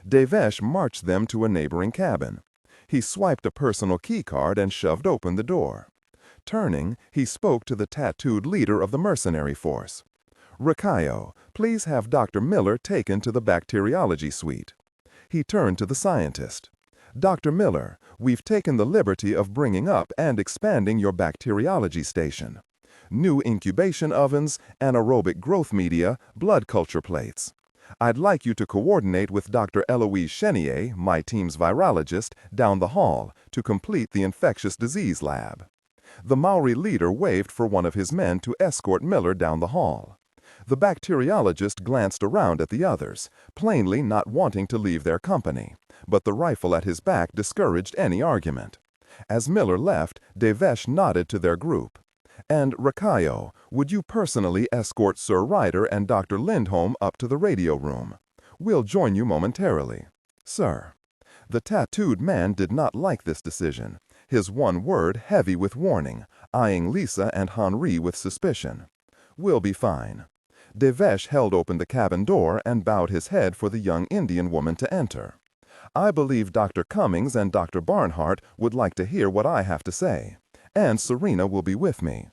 Devesh marched them to a neighboring cabin. He swiped a personal key card and shoved open the door. Turning, he spoke to the tattooed leader of the mercenary force. "Rakayo, please have Dr. Miller taken to the bacteriology suite." He turned to the scientist. Dr. Miller, we've taken the liberty of bringing up and expanding your bacteriology station. New incubation ovens, anaerobic growth media, blood culture plates. I'd like you to coordinate with Dr. Eloise Chenier, my team's virologist, down the hall to complete the infectious disease lab. The Maori leader waved for one of his men to escort Miller down the hall. The bacteriologist glanced around at the others, plainly not wanting to leave their company, but the rifle at his back discouraged any argument. As Miller left, Devesh nodded to their group. And Rakayo, would you personally escort Sir Ryder and Dr. Lindholm up to the radio room? We'll join you momentarily. Sir. The tattooed man did not like this decision, his one word heavy with warning, eyeing Lisa and Henri with suspicion. We'll be fine. Devesh held open the cabin door and bowed his head for the young Indian woman to enter. I believe Dr. Cummings and Dr. Barnhart would like to hear what I have to say. And Serena will be with me.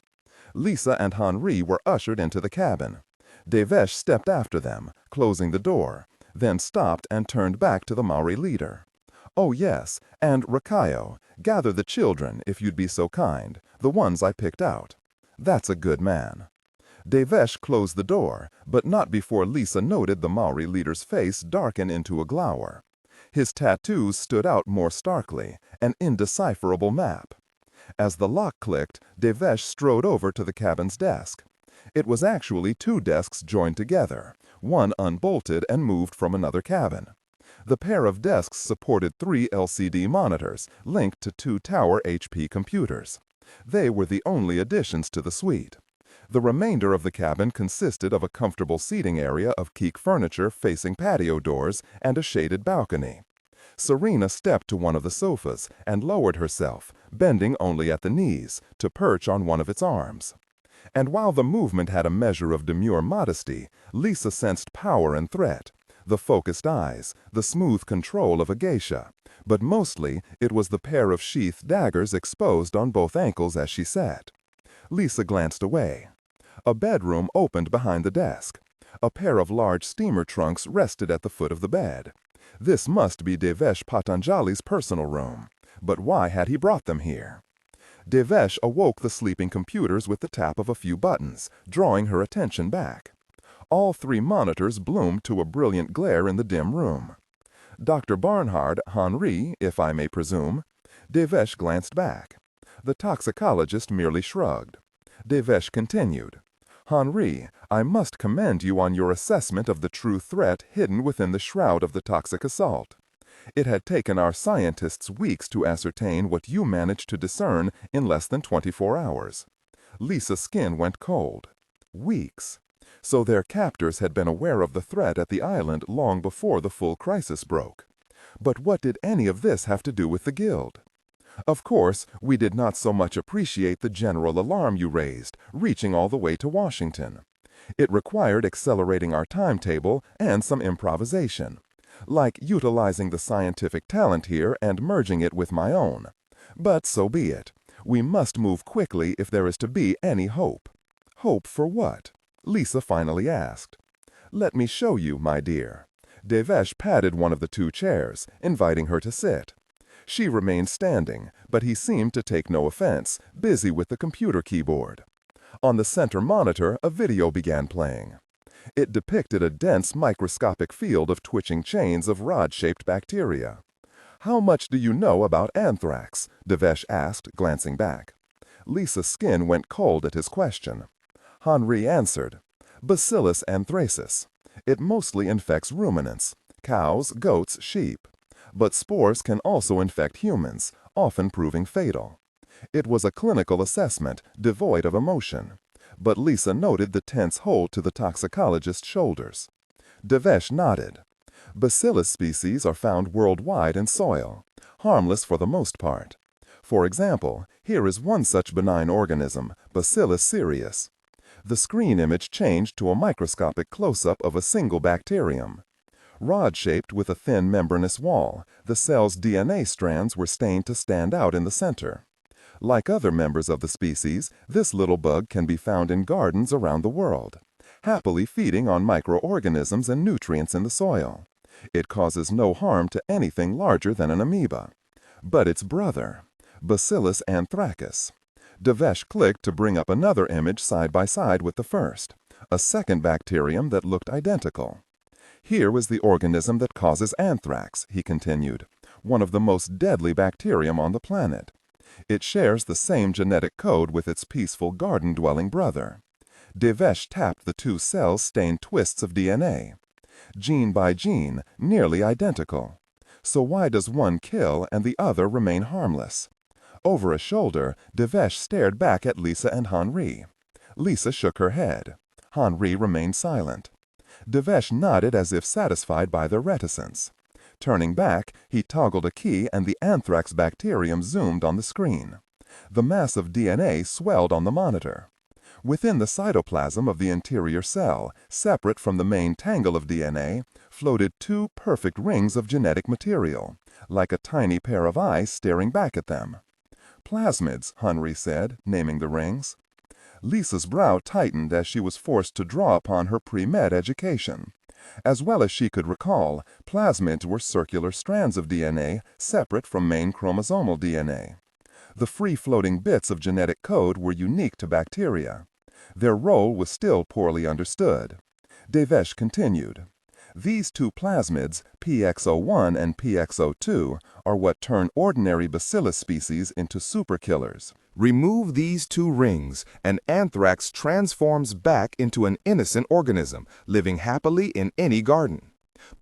Lisa and Henri were ushered into the cabin. Devesh stepped after them, closing the door, then stopped and turned back to the Maori leader. Oh yes, and Rakayo, gather the children, if you'd be so kind, the ones I picked out. That's a good man. Devesh closed the door, but not before Lisa noted the Maori leader's face darken into a glower. His tattoos stood out more starkly, an indecipherable map. As the lock clicked, Devesh strode over to the cabin's desk. It was actually two desks joined together, one unbolted and moved from another cabin. The pair of desks supported 3 LCD monitors linked to 2 tower HP computers. They were the only additions to the suite. The remainder of the cabin consisted of a comfortable seating area of teak furniture facing patio doors and a shaded balcony. Serena stepped to one of the sofas and lowered herself, bending only at the knees, to perch on one of its arms. And while the movement had a measure of demure modesty, Lisa sensed power and threat, the focused eyes, the smooth control of a geisha, but mostly it was the pair of sheathed daggers exposed on both ankles as she sat. Lisa glanced away. A bedroom opened behind the desk. A pair of large steamer trunks rested at the foot of the bed. This must be Devesh Patanjali's personal room. But why had he brought them here? Devesh awoke the sleeping computers with the tap of a few buttons, drawing her attention back. All 3 monitors bloomed to a brilliant glare in the dim room. Dr. Barnhart, Henri, if I may presume. Devesh glanced back. The toxicologist merely shrugged. Devesh continued. Henri, I must commend you on your assessment of the true threat hidden within the shroud of the toxic assault. It had taken our scientists weeks to ascertain what you managed to discern in less than 24 hours. Lisa's skin went cold. Weeks. So their captors had been aware of the threat at the island long before the full crisis broke. But what did any of this have to do with the Guild? Of course, we did not so much appreciate the general alarm you raised, reaching all the way to Washington. It required accelerating our timetable and some improvisation, like utilizing the scientific talent here and merging it with my own. But so be it. We must move quickly if there is to be any hope. Hope for what? Lisa finally asked. Let me show you, my dear. Devesh patted one of the 2 chairs, inviting her to sit. She remained standing, but he seemed to take no offense, busy with the computer keyboard. On the center monitor, a video began playing. It depicted a dense microscopic field of twitching chains of rod-shaped bacteria. How much do you know about anthrax? Devesh asked, glancing back. Lisa's skin went cold at his question. Henri answered, Bacillus anthracis. It mostly infects ruminants, cows, goats, sheep. But spores can also infect humans, often proving fatal. It was a clinical assessment, devoid of emotion. But Lisa noted the tense hold to the toxicologist's shoulders. Devesh nodded. Bacillus species are found worldwide in soil, harmless for the most part. For example, here is one such benign organism, Bacillus cereus. The screen image changed to a microscopic close-up of a single bacterium. Rod-shaped with a thin membranous wall, the cell's DNA strands were stained to stand out in the center. Like other members of the species, this little bug can be found in gardens around the world, happily feeding on microorganisms and nutrients in the soil. It causes no harm to anything larger than an amoeba. But its brother, Bacillus anthracus. Devesh clicked to bring up another image side by side with the first, a second bacterium that looked identical. Here was the organism that causes anthrax, he continued, one of the most deadly bacterium on the planet. It shares the same genetic code with its peaceful garden-dwelling brother. Devesh tapped the two cell-stained twists of DNA. Gene by gene, nearly identical. So why does one kill and the other remain harmless? Over a shoulder, Devesh stared back at Lisa and Henri. Lisa shook her head. Henri remained silent. Devesh nodded as if satisfied by their reticence. Turning back, he toggled a key and the anthrax bacterium zoomed on the screen. The mass of DNA swelled on the monitor. Within the cytoplasm of the interior cell, separate from the main tangle of DNA, floated two perfect rings of genetic material, like a tiny pair of eyes staring back at them. Plasmids, Henri said, naming the rings. Lisa's brow tightened as she was forced to draw upon her pre-med education. As well as she could recall, plasmids were circular strands of DNA separate from main chromosomal DNA. The free-floating bits of genetic code were unique to bacteria. Their role was still poorly understood. Devesh continued. These two plasmids, PX01 and PX02, are what turn ordinary bacillus species into superkillers. Remove these two rings, and anthrax transforms back into an innocent organism, living happily in any garden.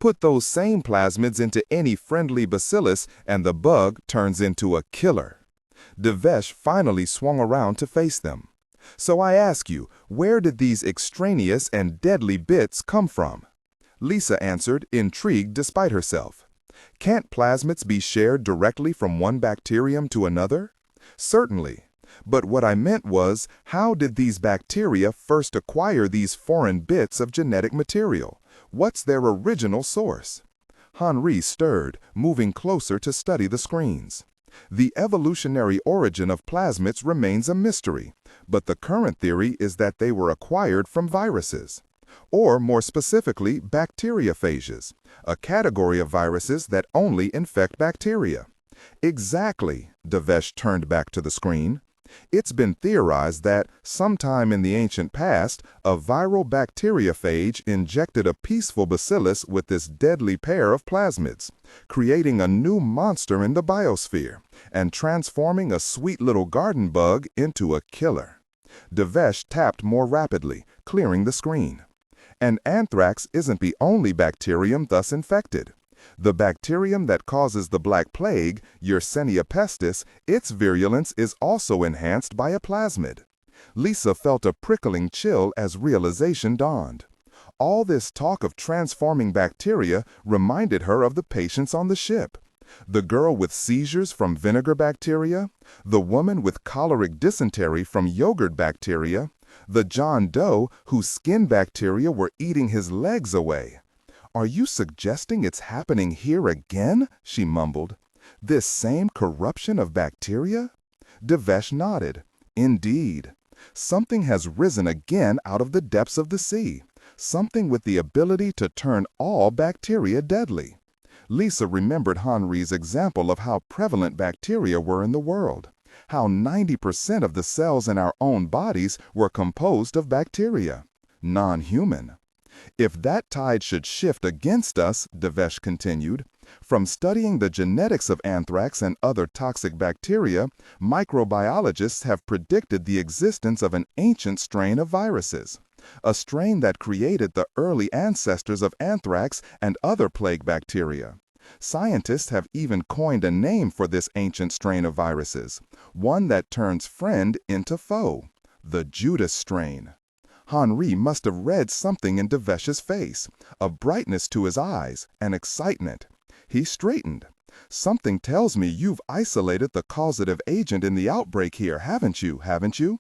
Put those same plasmids into any friendly bacillus, and the bug turns into a killer. Devesh finally swung around to face them. So I ask you, where did these extraneous and deadly bits come from? Lisa answered, intrigued despite herself. Can't plasmids be shared directly from one bacterium to another? Certainly. But what I meant was, how did these bacteria first acquire these foreign bits of genetic material? What's their original source? Henri stirred, moving closer to study the screens. The evolutionary origin of plasmids remains a mystery, but the current theory is that they were acquired from viruses. Or, more specifically, bacteriophages, a category of viruses that only infect bacteria. Exactly, Devesh turned back to the screen. It's been theorized that, sometime in the ancient past, a viral bacteriophage injected a peaceful bacillus with this deadly pair of plasmids, creating a new monster in the biosphere, and transforming a sweet little garden bug into a killer. Devesh tapped more rapidly, clearing the screen. And anthrax isn't the only bacterium thus infected. The bacterium that causes the Black Plague, Yersinia pestis, its virulence is also enhanced by a plasmid. Lisa felt a prickling chill as realization dawned. All this talk of transforming bacteria reminded her of the patients on the ship. The girl with seizures from vinegar bacteria, the woman with choleric dysentery from yogurt bacteria, the John Doe whose skin bacteria were eating his legs away. Are you suggesting it's happening here again? She mumbled. This same corruption of bacteria? Devesh nodded. Indeed. Something has risen again out of the depths of the sea. Something with the ability to turn all bacteria deadly. Lisa remembered Henri's example of how prevalent bacteria were in the world. How 90% of the cells in our own bodies were composed of bacteria. Non-human. If that tide should shift against us, Devesh continued, from studying the genetics of anthrax and other toxic bacteria, microbiologists have predicted the existence of an ancient strain of viruses, a strain that created the early ancestors of anthrax and other plague bacteria. Scientists have even coined a name for this ancient strain of viruses, one that turns friend into foe, the Judas strain. Henri must have read something in Devesh's face, a brightness to his eyes, an excitement. He straightened. Something tells me you've isolated the causative agent in the outbreak here, haven't you?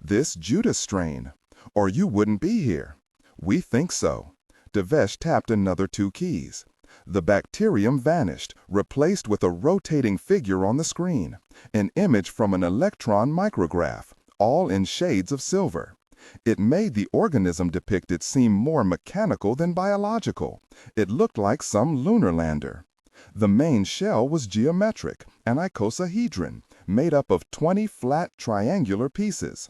This Judas strain. Or you wouldn't be here. We think so. Devesh tapped another two keys. The bacterium vanished, replaced with a rotating figure on the screen, an image from an electron micrograph, all in shades of silver. It made the organism depicted seem more mechanical than biological. It looked like some lunar lander. The main shell was geometric, an icosahedron, made up of 20 flat triangular pieces.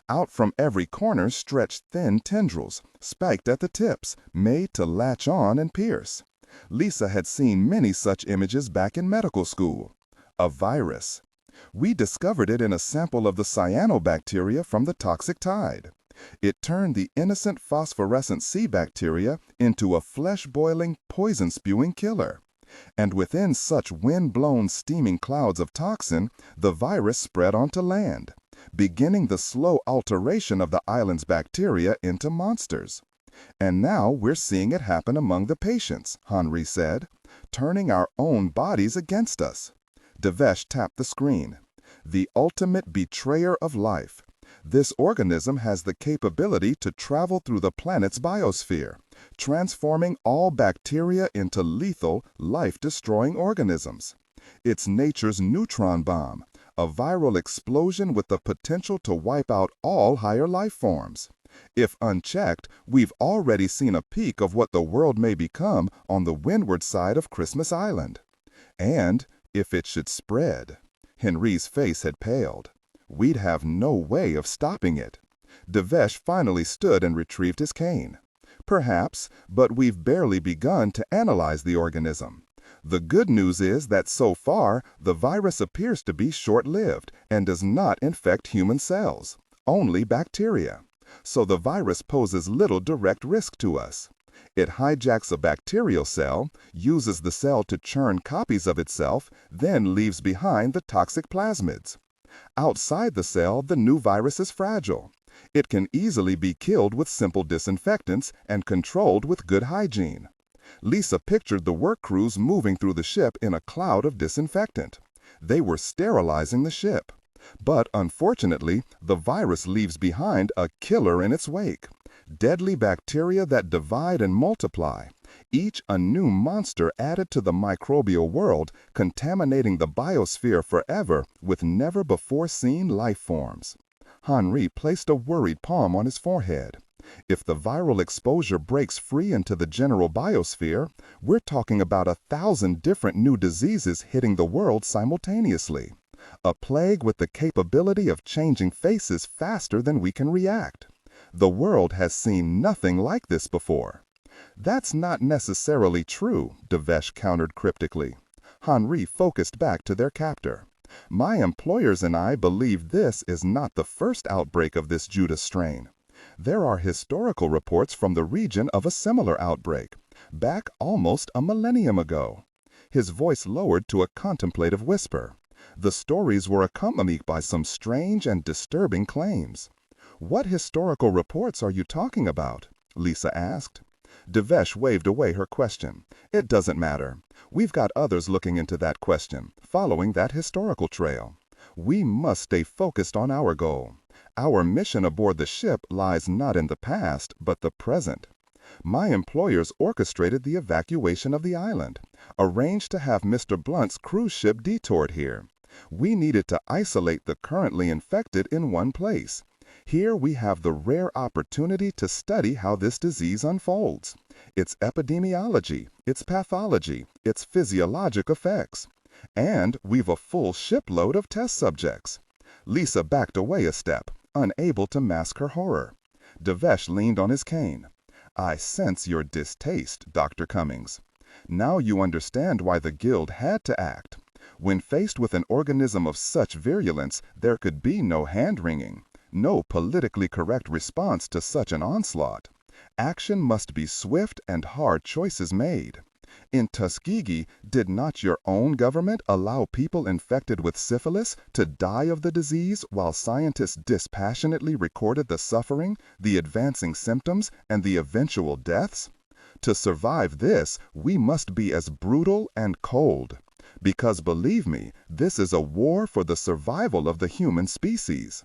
Out from every corner stretched thin tendrils, spiked at the tips, made to latch on and pierce. Lisa had seen many such images back in medical school. A virus. We discovered it in a sample of the cyanobacteria from the toxic tide. It turned the innocent phosphorescent sea bacteria into a flesh-boiling, poison-spewing killer. And within such wind-blown steaming clouds of toxin, the virus spread onto land, beginning the slow alteration of the island's bacteria into monsters. And now we're seeing it happen among the patients, Henri said, turning our own bodies against us. Devesh tapped the screen. The ultimate betrayer of life. This organism has the capability to travel through the planet's biosphere, transforming all bacteria into lethal, life-destroying organisms. It's nature's neutron bomb, a viral explosion with the potential to wipe out all higher life forms. If unchecked, we've already seen a peek of what the world may become on the windward side of Christmas Island. And if it should spread, Henri's face had paled. We'd have no way of stopping it. Devesh finally stood and retrieved his cane. Perhaps, but we've barely begun to analyze the organism. The good news is that so far, the virus appears to be short-lived and does not infect human cells, only bacteria. So the virus poses little direct risk to us. It hijacks a bacterial cell, uses the cell to churn copies of itself, then leaves behind the toxic plasmids. Outside the cell, the new virus is fragile. It can easily be killed with simple disinfectants and controlled with good hygiene. Lisa pictured the work crews moving through the ship in a cloud of disinfectant. They were sterilizing the ship. But unfortunately, the virus leaves behind a killer in its wake. Deadly bacteria that divide and multiply, each a new monster added to the microbial world, contaminating the biosphere forever with never-before-seen life forms. Henri placed a worried palm on his forehead. If the viral exposure breaks free into the general biosphere, we're talking about 1,000 different new diseases hitting the world simultaneously. A plague with the capability of changing faces faster than we can react. The world has seen nothing like this before. That's not necessarily true, Devesh countered cryptically. Henri focused back to their captor. My employers and I believe this is not the first outbreak of this Judas strain. There are historical reports from the region of a similar outbreak, back almost a millennium ago. His voice lowered to a contemplative whisper. The stories were accompanied by some strange and disturbing claims. What historical reports are you talking about? Lisa asked. Devesh waved away her question. It doesn't matter. We've got others looking into that question, following that historical trail. We must stay focused on our goal. Our mission aboard the ship lies not in the past, but the present. My employers orchestrated the evacuation of the island, arranged to have Mr. Blunt's cruise ship detoured here. We needed to isolate the currently infected in one place. Here we have the rare opportunity to study how this disease unfolds, its epidemiology, its pathology, its physiologic effects. And we've a full shipload of test subjects. Lisa backed away a step, unable to mask her horror. Devesh leaned on his cane. I sense your distaste, Dr. Cummings. Now you understand why the Guild had to act. When faced with an organism of such virulence, there could be no hand-wringing, no politically correct response to such an onslaught. Action must be swift and hard choices made. In Tuskegee, did not your own government allow people infected with syphilis to die of the disease while scientists dispassionately recorded the suffering, the advancing symptoms, and the eventual deaths? To survive this, we must be as brutal and cold. Because believe me, this is a war for the survival of the human species.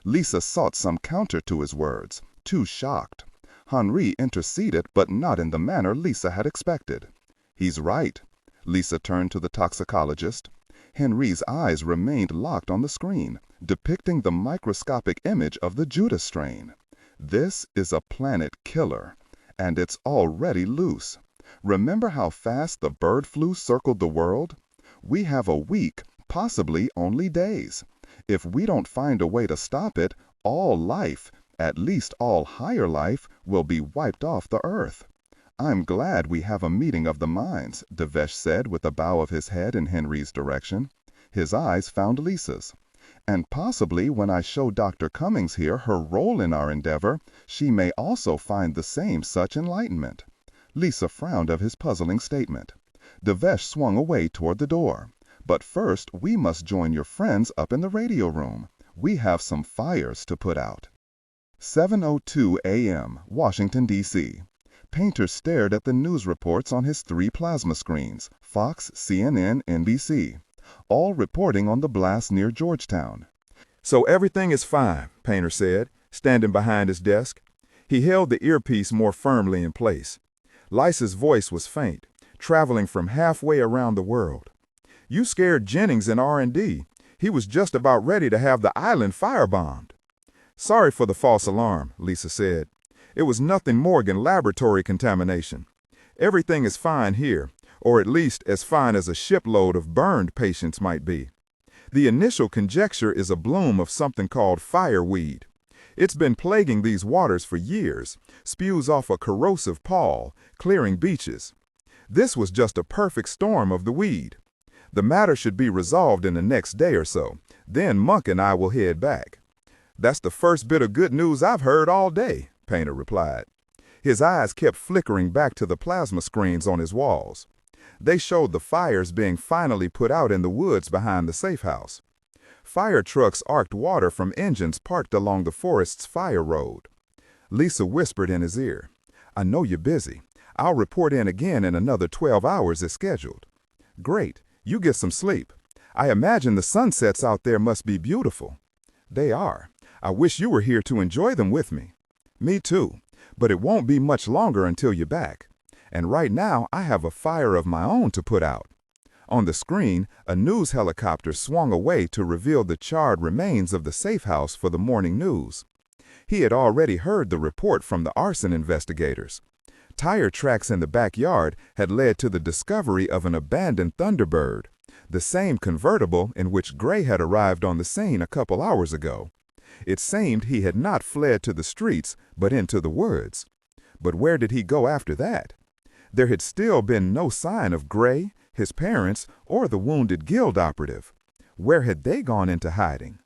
Lisa sought some counter to his words, too shocked. Henri interceded, but not in the manner Lisa had expected. He's right. Lisa turned to the toxicologist. Henri's eyes remained locked on the screen, depicting the microscopic image of the Judas strain. This is a planet killer, and it's already loose. Remember how fast the bird flu circled the world? We have a week, possibly only days. If we don't find a way to stop it, all life, at least all higher life, will be wiped off the earth. I'm glad we have a meeting of the minds, Devesh said with a bow of his head in Henry's direction. His eyes found Lisa's. And possibly when I show Dr. Cummings here her role in our endeavor, she may also find the same such enlightenment. Lisa frowned at his puzzling statement. Devesh swung away toward the door. But first, we must join your friends up in the radio room. We have some fires to put out. 7:02 a.m., Washington, D.C. Painter stared at the news reports on his 3 plasma screens, Fox, CNN, NBC, all reporting on the blast near Georgetown. "So everything is fine," Painter said, standing behind his desk. He held the earpiece more firmly in place. Lisa's voice was faint, traveling from halfway around the world. "You scared Jennings in R&D. He was just about ready to have the island firebombed." "Sorry for the false alarm," Lisa said. "It was nothing more than laboratory contamination. Everything is fine here, or at least as fine as a shipload of burned patients might be. The initial conjecture is a bloom of something called fireweed. It's been plaguing these waters for years, spews off a corrosive pall, clearing beaches. This was just a perfect storm of the weed. The matter should be resolved in the next day or so. Then Monk and I will head back." "That's the first bit of good news I've heard all day," Painter replied. His eyes kept flickering back to the plasma screens on his walls. They showed the fires being finally put out in the woods behind the safe house. Fire trucks arced water from engines parked along the forest's fire road. Lisa whispered in his ear, "I know you're busy. I'll report in again in another 12 hours as scheduled." "Great. You get some sleep. I imagine the sunsets out there must be beautiful." "They are. I wish you were here to enjoy them with me." "Me too. But it won't be much longer until you're back. And right now I have a fire of my own to put out." On the screen, a news helicopter swung away to reveal the charred remains of the safe house for the morning news. He had already heard the report from the arson investigators. Tire tracks in the backyard had led to the discovery of an abandoned Thunderbird, the same convertible in which Gray had arrived on the scene a couple hours ago. It seemed he had not fled to the streets, but into the woods. But where did he go after that? There had still been no sign of Gray, his parents, or the wounded guild operative. Where had they gone into hiding?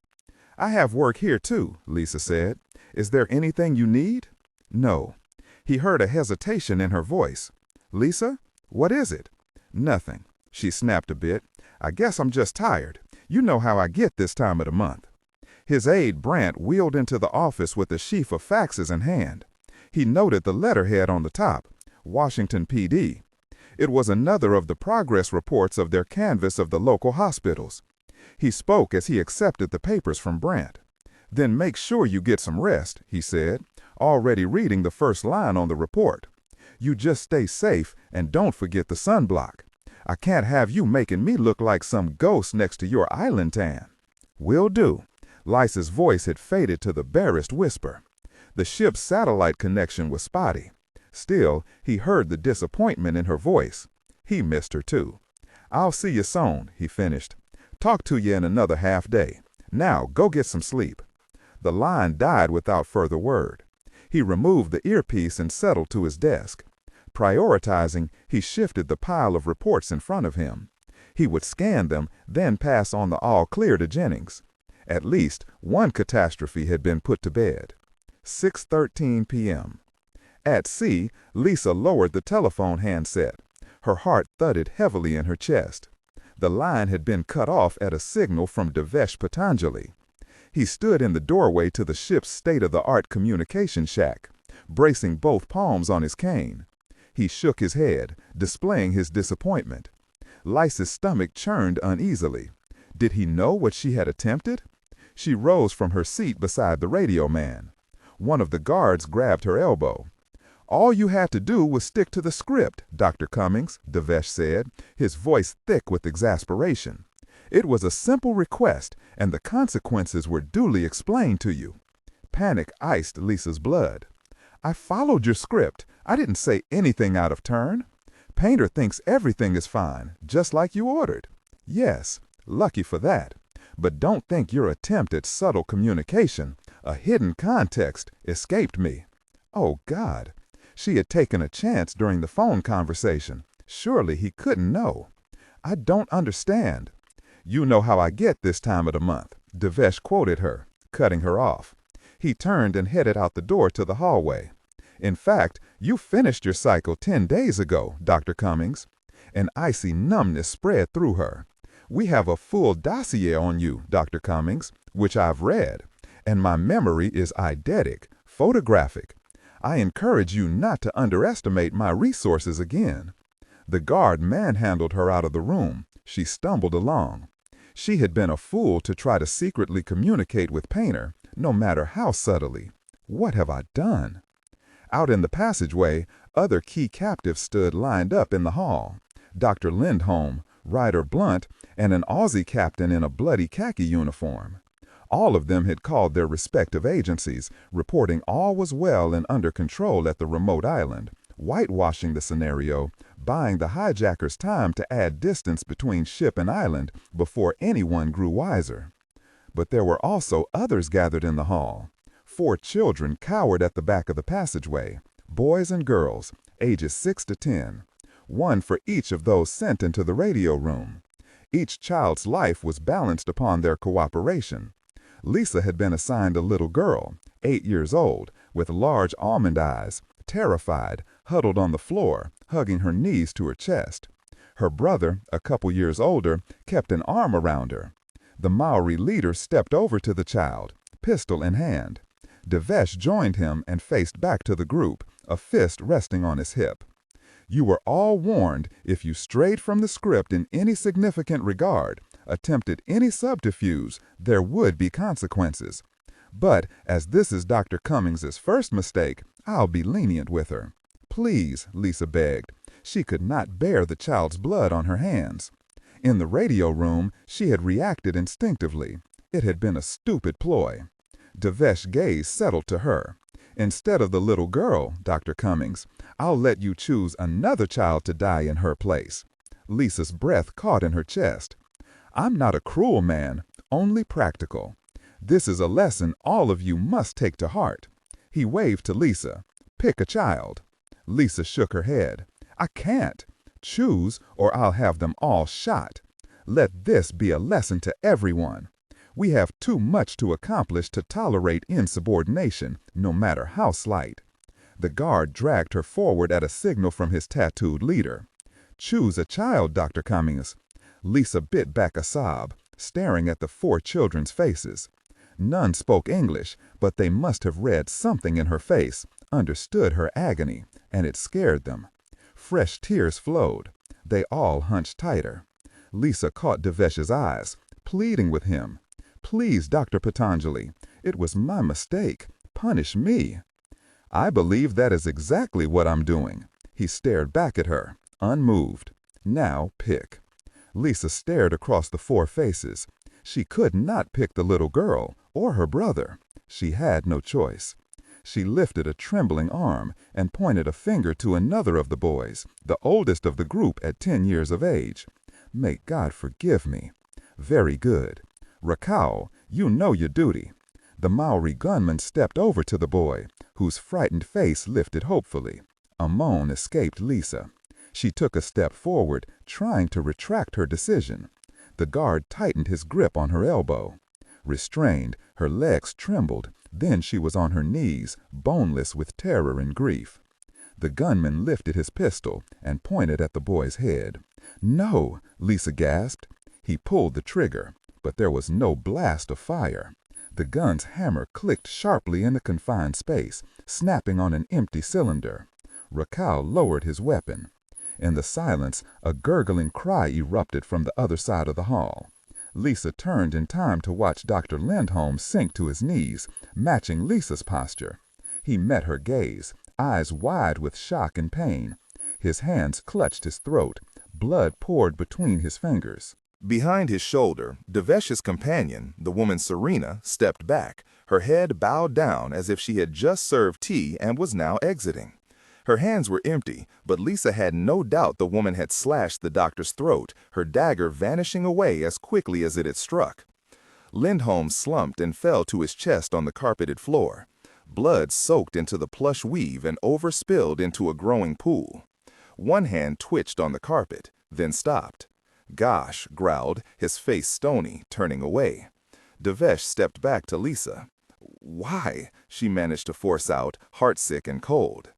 "I have work here too," Lisa said. "Is there anything you need?" "No." He heard a hesitation in her voice. "Lisa, what is it?" "Nothing." She snapped a bit. "I guess I'm just tired. You know how I get this time of the month." His aide, Brandt, wheeled into the office with a sheaf of faxes in hand. He noted the letterhead on the top, Washington PD. It was another of the progress reports of their canvass of the local hospitals. He spoke as he accepted the papers from Brandt. "Then make sure you get some rest," he said, already reading the first line on the report. "You just stay safe and don't forget the sunblock. I can't have you making me look like some ghost next to your island tan." "Will do." Lisa's voice had faded to the barest whisper. The ship's satellite connection was spotty. Still, he heard the disappointment in her voice. He missed her too. "I'll see you soon," he finished. "Talk to you in another half day. Now, go get some sleep." The line died without further word. He removed the earpiece and settled to his desk. Prioritizing, he shifted the pile of reports in front of him. He would scan them, then pass on the all clear to Jennings. At least one catastrophe had been put to bed. 6:13 p.m. At sea, Lisa lowered the telephone handset. Her heart thudded heavily in her chest. The line had been cut off at a signal from Devesh Patanjali. He stood in the doorway to the ship's state-of-the-art communication shack, bracing both palms on his cane. He shook his head, displaying his disappointment. Lisa's stomach churned uneasily. Did he know what she had attempted? She rose from her seat beside the radio man. One of the guards grabbed her elbow. "All you had to do was stick to the script, Dr. Cummings," Devesh said, his voice thick with exasperation. "It was a simple request, and the consequences were duly explained to you." Panic iced Lisa's blood. I followed your script. I didn't say anything out of turn. Painter thinks everything is fine, just like you ordered. Yes, lucky for that. But don't think your attempt at subtle communication, a hidden context, escaped me. Oh, God. She had taken a chance during the phone conversation. Surely he couldn't know. I don't understand. You know how I get this time of the month, Devesh quoted her, cutting her off. He turned and headed out the door to the hallway. In fact, you finished your cycle 10 days ago, Dr. Cummings. An icy numbness spread through her. We have a full dossier on you, Dr. Cummings, which I've read, and my memory is eidetic, photographic. I encourage you not to underestimate my resources again. The guard manhandled her out of the room. She stumbled along. She had been a fool to try to secretly communicate with Painter, no matter how subtly. What have I done? Out in the passageway, other key captives stood lined up in the hall. Dr. Lindholm, Ryder Blunt, and an Aussie captain in a bloody khaki uniform. All of them had called their respective agencies, reporting all was well and under control at the remote island, whitewashing the scenario, buying the hijackers time to add distance between ship and island before anyone grew wiser. But there were also others gathered in the hall. 4 children cowered at the back of the passageway, boys and girls, ages 6 to 10, one for each of those sent into the radio room. Each child's life was balanced upon their cooperation. Lisa had been assigned a little girl, 8 years old, with large almond eyes, terrified, huddled on the floor, hugging her knees to her chest. Her brother, a couple years older, kept an arm around her. The Maori leader stepped over to the child, pistol in hand. Devesh joined him and faced back to the group, a fist resting on his hip. You were all warned if you strayed from the script in any significant regard, attempted any subterfuge, there would be consequences. But as this is Dr. Cummings's first mistake, I'll be lenient with her. Please, Lisa begged. She could not bear the child's blood on her hands. In the radio room, she had reacted instinctively. It had been a stupid ploy. Devesh's gaze settled to her. Instead of the little girl, Dr. Cummings, I'll let you choose another child to die in her place. Lisa's breath caught in her chest. I'm not a cruel man, only practical. This is a lesson all of you must take to heart. He waved to Lisa. Pick a child. Lisa shook her head. I can't. Choose, or I'll have them all shot. Let this be a lesson to everyone. We have too much to accomplish to tolerate insubordination, no matter how slight. The guard dragged her forward at a signal from his tattooed leader. Choose a child, Dr. Cummings. Lisa bit back a sob, staring at the 4 children's faces. None spoke English, but they must have read something in her face, understood her agony, and it scared them. Fresh tears flowed. They all hunched tighter. Lisa caught Devesh's eyes, pleading with him. Please, Dr. Patanjali, it was my mistake. Punish me. I believe that is exactly what I'm doing. He stared back at her, unmoved. Now pick. Lisa stared across the 4 faces. She could not pick the little girl or her brother. She had no choice. She lifted a trembling arm and pointed a finger to another of the boys, the oldest of the group at 10 years of age. May God forgive me. Very good. Rakau, you know your duty. The Maori gunman stepped over to the boy, whose frightened face lifted hopefully. A moan escaped Lisa. She took a step forward, trying to retract her decision. The guard tightened his grip on her elbow. Restrained, her legs trembled. Then she was on her knees, boneless with terror and grief. The gunman lifted his pistol and pointed at the boy's head. No, Lisa gasped. He pulled the trigger, but there was no blast of fire. The gun's hammer clicked sharply in the confined space, snapping on an empty cylinder. Rakau lowered his weapon. In the silence, a gurgling cry erupted from the other side of the hall. Lisa turned in time to watch Dr. Lindholm sink to his knees, matching Lisa's posture. He met her gaze, eyes wide with shock and pain. His hands clutched his throat. Blood poured between his fingers. Behind his shoulder, Devesh's companion, the woman Serena, stepped back, her head bowed down as if she had just served tea and was now exiting. Her hands were empty, but Lisa had no doubt the woman had slashed the doctor's throat, her dagger vanishing away as quickly as it had struck. Lindholm slumped and fell to his chest on the carpeted floor. Blood soaked into the plush weave and overspilled into a growing pool. One hand twitched on the carpet, then stopped. "Gosh," growled, his face stony, turning away. Devesh stepped back to Lisa. "Why?" she managed to force out, heartsick and cold.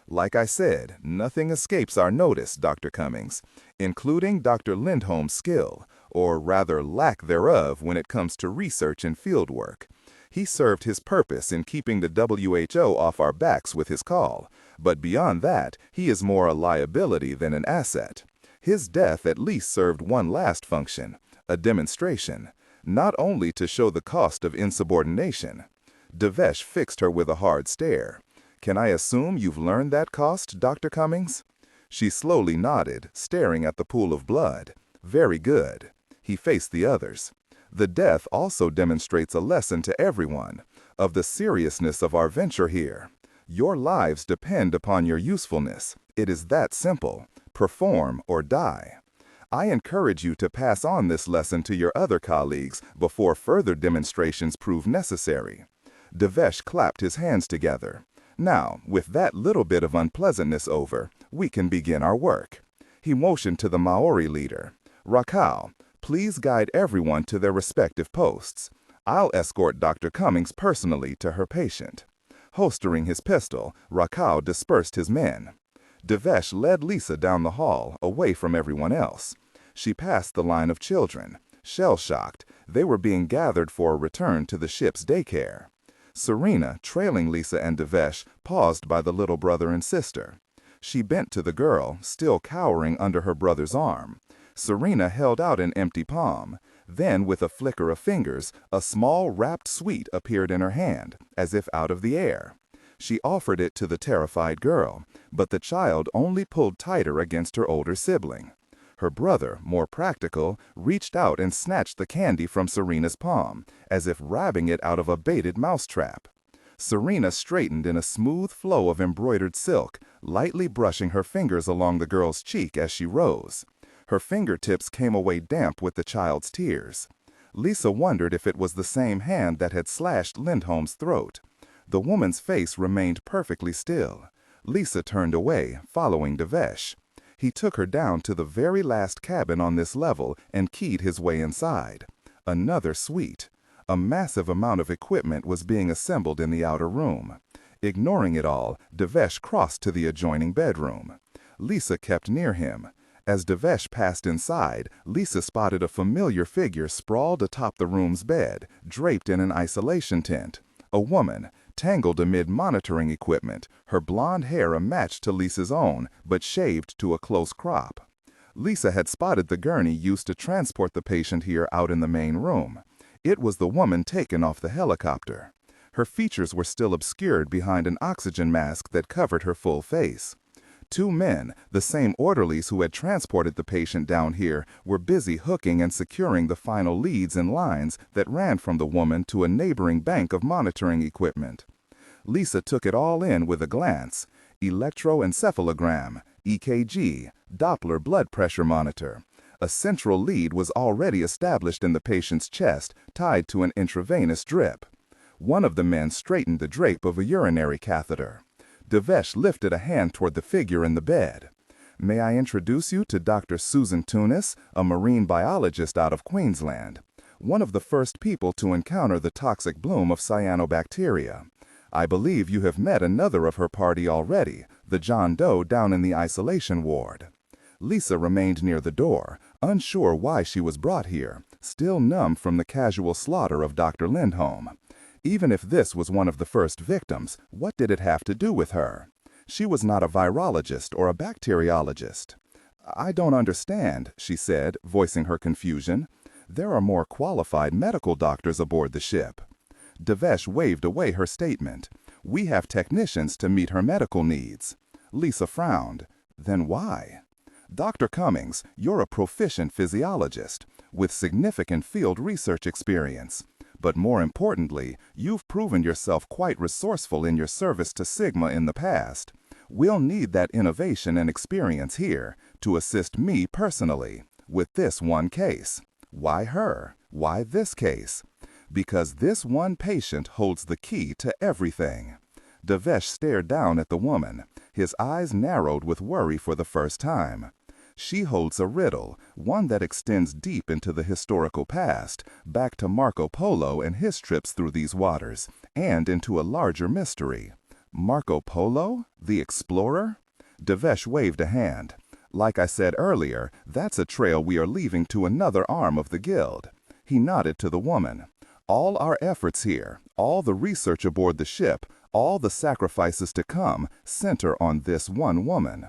"Like I said, nothing escapes our notice, Dr. Cummings, including Dr. Lindholm's skill, or rather lack thereof when it comes to research and field work. He served his purpose in keeping the WHO off our backs with his call, but beyond that, he is more a liability than an asset. His death at least served one last function, a demonstration, not only to show the cost of insubordination." Devesh fixed her with a hard stare. "Can I assume you've learned that cost, Dr. Cummings?" She slowly nodded, staring at the pool of blood. "Very good." He faced the others. "The death also demonstrates a lesson to everyone of the seriousness of our venture here. Your lives depend upon your usefulness. It is that simple. Perform or die. I encourage you to pass on this lesson to your other colleagues before further demonstrations prove necessary." Devesh clapped his hands together. "Now, with that little bit of unpleasantness over, we can begin our work." He motioned to the Maori leader. "Rakau, please guide everyone to their respective posts. I'll escort Dr. Cummings personally to her patient." Holstering his pistol, Rakau dispersed his men. Devesh led Lisa down the hall, away from everyone else. She passed the line of children. Shell-shocked, they were being gathered for a return to the ship's daycare. Serena, trailing Lisa and Devesh, paused by the little brother and sister. She bent to the girl, still cowering under her brother's arm. Serena held out an empty palm. Then, with a flicker of fingers, a small wrapped sweet appeared in her hand, as if out of the air. She offered it to the terrified girl, but the child only pulled tighter against her older sibling. Her brother, more practical, reached out and snatched the candy from Serena's palm, as if grabbing it out of a baited mousetrap. Serena straightened in a smooth flow of embroidered silk, lightly brushing her fingers along the girl's cheek as she rose. Her fingertips came away damp with the child's tears. Lisa wondered if it was the same hand that had slashed Lindholm's throat. The woman's face remained perfectly still. Lisa turned away, following Devesh. He took her down to the very last cabin on this level and keyed his way inside. Another suite. A massive amount of equipment was being assembled in the outer room. Ignoring it all, Devesh crossed to the adjoining bedroom. Lisa kept near him. As Devesh passed inside, Lisa spotted a familiar figure sprawled atop the room's bed, draped in an isolation tent. A woman, tangled amid monitoring equipment, her blonde hair a match to Lisa's own, but shaved to a close crop. Lisa had spotted the gurney used to transport the patient here out in the main room. It was the woman taken off the helicopter. Her features were still obscured behind an oxygen mask that covered her full face. Two men, the same orderlies who had transported the patient down here, were busy hooking and securing the final leads and lines that ran from the woman to a neighboring bank of monitoring equipment. Lisa took it all in with a glance. Electroencephalogram, EKG, Doppler blood pressure monitor. A central lead was already established in the patient's chest, tied to an intravenous drip. One of the men straightened the drape of a urinary catheter. Devesh lifted a hand toward the figure in the bed. "May I introduce you to Dr. Susan Tunis, a marine biologist out of Queensland, one of the first people to encounter the toxic bloom of cyanobacteria. I believe you have met another of her party already, the John Doe down in the isolation ward." Lisa remained near the door, unsure why she was brought here, still numb from the casual slaughter of Dr. Lindholm. Even if this was one of the first victims, what did it have to do with her? She was not a virologist or a bacteriologist. "I don't understand," she said, voicing her confusion. "There are more qualified medical doctors aboard the ship." Devesh waved away her statement. "We have technicians to meet her medical needs." Lisa frowned. "Then why?" "Dr. Cummings, you're a proficient physiologist. with significant field research experience. But more importantly, you've proven yourself quite resourceful in your service to Sigma in the past. We'll need that innovation and experience here to assist me personally with this one case. Why her? Why this case? Because this one patient holds the key to everything. Devesh stared down at the woman, his eyes narrowed with worry for the first time. She holds a riddle, one that extends deep into the historical past, back to Marco Polo and his trips through these waters, and into a larger mystery. Marco Polo? The explorer? Devesh waved a hand. Like I said earlier, that's a trail we are leaving to another arm of the guild. He nodded to the woman. All our efforts here, all the research aboard the ship, all the sacrifices to come, center on this one woman.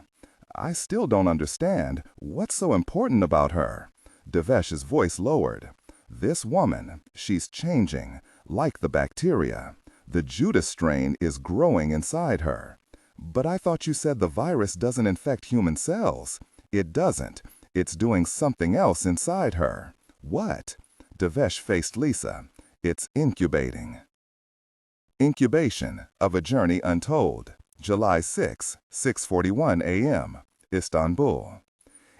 I still don't understand. What's so important about her? Devesh's voice lowered. This woman, she's changing, like the bacteria. The Judas strain is growing inside her. But I thought you said the virus doesn't infect human cells. It doesn't. It's doing something else inside her. What? Devesh faced Lisa. It's incubating. Incubation of a Journey Untold. July 6, 6:41 a.m. Istanbul.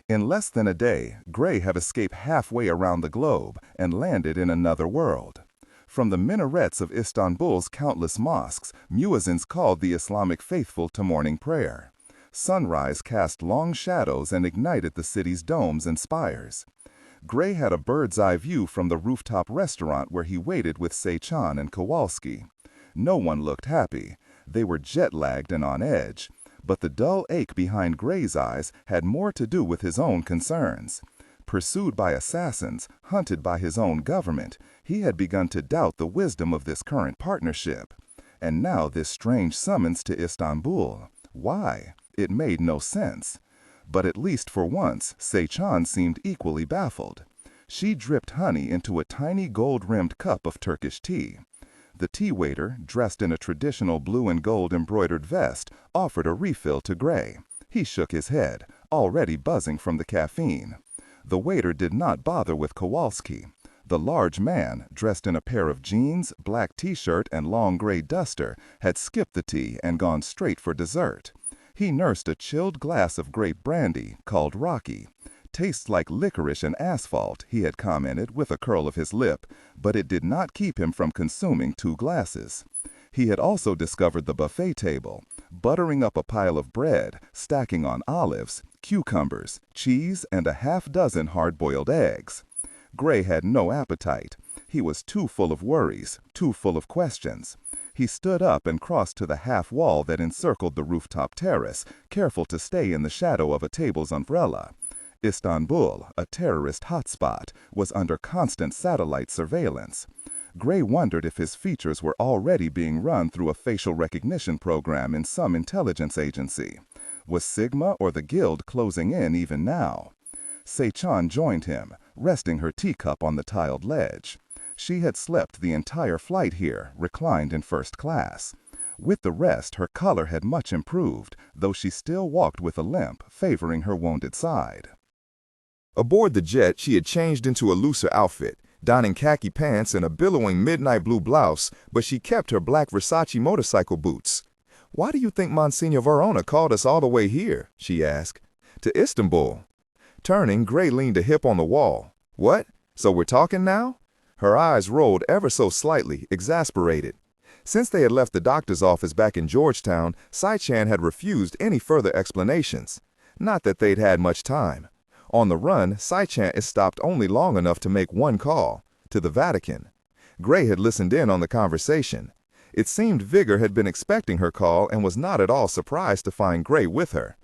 In less than a day, Gray have escaped halfway around the globe and landed in another world. From the minarets of Istanbul's countless mosques, muezzins called the Islamic faithful to morning prayer. Sunrise cast long shadows and ignited the city's domes and spires. Gray had a bird's-eye view from the rooftop restaurant where he waited with Sechan and Kowalski. No one looked happy. They were jet-lagged and on edge. But the dull ache behind Gray's eyes had more to do with his own concerns. Pursued by assassins, hunted by his own government, he had begun to doubt the wisdom of this current partnership. And now this strange summons to Istanbul. Why? It made no sense. But at least for once, Sechan seemed equally baffled. She dripped honey into a tiny gold-rimmed cup of Turkish tea. The tea waiter, dressed in a traditional blue and gold embroidered vest, offered a refill to Gray. He shook his head, already buzzing from the caffeine. The waiter did not bother with Kowalski. The large man, dressed in a pair of jeans, black t-shirt, and long gray duster, had skipped the tea and gone straight for dessert. He nursed a chilled glass of grape brandy, called Rocky. Tastes like licorice and asphalt, he had commented with a curl of his lip, but it did not keep him from consuming 2 glasses. He had also discovered the buffet table, buttering up a pile of bread, stacking on olives, cucumbers, cheese, and a half-dozen hard-boiled eggs. Gray had no appetite. He was too full of worries, too full of questions. He stood up and crossed to the half wall that encircled the rooftop terrace, careful to stay in the shadow of a table's umbrella. Istanbul, a terrorist hotspot, was under constant satellite surveillance. Gray wondered if his features were already being run through a facial recognition program in some intelligence agency. Was Sigma or the Guild closing in even now? Sechan joined him, resting her teacup on the tiled ledge. She had slept the entire flight here, reclined in first class. With the rest, her color had much improved, though she still walked with a limp, favoring her wounded side. Aboard the jet, she had changed into a looser outfit, donning khaki pants and a billowing midnight blue blouse, but she kept her black Versace motorcycle boots. "Why do you think Monsignor Verona called us all the way here?" she asked. "To Istanbul." Turning, Gray leaned a hip on the wall. "What? So we're talking now?" Her eyes rolled ever so slightly, exasperated. Since they had left the doctor's office back in Georgetown, Sai-Chan had refused any further explanations. Not that they'd had much time. On the run, Sai-Chan is stopped only long enough to make one call, to the Vatican. Gray had listened in on the conversation. It seemed Vigor had been expecting her call and was not at all surprised to find Gray with her.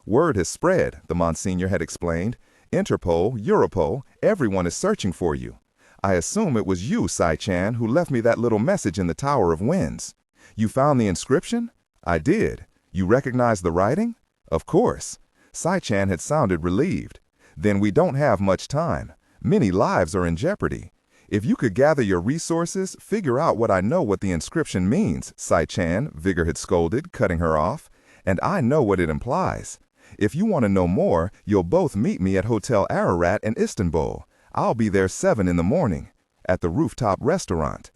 "Word has spread," the Monsignor had explained. "Interpol, Europol, everyone is searching for you. I assume it was you, Sai-Chan, who left me that little message in the Tower of Winds. You found the inscription?" "I did. You recognize the writing?" "Of course." Sai-Chan had sounded relieved. "Then we don't have much time. Many lives are in jeopardy. If you could gather your resources, figure out what the inscription means," Sai-Chan, Vigor had scolded, cutting her off. "And I know what it implies. If you want to know more, you'll both meet me at Hotel Ararat in Istanbul. I'll be there 7 in the morning, at the rooftop restaurant.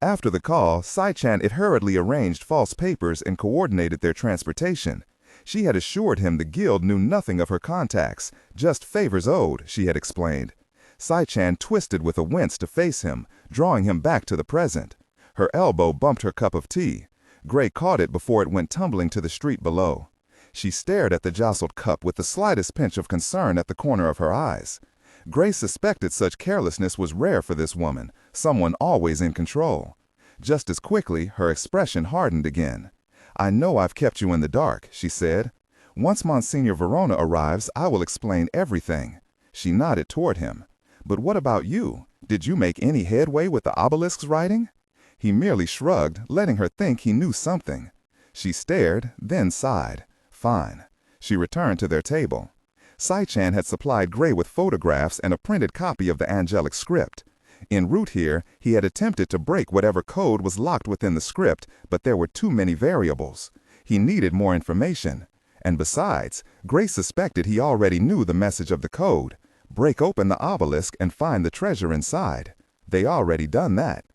After the call, Sai-chan had hurriedly arranged false papers and coordinated their transportation. She had assured him the guild knew nothing of her contacts, just favors owed, she had explained. Sai-chan twisted with a wince to face him, drawing him back to the present. Her elbow bumped her cup of tea. Gray caught it before it went tumbling to the street below. She stared at the jostled cup with the slightest pinch of concern at the corner of her eyes. Gray suspected such carelessness was rare for this woman, someone always in control. Just as quickly, her expression hardened again. "I know I've kept you in the dark," she said. "Once Monsignor Verona arrives, I will explain everything." She nodded toward him. "But what about you? Did you make any headway with the obelisk's writing?" He merely shrugged, letting her think he knew something. She stared, then sighed. Fine. She returned to their table. Sai-chan had supplied Gray with photographs and a printed copy of the angelic script. En route here, he had attempted to break whatever code was locked within the script, but there were too many variables. He needed more information. And besides, Gray suspected he already knew the message of the code. Break open the obelisk and find the treasure inside. They already done that.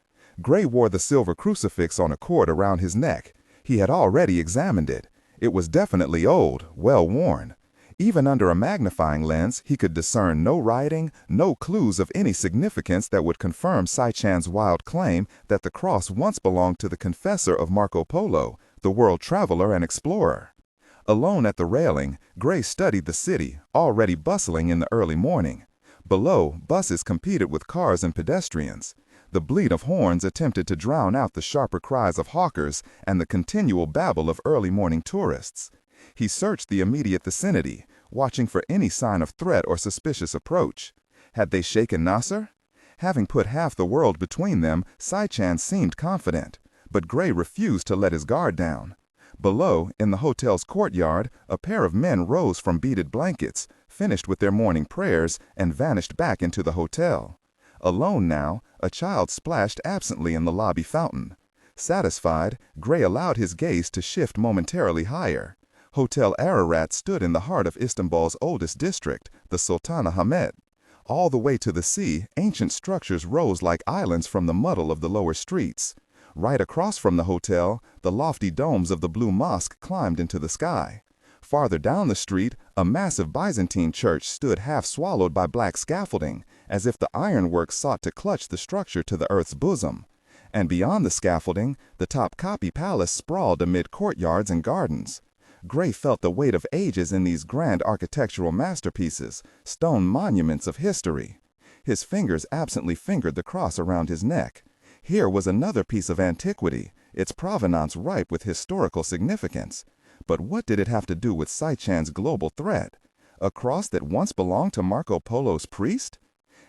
Gray wore the silver crucifix on a cord around his neck. He had already examined it. It was definitely old, well worn. Even under a magnifying lens, he could discern no writing, no clues of any significance that would confirm Sai-chan's wild claim that the cross once belonged to the confessor of Marco Polo, the world traveler and explorer. Alone at the railing, Gray studied the city, already bustling in the early morning. Below, buses competed with cars and pedestrians. The bleat of horns attempted to drown out the sharper cries of hawkers and the continual babble of early morning tourists. He searched the immediate vicinity, watching for any sign of threat or suspicious approach. Had they shaken Nasser? Having put half the world between them, Sai-chan seemed confident, but Gray refused to let his guard down. Below, in the hotel's courtyard, a pair of men rose from beaded blankets, finished with their morning prayers, and vanished back into the hotel. Alone now, a child splashed absently in the lobby fountain. Satisfied, Gray allowed his gaze to shift momentarily higher. Hotel Ararat stood in the heart of Istanbul's oldest district, the Sultana Hamet. All the way to the sea, ancient structures rose like islands from the muddle of the lower streets. Right across from the hotel, the lofty domes of the Blue Mosque climbed into the sky. Farther down the street, a massive Byzantine church stood half swallowed by black scaffolding, as if the ironwork sought to clutch the structure to the earth's bosom. And beyond the scaffolding, the Topkapi Palace sprawled amid courtyards and gardens. Gray felt the weight of ages in these grand architectural masterpieces, stone monuments of history. His fingers absently fingered the cross around his neck. Here was another piece of antiquity, its provenance ripe with historical significance. But what did it have to do with Sai-chan's global threat? A cross that once belonged to Marco Polo's priest?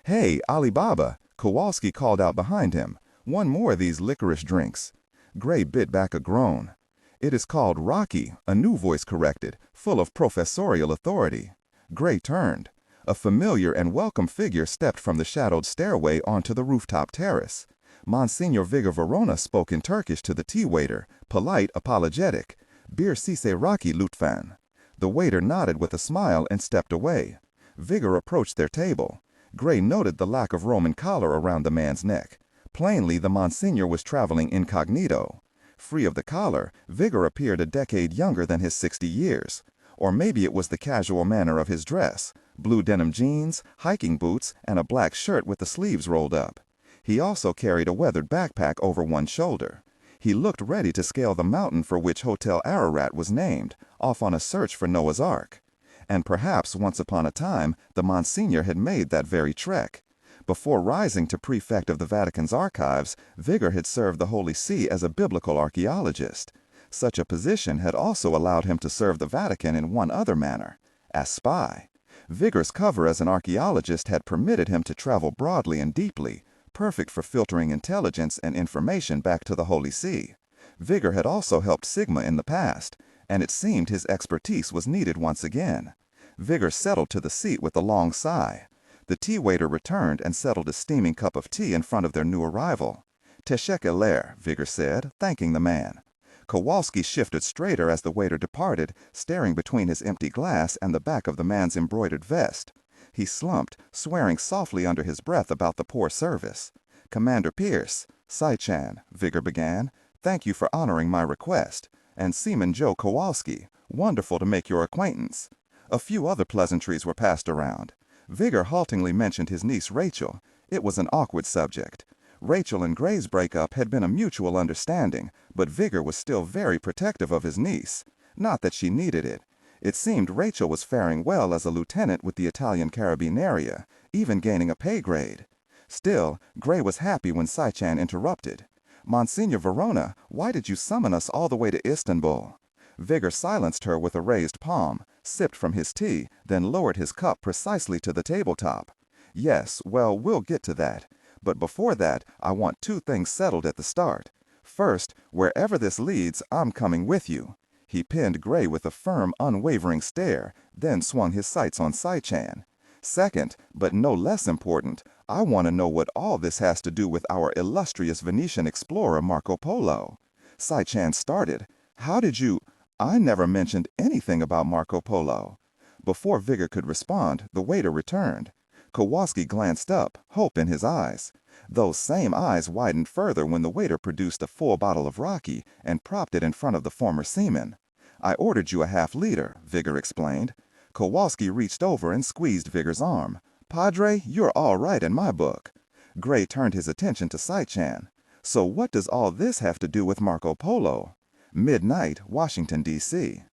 "Hey, Alibaba," Kowalski called out behind him. "One more of these licorice drinks." Gray bit back a groan. "It is called Rocky," a new voice corrected, full of professorial authority. Gray turned. A familiar and welcome figure stepped from the shadowed stairway onto the rooftop terrace. Monsignor Vigor Verona spoke in Turkish to the tea waiter, polite, apologetic. "Bir sise Rocky Lutfan." The waiter nodded with a smile and stepped away. Vigor approached their table. Gray noted the lack of Roman collar around the man's neck. Plainly, the Monsignor was traveling incognito. Free of the collar, Vigor appeared a decade younger than his 60 years. Or maybe it was the casual manner of his dress, blue denim jeans, hiking boots, and a black shirt with the sleeves rolled up. He also carried a weathered backpack over one shoulder. He looked ready to scale the mountain for which Hotel Ararat was named, off on a search for Noah's Ark. And perhaps once upon a time, the Monsignor had made that very trek. Before rising to prefect of the Vatican's archives, Vigor had served the Holy See as a biblical archaeologist. Such a position had also allowed him to serve the Vatican in one other manner, as spy. Vigor's cover as an archaeologist had permitted him to travel broadly and deeply, perfect for filtering intelligence and information back to the Holy See. Vigor had also helped Sigma in the past, and it seemed his expertise was needed once again. Vigor settled to the seat with a long sigh. The tea waiter returned and settled a steaming cup of tea in front of their new arrival. "Teşekkürler," Vigor said, thanking the man. Kowalski shifted straighter as the waiter departed, staring between his empty glass and the back of the man's embroidered vest. He slumped, swearing softly under his breath about the poor service. "Commander Pierce, Sai-chan," Vigor began, "thank you for honoring my request. And Seaman Joe Kowalski, wonderful to make your acquaintance." A few other pleasantries were passed around. Vigor haltingly mentioned his niece Rachel. It was an awkward subject. Rachel and Gray's breakup had been a mutual understanding, but Vigor was still very protective of his niece. Not that she needed it. It seemed Rachel was faring well as a lieutenant with the Italian Carabinieri, even gaining a pay grade. Still, Gray was happy when Sai-chan interrupted. "Monsignor Verona, why did you summon us all the way to Istanbul?" Vigor silenced her with a raised palm, sipped from his tea, then lowered his cup precisely to the tabletop. "Yes, well, we'll get to that. But before that, I want two things settled at the start. First, wherever this leads, I'm coming with you." He pinned Gray with a firm, unwavering stare, then swung his sights on Sai-chan. "Second, but no less important, I want to know what all this has to do with our illustrious Venetian explorer Marco Polo." Sai-chan started. "How did you—" "I never mentioned anything about Marco Polo." Before Vigor could respond, the waiter returned. Kowalski glanced up, hope in his eyes. Those same eyes widened further when the waiter produced a full bottle of Rocky and propped it in front of the former seaman. "I ordered you a half-liter," Vigor explained. Kowalski reached over and squeezed Vigor's arm. "Padre, you're all right in my book." Gray turned his attention to Sai-chan. "So what does all this have to do with Marco Polo?" Midnight, Washington, D.C.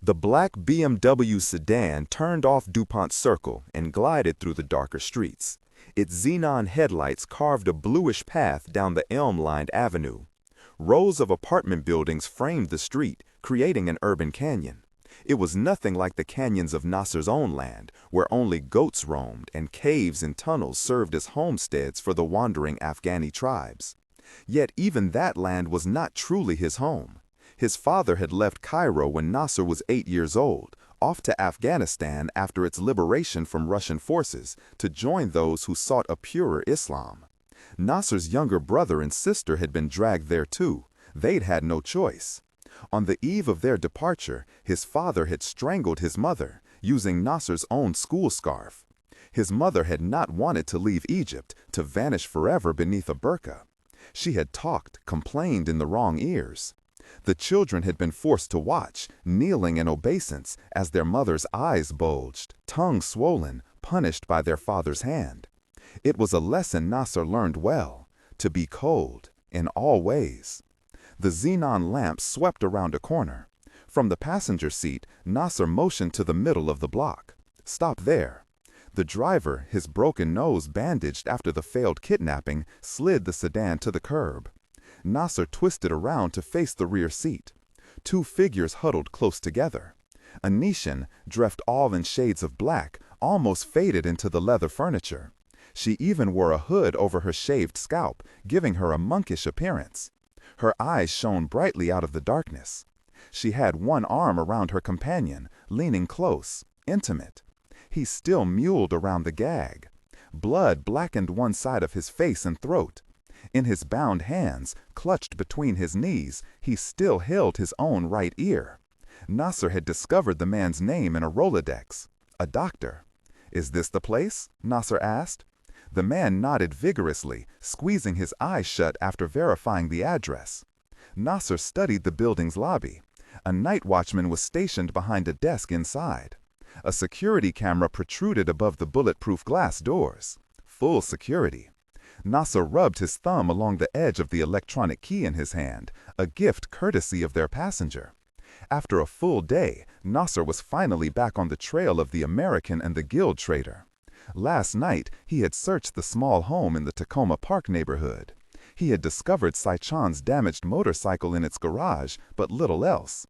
The black BMW sedan turned off DuPont Circle and glided through the darker streets. Its xenon headlights carved a bluish path down the elm-lined avenue. Rows of apartment buildings framed the street, creating an urban canyon. It was nothing like the canyons of Nasser's own land, where only goats roamed and caves and tunnels served as homesteads for the wandering Afghani tribes. Yet even that land was not truly his home. His father had left Cairo when Nasser was 8 years old, off to Afghanistan after its liberation from Russian forces, to join those who sought a purer Islam. Nasser's younger brother and sister had been dragged there too. They'd had no choice. On the eve of their departure, his father had strangled his mother, using Nasser's own school scarf. His mother had not wanted to leave Egypt, to vanish forever beneath a burqa. She had talked, complained in the wrong ears. The children had been forced to watch, kneeling in obeisance, as their mother's eyes bulged, tongue swollen, punished by their father's hand. It was a lesson Nasser learned well, to be cold, in all ways. The xenon lamp swept around a corner. From the passenger seat, Nasser motioned to the middle of the block. "Stop there." The driver, his broken nose bandaged after the failed kidnapping, slid the sedan to the curb. Nasser twisted around to face the rear seat. Two figures huddled close together. Anishan, dressed all in shades of black, almost faded into the leather furniture. She even wore a hood over her shaved scalp, giving her a monkish appearance. Her eyes shone brightly out of the darkness. She had one arm around her companion, leaning close, intimate. He still mewled around the gag. Blood blackened one side of his face and throat. In his bound hands, clutched between his knees, he still held his own right ear. Nasser had discovered the man's name in a Rolodex. A doctor. "Is this the place?" Nasser asked. The man nodded vigorously, squeezing his eyes shut after verifying the address. Nasser studied the building's lobby. A night watchman was stationed behind a desk inside. A security camera protruded above the bulletproof glass doors. Full security. Nasser rubbed his thumb along the edge of the electronic key in his hand, a gift courtesy of their passenger. After a full day, Nasser was finally back on the trail of the American and the guild trader. Last night, he had searched the small home in the Tacoma Park neighborhood. He had discovered Sai-chan's damaged motorcycle in its garage, but little else.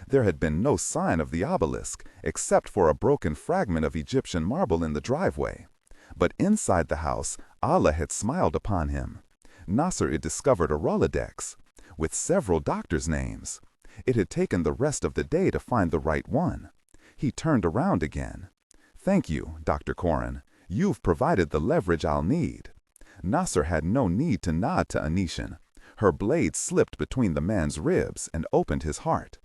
There had been no sign of the obelisk, except for a broken fragment of Egyptian marble in the driveway. But inside the house, Allah had smiled upon him. Nasser had discovered a Rolodex, with several doctors' names. It had taken the rest of the day to find the right one. He turned around again. "Thank you, Dr. Corin. You've provided the leverage I'll need." Nasser had no need to nod to Anishan. Her blade slipped between the man's ribs and opened his heart.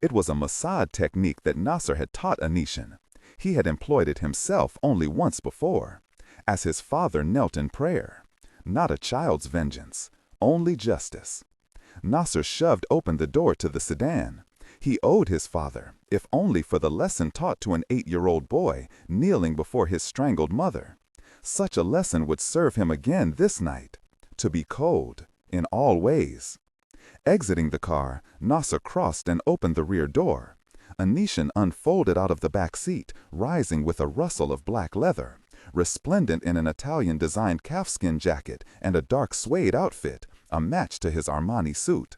It was a Mossad technique that Nasser had taught Anishan. He had employed it himself only once before, as his father knelt in prayer. Not a child's vengeance, only justice. Nasser shoved open the door to the sedan. He owed his father, if only for the lesson taught to an 8-year-old boy kneeling before his strangled mother. Such a lesson would serve him again this night, to be cold in all ways. Exiting the car, Nasser crossed and opened the rear door. Anishan unfolded out of the back seat, rising with a rustle of black leather. Resplendent in an Italian-designed calfskin jacket and a dark suede outfit, a match to his Armani suit.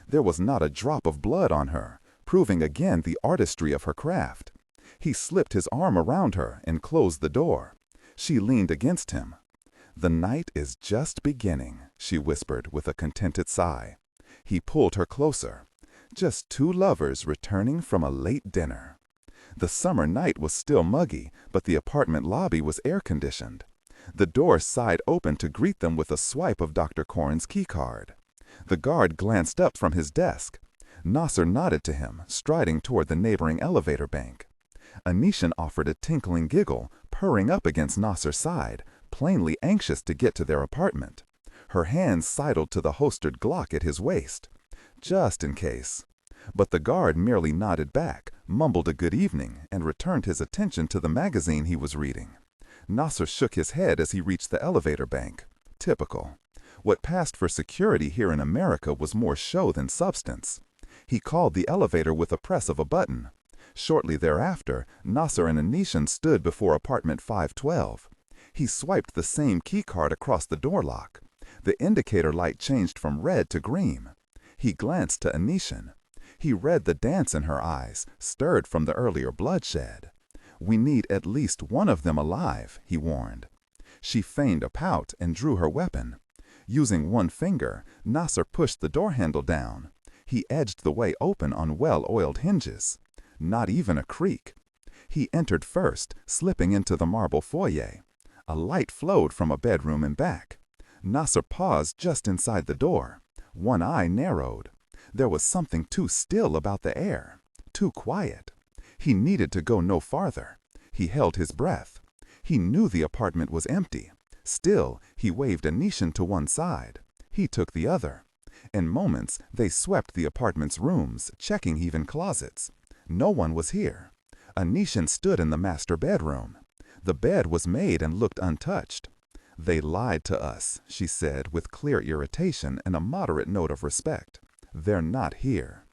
There was not a drop of blood on her, proving again the artistry of her craft. He slipped his arm around her and closed the door. She leaned against him. "The night is just beginning," she whispered with a contented sigh. He pulled her closer. Just two lovers returning from a late dinner. The summer night was still muggy, but the apartment lobby was air-conditioned. The door sighed open to greet them with a swipe of Dr. Corrin's keycard. The guard glanced up from his desk. Nasser nodded to him, striding toward the neighboring elevator bank. Anishan offered a tinkling giggle, purring up against Nasser's side, plainly anxious to get to their apartment. Her hands sidled to the holstered Glock at his waist, just in case. But the guard merely nodded back, mumbled a good evening, and returned his attention to the magazine he was reading. Nasser shook his head as he reached the elevator bank. Typical. What passed for security here in America was more show than substance. He called the elevator with a press of a button. Shortly thereafter, Nasser and Anishan stood before apartment 512. He swiped the same keycard across the door lock. The indicator light changed from red to green. He glanced to Anishan. He read the dance in her eyes, stirred from the earlier bloodshed. "We need at least one of them alive," he warned. She feigned a pout and drew her weapon. Using one finger, Nasser pushed the door handle down. He edged the way open on well-oiled hinges. Not even a creak. He entered first, slipping into the marble foyer. A light flowed from a bedroom in back. Nasser paused just inside the door. One eye narrowed. There was something too still about the air, too quiet. He needed to go no farther. He held his breath. He knew the apartment was empty. Still, he waved Anishan to one side. He took the other. In moments, they swept the apartment's rooms, checking even closets. No one was here. Anishan stood in the master bedroom. The bed was made and looked untouched. "They lied to us," she said with clear irritation and a moderate note of respect. "They're not here."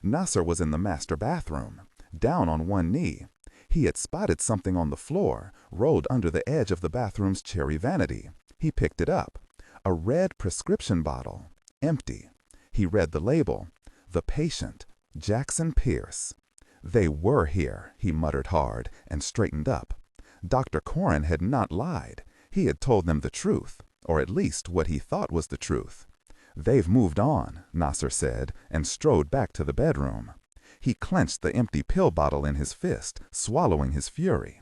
Nasser was in the master bathroom, down on one knee. He had spotted something on the floor, rolled under the edge of the bathroom's cherry vanity. He picked it up. A red prescription bottle, empty. He read the label. "The patient, Jackson Pierce." They were here, he muttered hard, and straightened up. Dr. Corrin had not lied. He had told them the truth, or at least what he thought was the truth. "They've moved on," Nasser said, and strode back to the bedroom. He clenched the empty pill bottle in his fist, swallowing his fury.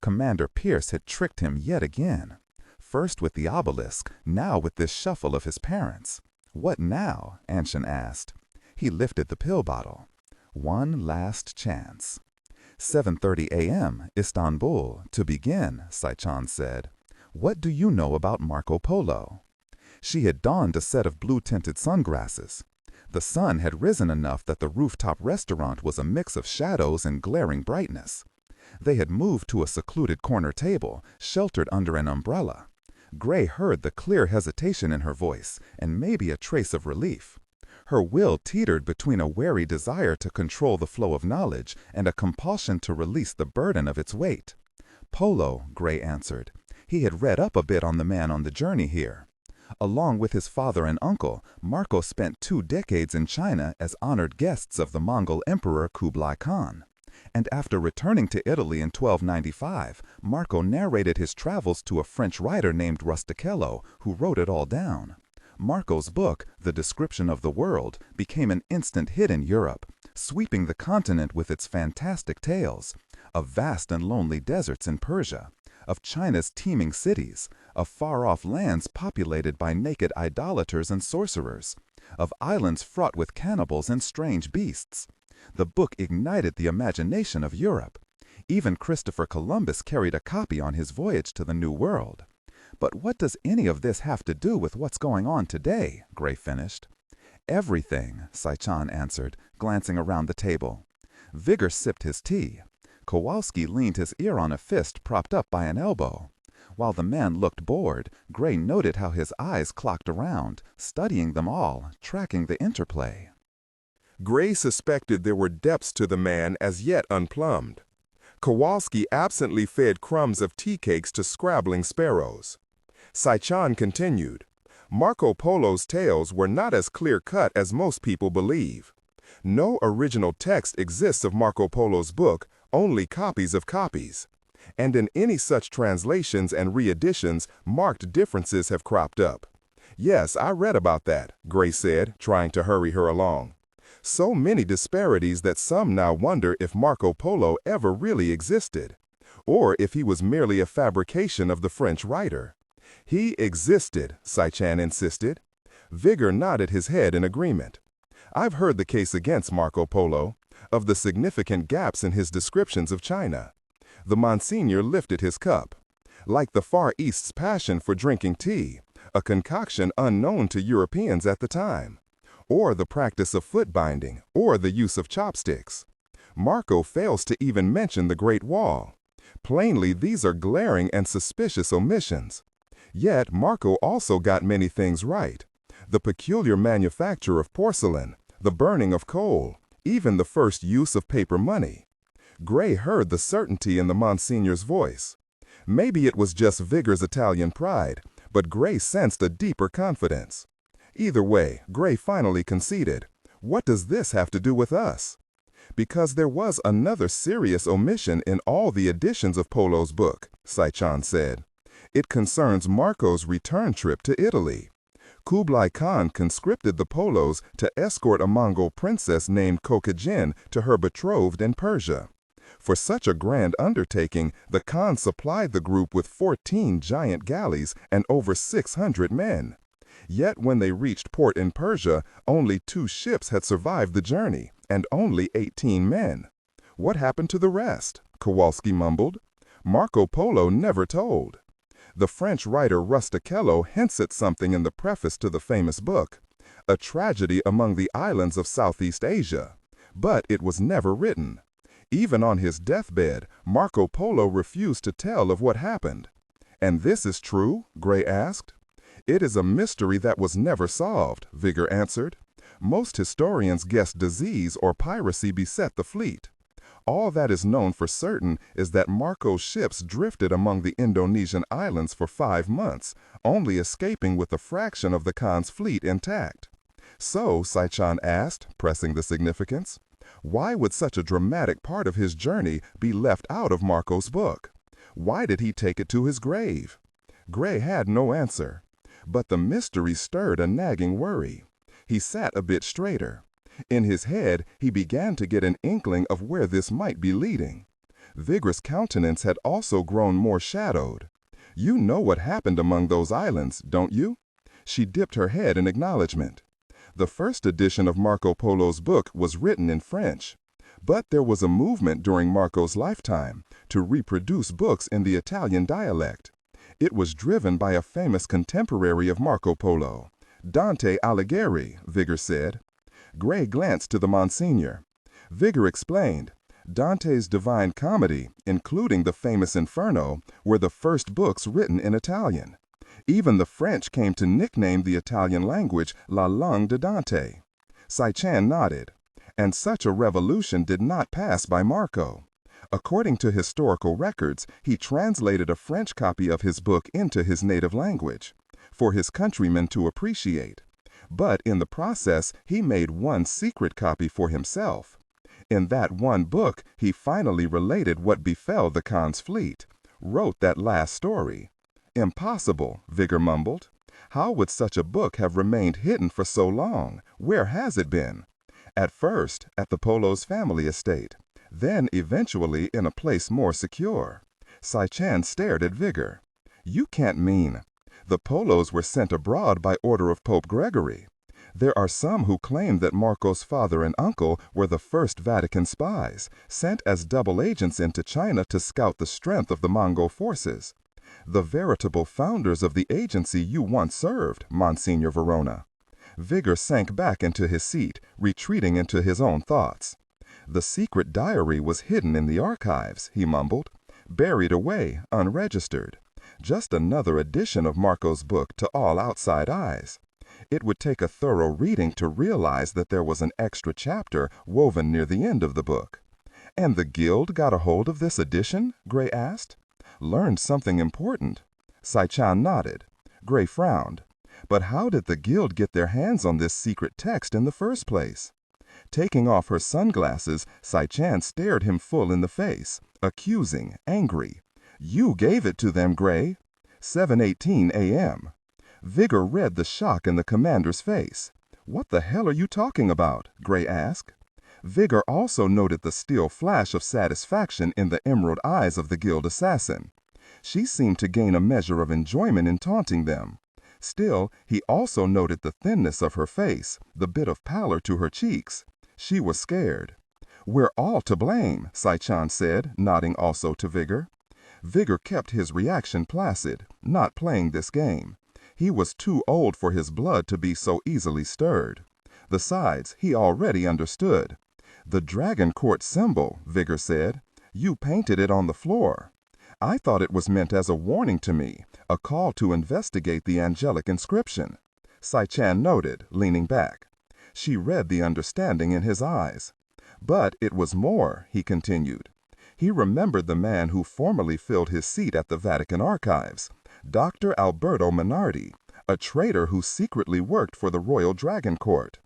Commander Pierce had tricked him yet again. First with the obelisk, now with this shuffle of his parents. "What now?" Anshan asked. He lifted the pill bottle. One last chance. 7:30 a.m., Istanbul, to begin, Saichan said. "What do you know about Marco Polo?" She had donned a set of blue-tinted sunglasses. The sun had risen enough that the rooftop restaurant was a mix of shadows and glaring brightness. They had moved to a secluded corner table, sheltered under an umbrella. Gray heard the clear hesitation in her voice, and maybe a trace of relief. Her will teetered between a wary desire to control the flow of knowledge and a compulsion to release the burden of its weight. "Polo," Gray answered. He had read up a bit on the man on the journey here. Along with his father and uncle, Marco spent 2 decades in China as honored guests of the Mongol Emperor Kublai Khan. And after returning to Italy in 1295, Marco narrated his travels to a French writer named Rustichello, who wrote it all down. Marco's book, The Description of the World, became an instant hit in Europe, sweeping the continent with its fantastic tales of vast and lonely deserts in Persia, of China's teeming cities, of far-off lands populated by naked idolaters and sorcerers, of islands fraught with cannibals and strange beasts. The book ignited the imagination of Europe. Even Christopher Columbus carried a copy on his voyage to the New World. But what does any of this have to do with what's going on today? Gray finished. Everything, Sai-chan answered, glancing around the table. Vigor sipped his tea. Kowalski leaned his ear on a fist propped up by an elbow. While the man looked bored, Gray noted how his eyes clocked around, studying them all, tracking the interplay. Gray suspected there were depths to the man as yet unplumbed. Kowalski absently fed crumbs of tea cakes to scrabbling sparrows. Sai-chan continued, Marco Polo's tales were not as clear-cut as most people believe. No original text exists of Marco Polo's book, only copies of copies. And in any such translations and reeditions, marked differences have cropped up. Yes, I read about that, Gray said, trying to hurry her along. So many disparities that some now wonder if Marco Polo ever really existed, or if he was merely a fabrication of the French writer. He existed, Sai-chan insisted. Vigor nodded his head in agreement. I've heard the case against Marco Polo, of the significant gaps in his descriptions of China. The Monsignor lifted his cup. Like the Far East's passion for drinking tea, a concoction unknown to Europeans at the time, or the practice of foot binding, or the use of chopsticks. Marco fails to even mention the Great Wall. Plainly, these are glaring and suspicious omissions. Yet, Marco also got many things right. The peculiar manufacture of porcelain, the burning of coal, even the first use of paper money. Gray heard the certainty in the Monsignor's voice. Maybe it was just Vigor's Italian pride, but Gray sensed a deeper confidence. Either way, Gray finally conceded. What does this have to do with us? Because there was another serious omission in all the editions of Polo's book, Sai-chan said. It concerns Marco's return trip to Italy. Kublai Khan conscripted the Polos to escort a Mongol princess named Kokajin to her betrothed in Persia. For such a grand undertaking, the Khan supplied the group with 14 giant galleys and over 600 men. Yet when they reached port in Persia, only 2 ships had survived the journey, and only 18 men. What happened to the rest? Kowalski mumbled. Marco Polo never told. The French writer Rustichello hints at something in the preface to the famous book, a tragedy among the islands of Southeast Asia, but it was never written. Even on his deathbed, Marco Polo refused to tell of what happened. And this is true? Gray asked. It is a mystery that was never solved, Vigor answered. Most historians guess disease or piracy beset the fleet. All that is known for certain is that Marco's ships drifted among the Indonesian islands for 5 months, only escaping with a fraction of the Khan's fleet intact. So, Sai-chan asked, pressing the significance, why would such a dramatic part of his journey be left out of Marco's book? Why did he take it to his grave? Gray had no answer, but the mystery stirred a nagging worry. He sat a bit straighter. In his head, he began to get an inkling of where this might be leading. Vigor's countenance had also grown more shadowed. You know what happened among those islands, don't you? She dipped her head in acknowledgement. The first edition of Marco Polo's book was written in French, but there was a movement during Marco's lifetime to reproduce books in the Italian dialect. It was driven by a famous contemporary of Marco Polo, Dante Alighieri, Vigor said. Gray glanced to the Monsignor. Vigor explained, Dante's Divine Comedy, including the famous Inferno, were the first books written in Italian. Even the French came to nickname the Italian language La Langue de Dante. Sai-chan nodded. And such a revolution did not pass by Marco. According to historical records, he translated a French copy of his book into his native language, for his countrymen to appreciate. But in the process, he made one secret copy for himself. In that one book, he finally related what befell the Khan's fleet, wrote that last story. Impossible, Vigor mumbled. How would such a book have remained hidden for so long? Where has it been? At first, at the Polo's family estate, then eventually in a place more secure. Sai-chan stared at Vigor. You can't mean... The Polos were sent abroad by order of Pope Gregory. There are some who claim that Marco's father and uncle were the first Vatican spies, sent as double agents into China to scout the strength of the Mongol forces. The veritable founders of the agency you once served, Monsignor Verona. Vigor sank back into his seat, retreating into his own thoughts. The secret diary was hidden in the archives, he mumbled, buried away, unregistered. Just another edition of Marco's book to all outside eyes. It would take a thorough reading to realize that there was an extra chapter woven near the end of the book. And the guild got a hold of this edition? Gray asked. Learned something important. Sai-chan nodded. Gray frowned. But how did the guild get their hands on this secret text in the first place? Taking off her sunglasses, Sai-chan stared him full in the face, accusing, angry. You gave it to them, Gray. 7:18 a.m. Vigor read the shock in the commander's face. What the hell are you talking about? Gray asked. Vigor also noted the still flash of satisfaction in the emerald eyes of the guild assassin. She seemed to gain a measure of enjoyment in taunting them. Still, he also noted the thinness of her face, the bit of pallor to her cheeks. She was scared. We're all to blame, Sai-chan said, nodding also to Vigor. Vigor kept his reaction placid, not playing this game. He was too old for his blood to be so easily stirred. Besides, he already understood. The dragon court symbol, Vigor said. You painted it on the floor. I thought it was meant as a warning to me, a call to investigate the angelic inscription. Sai-chan noted, leaning back. She read the understanding in his eyes. But it was more, he continued. He remembered the man who formerly filled his seat at the Vatican archives, Dr. Alberto Minardi, a traitor who secretly worked for the Royal Dragon Court.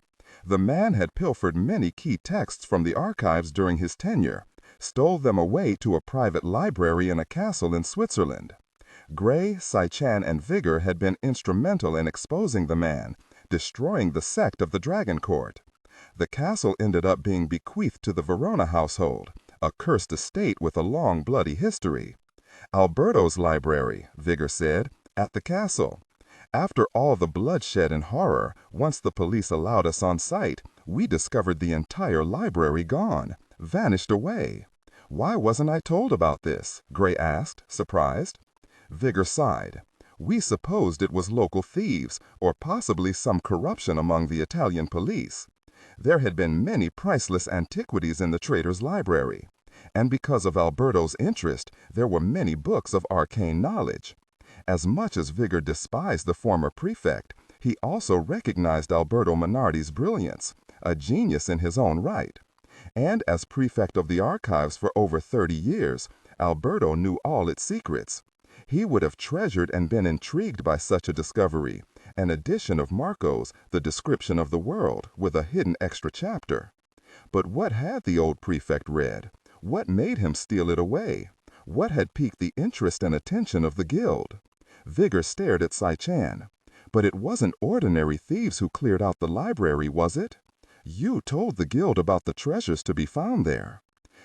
The man had pilfered many key texts from the archives during his tenure, stole them away to a private library in a castle in Switzerland. Gray, Sai-chan, and Vigor had been instrumental in exposing the man, destroying the sect of the Dragon Court. The castle ended up being bequeathed to the Verona household, a cursed estate with a long bloody history. Alberto's library, Vigor said, at the castle. After all the bloodshed and horror, once the police allowed us on site, we discovered the entire library gone, vanished away. Why wasn't I told about this? Gray asked, surprised. Vigor sighed. We supposed it was local thieves, or possibly some corruption among the Italian police. There had been many priceless antiquities in the trader's library, and because of Alberto's interest, there were many books of arcane knowledge. As much as Vigor despised the former prefect, he also recognized Alberto Minardi's brilliance, a genius in his own right. And as prefect of the archives for over 30 years, Alberto knew all its secrets. He would have treasured and been intrigued by such a discovery, an edition of Marco's The Description of the World, with a hidden extra chapter. But what had the old prefect read? What made him steal it away? What had piqued the interest and attention of the guild? Vigor stared at Sai-chan. But it wasn't ordinary thieves who cleared out the library, was it? You told the guild about the treasures to be found there.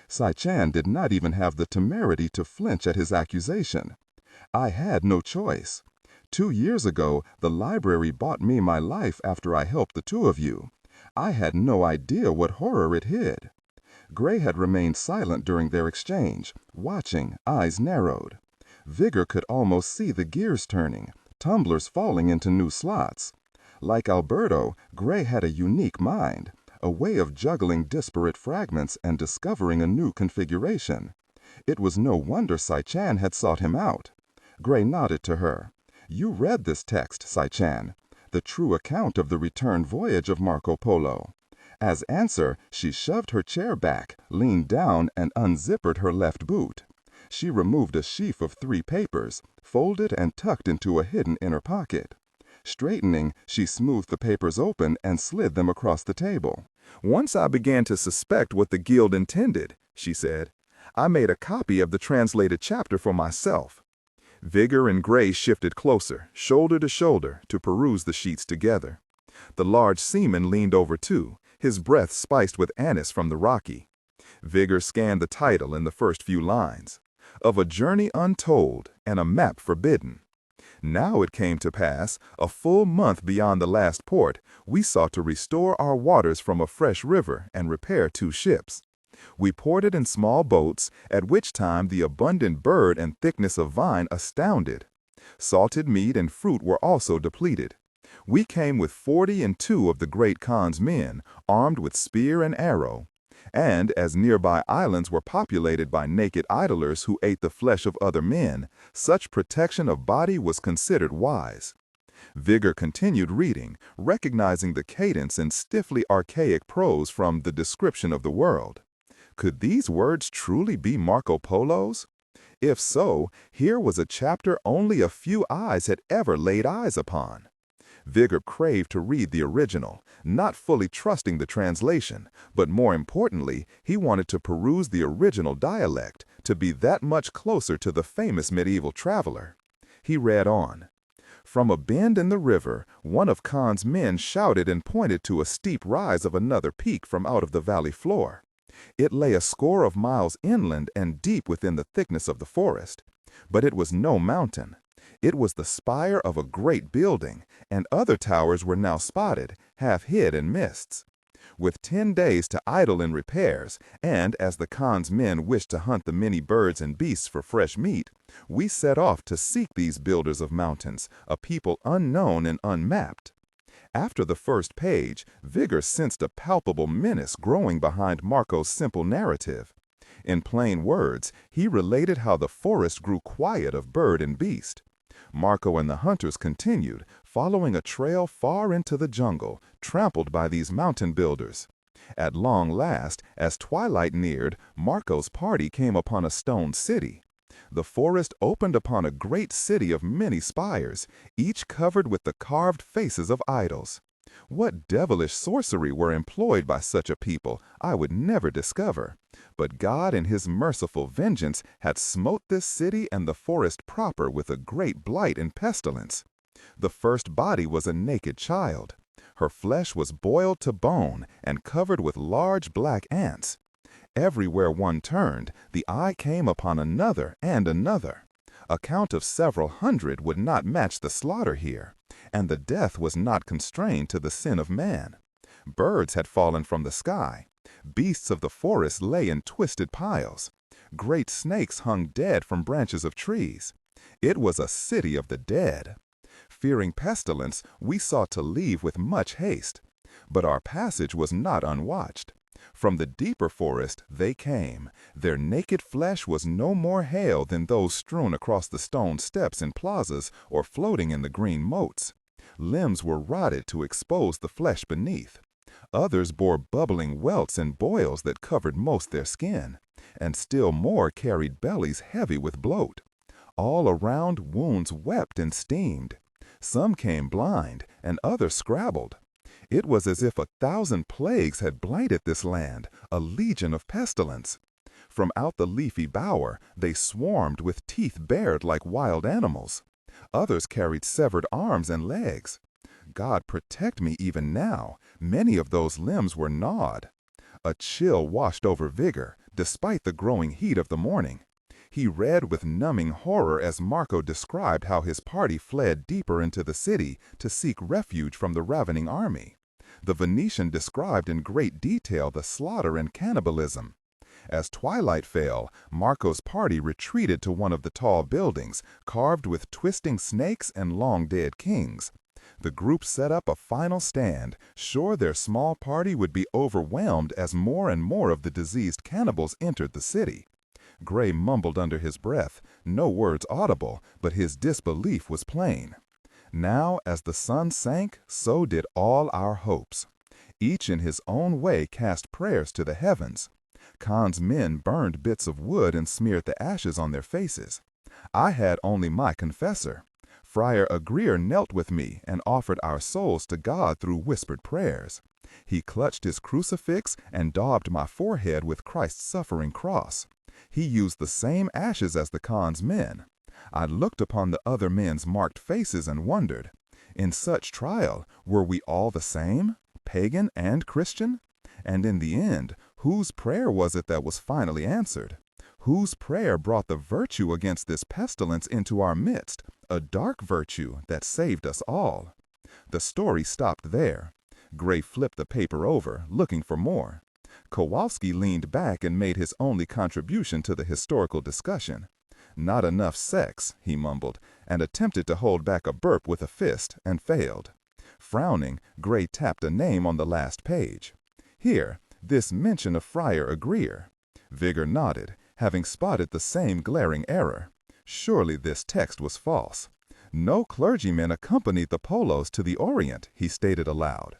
Sai-chan did not even have the temerity to flinch at his accusation. I had no choice. 2 years ago, the library bought me my life after I helped the two of you. I had no idea what horror it hid. Gray had remained silent during their exchange, watching, eyes narrowed. Vigor could almost see the gears turning, tumblers falling into new slots. Like Alberto, Gray had a unique mind, a way of juggling disparate fragments and discovering a new configuration. It was no wonder Sai-chan had sought him out. Gray nodded to her. You read this text, Sai-chan, the true account of the return voyage of Marco Polo. As answer, she shoved her chair back, leaned down, and unzippered her left boot. She removed a sheaf of 3 papers, folded and tucked into a hidden inner pocket. Straightening, she smoothed the papers open and slid them across the table. Once I began to suspect what the guild intended, she said, I made a copy of the translated chapter for myself. Vigor and Gray shifted closer, shoulder to shoulder, to peruse the sheets together. The large seaman leaned over too, his breath spiced with anise from the Rocky. Vigor scanned the title in the first few lines. Of a journey untold and a map forbidden. Now it came to pass, a full month beyond the last port, we sought to restore our waters from a fresh river and repair 2 ships. We ported in small boats, at which time the abundant bird and thickness of vine astounded. Salted meat and fruit were also depleted. We came with 42 of the great Khan's men, armed with spear and arrow. And as nearby islands were populated by naked idlers who ate the flesh of other men, such protection of body was considered wise. Vigor continued reading, recognizing the cadence and stiffly archaic prose from The Description of the World. Could these words truly be Marco Polo's? If so, here was a chapter only a few eyes had ever laid eyes upon. Vigor craved to read the original, not fully trusting the translation, but more importantly, he wanted to peruse the original dialect, to be that much closer to the famous medieval traveler. He read on. From a bend in the river, one of Khan's men shouted and pointed to a steep rise of another peak from out of the valley floor. It lay a score of miles inland and deep within the thickness of the forest. But it was no mountain. It was the spire of a great building, and other towers were now spotted, half hid in mists. With 10 days to idle in repairs, and as the Khan's men wished to hunt the many birds and beasts for fresh meat, we set off to seek these builders of mountains, a people unknown and unmapped. After the first page, Vigor sensed a palpable menace growing behind Marco's simple narrative. In plain words, he related how the forest grew quiet of bird and beast. Marco and the hunters continued, following a trail far into the jungle, trampled by these mountain builders. At long last, as twilight neared, Marco's party came upon a stone city. The forest opened upon a great city of many spires, each covered with the carved faces of idols. What devilish sorcery were employed by such a people, I would never discover. But God in his merciful vengeance had smote this city and the forest proper with a great blight and pestilence. The first body was a naked child. Her flesh was boiled to bone and covered with large black ants. Everywhere one turned, the eye came upon another and another. A count of several hundred would not match the slaughter here, and the death was not constrained to the sin of man. Birds had fallen from the sky. Beasts of the forest lay in twisted piles. Great snakes hung dead from branches of trees. It was a city of the dead. Fearing pestilence, we sought to leave with much haste. But our passage was not unwatched. From the deeper forest they came. Their naked flesh was no more hale than those strewn across the stone steps in plazas or floating in the green moats. Limbs were rotted to expose the flesh beneath. Others bore bubbling welts and boils that covered most their skin, and still more carried bellies heavy with bloat. All around wounds wept and steamed. Some came blind, and others scrabbled. It was as if 1,000 plagues had blighted this land, a legion of pestilence. From out the leafy bower they swarmed with teeth bared like wild animals. Others carried severed arms and legs. God protect me even now, many of those limbs were gnawed. A chill washed over Vigor, despite the growing heat of the morning. He read with numbing horror as Marco described how his party fled deeper into the city to seek refuge from the ravening army. The Venetian described in great detail the slaughter and cannibalism. As twilight fell, Marco's party retreated to one of the tall buildings, carved with twisting snakes and long-dead kings. The group set up a final stand, sure their small party would be overwhelmed as more and more of the diseased cannibals entered the city. Gray mumbled under his breath, no words audible, but his disbelief was plain. Now, as the sun sank, so did all our hopes. Each in his own way cast prayers to the heavens. Khan's men burned bits of wood and smeared the ashes on their faces. I had only my confessor. Friar Agrier knelt with me and offered our souls to God through whispered prayers. He clutched his crucifix and daubed my forehead with Christ's suffering cross. He used the same ashes as the Khan's men. I looked upon the other men's marked faces and wondered, in such trial, were we all the same, pagan and Christian? And in the end, whose prayer was it that was finally answered? Whose prayer brought the virtue against this pestilence into our midst, a dark virtue that saved us all? The story stopped there. Gray flipped the paper over, looking for more. Kowalski leaned back and made his only contribution to the historical discussion. "Not enough sex," he mumbled, and attempted to hold back a burp with a fist, and failed. Frowning, Gray tapped a name on the last page. "Here, this mention of Friar Agreer." Vigor nodded, having spotted the same glaring error. Surely this text was false. "No clergymen accompanied the Polos to the Orient," he stated aloud.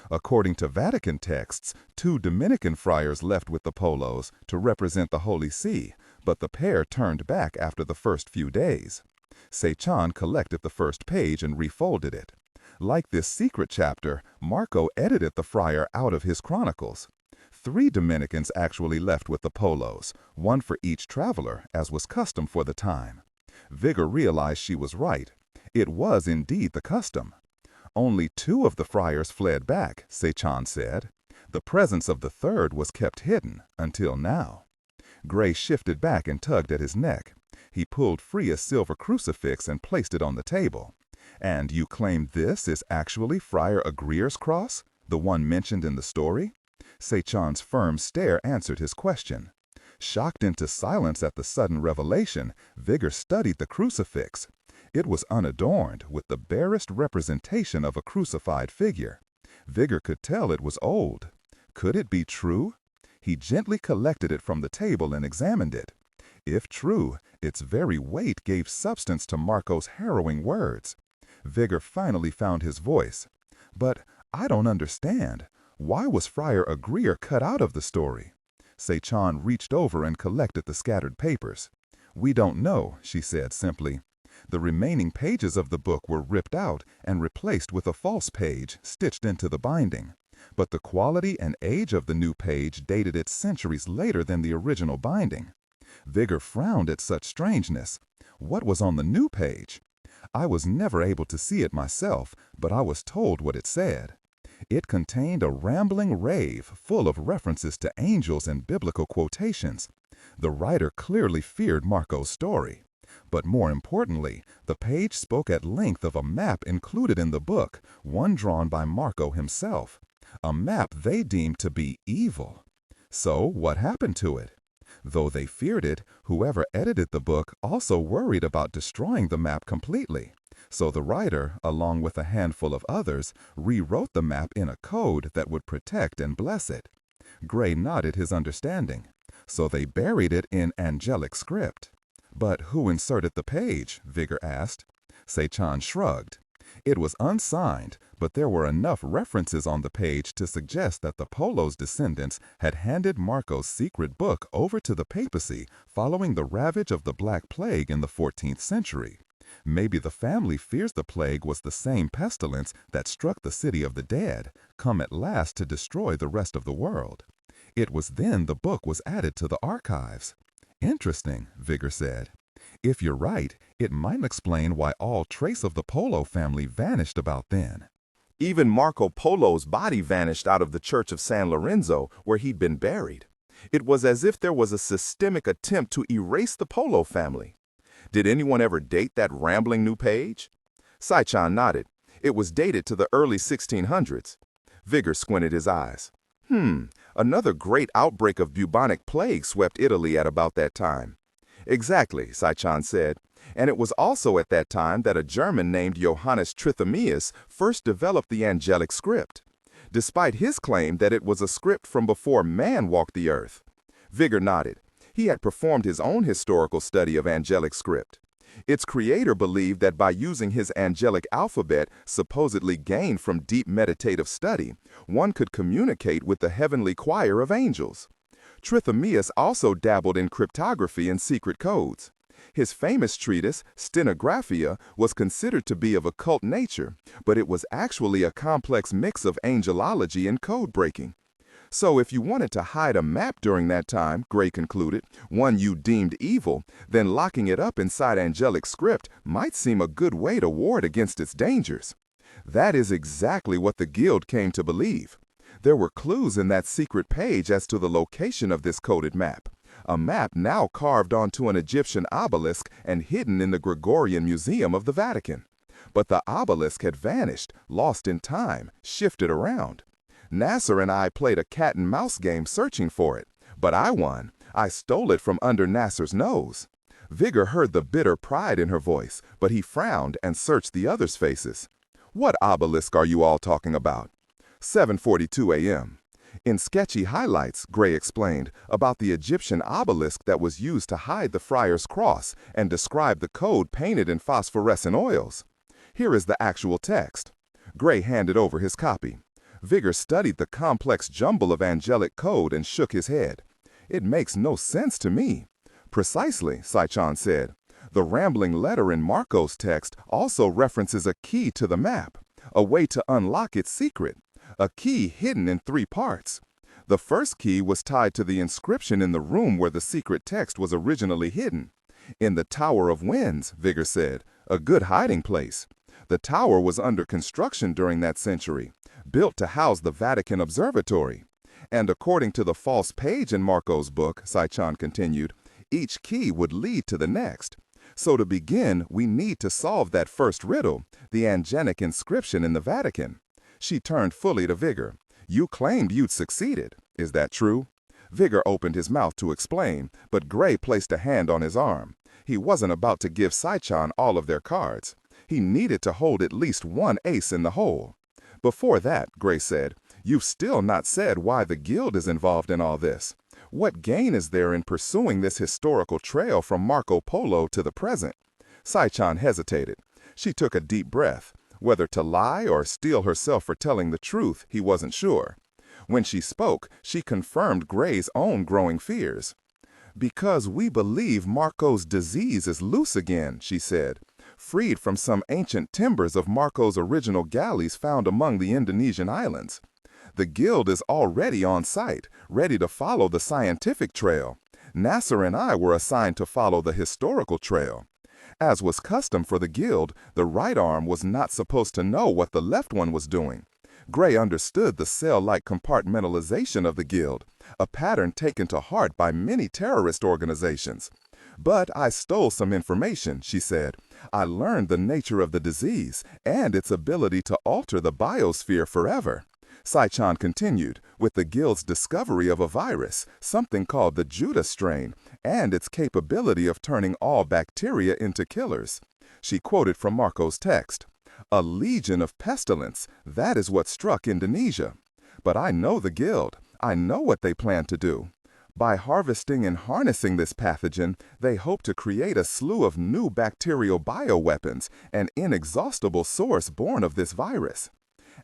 According to Vatican texts, 2 Dominican friars left with the Polos to represent the Holy See, but the pair turned back after the first few days. Sechan collected the first page and refolded it. Like this secret chapter, Marco edited the friar out of his chronicles. 3 Dominicans actually left with the Polos, 1 for each traveler, as was custom for the time. Vigor realized she was right. It was indeed the custom. "Only 2 of the friars fled back," Sechan said. "The presence of the 3rd was kept hidden, until now." Gray shifted back and tugged at his neck. He pulled free a silver crucifix and placed it on the table. "And you claim this is actually Friar Agreer's cross, the one mentioned in the story?" Sechan's firm stare answered his question. Shocked into silence at the sudden revelation, Vigor studied the crucifix. It was unadorned, with the barest representation of a crucified figure. Vigor could tell it was old. Could it be true? He gently collected it from the table and examined it. If true, its very weight gave substance to Marco's harrowing words. Vigor finally found his voice. "But I don't understand. Why was Friar Agreer cut out of the story?" Sechan reached over and collected the scattered papers. "We don't know," she said simply. The remaining pages of the book were ripped out and replaced with a false page stitched into the binding. But the quality and age of the new page dated it centuries later than the original binding. Vigor frowned at such strangeness. What was on the new page? "I was never able to see it myself, but I was told what it said." It contained a rambling rave full of references to angels and biblical quotations. The writer clearly feared Marco's story. But more importantly, the page spoke at length of a map included in the book, one drawn by Marco himself. A map they deemed to be evil. So what happened to it? Though they feared it, whoever edited the book also worried about destroying the map completely. So the writer, along with a handful of others, rewrote the map in a code that would protect and bless it. Gray nodded his understanding. So they buried it in angelic script. "But who inserted the page?" Vigor asked. Sechan shrugged. "It was unsigned, but there were enough references on the page to suggest that the Polos' descendants had handed Marco's secret book over to the papacy following the ravage of the Black Plague in the 14th century. Maybe the family fears the plague was the same pestilence that struck the city of the dead, come at last to destroy the rest of the world. It was then the book was added to the archives." "Interesting," Vigor said. "If you're right, it might explain why all trace of the Polo family vanished about then." Even Marco Polo's body vanished out of the Church of San Lorenzo, where he'd been buried. It was as if there was a systemic attempt to erase the Polo family. Did anyone ever date that rambling new page? Sechan nodded. It was dated to the early 1600s. Vigor squinted his eyes. Another great outbreak of bubonic plague swept Italy at about that time." "Exactly," Sechan said. "And it was also at that time that a German named Johannes Trithemius first developed the angelic script, despite his claim that it was a script from before man walked the earth." Vigor nodded. He had performed his own historical study of angelic script. Its creator believed that by using his angelic alphabet, supposedly gained from deep meditative study, one could communicate with the heavenly choir of angels. Trithemius also dabbled in cryptography and secret codes. His famous treatise, Stenographia, was considered to be of occult nature, but it was actually a complex mix of angelology and code breaking. "So if you wanted to hide a map during that time," Gray concluded, "one you deemed evil, then locking it up inside angelic script might seem a good way to ward against its dangers." That is exactly what the Guild came to believe. There were clues in that secret page as to the location of this coded map. a map now carved onto an Egyptian obelisk and hidden in the Gregorian Museum of the Vatican. But the obelisk had vanished, lost in time, shifted around. Nasser and I played a cat-and-mouse game searching for it, but I won. I stole it from under Nasser's nose. Vigor heard the bitter pride in her voice, but he frowned and searched the others' faces. What obelisk are you all talking about? 7:42 a.m. In sketchy highlights, Gray explained about the Egyptian obelisk that was used to hide the friar's cross and described the code painted in phosphorescent oils. Here is the actual text. Gray handed over his copy. Vigor studied the complex jumble of angelic code and shook his head. It makes no sense to me. Precisely, Sai-chan said. The rambling letter in Marco's text also references a key to the map, a way to unlock its secret, a key hidden in 3 parts. The first key was tied to the inscription in the room where the secret text was originally hidden. In the Tower of Winds, Vigor said, a good hiding place. The tower was under construction during that century, built to house the Vatican Observatory. And according to the false page in Marco's book, Sai-chan continued, each key would lead to the next. So to begin, we need to solve that first riddle, the angelic inscription in the Vatican. She turned fully to Vigor. You claimed you'd succeeded. Is that true? Vigor opened his mouth to explain, but Gray placed a hand on his arm. He wasn't about to give Sai-chan all of their cards. He needed to hold at least one ace in the hole. Before that, Gray said, you've still not said why the guild is involved in all this. What gain is there in pursuing this historical trail from Marco Polo to the present? Sai-chan hesitated. She took a deep breath. Whether to lie or steel herself for telling the truth, he wasn't sure. When she spoke, she confirmed Gray's own growing fears. Because we believe Marco's disease is loose again, she said, freed from some ancient timbers of Marco's original galleys found among the Indonesian islands. The guild is already on site, ready to follow the scientific trail. Nasser and I were assigned to follow the historical trail. As was custom for the guild, the right arm was not supposed to know what the left one was doing. Gray understood the cell-like compartmentalization of the guild, a pattern taken to heart by many terrorist organizations. But I stole some information, she said. I learned the nature of the disease and its ability to alter the biosphere forever. Sai-chan continued, with the guild's discovery of a virus, something called the Judah strain, and its capability of turning all bacteria into killers. She quoted from Marco's text, a legion of pestilence, that is what struck Indonesia. But I know the guild. I know what they plan to do. By harvesting and harnessing this pathogen, they hope to create a slew of new bacterial bioweapons, an inexhaustible source born of this virus.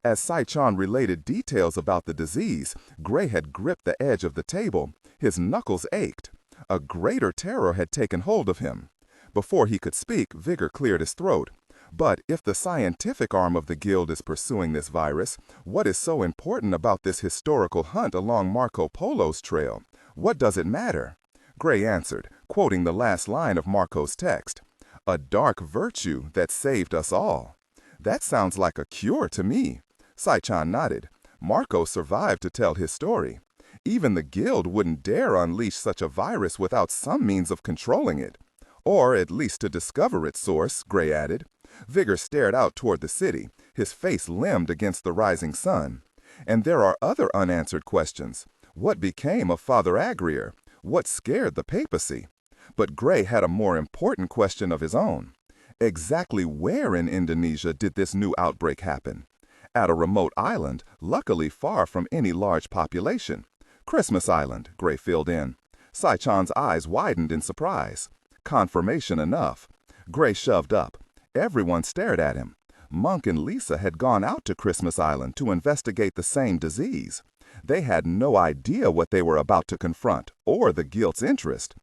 As Sai-chan related details about the disease, Gray had gripped the edge of the table. His knuckles ached. A greater terror had taken hold of him. Before he could speak, Vigor cleared his throat. But if the scientific arm of the guild is pursuing this virus, what is so important about this historical hunt along Marco Polo's trail? What does it matter? Gray answered, quoting the last line of Marco's text, a dark virtue that saved us all. That sounds like a cure to me. Sai-chan nodded. Marco survived to tell his story. Even the guild wouldn't dare unleash such a virus without some means of controlling it. Or at least to discover its source, Gray added. Vigor stared out toward the city, his face limned against the rising sun. And there are other unanswered questions. What became of Father Agrier? What scared the papacy? But Gray had a more important question of his own. Exactly where in Indonesia did this new outbreak happen? At a remote island, luckily far from any large population. Christmas Island, Gray filled in. Sai-chan's eyes widened in surprise. Confirmation enough. Gray shoved up. Everyone stared at him. Monk and Lisa had gone out to Christmas Island to investigate the same disease. They had no idea what they were about to confront, or the guild's interest.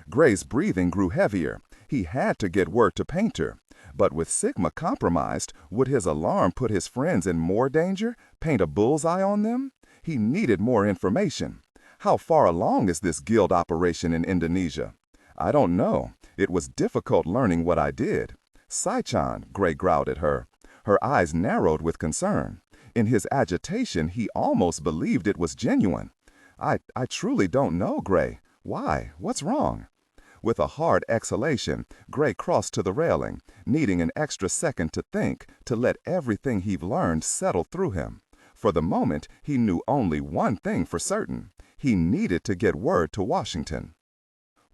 Gray's breathing grew heavier. He had to get word to Painter. But with Sigma compromised, would his alarm put his friends in more danger, paint a bullseye on them? He needed more information. How far along is this guild operation in Indonesia? I don't know. It was difficult learning what I did. Sai-chan, Gray growled at her. Her eyes narrowed with concern. In his agitation, he almost believed it was genuine. I truly don't know, Gray. Why? What's wrong? With a hard exhalation, Gray crossed to the railing, needing an extra second to think, to let everything he'd learned settle through him. For the moment, he knew only one thing for certain. He needed to get word to Washington.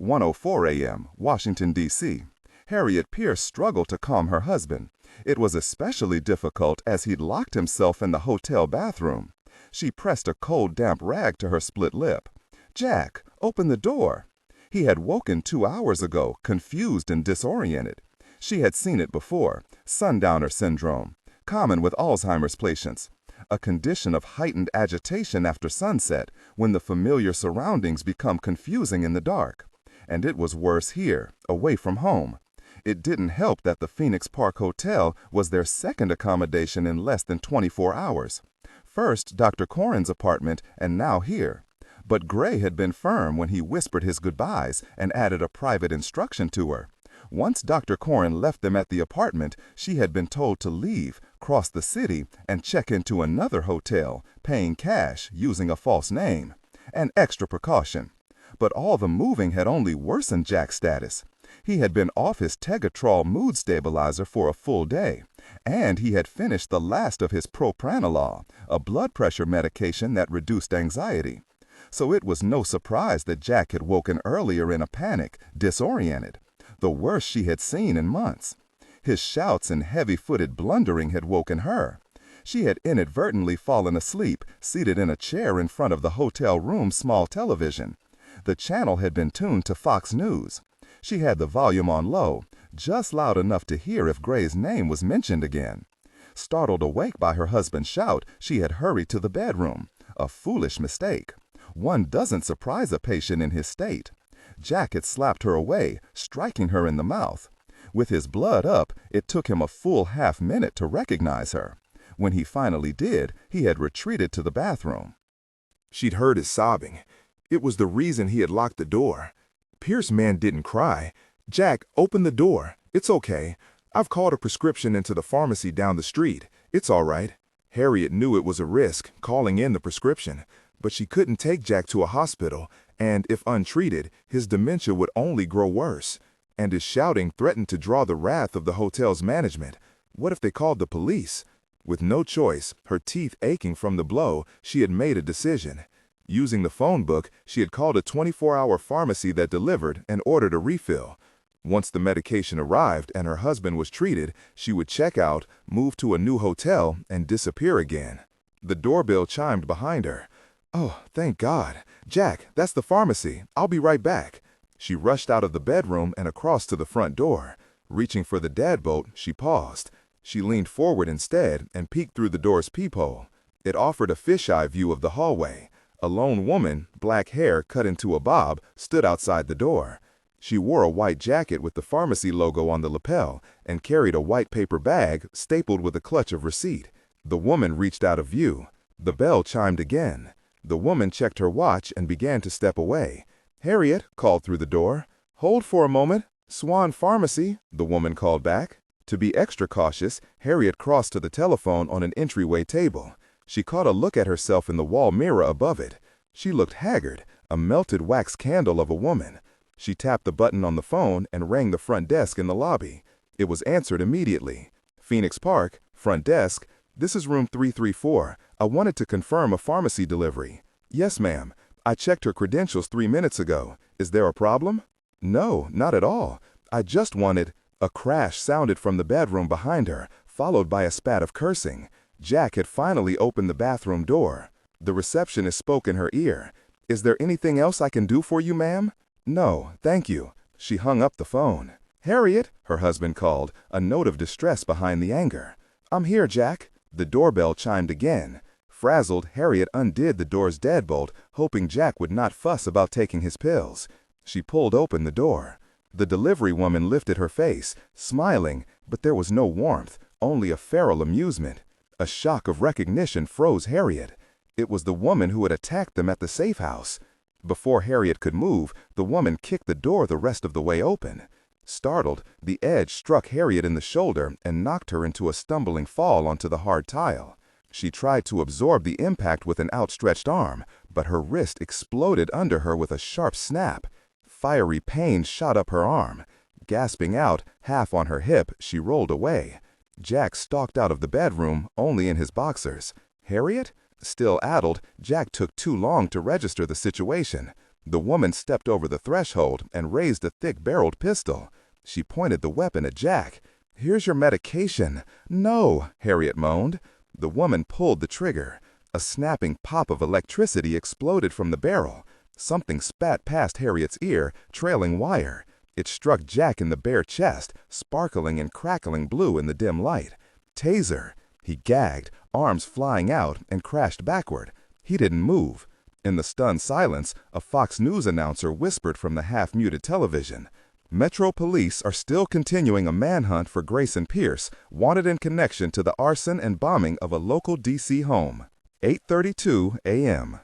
1:04 a.m., Washington, D.C. Harriet Pierce struggled to calm her husband. It was especially difficult as he'd locked himself in the hotel bathroom. She pressed a cold, damp rag to her split lip. "Jack, open the door." He had woken 2 hours ago, confused and disoriented. She had seen it before, sundowner syndrome, common with Alzheimer's patients. A condition of heightened agitation after sunset, when the familiar surroundings become confusing in the dark. And it was worse here, away from home. It didn't help that the Phoenix Park Hotel was their second accommodation in less than 24 hours. First, Dr. Corrin's apartment, and now here. But Gray had been firm when he whispered his goodbyes and added a private instruction to her. Once Dr. Corrin left them at the apartment, she had been told to leave, cross the city, and check into another hotel, paying cash, using a false name. An extra precaution. But all the moving had only worsened Jack's status. He had been off his Tegatrol mood stabilizer for a full day, and he had finished the last of his propranolol, a blood pressure medication that reduced anxiety. So it was no surprise that Jack had woken earlier in a panic, disoriented, the worst she had seen in months. His shouts and heavy-footed blundering had woken her. She had inadvertently fallen asleep, seated in a chair in front of the hotel room's small television. The channel had been tuned to Fox News. She had the volume on low, just loud enough to hear if Gray's name was mentioned again. Startled awake by her husband's shout, she had hurried to the bedroom. A foolish mistake. One doesn't surprise a patient in his state. Jack had slapped her away, striking her in the mouth. With his blood up, it took him a full half-minute to recognize her. When he finally did, he had retreated to the bathroom. She'd heard his sobbing. It was the reason he had locked the door. Pierce man didn't cry. "Jack, open the door. It's okay. I've called a prescription into the pharmacy down the street. It's all right." Harriet knew it was a risk, calling in the prescription, but she couldn't take Jack to a hospital, and if untreated, his dementia would only grow worse. And his shouting threatened to draw the wrath of the hotel's management. What if they called the police? With no choice, her teeth aching from the blow, she had made a decision. Using the phone book, she had called a 24-hour pharmacy that delivered and ordered a refill. Once the medication arrived and her husband was treated, she would check out, move to a new hotel, and disappear again. The doorbell chimed behind her. "Oh, thank God. Jack, that's the pharmacy. I'll be right back." She rushed out of the bedroom and across to the front door. Reaching for the deadbolt, she paused. She leaned forward instead and peeked through the door's peephole. It offered a fisheye view of the hallway. A lone woman, black hair cut into a bob, stood outside the door. She wore a white jacket with the pharmacy logo on the lapel and carried a white paper bag stapled with a clutch of receipt. The woman reached out of view. The bell chimed again. The woman checked her watch and began to step away. "Harriet," called through the door. "Hold for a moment. Swan Pharmacy," the woman called back. To be extra cautious, Harriet crossed to the telephone on an entryway table. She caught a look at herself in the wall mirror above it. She looked haggard, a melted wax candle of a woman. She tapped the button on the phone and rang the front desk in the lobby. It was answered immediately. "Phoenix Park, front desk. This is room 334. I wanted to confirm a pharmacy delivery." "Yes, ma'am. I checked her credentials 3 minutes ago. Is there a problem?" "No, not at all. I just wanted—" A crash sounded from the bedroom behind her, followed by a spat of cursing. Jack had finally opened the bathroom door. The receptionist spoke in her ear. "Is there anything else I can do for you, ma'am?" "No, thank you." She hung up the phone. "Harriet," her husband called, a note of distress behind the anger. "I'm here, Jack." The doorbell chimed again. Frazzled, Harriet undid the door's deadbolt, hoping Jack would not fuss about taking his pills. She pulled open the door. The delivery woman lifted her face, smiling, but there was no warmth, only a feral amusement. A shock of recognition froze Harriet. It was the woman who had attacked them at the safe house. Before Harriet could move, the woman kicked the door the rest of the way open. Startled, the edge struck Harriet in the shoulder and knocked her into a stumbling fall onto the hard tile. She tried to absorb the impact with an outstretched arm, but her wrist exploded under her with a sharp snap. Fiery pain shot up her arm. Gasping out, half on her hip, she rolled away. Jack stalked out of the bedroom, only in his boxers. Harriet? Still addled, Jack took too long to register the situation. The woman stepped over the threshold and raised a thick-barreled pistol. She pointed the weapon at Jack. "Here's your medication." "No," Harriet moaned. The woman pulled the trigger. A snapping pop of electricity exploded from the barrel. Something spat past Harriet's ear, trailing wire. It struck Jack in the bare chest, sparkling and crackling blue in the dim light. Taser! He gagged, arms flying out, and crashed backward. He didn't move. In the stunned silence, a Fox News announcer whispered from the half-muted television. "Metro Police are still continuing a manhunt for Grayson Pierce, wanted in connection to the arson and bombing of a local D.C. home." 8:32 a.m.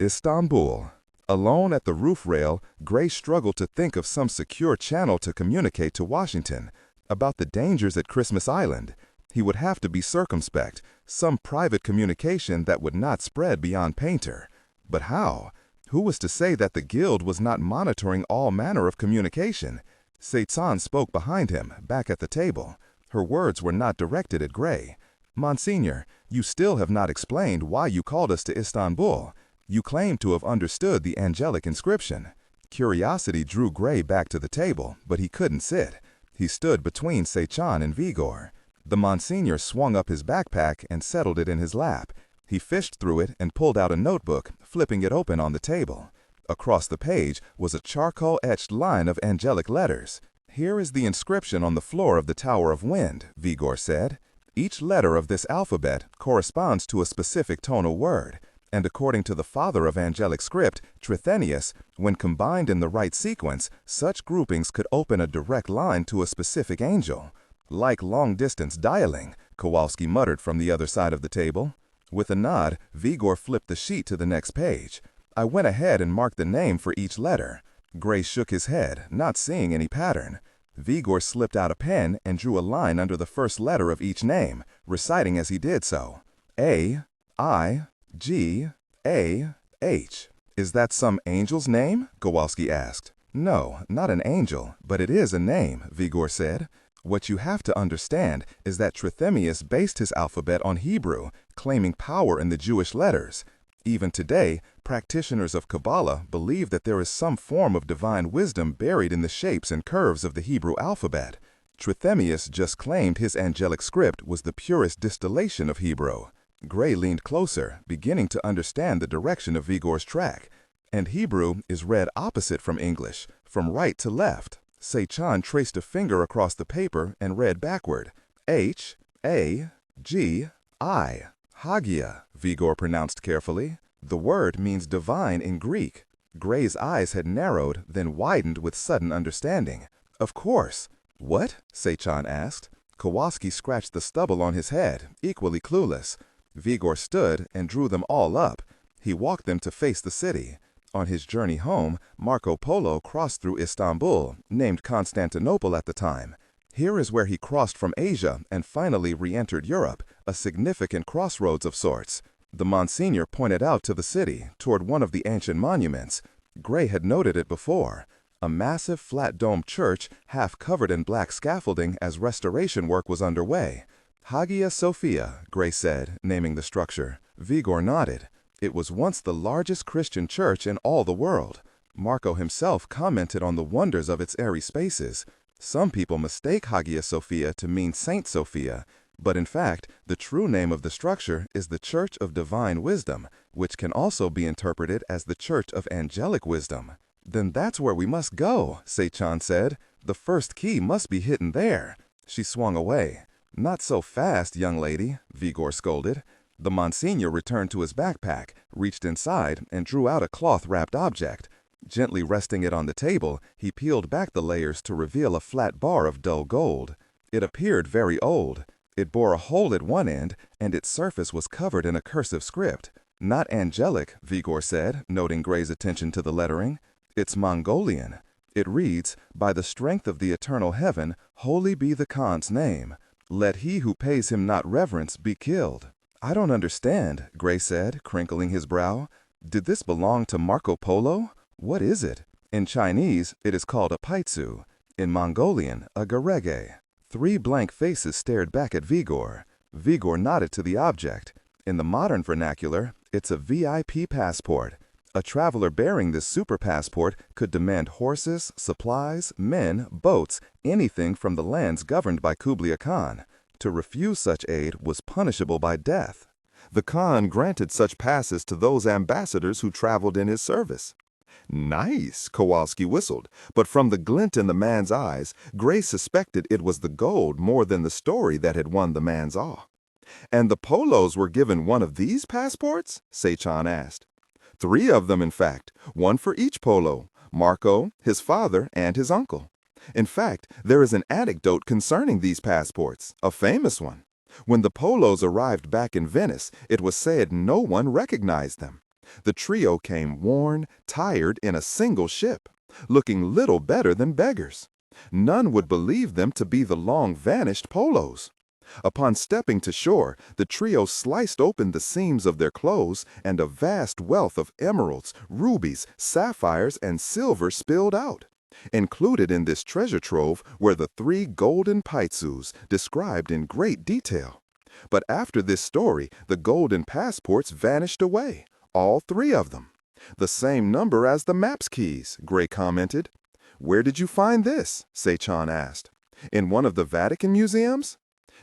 Istanbul. Alone at the roof rail, Gray struggled to think of some secure channel to communicate to Washington about the dangers at Christmas Island. He would have to be circumspect, some private communication that would not spread beyond Painter. But how? Who was to say that the Guild was not monitoring all manner of communication? Seitan spoke behind him, back at the table. Her words were not directed at Gray. "Monsignor, you still have not explained why you called us to Istanbul. You claim to have understood the angelic inscription." Curiosity drew Gray back to the table, but he couldn't sit. He stood between Seitan and Vigor. The Monsignor swung up his backpack and settled it in his lap. He fished through it and pulled out a notebook, flipping it open on the table. Across the page was a charcoal-etched line of angelic letters. "Here is the inscription on the floor of the Tower of Wind," Vigor said. "Each letter of this alphabet corresponds to a specific tonal word, and according to the father of angelic script, Trithenius, when combined in the right sequence, such groupings could open a direct line to a specific angel." "Like long-distance dialing," Kowalski muttered from the other side of the table. With a nod, Vigor flipped the sheet to the next page. "I went ahead and marked the name for each letter." Gray shook his head, not seeing any pattern. Vigor slipped out a pen and drew a line under the first letter of each name, reciting as he did so. "A, I, G, A, H. "Is that some angel's name?" Kowalski asked. "No, not an angel, but it is a name," Vigor said. "What you have to understand is that Trithemius based his alphabet on Hebrew, claiming power in the Jewish letters. Even today, practitioners of Kabbalah believe that there is some form of divine wisdom buried in the shapes and curves of the Hebrew alphabet. Trithemius just claimed his angelic script was the purest distillation of Hebrew." Gray leaned closer, beginning to understand the direction of Vigor's track. "And Hebrew is read opposite from English, from right to left." Seitan traced a finger across the paper and read backward. "H, A, G, I. Hagia," Vigor pronounced carefully. "The word means divine in Greek." Gray's eyes had narrowed, then widened with sudden understanding. "Of course." "What?" Seitan asked. Kowalski scratched the stubble on his head, equally clueless. Vigor stood and drew them all up. He walked them to face the city. On his journey home, Marco Polo crossed through Istanbul, named Constantinople at the time. Here is where he crossed from Asia and finally re-entered Europe, a significant crossroads of sorts. The Monsignor pointed out to the city, toward one of the ancient monuments. Gray had noted it before. A massive flat-domed church, half covered in black scaffolding as restoration work was underway. "Hagia Sophia," Gray said, naming the structure. Vigor nodded. It was once the largest Christian church in all the world. Marco himself commented on the wonders of its airy spaces. Some people mistake Hagia Sophia to mean Saint Sophia, but in fact, the true name of the structure is the Church of Divine Wisdom, which can also be interpreted as the Church of Angelic Wisdom. "Then that's where we must go," Seitan said. "The first key must be hidden there." She swung away. "Not so fast, young lady," Vigor scolded. The Monsignor returned to his backpack, reached inside, and drew out a cloth-wrapped object. Gently resting it on the table, he peeled back the layers to reveal a flat bar of dull gold. It appeared very old. It bore a hole at one end, and its surface was covered in a cursive script. "Not angelic," Vigor said, noting Gray's attention to the lettering. "It's Mongolian. It reads, 'By the strength of the eternal heaven, holy be the Khan's name. Let he who pays him not reverence be killed.'" I don't understand, Gray said, crinkling his brow. Did this belong to Marco Polo? What is it? In Chinese, it is called a paitsu. In Mongolian, a garege. 3 blank faces stared back at Vigor. Vigor nodded to the object. In the modern vernacular, it's a VIP passport. A traveler bearing this super passport could demand horses, supplies, men, boats, anything from the lands governed by Kublai Khan. To refuse such aid was punishable by death. The Khan granted such passes to those ambassadors who traveled in his service. Nice, Kowalski whistled, but from the glint in the man's eyes, Gray suspected it was the gold more than the story that had won the man's awe. And the Polos were given one of these passports? Seychan asked. 3 of them, in fact, one for each Polo, Marco, his father, and his uncle. In fact, there is an anecdote concerning these passports, a famous one. When the Polos arrived back in Venice, it was said no one recognized them. The trio came worn, tired in a single ship, looking little better than beggars. None would believe them to be the long-vanished Polos. Upon stepping to shore, the trio sliced open the seams of their clothes, and a vast wealth of emeralds, rubies, sapphires, and silver spilled out. Included in this treasure trove were the 3 golden paitsus, described in great detail. But after this story, the golden passports vanished away, all 3 of them. The same number as the map's keys, Gray commented. Where did you find this? Seychan asked. In one of the Vatican museums?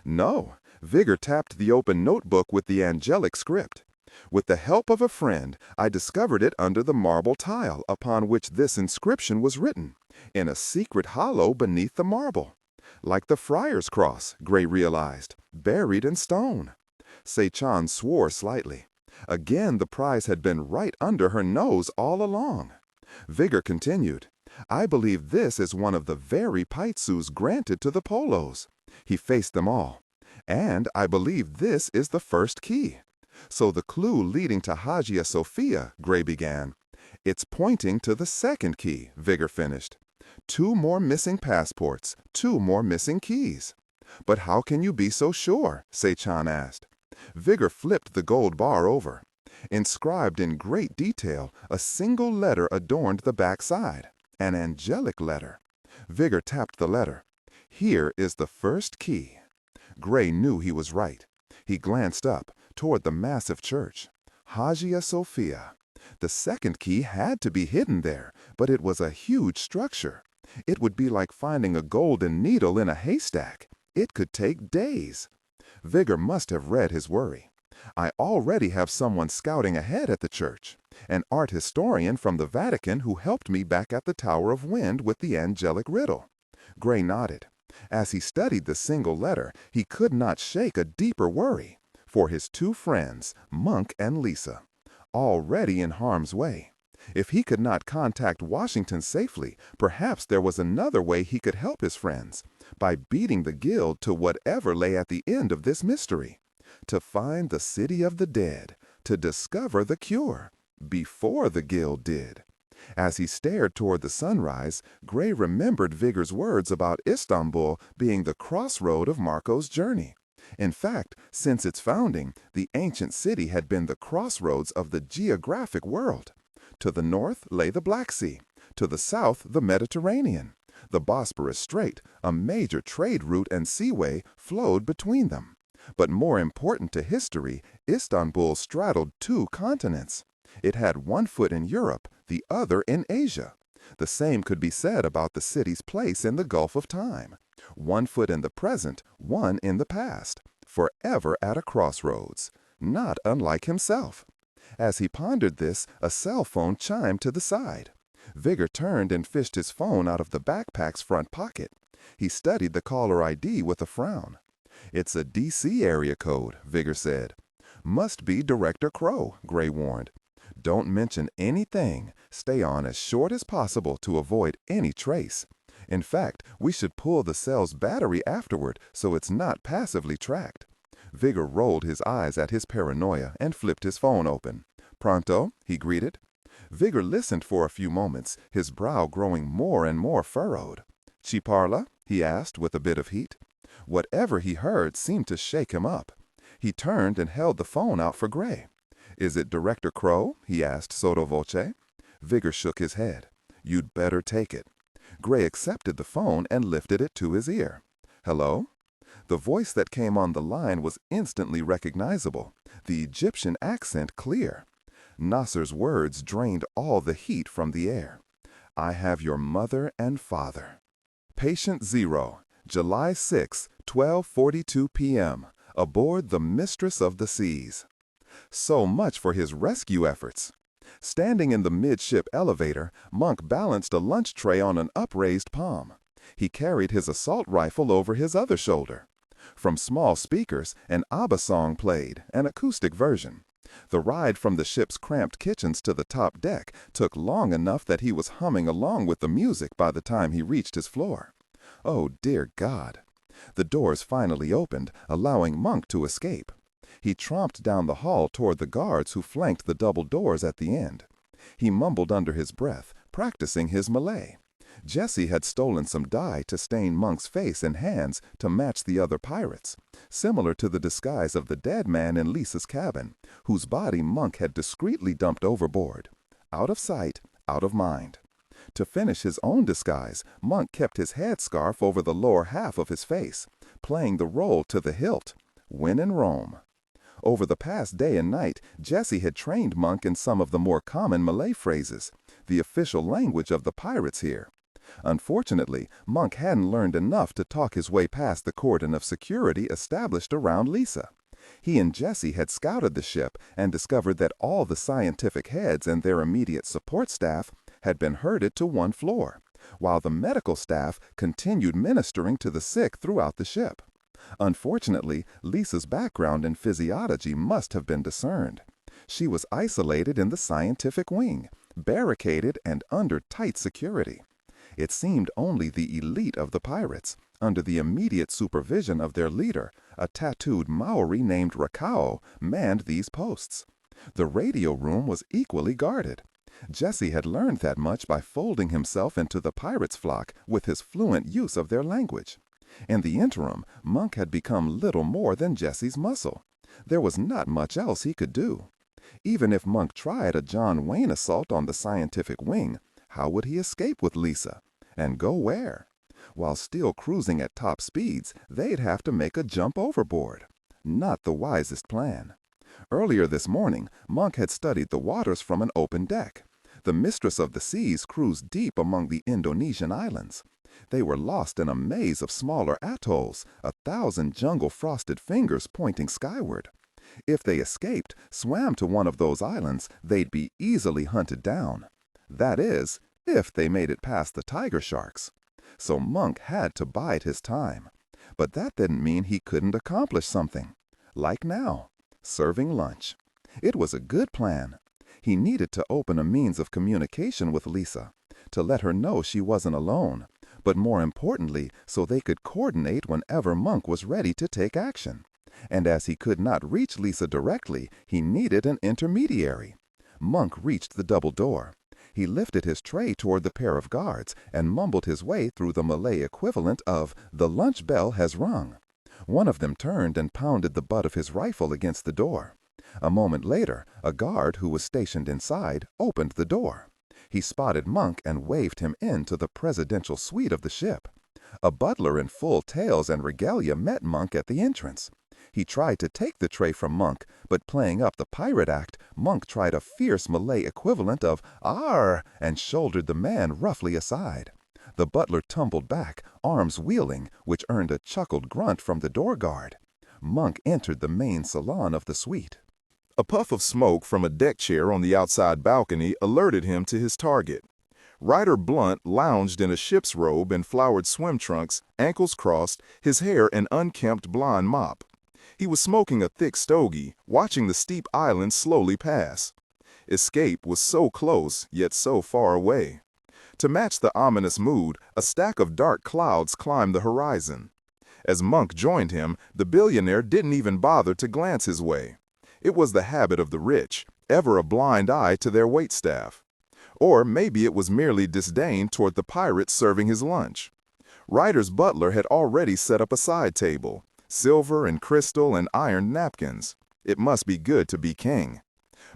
No, Vigor tapped the open notebook with the angelic script. With the help of a friend, I discovered it under the marble tile upon which this inscription was written, in a secret hollow beneath the marble. Like the Friar's Cross, Gray realized, buried in stone. Seychan swore slightly. Again, the prize had been right under her nose all along. Vigor continued, I believe this is one of the very paitsus granted to the Polos. He faced them all. And I believe this is the first key. So the clue leading to Hagia Sophia, Gray began. It's pointing to the second key, Vigor finished. 2 more missing passports, 2 more missing keys. But how can you be so sure? Seychan asked. Vigor flipped the gold bar over. Inscribed in great detail, a single letter adorned the back side, an angelic letter. Vigor tapped the letter. Here is the first key. Gray knew he was right. He glanced up toward the massive church. Hagia Sophia. The second key had to be hidden there, but it was a huge structure. It would be like finding a golden needle in a haystack. It could take days. Vigor must have read his worry. I already have someone scouting ahead at the church, an art historian from the Vatican who helped me back at the Tower of Wind with the angelic riddle. Gray nodded. As he studied the single letter, he could not shake a deeper worry. For his 2 friends, Monk and Lisa, already in harm's way. If he could not contact Washington safely, perhaps there was another way he could help his friends, by beating the guild to whatever lay at the end of this mystery. To find the city of the dead, to discover the cure, before the guild did. As he stared toward the sunrise, Gray remembered Vigor's words about Istanbul being the crossroad of Marco's journey. In fact, since its founding, the ancient city had been the crossroads of the geographic world. To the north lay the Black Sea, to the south the Mediterranean. The Bosporus Strait, a major trade route and seaway, flowed between them. But more important to history, Istanbul straddled 2 continents. It had 1 foot in Europe, the other in Asia. The same could be said about the city's place in the Gulf of Time. 1 foot in the present, 1 in the past, forever at a crossroads, not unlike himself. As he pondered this, a cell phone chimed to the side. Vigor turned and fished his phone out of the backpack's front pocket. He studied the caller ID with a frown. It's a D.C. area code, Vigor said. Must be Director Crow, Gray warned. Don't mention anything. Stay on as short as possible to avoid any trace. In fact, we should pull the cell's battery afterward so it's not passively tracked. Vigor rolled his eyes at his paranoia and flipped his phone open. Pronto, he greeted. Vigor listened for a few moments, his brow growing more and more furrowed. Ci parla? He asked with a bit of heat. Whatever he heard seemed to shake him up. He turned and held the phone out for Gray. "Is it Director Crow?" he asked sotto voce. Vigor shook his head. "You'd better take it." Gray accepted the phone and lifted it to his ear. "Hello?" The voice that came on the line was instantly recognizable, the Egyptian accent clear. Nasser's words drained all the heat from the air. "I have your mother and father." Patient Zero, July 6, 12:42 p.m., aboard the Mistress of the Seas. So much for his rescue efforts. Standing in the midship elevator, Monk balanced a lunch tray on an upraised palm. He carried his assault rifle over his other shoulder. From small speakers, an ABBA song played, an acoustic version. The ride from the ship's cramped kitchens to the top deck took long enough that he was humming along with the music by the time he reached his floor. Oh, dear God. The doors finally opened, allowing Monk to escape. He tromped down the hall toward the guards who flanked the double doors at the end. He mumbled under his breath, practicing his Malay. Jesse had stolen some dye to stain Monk's face and hands to match the other pirates, similar to the disguise of the dead man in Lisa's cabin, whose body Monk had discreetly dumped overboard. Out of sight, out of mind. To finish his own disguise, Monk kept his headscarf over the lower half of his face, playing the role to the hilt. When in Rome. Over the past day and night, Jesse had trained Monk in some of the more common Malay phrases, the official language of the pirates here. Unfortunately, Monk hadn't learned enough to talk his way past the cordon of security established around Lisa. He and Jesse had scouted the ship and discovered that all the scientific heads and their immediate support staff had been herded to one floor, while the medical staff continued ministering to the sick throughout the ship. Unfortunately, Lisa's background in physiology must have been discerned. She was isolated in the scientific wing, barricaded and under tight security. It seemed only the elite of the pirates, under the immediate supervision of their leader, a tattooed Maori named Rakao, manned these posts. The radio room was equally guarded. Jesse had learned that much by folding himself into the pirates' flock with his fluent use of their language. In the interim, Monk had become little more than Jesse's muscle. There was not much else he could do. Even if Monk tried a John Wayne assault on the scientific wing, how would he escape with Lisa? And go where? While still cruising at top speeds, they'd have to make a jump overboard. Not the wisest plan. Earlier this morning, Monk had studied the waters from an open deck. The Mistress of the Seas cruised deep among the Indonesian islands. They were lost in a maze of smaller atolls, 1,000 jungle-frosted fingers pointing skyward. If they escaped, swam to one of those islands, they'd be easily hunted down. That is, if they made it past the tiger sharks. So Monk had to bide his time. But that didn't mean he couldn't accomplish something. Like now, serving lunch. It was a good plan. He needed to open a means of communication with Lisa, to let her know she wasn't alone, but more importantly, so they could coordinate whenever Monk was ready to take action. And as he could not reach Lisa directly, he needed an intermediary. Monk reached the double door. He lifted his tray toward the pair of guards and mumbled his way through the Malay equivalent of, "The lunch bell has rung." One of them turned and pounded the butt of his rifle against the door. A moment later, a guard who was stationed inside opened the door. He spotted Monk and waved him into the presidential suite of the ship. A butler in full tails and regalia met Monk at the entrance. He tried to take the tray from Monk, but playing up the pirate act, Monk tried a fierce Malay equivalent of "Arr!" and shouldered the man roughly aside. The butler tumbled back, arms wheeling, which earned a chuckled grunt from the door guard. Monk entered the main salon of the suite. A puff of smoke from a deck chair on the outside balcony alerted him to his target. Ryder Blunt lounged in a ship's robe and flowered swim trunks, ankles crossed, his hair an unkempt blonde mop. He was smoking a thick stogie, watching the steep island slowly pass. Escape was so close, yet so far away. To match the ominous mood, a stack of dark clouds climbed the horizon. As Monk joined him, the billionaire didn't even bother to glance his way. It was the habit of the rich, ever a blind eye to their waitstaff. Or maybe it was merely disdain toward the pirate serving his lunch. Ryder's butler had already set up a side table. silver and crystal and iron napkins. It must be good to be king.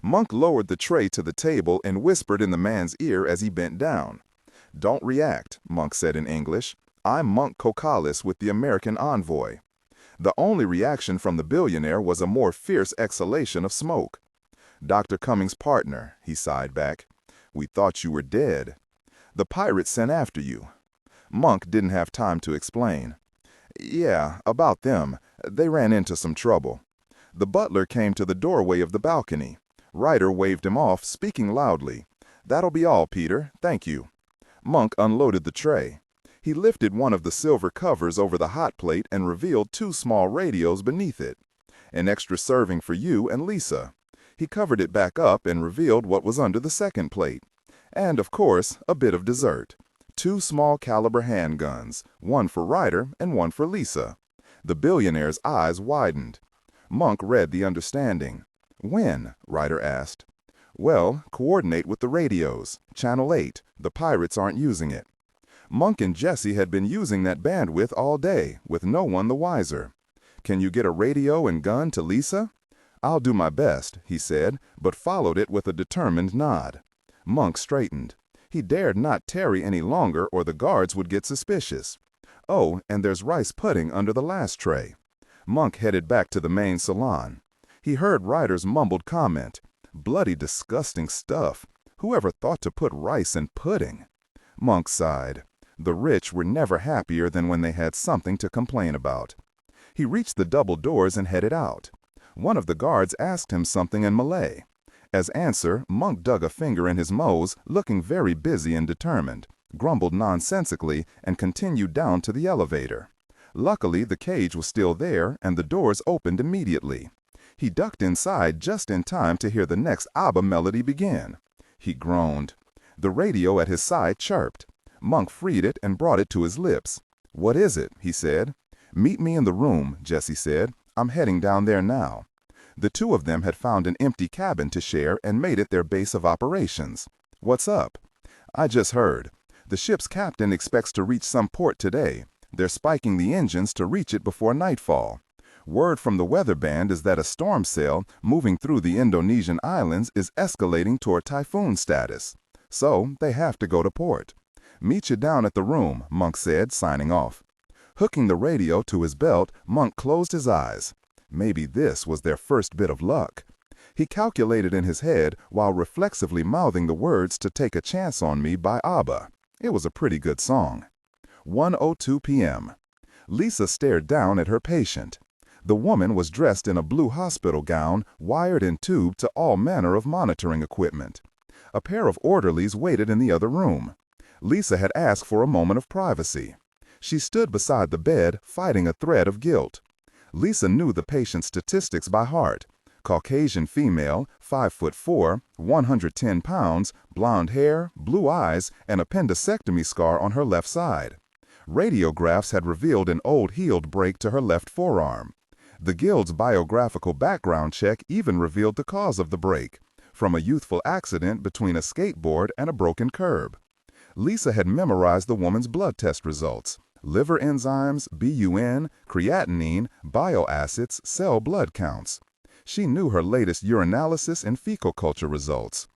Monk lowered the tray to the table and whispered in the man's ear as he bent down. "Don't react," Monk said in English. "I'm Monk Kokalis with the American envoy." The only reaction from the billionaire was a more fierce exhalation of smoke. "Dr. Cummings' partner," he sighed back. "We thought you were dead. The pirates sent after you." Monk didn't have time to explain. "Yeah, about them. They ran into some trouble." The butler came to the doorway of the balcony. Ryder waved him off, speaking loudly. "That'll be all, Peter. Thank you." Monk unloaded the tray. He lifted one of the silver covers over the hot plate and revealed 2 small radios beneath it. "An extra serving for you and Lisa." He covered it back up and revealed what was under the second plate. And, of course, a bit of dessert. 2 small caliber handguns, one for Ryder and one for Lisa. The billionaire's eyes widened. Monk read the understanding. "When?" Ryder asked. "Well, coordinate with the radios. Channel 8. The pirates aren't using it." Monk and Jesse had been using that bandwidth all day, with no one the wiser. "Can you get a radio and gun to Lisa?" "I'll do my best," he said, but followed it with a determined nod. Monk straightened. He dared not tarry any longer or the guards would get suspicious. "Oh, and there's rice pudding under the last tray." Monk headed back to the main salon. He heard Ryder's mumbled comment. "Bloody disgusting stuff. Whoever thought to put rice in pudding?" Monk sighed. The rich were never happier than when they had something to complain about. He reached the double doors and headed out. One of the guards asked him something in Malay. As answer, Monk dug a finger in his mows, looking very busy and determined, grumbled nonsensically, and continued down to the elevator. Luckily, the cage was still there, and the doors opened immediately. He ducked inside just in time to hear the next ABBA melody begin. He groaned. The radio at his side chirped. Monk freed it and brought it to his lips. "What is it?" he said. "Meet me in the room," Jesse said. "I'm heading down there now." The 2 of them had found an empty cabin to share and made it their base of operations. "What's up?" "I just heard. The ship's captain expects to reach some port today. They're spiking the engines to reach it before nightfall. Word from the weather band is that a storm cell moving through the Indonesian islands is escalating toward typhoon status. So they have to go to port. Meet you down at the room," Monk said, signing off. Hooking the radio to his belt, Monk closed his eyes. Maybe this was their first bit of luck. He calculated in his head while reflexively mouthing the words To Take a Chance on Me by ABBA. It was a pretty good song. 1:02 p.m. Lisa stared down at her patient. The woman was dressed in a blue hospital gown, wired and tubed to all manner of monitoring equipment. A pair of orderlies waited in the other room. Lisa had asked for a moment of privacy. She stood beside the bed, fighting a thread of guilt. Lisa knew the patient's statistics by heart. Caucasian female, 5'4", 110 pounds, blonde hair, blue eyes, and appendectomy scar on her left side. Radiographs had revealed an old healed break to her left forearm. The Guild's biographical background check even revealed the cause of the break, from a youthful accident between a skateboard and a broken curb. Lisa had memorized the woman's blood test results: liver enzymes, BUN, creatinine, bile acids, cell blood counts. She knew her latest urinalysis and fecal culture results.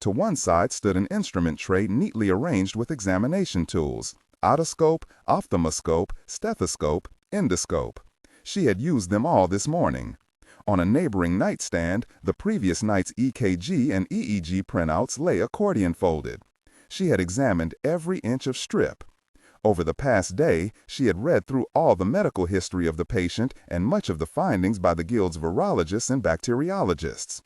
To one side stood an instrument tray neatly arranged with examination tools: otoscope, ophthalmoscope, stethoscope, endoscope. She had used them all this morning. On a neighboring nightstand, the previous night's EKG and EEG printouts lay accordion folded. She had examined every inch of strip. Over the past day, she had read through all the medical history of the patient and much of the findings by the Guild's virologists and bacteriologists.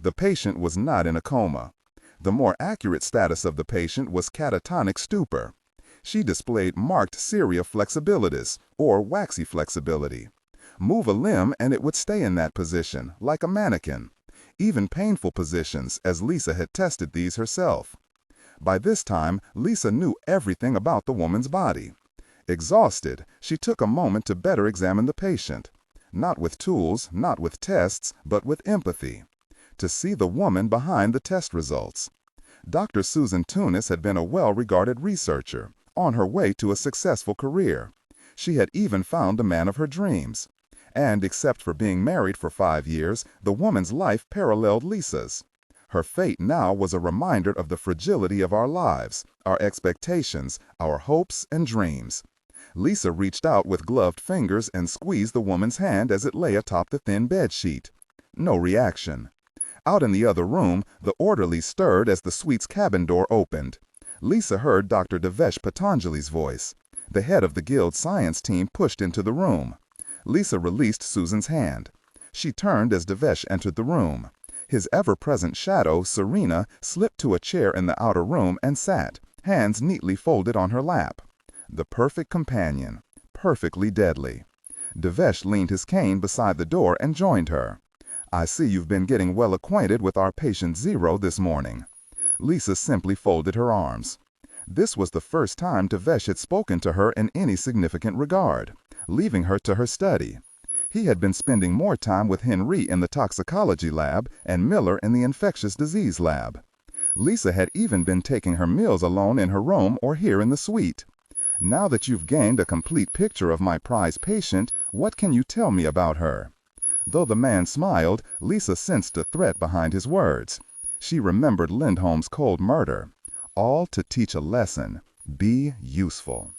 The patient was not in a coma. The more accurate status of the patient was catatonic stupor. She displayed marked seria flexibilitis, or waxy flexibility. Move a limb and it would stay in that position, like a mannequin. Even painful positions, as Lisa had tested these herself. By this time, Lisa knew everything about the woman's body. Exhausted, she took a moment to better examine the patient. Not with tools, not with tests, but with empathy. To see the woman behind the test results. Dr. Susan Tunis had been a well-regarded researcher, on her way to a successful career. She had even found the man of her dreams. And except for being married for 5 years, the woman's life paralleled Lisa's. Her fate now was a reminder of the fragility of our lives, our expectations, our hopes and dreams. Lisa reached out with gloved fingers and squeezed the woman's hand as it lay atop the thin bed sheet. No reaction. Out in the other room, the orderly stirred as the suite's cabin door opened. Lisa heard Dr. Devesh Patanjali's voice. The head of the guild's science team pushed into the room. Lisa released Susan's hand. She turned as Devesh entered the room. His ever-present shadow, Serena, slipped to a chair in the outer room and sat, hands neatly folded on her lap. The perfect companion, perfectly deadly. Devesh leaned his cane beside the door and joined her. "I see you've been getting well acquainted with our patient Zero this morning." Lisa simply folded her arms. This was the first time Devesh had spoken to her in any significant regard, leaving her to her study. He had been spending more time with Henri in the toxicology lab and Miller in the infectious disease lab. Lisa had even been taking her meals alone in her room or here in the suite. "Now that you've gained a complete picture of my prized patient, what can you tell me about her?" Though the man smiled, Lisa sensed a threat behind his words. She remembered Lindholm's cold murder. All to teach a lesson. Be useful.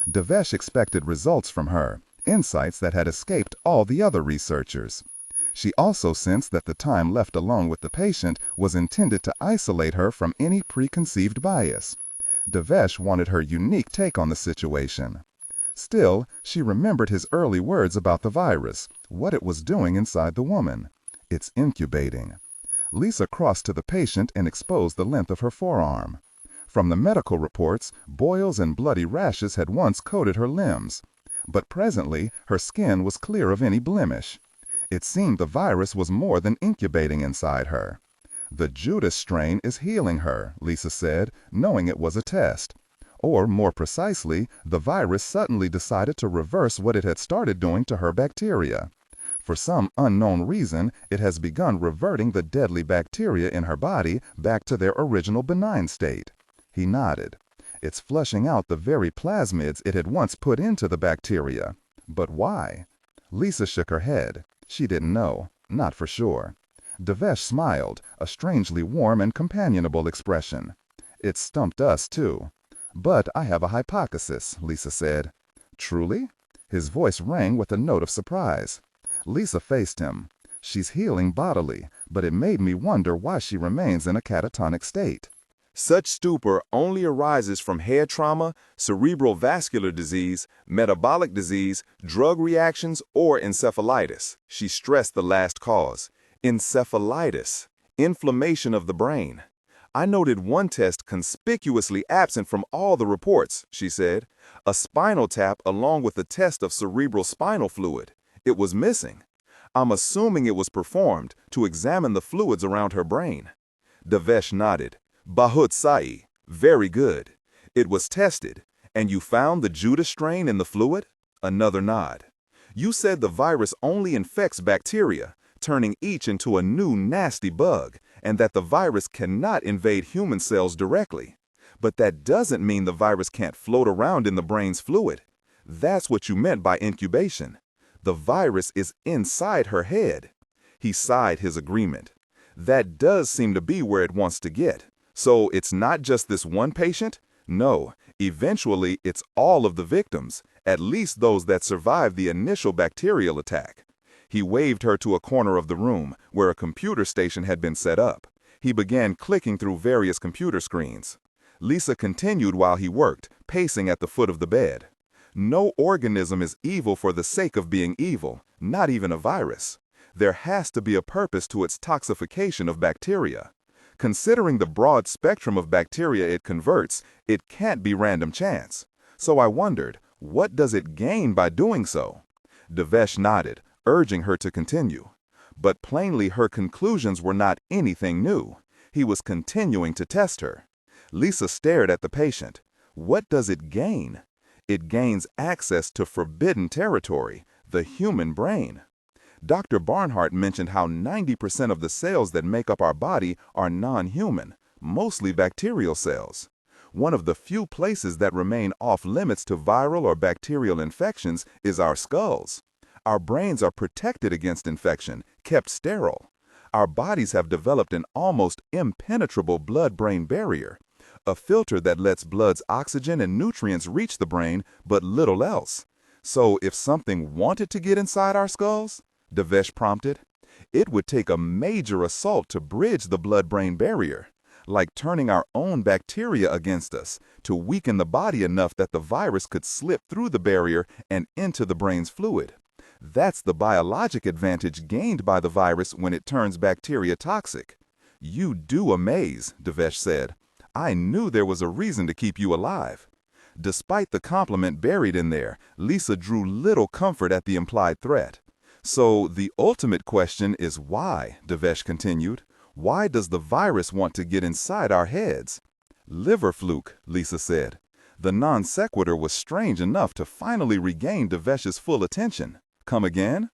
Devesh expected results from her, insights that had escaped all the other researchers. She also sensed that the time left alone with the patient was intended to isolate her from any preconceived bias. Devesh wanted her unique take on the situation. Still, she remembered his early words about the virus, what it was doing inside the woman. It's incubating. Lisa crossed to the patient and exposed the length of her forearm. From the medical reports, boils and bloody rashes had once coated her limbs. But presently, her skin was clear of any blemish. It seemed the virus was more than incubating inside her. "The Judas strain is healing her," Lisa said, knowing it was a test. Or, more precisely, the virus suddenly decided to reverse what it had started doing to her bacteria. For some unknown reason, it has begun reverting the deadly bacteria in her body back to their original benign state. He nodded. It's flushing out the very plasmids it had once put into the bacteria. But why? Lisa shook her head. She didn't know. Not for sure. Devesh smiled, a strangely warm and companionable expression. "It stumped us, too. But I have a hypothesis," Lisa said. "Truly?" His voice rang with a note of surprise. Lisa faced him. "She's healing bodily, but it made me wonder why she remains in a catatonic state." Such stupor only arises from head trauma, cerebral vascular disease, metabolic disease, drug reactions, or encephalitis. She stressed the last cause. Encephalitis, inflammation of the brain. "I noted one test conspicuously absent from all the reports," she said. "A spinal tap along with a test of cerebral spinal fluid. It was missing. I'm assuming it was performed to examine the fluids around her brain." Devesh nodded. "Bahut sahi. Very good. It was tested, and you found the Judas strain in the fluid?" Another nod. "You said the virus only infects bacteria, turning each into a new nasty bug, and that the virus cannot invade human cells directly. But that doesn't mean the virus can't float around in the brain's fluid. That's what you meant by incubation. The virus is inside her head." He sighed his agreement. "That does seem to be where it wants to get. So it's not just this one patient? No, eventually it's all of the victims, at least those that survived the initial bacterial attack." He waved her to a corner of the room where a computer station had been set up. He began clicking through various computer screens. Lisa continued while he worked, pacing at the foot of the bed. No organism is evil for the sake of being evil, not even a virus. There has to be a purpose to its toxification of bacteria. Considering the broad spectrum of bacteria it converts, it can't be random chance. So I wondered, what does it gain by doing so? Devesh nodded, urging her to continue. But plainly her conclusions were not anything new. He was continuing to test her. Lisa stared at the patient. What does it gain? It gains access to forbidden territory, the human brain. Dr. Barnhart mentioned how 90% of the cells that make up our body are non-human, mostly bacterial cells. One of the few places that remain off limits to viral or bacterial infections is our skulls. Our brains are protected against infection, kept sterile. Our bodies have developed an almost impenetrable blood-brain barrier, a filter that lets blood's oxygen and nutrients reach the brain, but little else. So if something wanted to get inside our skulls, Devesh prompted, it would take a major assault to bridge the blood-brain barrier, like turning our own bacteria against us, to weaken the body enough that the virus could slip through the barrier and into the brain's fluid. That's the biologic advantage gained by the virus when it turns bacteria toxic. You do amaze, Devesh said. I knew there was a reason to keep you alive. Despite the compliment buried in there, Lisa drew little comfort at the implied threat. So the ultimate question is why, Devesh continued. Why does the virus want to get inside our heads? Liver fluke, Lisa said. The non sequitur was strange enough to finally regain Devesh's full attention. Come again?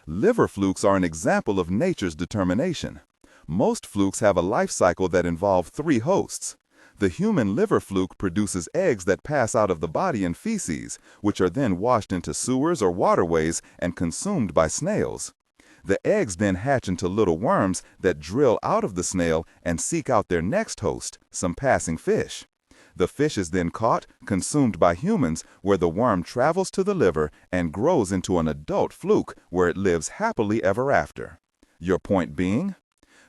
Liver flukes are an example of nature's determination. Most flukes have a life cycle that involves 3 hosts. The human liver fluke produces eggs that pass out of the body in feces, which are then washed into sewers or waterways and consumed by snails. The eggs then hatch into little worms that drill out of the snail and seek out their next host, some passing fish. The fish is then caught, consumed by humans, where the worm travels to the liver and grows into an adult fluke where it lives happily ever after. Your point being?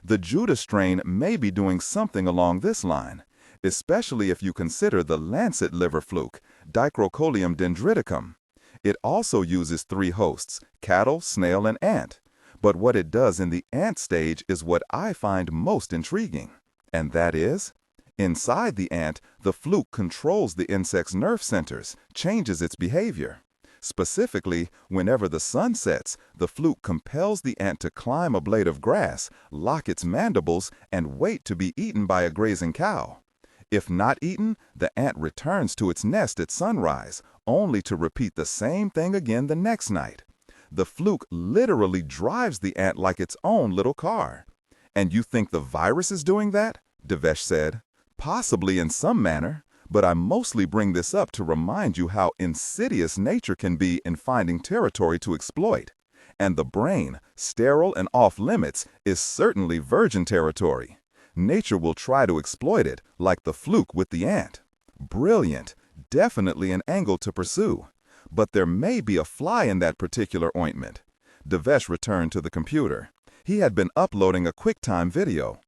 The Judas strain may be doing something along this line, especially if you consider the lancet liver fluke, Dicrocolium dendriticum. It also uses 3 hosts, cattle, snail, and ant. But what it does in the ant stage is what I find most intriguing, and that is, inside the ant, the fluke controls the insect's nerve centers, changes its behavior. Specifically, whenever the sun sets, the fluke compels the ant to climb a blade of grass, lock its mandibles, and wait to be eaten by a grazing cow. If not eaten, the ant returns to its nest at sunrise, only to repeat the same thing again the next night. The fluke literally drives the ant like its own little car. And you think the virus is doing that? Devesh said. Possibly in some manner, but I mostly bring this up to remind you how insidious nature can be in finding territory to exploit. And the brain, sterile and off-limits, is certainly virgin territory. Nature will try to exploit it, like the fluke with the ant. Brilliant, definitely an angle to pursue. But there may be a fly in that particular ointment. Devesh returned to the computer. He had been uploading a QuickTime video.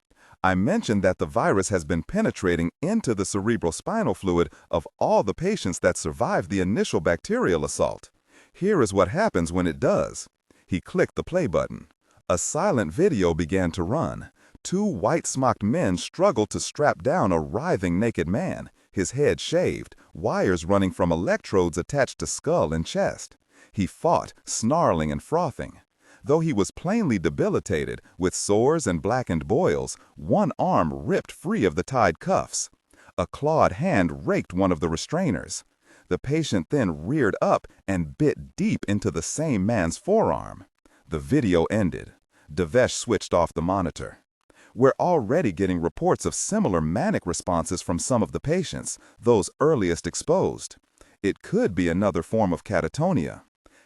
I mentioned that the virus has been penetrating into the cerebrospinal fluid of all the patients that survived the initial bacterial assault. Here is what happens when it does. He clicked the play button. A silent video began to run. 2 white-smocked men struggled to strap down a writhing naked man, his head shaved, wires running from electrodes attached to skull and chest. He fought, snarling and frothing. Though he was plainly debilitated, with sores and blackened boils, one arm ripped free of the tied cuffs. A clawed hand raked one of the restrainers. The patient then reared up and bit deep into the same man's forearm. The video ended. Devesh switched off the monitor. We're already getting reports of similar manic responses from some of the patients, those earliest exposed. It could be another form of catatonia.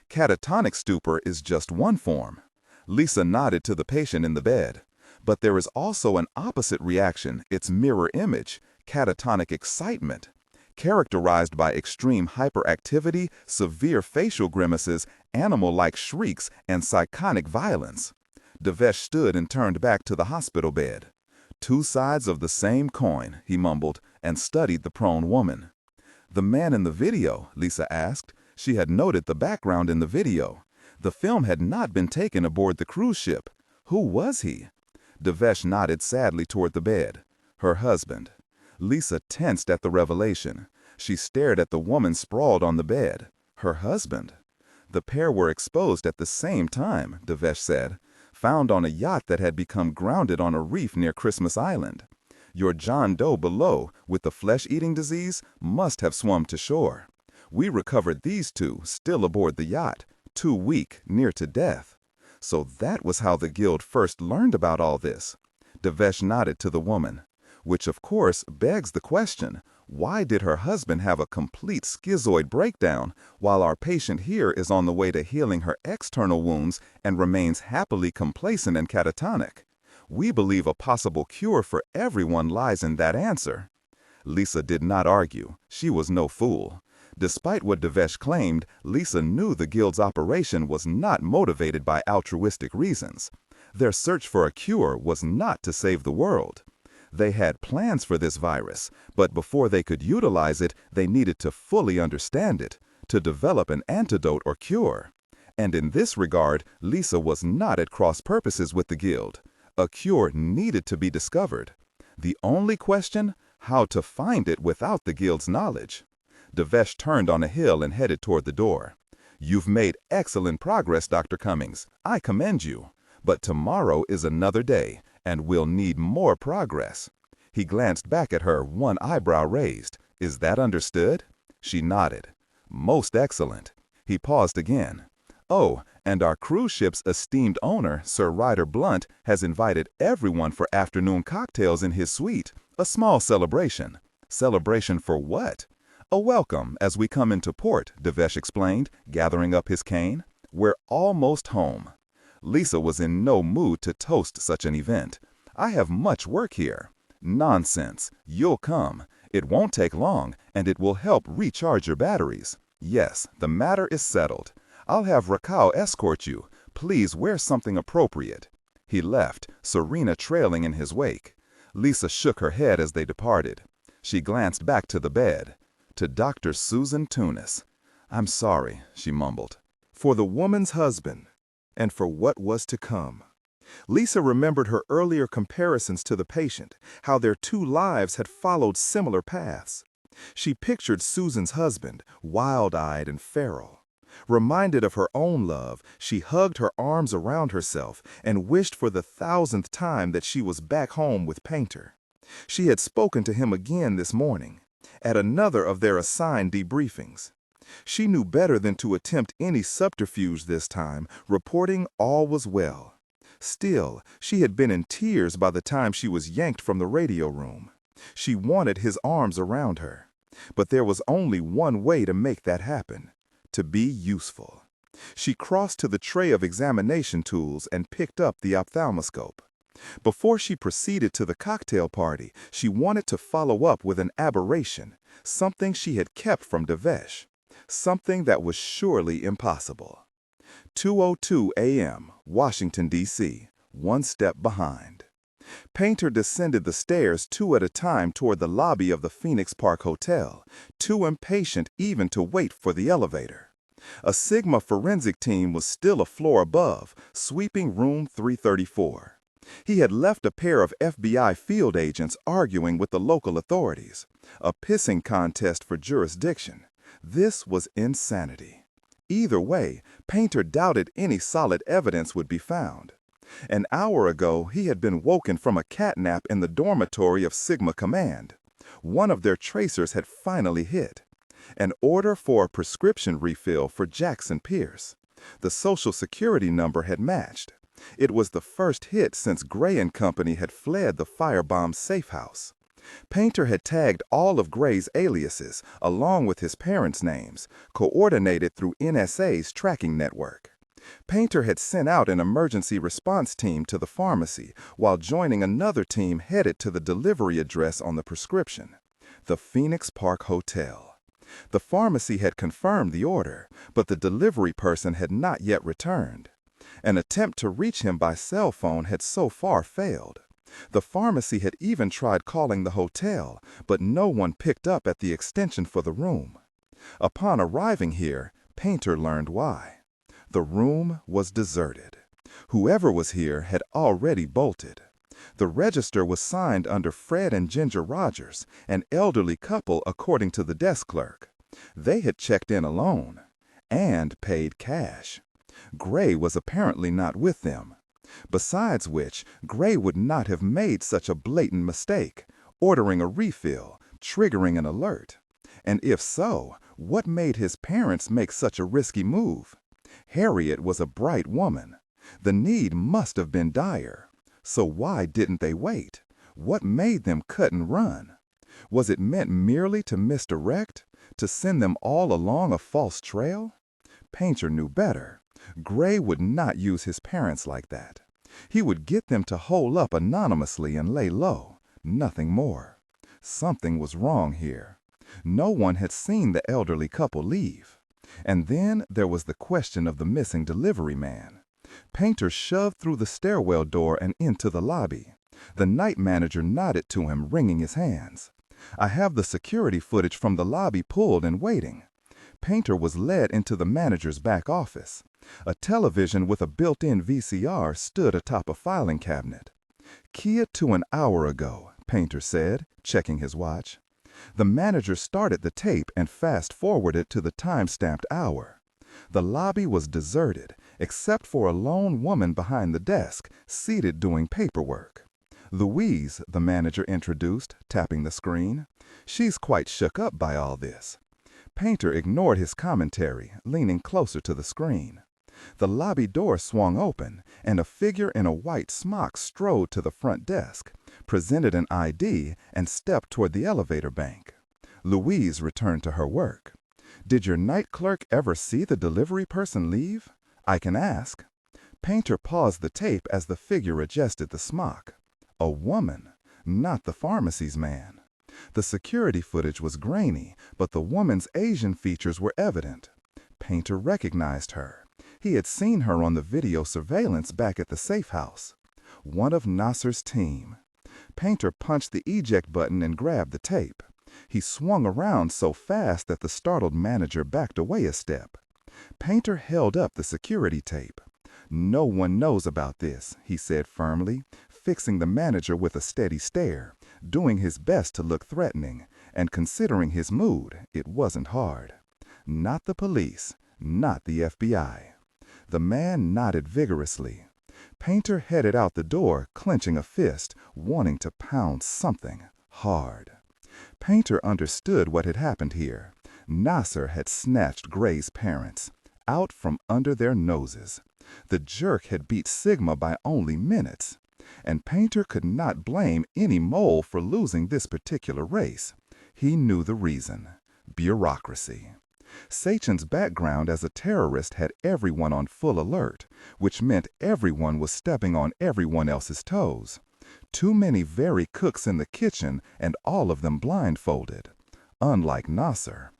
Catatonic stupor is just one form. Lisa nodded to the patient in the bed. But there is also an opposite reaction, its mirror image, catatonic excitement, characterized by extreme hyperactivity, severe facial grimaces, animal-like shrieks, and psychotic violence. Devesh stood and turned back to the hospital bed. 2 sides of the same coin, he mumbled, and studied the prone woman. The man in the video, Lisa asked. She had noted the background in the video. The film had not been taken aboard the cruise ship. Who was he? Devesh nodded sadly toward the bed. Her husband. Lisa tensed at the revelation. She stared at the woman sprawled on the bed. Her husband. The pair were exposed at the same time, Devesh said, found on a yacht that had become grounded on a reef near Christmas Island. Your John Doe below, with the flesh-eating disease, must have swum to shore. We recovered these 2, still aboard the yacht, 2 weak, near to death. So that was how the guild first learned about all this. Devesh nodded to the woman. Which, of course, begs the question, Why did her husband have a complete schizoid breakdown while our patient here is on the way to healing her external wounds and remains happily complacent and catatonic? We believe a possible cure for everyone lies in that answer. Lisa did not argue. She was no fool. Despite what Devesh claimed, Lisa knew the guild's operation was not motivated by altruistic reasons. Their search for a cure was not to save the world. They had plans for this virus, but before they could utilize it, they needed to fully understand it, to develop an antidote or cure. And in this regard, Lisa was not at cross purposes with the guild. A cure needed to be discovered. The only question? How to find it without the guild's knowledge. Devesh turned on a hill and headed toward the door. "You've made excellent progress, Dr. Cummings. I commend you. But tomorrow is another day, and we'll need more progress." He glanced back at her, one eyebrow raised. "Is that understood?" She nodded. "Most excellent." He paused again. "Oh, and our cruise ship's esteemed owner, Sir Ryder Blunt, has invited everyone for afternoon cocktails in his suite. A small celebration." "Celebration for what?" "A welcome as we come into port," Devesh explained, gathering up his cane. "We're almost home." Lisa was in no mood to toast such an event. "I have much work here." "Nonsense. You'll come. It won't take long, and it will help recharge your batteries. Yes, the matter is settled. I'll have Rakau escort you. Please wear something appropriate." He left, Serena trailing in his wake. Lisa shook her head as they departed. She glanced back to the bed. To Dr. Susan Tunis. "I'm sorry," she mumbled. For the woman's husband, and for what was to come. Lisa remembered her earlier comparisons to the patient, how their two lives had followed similar paths. She pictured Susan's husband, wild-eyed and feral. Reminded of her own love, she hugged her arms around herself and wished for the 1,000th time that she was back home with Painter. She had spoken to him again this morning, at another of their assigned debriefings. She knew better than to attempt any subterfuge this time, reporting all was well. Still, she had been in tears by the time she was yanked from the radio room. She wanted his arms around her. But there was only one way to make that happen: to be useful. She crossed to the tray of examination tools and picked up the ophthalmoscope. Before she proceeded to the cocktail party, she wanted to follow up with an aberration, something she had kept from Devesh, something that was surely impossible. 2:02 a.m., Washington, D.C., one step behind. Painter descended the stairs 2 at a time toward the lobby of the Phoenix Park Hotel, too impatient even to wait for the elevator. A Sigma forensic team was still a floor above, sweeping room 334. He had left a pair of FBI field agents arguing with the local authorities, a pissing contest for jurisdiction. This was insanity. Either way, Painter doubted any solid evidence would be found. An hour ago, he had been woken from a catnap in the dormitory of Sigma Command. One of their tracers had finally hit. An order for a prescription refill for Jackson Pierce. The Social Security number had matched. It was the first hit since Gray and Company had fled the firebombed safe house. Painter had tagged all of Gray's aliases, along with his parents' names, coordinated through NSA's tracking network. Painter had sent out an emergency response team to the pharmacy, while joining another team headed to the delivery address on the prescription, the Phoenix Park Hotel. The pharmacy had confirmed the order, but the delivery person had not yet returned. An attempt to reach him by cell phone had so far failed. The pharmacy had even tried calling the hotel, but no one picked up at the extension for the room. Upon arriving here, Painter learned why. The room was deserted. Whoever was here had already bolted. The register was signed under Fred and Ginger Rogers, an elderly couple according to the desk clerk. They had checked in alone and paid cash. Gray was apparently not with them. Besides which, Gray would not have made such a blatant mistake, ordering a refill, triggering an alert. And if so, what made his parents make such a risky move? Harriet was a bright woman. The need must have been dire. So why didn't they wait? What made them cut and run? Was it meant merely to misdirect, to send them all along a false trail? Painter knew better. Gray would not use his parents like that. He would get them to hole up anonymously and lay low, nothing more. Something was wrong here. No one had seen the elderly couple leave. And then there was the question of the missing delivery man. Painter shoved through the stairwell door and into the lobby. The night manager nodded to him, wringing his hands. "I have the security footage from the lobby pulled and waiting." Painter was led into the manager's back office. A television with a built-in VCR stood atop a filing cabinet. "Key it to an hour ago," Painter said, checking his watch. The manager started the tape and fast-forwarded to the time-stamped hour. The lobby was deserted, except for a lone woman behind the desk, seated doing paperwork. "Louise," the manager introduced, tapping the screen. "She's quite shook up by all this." Painter ignored his commentary, leaning closer to the screen. The lobby door swung open, and a figure in a white smock strode to the front desk, presented an ID, and stepped toward the elevator bank. Louise returned to her work. "Did your night clerk ever see the delivery person leave? I can ask." Painter paused the tape as the figure adjusted the smock. A woman, not the pharmacy's man. The security footage was grainy, but the woman's Asian features were evident. Painter recognized her. He had seen her on the video surveillance back at the safe house. One of Nasser's team. Painter punched the eject button and grabbed the tape. He swung around so fast that the startled manager backed away a step. Painter held up the security tape. "No one knows about this," he said firmly, fixing the manager with a steady stare, doing his best to look threatening, and considering his mood, it wasn't hard. "Not the police, not the FBI." The man nodded vigorously. Painter headed out the door, clenching a fist, wanting to pound something hard. Painter understood what had happened here. Nasser had snatched Gray's parents, out from under their noses. The jerk had beat Sigma by only minutes. And Painter could not blame any mole for losing this particular race. He knew the reason: bureaucracy. Sachin's background as a terrorist had everyone on full alert, which meant everyone was stepping on everyone else's toes. Too many very cooks in the kitchen, and all of them blindfolded. Unlike Nasser.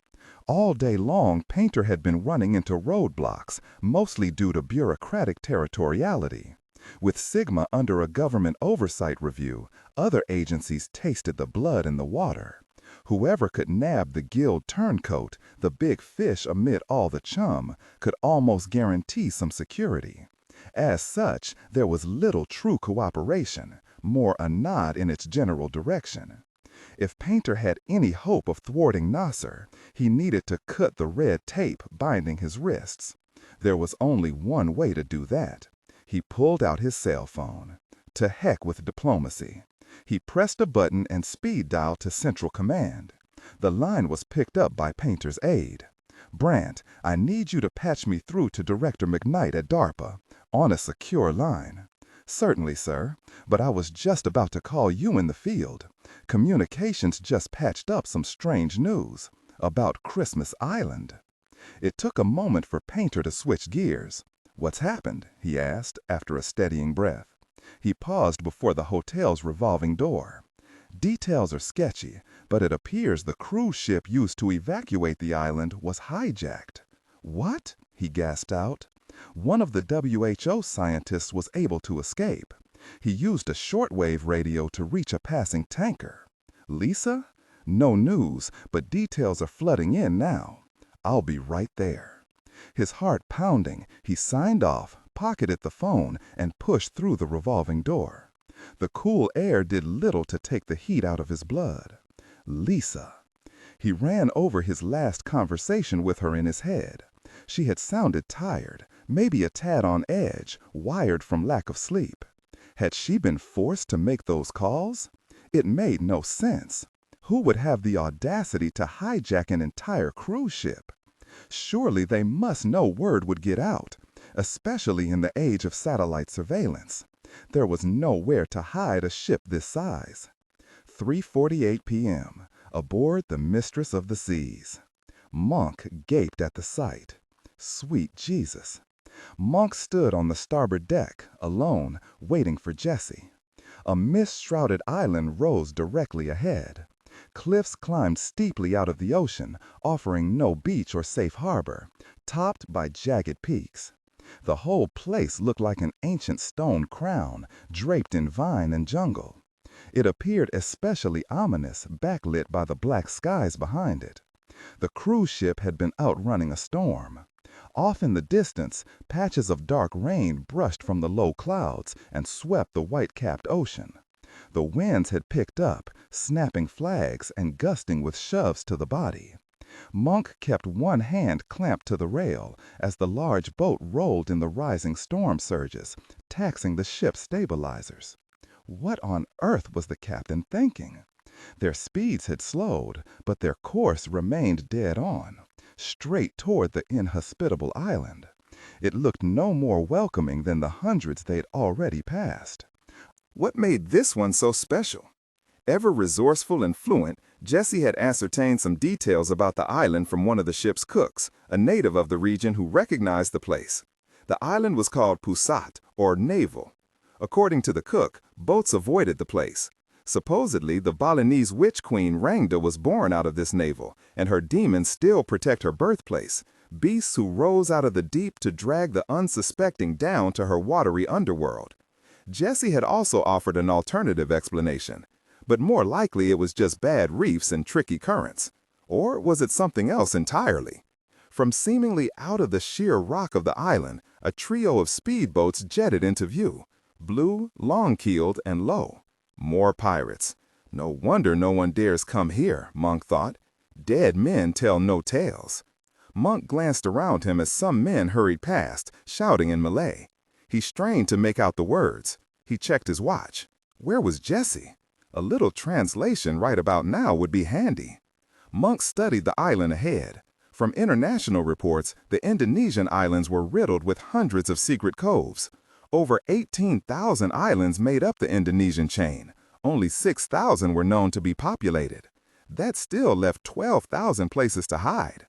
All day long, Painter had been running into roadblocks, mostly due to bureaucratic territoriality. With Sigma under a government oversight review, other agencies tasted the blood in the water. Whoever could nab the guild turncoat, the big fish amid all the chum, could almost guarantee some security. As such, there was little true cooperation, more a nod in its general direction. If Painter had any hope of thwarting Nasser, he needed to cut the red tape binding his wrists. There was only one way to do that. He pulled out his cell phone. To heck with diplomacy. He pressed a button and speed dialed to Central Command. The line was picked up by Painter's aide. "Brant, I need you to patch me through to Director McKnight at DARPA, on a secure line." "Certainly, sir, but I was just about to call you in the field. Communications just patched up some strange news about Christmas Island." It took a moment for Painter to switch gears. "What's happened?" he asked, after a steadying breath. He paused before the hotel's revolving door. "Details are sketchy, but it appears the cruise ship used to evacuate the island was hijacked." "What?" he gasped out. "One of the WHO scientists was able to escape. He used a shortwave radio to reach a passing tanker." "Lisa?" "No news, but details are flooding in now. I'll be right there." His heart pounding, he signed off, pocketed the phone, and pushed through the revolving door. The cool air did little to take the heat out of his blood. Lisa. He ran over his last conversation with her in his head. She had sounded tired, maybe a tad on edge, wired from lack of sleep. Had she been forced to make those calls? It made no sense. Who would have the audacity to hijack an entire cruise ship? Surely they must know word would get out, especially in the age of satellite surveillance. There was nowhere to hide a ship this size. 3:48 p.m., aboard the Mistress of the Seas. Monk gaped at the sight. Sweet Jesus. Monk stood on the starboard deck, alone, waiting for Jessie. A mist-shrouded island rose directly ahead. Cliffs climbed steeply out of the ocean, offering no beach or safe harbor, topped by jagged peaks. The whole place looked like an ancient stone crown, draped in vine and jungle. It appeared especially ominous, backlit by the black skies behind it. The cruise ship had been outrunning a storm. Off in the distance, patches of dark rain brushed from the low clouds and swept the white-capped ocean. The winds had picked up, snapping flags and gusting with shoves to the body. Monk kept one hand clamped to the rail as the large boat rolled in the rising storm surges, taxing the ship's stabilizers. What on earth was the captain thinking? Their speeds had slowed, but their course remained dead on, straight toward the inhospitable island. It looked no more welcoming than the hundreds they'd already passed. What made this one so special? Ever resourceful and fluent, Jessie had ascertained some details about the island from one of the ship's cooks, a native of the region who recognized the place. The island was called Pusat, or Navel. According to the cook, boats avoided the place. Supposedly, the Balinese witch queen Rangda was born out of this navel, and her demons still protect her birthplace, beasts who rose out of the deep to drag the unsuspecting down to her watery underworld. Jessie had also offered an alternative explanation, but more likely it was just bad reefs and tricky currents. Or was it something else entirely? From seemingly out of the sheer rock of the island, a trio of speedboats jetted into view, blue, long-keeled, and low. More pirates. No wonder no one dares come here, Monk thought. Dead men tell no tales. Monk glanced around him as some men hurried past, shouting in Malay. He strained to make out the words. He checked his watch. Where was Jessie? A little translation right about now would be handy. Monk studied the island ahead. From international reports, the Indonesian islands were riddled with hundreds of secret coves. Over 18,000 islands made up the Indonesian chain. Only 6,000 were known to be populated. That still left 12,000 places to hide.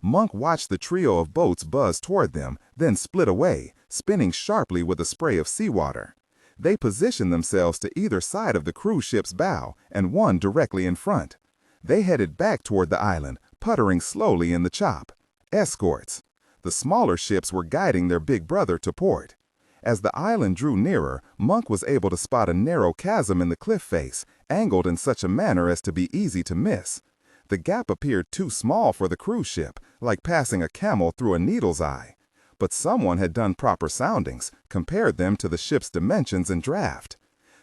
Monk watched the trio of boats buzz toward them, then split away, spinning sharply with a spray of seawater. They positioned themselves to either side of the cruise ship's bow and one directly in front. They headed back toward the island, puttering slowly in the chop. Escorts. The smaller ships were guiding their big brother to port. As the island drew nearer, Monk was able to spot a narrow chasm in the cliff face, angled in such a manner as to be easy to miss. The gap appeared too small for the cruise ship, like passing a camel through a needle's eye. But someone had done proper soundings, compared them to the ship's dimensions and draft.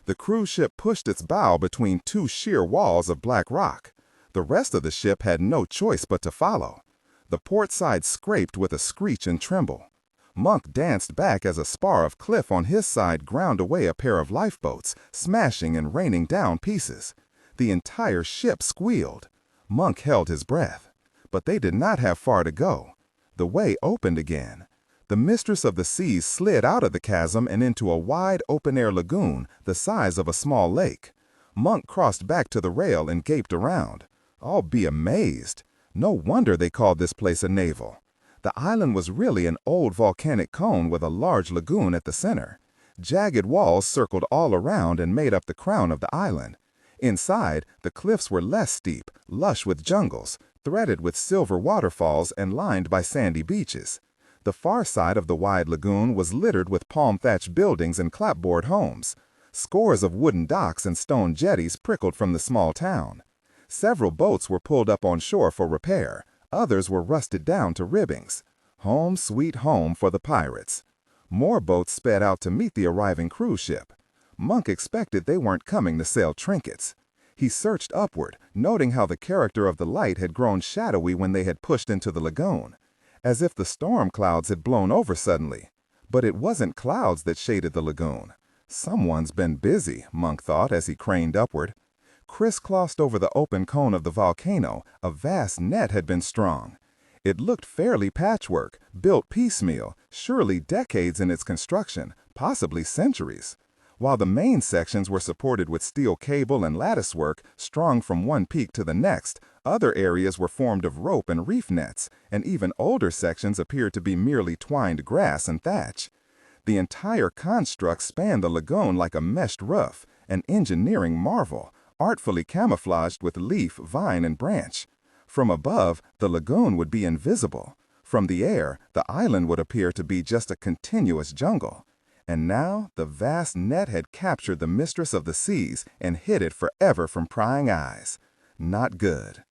The cruise ship pushed its bow between two sheer walls of black rock. The rest of the ship had no choice but to follow. The port side scraped with a screech and tremble. Monk danced back as a spar of cliff on his side ground away a pair of lifeboats, smashing and raining down pieces. The entire ship squealed. Monk held his breath. But they did not have far to go. The way opened again. The Mistress of the Seas slid out of the chasm and into a wide open-air lagoon the size of a small lake. Monk crossed back to the rail and gaped around. All be amazed. No wonder they called this place a navel. The island was really an old volcanic cone with a large lagoon at the center. Jagged walls circled all around and made up the crown of the island. Inside, the cliffs were less steep, lush with jungles, threaded with silver waterfalls and lined by sandy beaches. The far side of the wide lagoon was littered with palm-thatched buildings and clapboard homes. Scores of wooden docks and stone jetties prickled from the small town. Several boats were pulled up on shore for repair. Others were rusted down to ribbings. Home sweet home for the pirates. More boats sped out to meet the arriving cruise ship. Monk expected they weren't coming to sell trinkets. He searched upward, noting how the character of the light had grown shadowy when they had pushed into the lagoon, as if the storm clouds had blown over suddenly. But it wasn't clouds that shaded the lagoon. Someone's been busy, Monk thought as he craned upward. Crisscrossed over the open cone of the volcano, a vast net had been strung. It looked fairly patchwork, built piecemeal, surely decades in its construction, possibly centuries. While the main sections were supported with steel cable and lattice work strung from one peak to the next, other areas were formed of rope and reef nets, and even older sections appeared to be merely twined grass and thatch. The entire construct spanned the lagoon like a meshed roof, an engineering marvel, artfully camouflaged with leaf, vine, and branch. From above, the lagoon would be invisible. From the air, the island would appear to be just a continuous jungle. And now, the vast net had captured the mistress of the seas and hid it forever from prying eyes. Not good.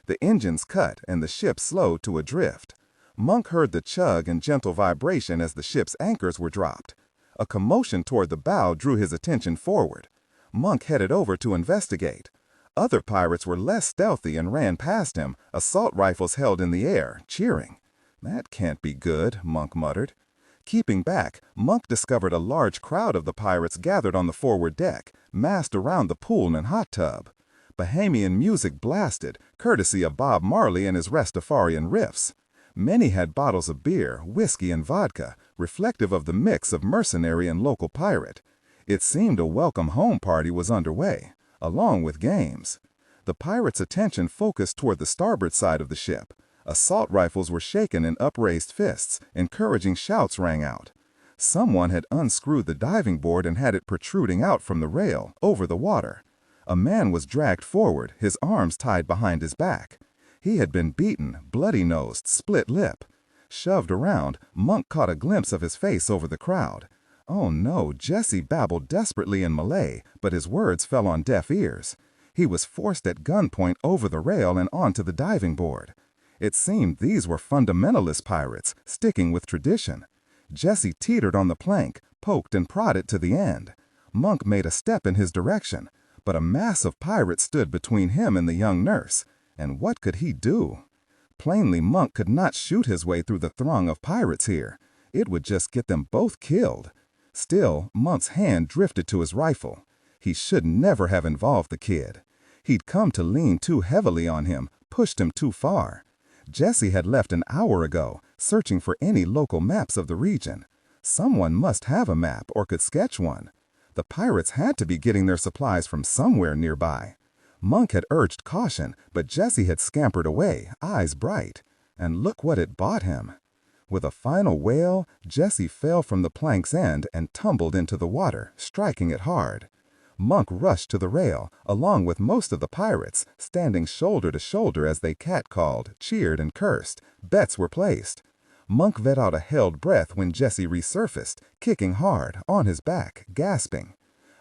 The engines cut and the ship slowed to a drift. Monk heard the chug and gentle vibration as the ship's anchors were dropped. A commotion toward the bow drew his attention forward. Monk headed over to investigate. Other pirates were less stealthy and ran past him, assault rifles held in the air, cheering. "That can't be good," Monk muttered. Keeping back, Monk discovered a large crowd of the pirates gathered on the forward deck, massed around the pool and hot tub. Bahamian music blasted, courtesy of Bob Marley and his Rastafarian riffs. Many had bottles of beer, whiskey, and vodka, reflective of the mix of mercenary and local pirate. It seemed a welcome home party was underway, along with games. The pirates' attention focused toward the starboard side of the ship. Assault rifles were shaken in upraised fists, encouraging shouts rang out. Someone had unscrewed the diving board and had it protruding out from the rail, over the water. A man was dragged forward, his arms tied behind his back. He had been beaten, bloody-nosed, split lip. Shoved around, Monk caught a glimpse of his face over the crowd. Oh no, Jesse babbled desperately in Malay, but his words fell on deaf ears. He was forced at gunpoint over the rail and onto the diving board. It seemed these were fundamentalist pirates, sticking with tradition. Jesse teetered on the plank, poked and prodded to the end. Monk made a step in his direction, but a mass of pirates stood between him and the young nurse. And what could he do? Plainly, Monk could not shoot his way through the throng of pirates here. It would just get them both killed. Still, Monk's hand drifted to his rifle. He should never have involved the kid. He'd come to lean too heavily on him, pushed him too far. Jesse had left an hour ago, searching for any local maps of the region. Someone must have a map or could sketch one. The pirates had to be getting their supplies from somewhere nearby. Monk had urged caution, but Jesse had scampered away, eyes bright. And look what it bought him. With a final wail, Jesse fell from the plank's end and tumbled into the water, striking it hard. Monk rushed to the rail, along with most of the pirates, standing shoulder to shoulder as they catcalled, cheered, and cursed. Bets were placed. Monk let out a held breath when Jesse resurfaced, kicking hard, on his back, gasping.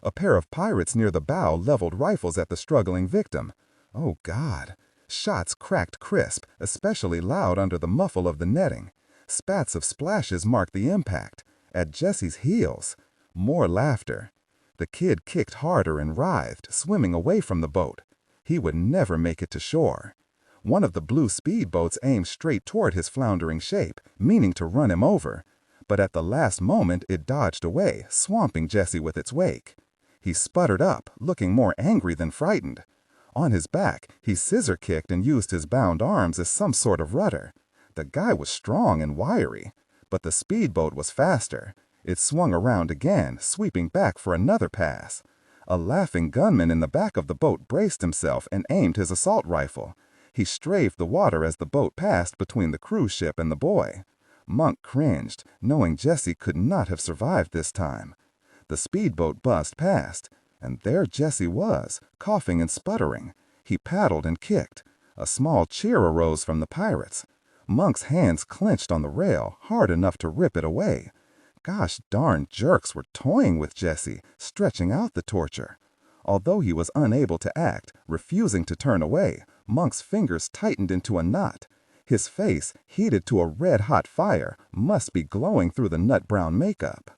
A pair of pirates near the bow leveled rifles at the struggling victim. Oh, God! Shots cracked crisp, especially loud under the muffle of the netting. Spats of splashes marked the impact. At Jesse's heels. More laughter. The kid kicked harder and writhed, swimming away from the boat. He would never make it to shore. One of the blue speedboats aimed straight toward his floundering shape, meaning to run him over. But at the last moment it dodged away, swamping Jesse with its wake. He sputtered up, looking more angry than frightened. On his back, he scissor-kicked and used his bound arms as some sort of rudder. The guy was strong and wiry, but the speedboat was faster. It swung around again, sweeping back for another pass. A laughing gunman in the back of the boat braced himself and aimed his assault rifle. He strafed the water as the boat passed between the cruise ship and the boy. Monk cringed, knowing Jesse could not have survived this time. The speedboat buzzed past, and there Jesse was, coughing and sputtering. He paddled and kicked. A small cheer arose from the pirates. Monk's hands clenched on the rail, hard enough to rip it away. Gosh darn jerks were toying with Jesse, stretching out the torture. Although he was unable to act, refusing to turn away, Monk's fingers tightened into a knot. His face, heated to a red-hot fire, must be glowing through the nut-brown makeup.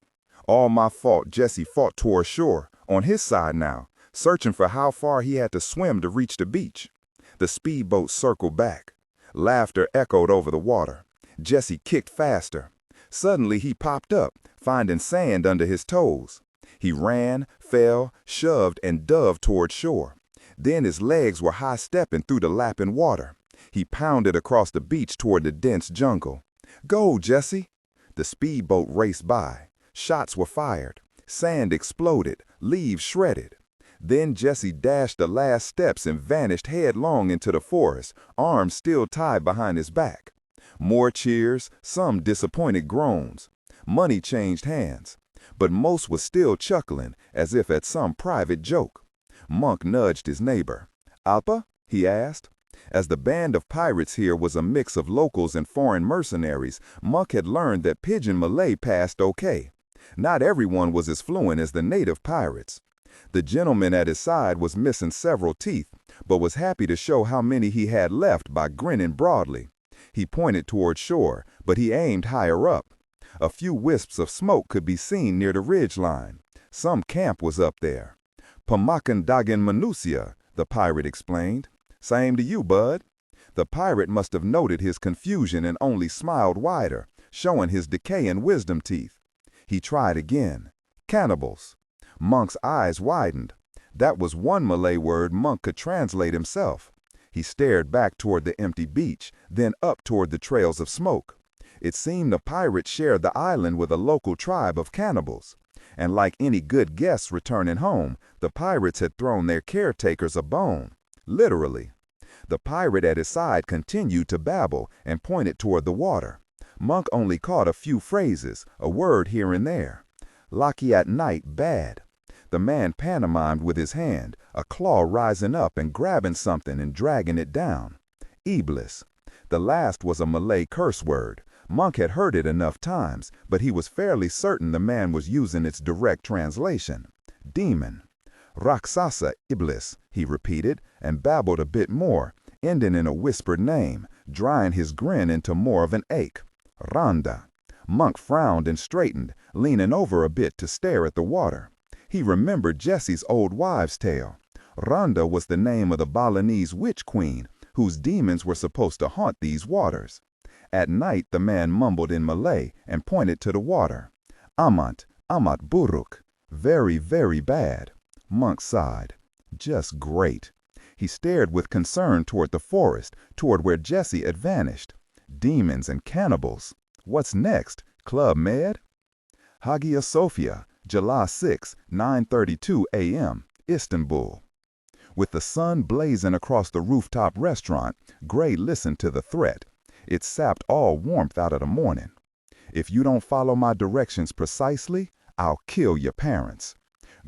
All my fault Jesse fought toward shore, on his side now, searching for how far he had to swim to reach the beach. The speedboat circled back. Laughter echoed over the water. Jesse kicked faster. Suddenly he popped up, finding sand under his toes. He ran, fell, shoved, and dove toward shore. Then his legs were high-stepping through the lapping water. He pounded across the beach toward the dense jungle. "Go, Jesse!" The speedboat raced by. Shots were fired. Sand exploded, leaves shredded. Then Jesse dashed the last steps and vanished headlong into the forest, arms still tied behind his back. More cheers, some disappointed groans. Money changed hands, but most was still chuckling as if at some private joke. Monk nudged his neighbor. "Alpa?" he asked. As the band of pirates here was a mix of locals and foreign mercenaries, Monk had learned that Pidgin Malay passed okay. Not everyone was as fluent as the native pirates. The gentleman at his side was missing several teeth, but was happy to show how many he had left by grinning broadly. He pointed toward shore, but he aimed higher up. A few wisps of smoke could be seen near the ridge line. Some camp was up there. "Pamakan Dagan Manusia," the pirate explained. "Same to you, bud." The pirate must have noted his confusion and only smiled wider, showing his decaying wisdom teeth. He tried again. "Cannibals." Monk's eyes widened. That was one Malay word Monk could translate himself. He stared back toward the empty beach, then up toward the trails of smoke. It seemed the pirates shared the island with a local tribe of cannibals. And like any good guests returning home, the pirates had thrown their caretakers a bone. Literally. The pirate at his side continued to babble and pointed toward the water. Monk only caught a few phrases, a word here and there. "Lucky at night, bad." The man pantomimed with his hand, a claw rising up and grabbing something and dragging it down. "Iblis." The last was a Malay curse word. Monk had heard it enough times, but he was fairly certain the man was using its direct translation. "Demon." "Raksasa Iblis," he repeated, and babbled a bit more, ending in a whispered name, drying his grin into more of an ache. "Randa." Monk frowned and straightened, leaning over a bit to stare at the water. He remembered Jesse's old wives' tale. Randa was the name of the Balinese witch queen, whose demons were supposed to haunt these waters. At night the man mumbled in Malay and pointed to the water. "Amat buruk." Very, very bad. Monk sighed. Just great. He stared with concern toward the forest, toward where Jesse had vanished. Demons and cannibals. What's next? Club Med? Hagia Sophia, July 6, 9:32 a.m., Istanbul. With the sun blazing across the rooftop restaurant, Gray listened to the threat. It sapped all warmth out of the morning. "If you don't follow my directions precisely, I'll kill your parents."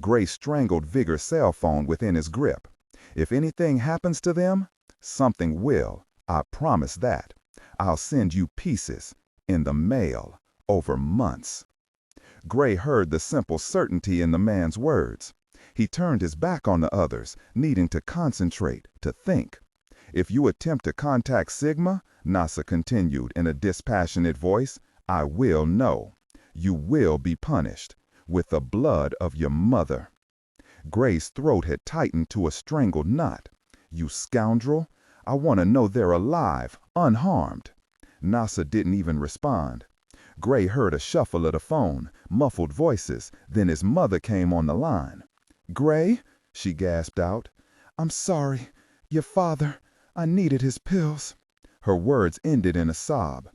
Gray strangled Vigor's cell phone within his grip. "If anything happens to them, something will. I promise that. I'll send you pieces in the mail over months." Gray heard the simple certainty in the man's words. He turned his back on the others, needing to concentrate, to think. "If you attempt to contact Sigma," Nasa continued in a dispassionate voice, "I will know. You will be punished with the blood of your mother." Gray's throat had tightened to a strangled knot. "You scoundrel! I want to know they're alive, unharmed." Nasa didn't even respond. Gray heard a shuffle of the phone, muffled voices, then his mother came on the line. "Gray," she gasped out. "I'm sorry. Your father, I needed his pills." Her words ended in a sob.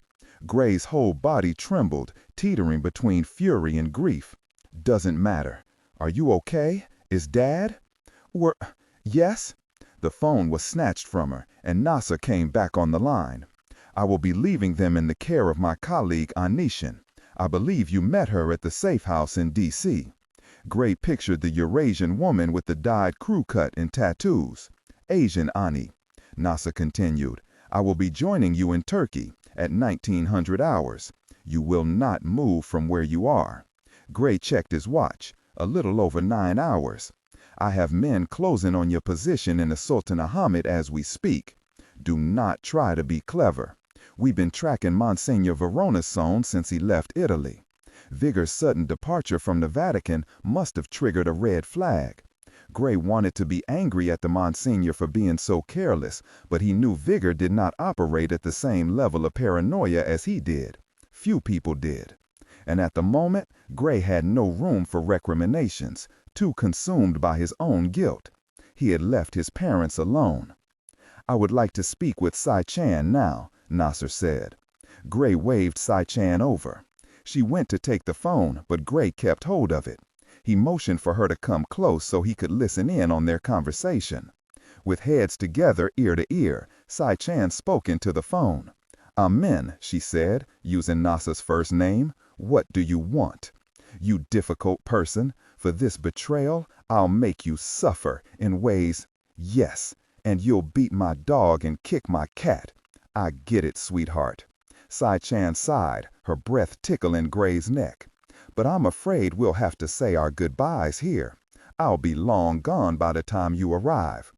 Gray's whole body trembled, teetering between fury and grief. "Doesn't matter. Are you okay? Is Dad?" Yes." The phone was snatched from her, and Nasa came back on the line. "I will be leaving them in the care of my colleague Anishin. I believe you met her at the safe house in D.C. Gray pictured the Eurasian woman with the dyed crew cut and tattoos. "Asian Ani." Nasa continued, "I will be joining you in Turkey at 1900 hours. You will not move from where you are." Gray checked his watch. "A little over 9 hours. I have men closing on your position in the Sultanahmet as we speak. Do not try to be clever. We've been tracking Monsignor Verona's zone since he left Italy. Vigor's sudden departure from the Vatican must have triggered a red flag." Gray wanted to be angry at the Monsignor for being so careless, but he knew Vigor did not operate at the same level of paranoia as he did. Few people did. And at the moment, Gray had no room for recriminations, too consumed by his own guilt. He had left his parents alone. "I would like to speak with Sai-Chan now," Nasser said. Gray waved Sai-Chan over. She went to take the phone, but Gray kept hold of it. He motioned for her to come close so he could listen in on their conversation. With heads together ear to ear, Sai-Chan spoke into the phone. "Amen," she said, using Nasa's first name. "What do you want? You difficult person, for this betrayal, I'll make you suffer in ways. Yes, and you'll beat my dog and kick my cat. I get it, sweetheart." Sai-Chan sighed, her breath tickling Gray's neck. "But I'm afraid we'll have to say our goodbyes here. I'll be long gone by the time you arrive."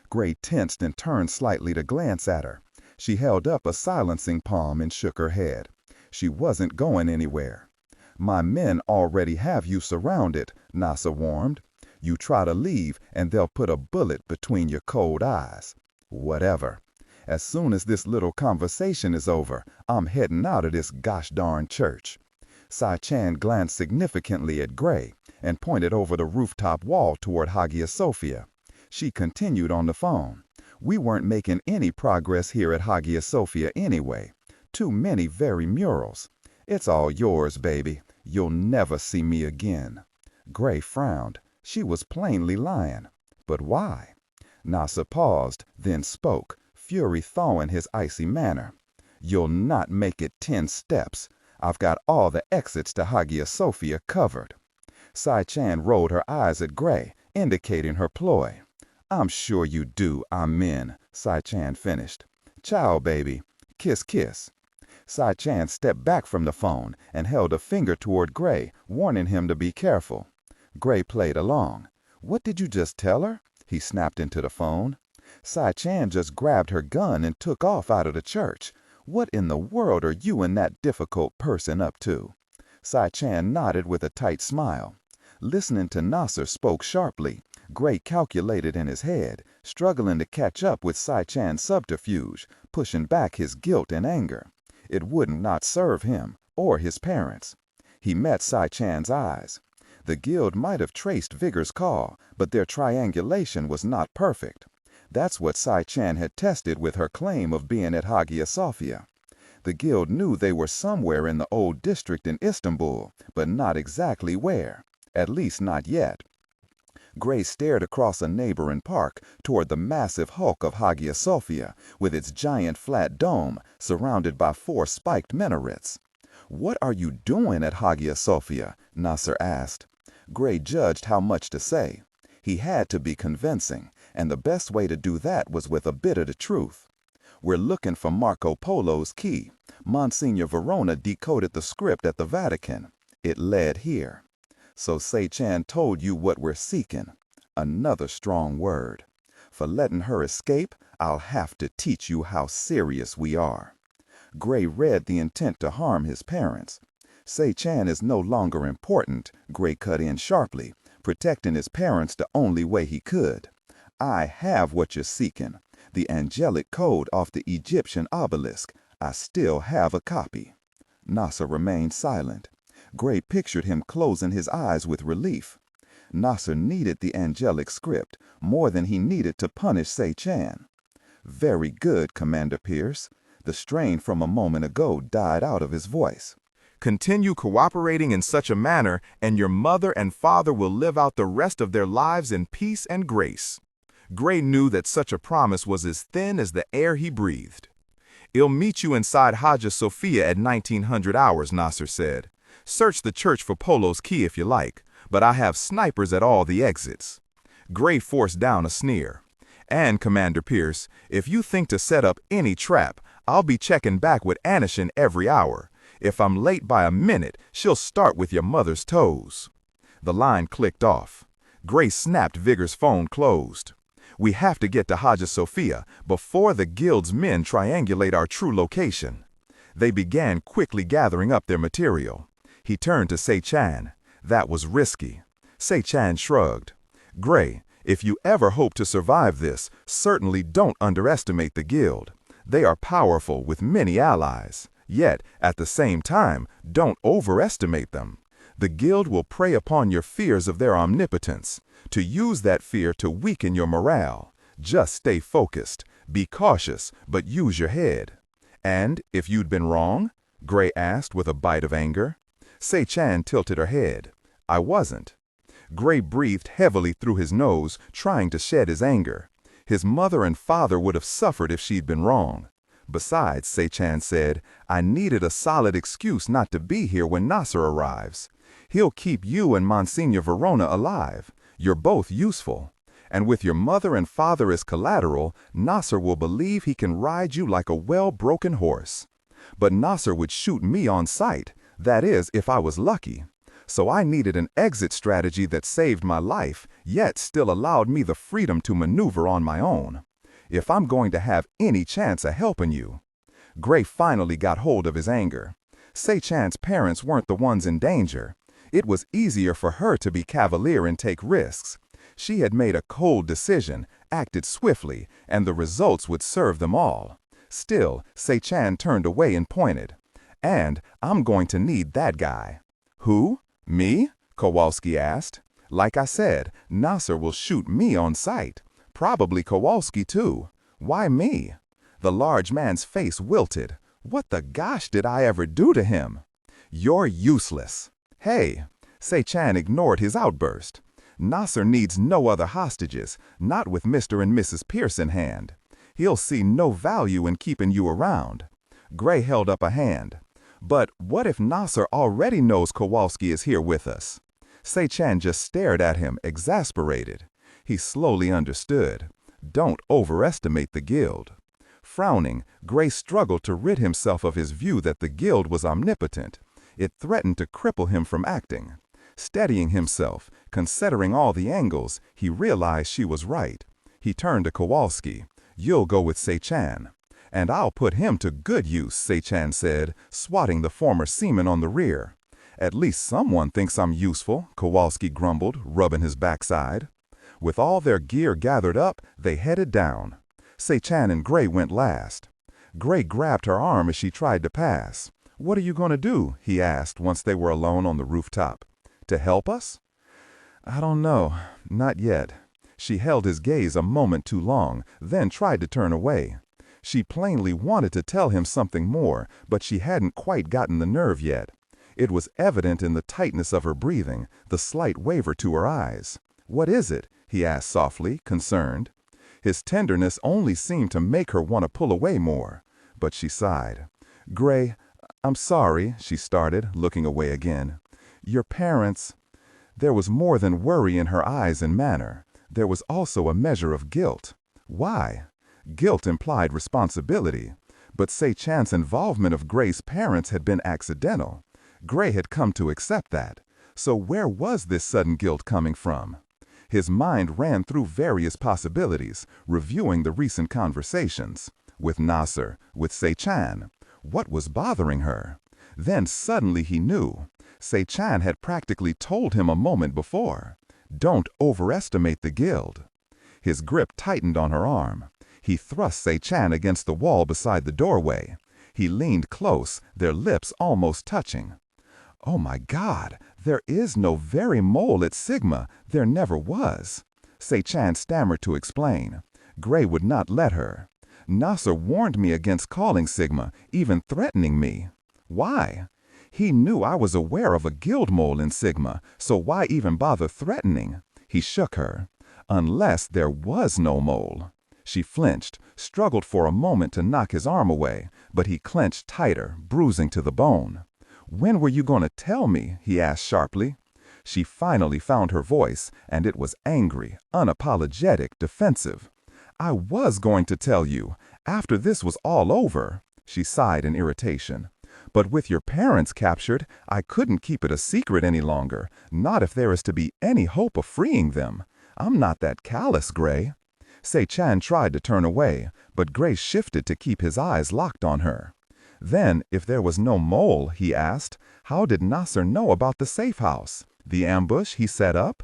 Gray tensed and turned slightly to glance at her. She held up a silencing palm and shook her head. She wasn't going anywhere. "My men already have you surrounded," Nasa warned. "You try to leave and they'll put a bullet between your cold eyes." "Whatever. As soon as this little conversation is over, I'm heading out of this gosh darn church." Sai-Chan glanced significantly at Gray and pointed over the rooftop wall toward Hagia Sophia. She continued on the phone. "We weren't making any progress here at Hagia Sophia anyway. Too many very murals. It's all yours, baby. You'll never see me again." Gray frowned. She was plainly lying. But why? Nasa paused, then spoke, fury thawing his icy manner. "You'll not make it 10 steps. I've got all the exits to Hagia Sophia covered." Sai-Chan rolled her eyes at Gray, indicating her ploy. "I'm sure you do, amen," Sai-Chan finished. "Ciao, baby. Kiss, kiss." Sai-Chan stepped back from the phone and held a finger toward Gray, warning him to be careful. Gray played along. "What did you just tell her?" he snapped into the phone. "Sai-Chan just grabbed her gun and took off out of the church. What in the world are you and that difficult person up to?" Sai-Chan nodded with a tight smile. Listening to Nasser spoke sharply, Gray calculated in his head, struggling to catch up with Sai-Chan's subterfuge, pushing back his guilt and anger. It would not serve him, or his parents. He met Sai-Chan's eyes. The guild might have traced Vigor's call, but their triangulation was not perfect. That's what Sai-Chan had tested with her claim of being at Hagia Sophia. The guild knew they were somewhere in the old district in Istanbul, but not exactly where. At least not yet. Gray stared across a neighboring park toward the massive hulk of Hagia Sophia, with its giant flat dome surrounded by 4 spiked minarets. "What are you doing at Hagia Sophia?" Nasser asked. Gray judged how much to say. He had to be convincing, and the best way to do that was with a bit of the truth. "We're looking for Marco Polo's key. Monsignor Verona decoded the script at the Vatican. It led here." "So Sai-Chan told you what we're seeking." Another strong word. "For letting her escape, I'll have to teach you how serious we are." Gray read the intent to harm his parents. "Sai-Chan is no longer important," Gray cut in sharply, protecting his parents the only way he could. "I have what you're seeking. The angelic code off the Egyptian obelisk. I still have a copy." Nasser remained silent. Gray pictured him closing his eyes with relief. Nasser needed the angelic script more than he needed to punish Sai-Chan. "Very good, Commander Pierce." The strain from a moment ago died out of his voice. "Continue cooperating in such a manner, and your mother and father will live out the rest of their lives in peace and grace." Gray knew that such a promise was as thin as the air he breathed. "I'll meet you inside Hagia Sophia at 1900 hours, Nasser said. "Search the church for Polo's key if you like, but I have snipers at all the exits." Gray forced down a sneer. "And, Commander Pierce, if you think to set up any trap, I'll be checking back with Anishin every hour. If I'm late by a minute, she'll start with your mother's toes." The line clicked off. Gray snapped Vigor's phone closed. "We have to get to Hagia Sophia before the guild's men triangulate our true location." They began quickly gathering up their material. He turned to Sai-Chan. That was risky. Sai-Chan shrugged. "Gray, if you ever hope to survive this, certainly don't underestimate the guild. They are powerful with many allies. Yet, at the same time, don't overestimate them. The guild will prey upon your fears of their omnipotence, to use that fear to weaken your morale. Just stay focused. Be cautious, but use your head." "And if you'd been wrong?" Gray asked with a bite of anger. Sai-Chan tilted her head. "I wasn't." Gray breathed heavily through his nose, trying to shed his anger. His mother and father would have suffered if she'd been wrong. Besides, Seychan said, I needed a solid excuse not to be here when Nasser arrives. He'll keep you and Monsignor Verona alive. You're both useful. And with your mother and father as collateral, Nasser will believe he can ride you like a well-broken horse. But Nasser would shoot me on sight, that is, if I was lucky. So I needed an exit strategy that saved my life, yet still allowed me the freedom to maneuver on my own. If I'm going to have any chance of helping you. Gray finally got hold of his anger. Seychan's parents weren't the ones in danger. It was easier for her to be cavalier and take risks. She had made a cold decision, acted swiftly, and the results would serve them all. Still, Seychan turned away and pointed. And I'm going to need that guy. Who? Me? Kowalski asked. Like I said, Nasser will shoot me on sight. Probably Kowalski too. Why me? The large man's face wilted. What the gosh did I ever do to him? You're useless. Hey, Seychan ignored his outburst. Nasser needs no other hostages, not with Mr. and Mrs. Pierce in hand. He'll see no value in keeping you around. Gray held up a hand. But what if Nasser already knows Kowalski is here with us? Seychan just stared at him, exasperated. He slowly understood. Don't overestimate the guild. Frowning, Gray struggled to rid himself of his view that the guild was omnipotent. It threatened to cripple him from acting. Steadying himself, considering all the angles, he realized she was right. He turned to Kowalski. You'll go with Seychan. And I'll put him to good use, Seychan said, swatting the former seaman on the rear. At least someone thinks I'm useful, Kowalski grumbled, rubbing his backside. With all their gear gathered up, they headed down. Seychan and Gray went last. Gray grabbed her arm as she tried to pass. What are you going to do? He asked once they were alone on the rooftop. To help us? I don't know. Not yet. She held his gaze a moment too long, then tried to turn away. She plainly wanted to tell him something more, but she hadn't quite gotten the nerve yet. It was evident in the tightness of her breathing, the slight waver to her eyes. What is it? He asked softly, concerned. His tenderness only seemed to make her want to pull away more. But she sighed. Gray, I'm sorry, she started, looking away again. Your parents... There was more than worry in her eyes and manner. There was also a measure of guilt. Why? Guilt implied responsibility. But Seychan's involvement of Gray's parents had been accidental. Gray had come to accept that. So where was this sudden guilt coming from? His mind ran through various possibilities, reviewing the recent conversations. With Nasser, with Seychan. What was bothering her? Then suddenly he knew. Seychan had practically told him a moment before. Don't overestimate the guild. His grip tightened on her arm. He thrust Seychan against the wall beside the doorway. He leaned close, their lips almost touching. Oh my God, there is no very mole at Sigma. There never was. Seychan stammered to explain. Gray would not let her. Nasser warned me against calling Sigma, even threatening me. Why? He knew I was aware of a guild mole in Sigma, so why even bother threatening? He shook her. Unless there was no mole. She flinched, struggled for a moment to knock his arm away, but he clenched tighter, bruising to the bone. When were you going to tell me? He asked sharply. She finally found her voice, and it was angry, unapologetic, defensive. I was going to tell you, after this was all over. She sighed in irritation. But with your parents captured, I couldn't keep it a secret any longer, not if there is to be any hope of freeing them. I'm not that callous, Gray. Seychan tried to turn away, but Gray shifted to keep his eyes locked on her. Then, if there was no mole, he asked, how did Nasser know about the safe house? The ambush he set up?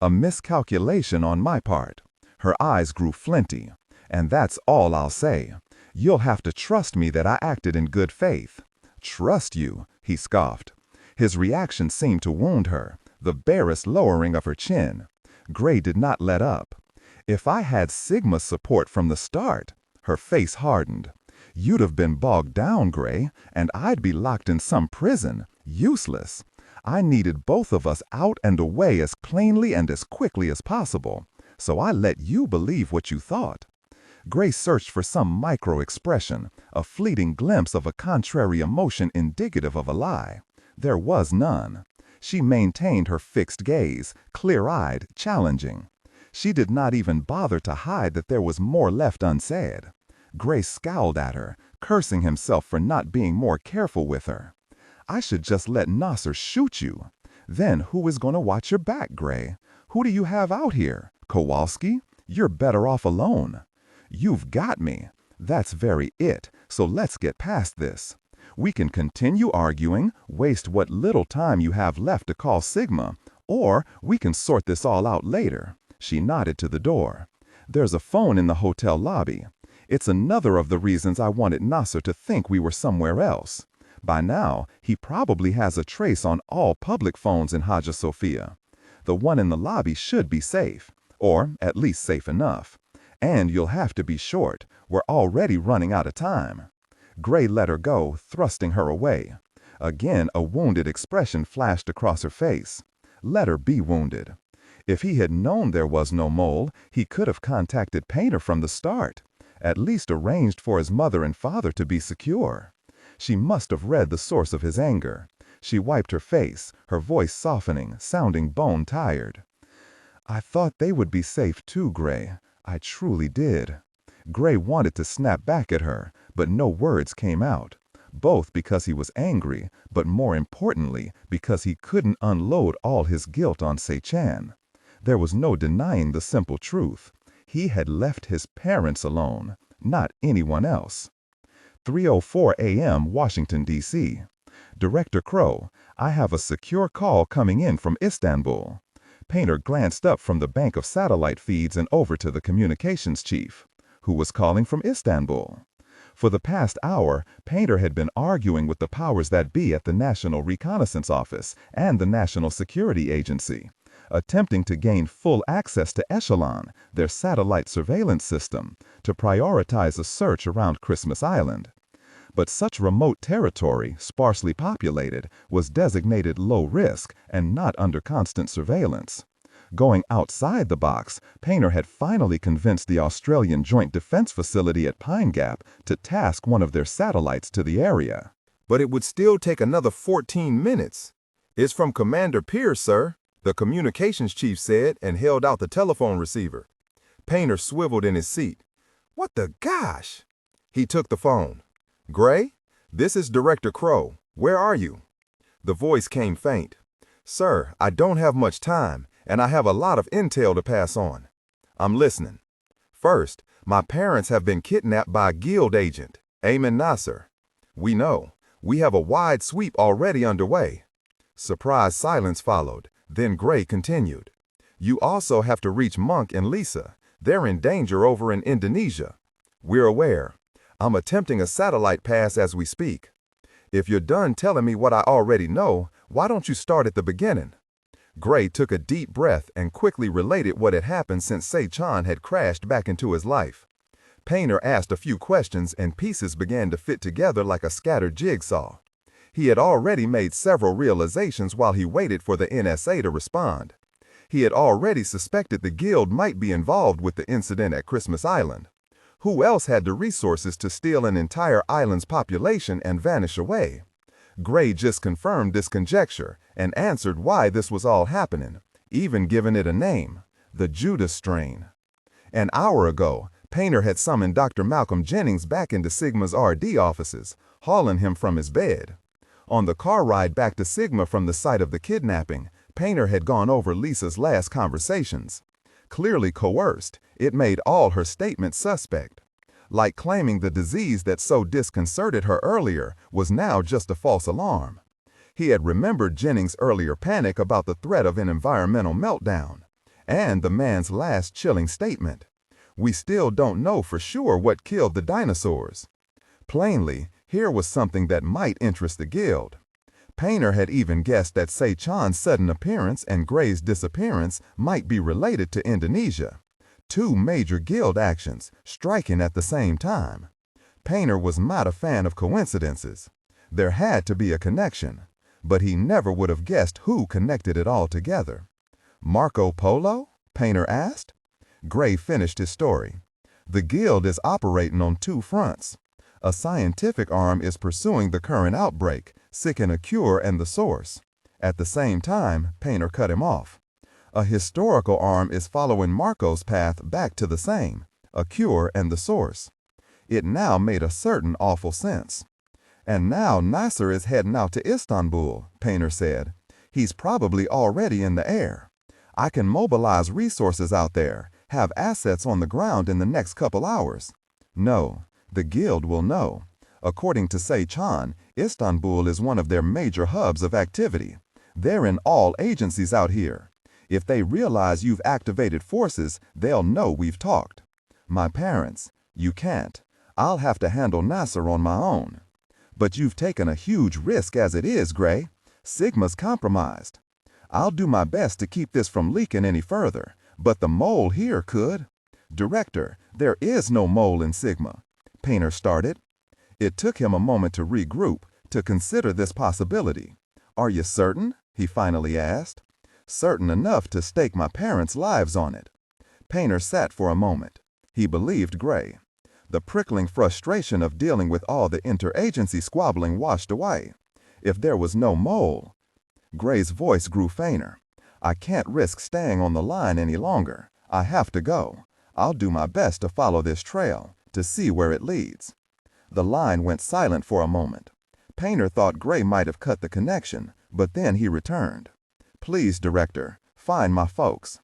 A miscalculation on my part. Her eyes grew flinty. And that's all I'll say. You'll have to trust me that I acted in good faith. Trust you, he scoffed. His reaction seemed to wound her, the barest lowering of her chin. Gray did not let up. If I had Sigma's support from the start, her face hardened. You'd have been bogged down, Gray, and I'd be locked in some prison, useless. I needed both of us out and away as plainly and as quickly as possible, so I let you believe what you thought. Gray searched for some micro-expression, a fleeting glimpse of a contrary emotion indicative of a lie. There was none. She maintained her fixed gaze, clear-eyed, challenging. She did not even bother to hide that there was more left unsaid. Gray scowled at her, cursing himself for not being more careful with her. I should just let Nasser shoot you. Then who is going to watch your back, Gray? Who do you have out here? Kowalski? You're better off alone. You've got me. That's very it, so let's get past this. We can continue arguing, waste what little time you have left to call Sigma, or we can sort this all out later. She nodded to the door. There's a phone in the hotel lobby. It's another of the reasons I wanted Nasser to think we were somewhere else. By now, he probably has a trace on all public phones in Hagia Sophia. The one in the lobby should be safe, or at least safe enough. And you'll have to be short. We're already running out of time. Gray let her go, thrusting her away. Again, a wounded expression flashed across her face. Let her be wounded. If he had known there was no mole, he could have contacted Painter from the start, at least arranged for his mother and father to be secure. She must have read the source of his anger. She wiped her face, her voice softening, sounding bone-tired. I thought they would be safe too, Gray. I truly did. Gray wanted to snap back at her, but no words came out, both because he was angry, but more importantly, because he couldn't unload all his guilt on Se-Chan. There was no denying the simple truth. He had left his parents alone, not anyone else. 3:04 a.m. Washington, D.C. Director Crow, I have a secure call coming in from Istanbul. Painter glanced up from the bank of satellite feeds and over to the communications chief, who was calling from Istanbul. For the past hour, Painter had been arguing with the powers that be at the National Reconnaissance Office and the National Security Agency, attempting to gain full access to Echelon, their satellite surveillance system, to prioritize a search around Christmas Island. But such remote territory, sparsely populated, was designated low risk and not under constant surveillance. Going outside the box, Painter had finally convinced the Australian Joint Defense Facility at Pine Gap to task one of their satellites to the area. But it would still take another 14 minutes. It's from Commander Pierce, sir, the communications chief said and held out the telephone receiver. Painter swiveled in his seat. What the gosh? He took the phone. Gray, this is Director Crow. Where are you? The voice came faint. Sir, I don't have much time, and I have a lot of intel to pass on. I'm listening. First, my parents have been kidnapped by a guild agent, Ayman Nasser. We know. We have a wide sweep already underway. Surprised silence followed. Then Gray continued. You also have to reach Monk and Lisa. They're in danger over in Indonesia. We're aware. I'm attempting a satellite pass as we speak. If you're done telling me what I already know, why don't you start at the beginning? Gray took a deep breath and quickly related what had happened since Se-Chan had crashed back into his life. Painter asked a few questions and pieces began to fit together like a scattered jigsaw. He had already made several realizations while he waited for the NSA to respond. He had already suspected the guild might be involved with the incident at Christmas Island. Who else had the resources to steal an entire island's population and vanish away? Gray just confirmed this conjecture and answered why this was all happening, even giving it a name, the Judas strain. An hour ago, Painter had summoned Dr. Malcolm Jennings back into Sigma's RD offices, hauling him from his bed. On the car ride back to Sigma from the site of the kidnapping, Painter had gone over Lisa's last conversations. Clearly coerced, it made all her statements suspect. Like claiming the disease that so disconcerted her earlier was now just a false alarm. He had remembered Jennings' earlier panic about the threat of an environmental meltdown, and the man's last chilling statement. We still don't know for sure what killed the dinosaurs. Plainly, here was something that might interest the guild. Painter had even guessed that Se-Chan's sudden appearance and Gray's disappearance might be related to Indonesia. Two major guild actions, striking at the same time. Painter was not a fan of coincidences. There had to be a connection. but he never would have guessed who connected it all together. Marco Polo? Painter asked. Gray finished his story. The guild is operating on two fronts. A scientific arm is pursuing the current outbreak, seeking a cure and the source. At the same time, Painter cut him off. A historical arm is following Marco's path back to the same, a cure and the source. It now made a certain awful sense. And now Nasser is heading out to Istanbul, Painter said. He's probably already in the air. I can mobilize resources out there, have assets on the ground in the next couple hours. No, the guild will know. According to Say-chan, Istanbul is one of their major hubs of activity. They're in all agencies out here. If they realize you've activated forces, they'll know we've talked. My parents, you can't. I'll have to handle Nasser on my own. But you've taken a huge risk as it is, Gray. Sigma's compromised. I'll do my best to keep this from leaking any further, but the mole here could. Director, there is no mole in Sigma. Painter started. It took him a moment to regroup, to consider this possibility. Are you certain? He finally asked. Certain enough to stake my parents' lives on it. Painter sat for a moment. He believed Gray. The prickling frustration of dealing with all the interagency squabbling washed away. If there was no mole. Gray's voice grew fainter. I can't risk staying on the line any longer. I have to go. I'll do my best to follow this trail, to see where it leads. The line went silent for a moment. Painter thought Gray might have cut the connection, but then he returned. Please, Director, find my folks.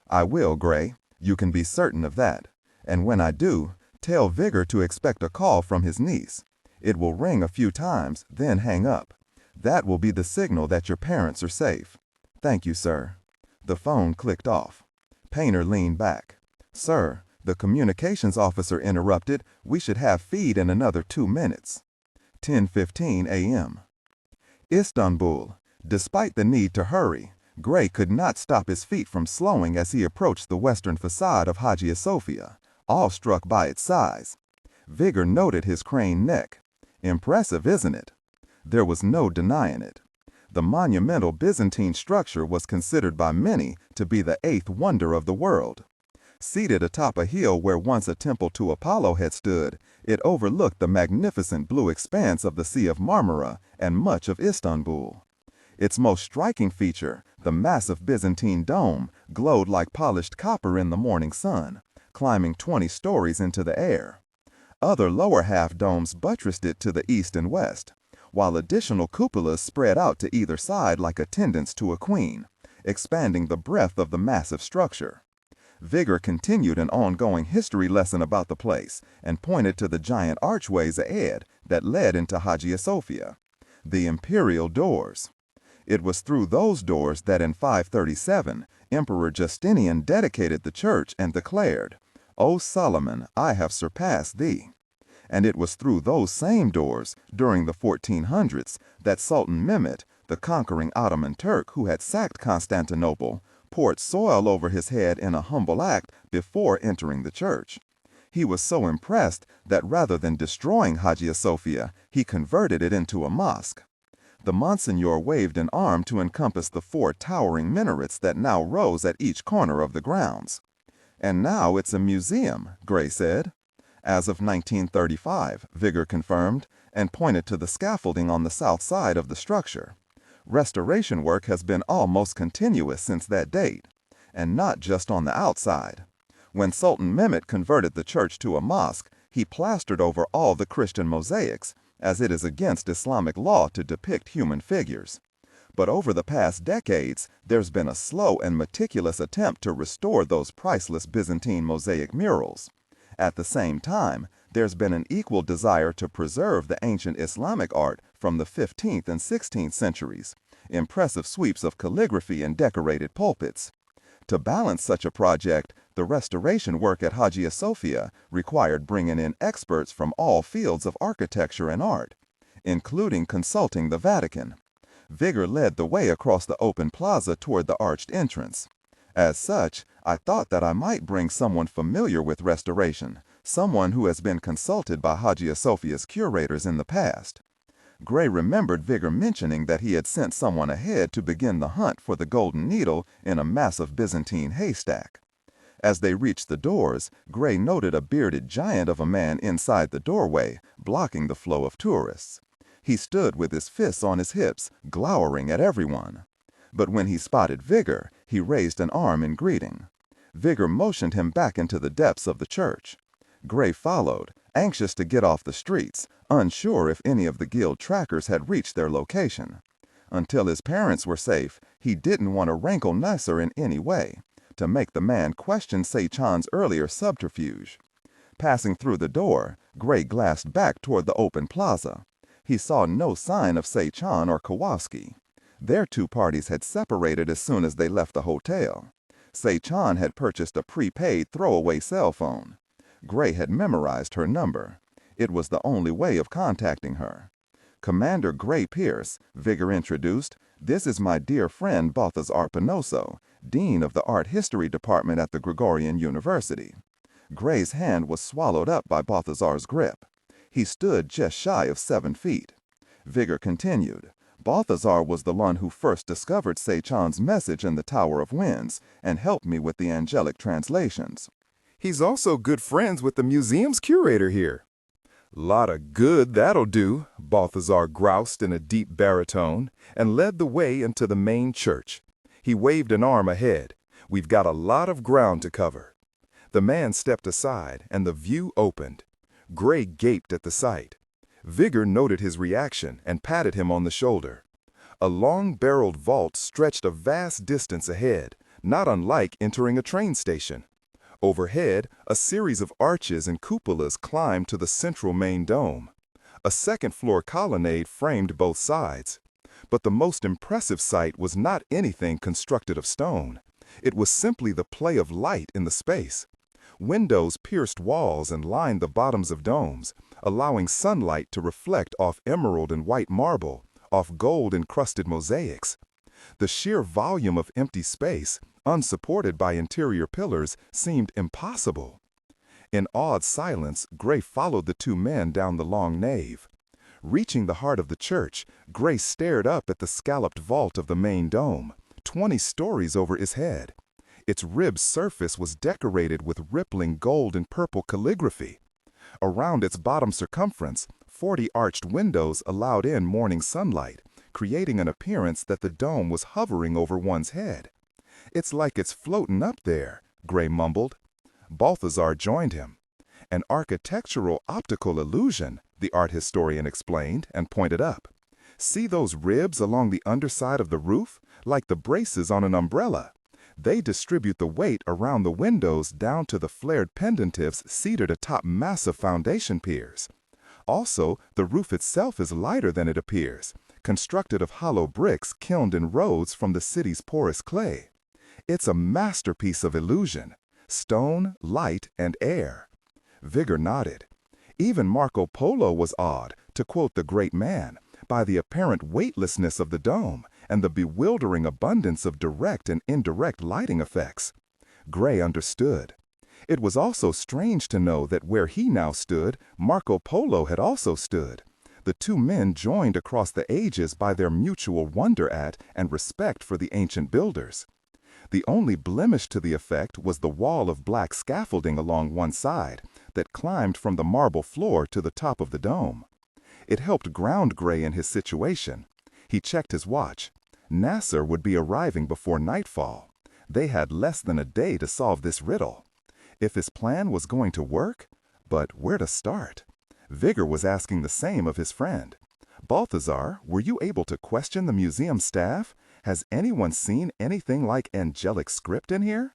I will, Gray. You can be certain of that. And when I do, tell Vigor to expect a call from his niece. It will ring a few times, then hang up. That will be the signal that your parents are safe. Thank you, sir. The phone clicked off. Painter leaned back. Sir, the communications officer interrupted. We should have feed in another 2 minutes. 10:15 a.m. Istanbul. Despite the need to hurry, Gray could not stop his feet from slowing as he approached the western facade of Hagia Sophia, awestruck by its size. Vigor noted his craned neck. Impressive, isn't it? There was no denying it. The monumental Byzantine structure was considered by many to be the 8th wonder of the world. Seated atop a hill where once a temple to Apollo had stood, it overlooked the magnificent blue expanse of the Sea of Marmara and much of Istanbul. Its most striking feature, the massive Byzantine dome, glowed like polished copper in the morning sun, climbing 20 stories into the air. Other lower half domes buttressed it to the east and west, while additional cupolas spread out to either side like attendants to a queen, expanding the breadth of the massive structure. Vigor continued an ongoing history lesson about the place and pointed to the giant archways ahead that led into Hagia Sophia, the imperial doors. It was through those doors that in 537, Emperor Justinian dedicated the church and declared, O Solomon, I have surpassed thee. And it was through those same doors, during the 1400s, that Sultan Mehmet, the conquering Ottoman Turk who had sacked Constantinople, poured soil over his head in a humble act before entering the church. He was so impressed that rather than destroying Hagia Sophia, he converted it into a mosque. The Monsignor waved an arm to encompass the 4 towering minarets that now rose at each corner of the grounds. And now it's a museum, Gray said. As of 1935, Vigor confirmed, and pointed to the scaffolding on the south side of the structure. Restoration work has been almost continuous since that date, and not just on the outside. When Sultan Mehmet converted the church to a mosque, he plastered over all the Christian mosaics, as it is against Islamic law to depict human figures. But over the past decades, there's been a slow and meticulous attempt to restore those priceless Byzantine mosaic murals. At the same time, there's been an equal desire to preserve the ancient Islamic art from the 15th and 16th centuries, impressive sweeps of calligraphy and decorated pulpits. To balance such a project, the restoration work at Hagia Sophia required bringing in experts from all fields of architecture and art, including consulting the Vatican. Vigor led the way across the open plaza toward the arched entrance. As such, I thought that I might bring someone familiar with restoration, someone who has been consulted by Hagia Sophia's curators in the past. Gray remembered Vigor mentioning that he had sent someone ahead to begin the hunt for the golden needle in a massive Byzantine haystack. As they reached the doors, Gray noted a bearded giant of a man inside the doorway, blocking the flow of tourists. He stood with his fists on his hips, glowering at everyone. But when he spotted Vigor, he raised an arm in greeting. Vigor motioned him back into the depths of the church. Gray followed, anxious to get off the streets, unsure if any of the guild trackers had reached their location. Until his parents were safe, he didn't want to rankle Nasser in any way, to make the man question Se-chan's earlier subterfuge. Passing through the door, Gray glanced back toward the open plaza. He saw no sign of Se-chan or Kowalski. Their two parties had separated as soon as they left the hotel. Se-chan had purchased a prepaid throwaway cell phone. Gray had memorized her number. It was the only way of contacting her. "Commander Gray Pierce," Vigor introduced. "This is my dear friend Balthazar Penoso, Dean of the Art History Department at the Gregorian University." Gray's hand was swallowed up by Balthazar's grip. He stood just shy of 7 feet. Vigor continued. "Balthazar was the one who first discovered Se-chan's message in the Tower of Winds and helped me with the angelic translations." He's also good friends with the museum's curator here. "Lot of good that'll do," Balthazar groused in a deep baritone and led the way into the main church. He waved an arm ahead. "We've got a lot of ground to cover." The man stepped aside and the view opened. Gray gaped at the sight. Vigor noted his reaction and patted him on the shoulder. A long-barreled vault stretched a vast distance ahead, not unlike entering a train station. Overhead, a series of arches and cupolas climbed to the central main dome. A second-floor colonnade framed both sides. But the most impressive sight was not anything constructed of stone. It was simply the play of light in the space. Windows pierced walls and lined the bottoms of domes, allowing sunlight to reflect off emerald and white marble, off gold-encrusted mosaics. The sheer volume of empty space, unsupported by interior pillars, seemed impossible. In awed silence, Gray followed the two men down the long nave. Reaching the heart of the church, Gray stared up at the scalloped vault of the main dome, 20 stories over his head. Its ribbed surface was decorated with rippling gold and purple calligraphy. Around its bottom circumference, 40 arched windows allowed in morning sunlight, creating an appearance that the dome was hovering over one's head. "It's like it's floating up there," Gray mumbled. Balthazar joined him. "An architectural optical illusion," the art historian explained and pointed up. "See those ribs along the underside of the roof, like the braces on an umbrella? They distribute the weight around the windows down to the flared pendentives seated atop massive foundation piers. Also, the roof itself is lighter than it appears, constructed of hollow bricks kilned in Rhodes from the city's porous clay. It's a masterpiece of illusion, stone, light, and air." Vigor nodded. Even Marco Polo was awed, to quote the great man, by the apparent weightlessness of the dome and the bewildering abundance of direct and indirect lighting effects. Gray understood. It was also strange to know that where he now stood, Marco Polo had also stood. The two men joined across the ages by their mutual wonder at and respect for the ancient builders. The only blemish to the effect was the wall of black scaffolding along one side that climbed from the marble floor to the top of the dome. It helped ground Gray in his situation. He checked his watch. Nasser would be arriving before nightfall. They had less than a day to solve this riddle. If his plan was going to work, but where to start? Vigor was asking the same of his friend. "Balthazar, were you able to question the museum staff? Has anyone seen anything like angelic script in here?"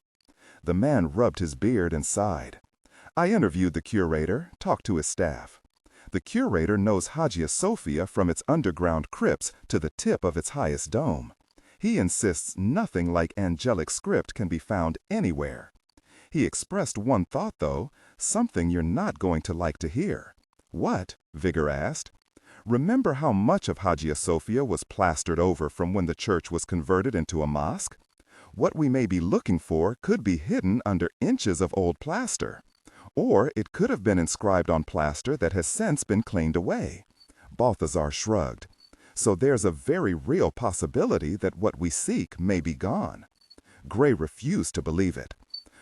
The man rubbed his beard and sighed. "I interviewed the curator, talked to his staff. The curator knows Hagia Sophia from its underground crypts to the tip of its highest dome. He insists nothing like angelic script can be found anywhere. He expressed one thought, though, something you're not going to like to hear." "What?" Vigor asked. "Remember how much of Hagia Sophia was plastered over from when the church was converted into a mosque? What we may be looking for could be hidden under inches of old plaster. Or it could have been inscribed on plaster that has since been cleaned away. Balthazar shrugged. "So there's a very real possibility that what we seek may be gone." Gray refused to believe it.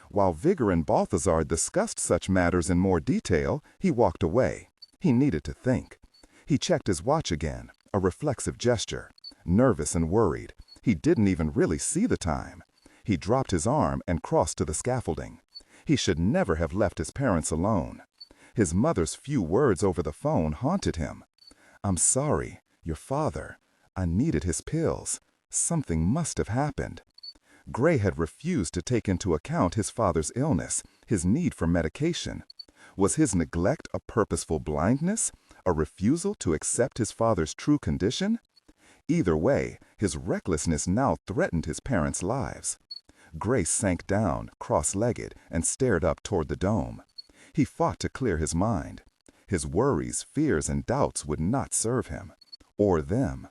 While Vigor and Balthazar discussed such matters in more detail, he walked away. He needed to think. He checked his watch again, a reflexive gesture. Nervous and worried, he didn't even really see the time. He dropped his arm and crossed to the scaffolding. He should never have left his parents alone. His mother's few words over the phone haunted him. "I'm sorry, your father. I needed his pills. Something must have happened." Gray had refused to take into account his father's illness, his need for medication. Was his neglect a purposeful blindness, a refusal to accept his father's true condition? Either way, his recklessness now threatened his parents' lives. Gray sank down, cross-legged, and stared up toward the dome. He fought to clear his mind. His worries, fears, and doubts would not serve him. Or them.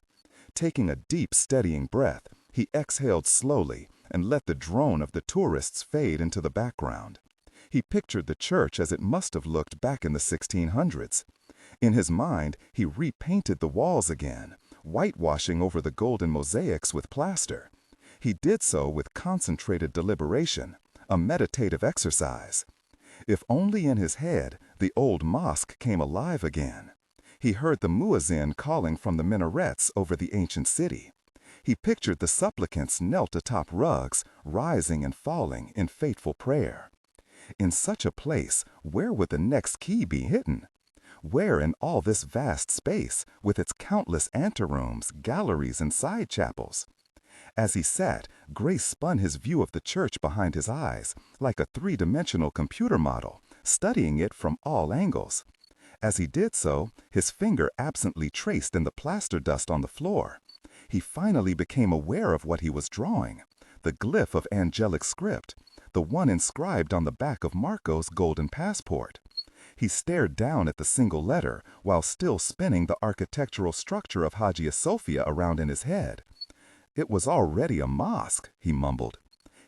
Taking a deep, steadying breath, he exhaled slowly and let the drone of the tourists fade into the background. He pictured the church as it must have looked back in the 1600s. In his mind, he repainted the walls again, whitewashing over the golden mosaics with plaster. He did so with concentrated deliberation, a meditative exercise. If only in his head the old mosque came alive again. He heard the muezzin calling from the minarets over the ancient city. He pictured the supplicants knelt atop rugs, rising and falling in fateful prayer. In such a place, where would the next key be hidden? Where in all this vast space, with its countless anterooms, galleries, and side chapels? As he sat, Gray spun his view of the church behind his eyes, like a three-dimensional computer model, studying it from all angles. As he did so, his finger absently traced in the plaster dust on the floor. He finally became aware of what he was drawing, the glyph of angelic script, the one inscribed on the back of Marco's golden passport. He stared down at the single letter while still spinning the architectural structure of Hagia Sophia around in his head. It was already a mosque, he mumbled.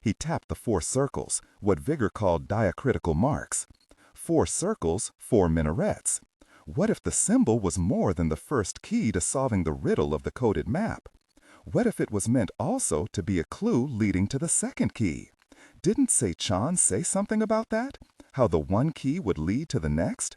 He tapped the 4 circles, what Vigor called diacritical marks. 4 circles, 4 minarets. What if the symbol was more than the first key to solving the riddle of the coded map? What if it was meant also to be a clue leading to the second key? Didn't Se-chan say something about that? How the one key would lead to the next?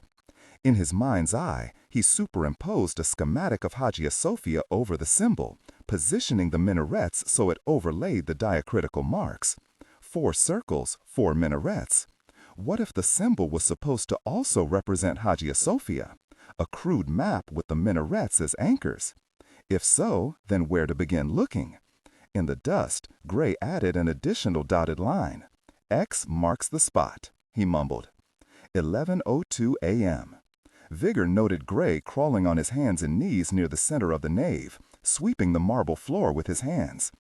In his mind's eye, he superimposed a schematic of Hagia Sophia over the symbol, positioning the minarets so it overlaid the diacritical marks. 4 circles, 4 minarets. What if the symbol was supposed to also represent Hagia Sophia, a crude map with the minarets as anchors? If so, then where to begin looking? In the dust, Gray added an additional dotted line. X marks the spot, he mumbled. 11:02 a.m. Vigor noted Gray crawling on his hands and knees near the center of the nave, sweeping the marble floor with his hands.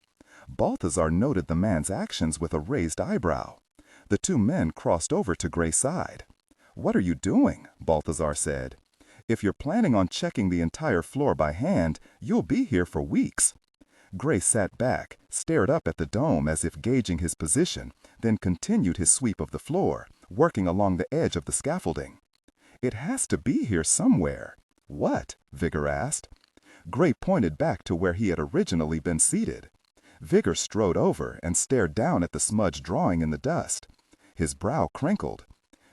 Balthazar noted the man's actions with a raised eyebrow. The 2 men crossed over to Gray's side. "What are you doing?" Balthazar said. "If you're planning on checking the entire floor by hand, you'll be here for weeks." Gray sat back, stared up at the dome as if gauging his position, then continued his sweep of the floor, working along the edge of the scaffolding. "It has to be here somewhere." "What?" Vigor asked. Gray pointed back to where he had originally been seated. Vigor strode over and stared down at the smudged drawing in the dust. His brow crinkled.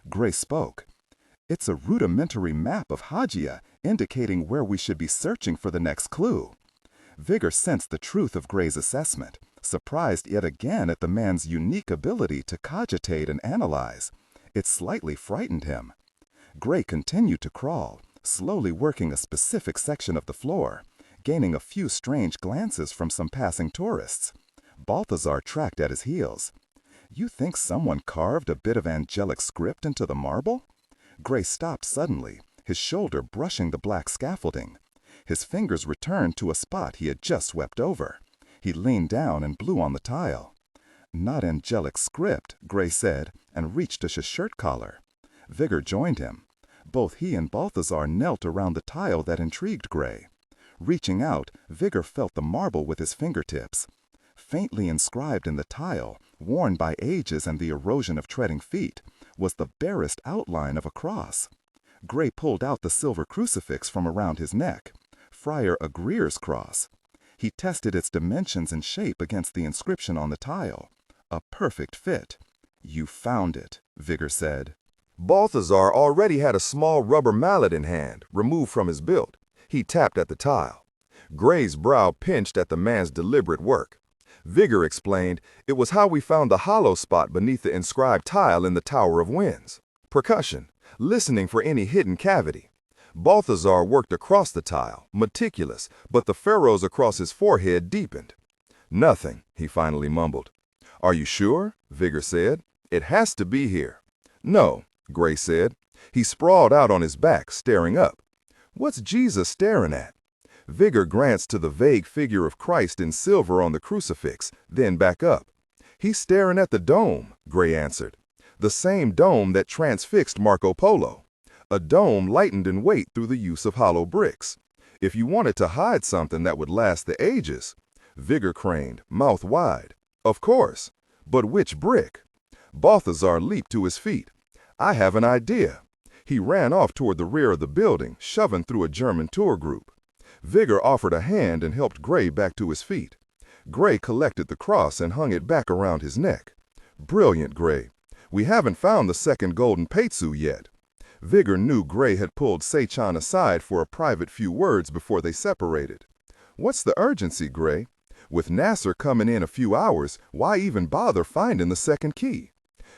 Gray spoke. "It's a rudimentary map of Hagia, indicating where we should be searching for the next clue." Vigor sensed the truth of Gray's assessment, surprised yet again at the man's unique ability to cogitate and analyze. It slightly frightened him. Gray continued to crawl, slowly working a specific section of the floor, gaining a few strange glances from some passing tourists. Balthazar tracked at his heels. "You think someone carved a bit of angelic script into the marble?" Gray stopped suddenly, his shoulder brushing the black scaffolding. His fingers returned to a spot he had just swept over. He leaned down and blew on the tile. "Not angelic script," Gray said, and reached to his shirt collar. Vigor joined him. Both he and Balthazar knelt around the tile that intrigued Gray. Reaching out, Vigor felt the marble with his fingertips. Faintly inscribed in the tile, worn by ages and the erosion of treading feet, was the barest outline of a cross. Gray pulled out the silver crucifix from around his neck. Friar Agrier's cross. He tested its dimensions and shape against the inscription on the tile. A perfect fit. You found it, Vigor said. Balthazar already had a small rubber mallet in hand, removed from his belt. He tapped at the tile. Gray's brow pinched at the man's deliberate work. Vigor explained, it was how we found the hollow spot beneath the inscribed tile in the Tower of Winds. Percussion, listening for any hidden cavity. Balthazar worked across the tile, meticulous, but the furrows across his forehead deepened. Nothing, he finally mumbled. Are you sure? Vigor said. It has to be here. No, Gray said. He sprawled out on his back, staring up. What's Jesus staring at? Vigor glanced to the vague figure of Christ in silver on the crucifix, then back up. He's staring at the dome, Gray answered. The same dome that transfixed Marco Polo. A dome lightened in weight through the use of hollow bricks. If you wanted to hide something that would last the ages. Vigor craned, mouth wide. Of course. But which brick? Balthazar leaped to his feet. I have an idea. He ran off toward the rear of the building, shoving through a German tour group. Vigor offered a hand and helped Gray back to his feet. Gray collected the cross and hung it back around his neck. Brilliant, Gray. We haven't found the second golden peitsu yet. Vigor knew Gray had pulled Seichan aside for a private few words before they separated. What's the urgency, Gray? With Nasser coming in a few hours, why even bother finding the second key?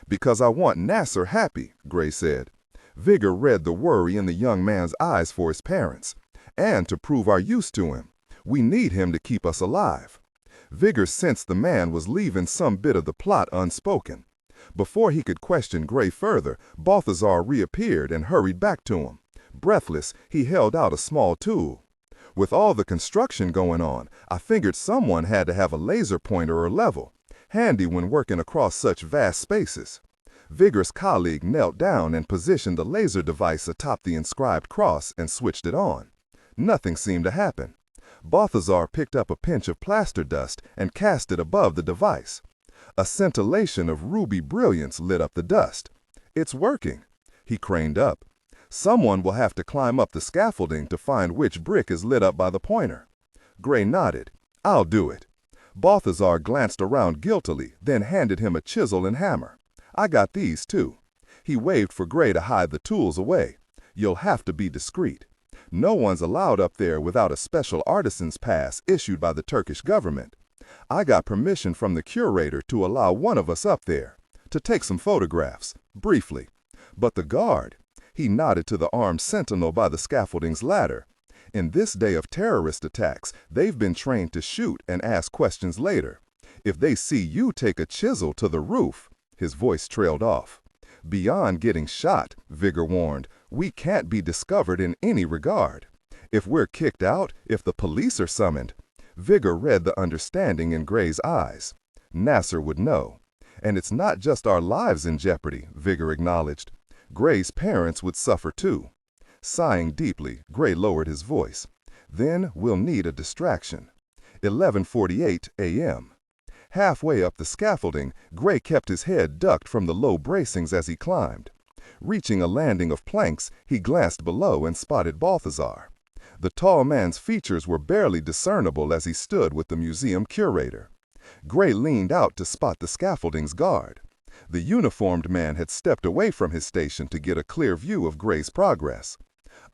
Because I want Nasser happy, Gray said. Vigor read the worry in the young man's eyes for his parents. And to prove our use to him. We need him to keep us alive. Vigor sensed the man was leaving some bit of the plot unspoken. Before he could question Gray further, Balthazar reappeared and hurried back to him. Breathless, he held out a small tool. With all the construction going on, I figured someone had to have a laser pointer or level, handy when working across such vast spaces. Vigor's colleague knelt down and positioned the laser device atop the inscribed cross and switched it on. Nothing seemed to happen. Balthazar picked up a pinch of plaster dust and cast it above the device. A scintillation of ruby brilliance lit up the dust. It's working. He craned up. Someone will have to climb up the scaffolding to find which brick is lit up by the pointer. Gray nodded. I'll do it. Balthazar glanced around guiltily, then handed him a chisel and hammer. I got these, too. He waved for Gray to hide the tools away. You'll have to be discreet. No one's allowed up there without a special artisan's pass issued by the Turkish government. I got permission from the curator to allow one of us up there, to take some photographs, briefly. But the guard, he nodded to the armed sentinel by the scaffolding's ladder. In this day of terrorist attacks, they've been trained to shoot and ask questions later. If they see you take a chisel to the roof, his voice trailed off. Beyond getting shot, Vigor warned, we can't be discovered in any regard. If we're kicked out, if the police are summoned. Vigor read the understanding in Gray's eyes. Nasser would know. And it's not just our lives in jeopardy, Vigor acknowledged. Gray's parents would suffer too. Sighing deeply, Gray lowered his voice. Then we'll need a distraction. 11:48 a.m. Halfway up the scaffolding, Gray kept his head ducked from the low bracings as he climbed. Reaching a landing of planks, he glanced below and spotted Balthazar. The tall man's features were barely discernible as he stood with the museum curator. Gray leaned out to spot the scaffolding's guard. The uniformed man had stepped away from his station to get a clear view of Gray's progress.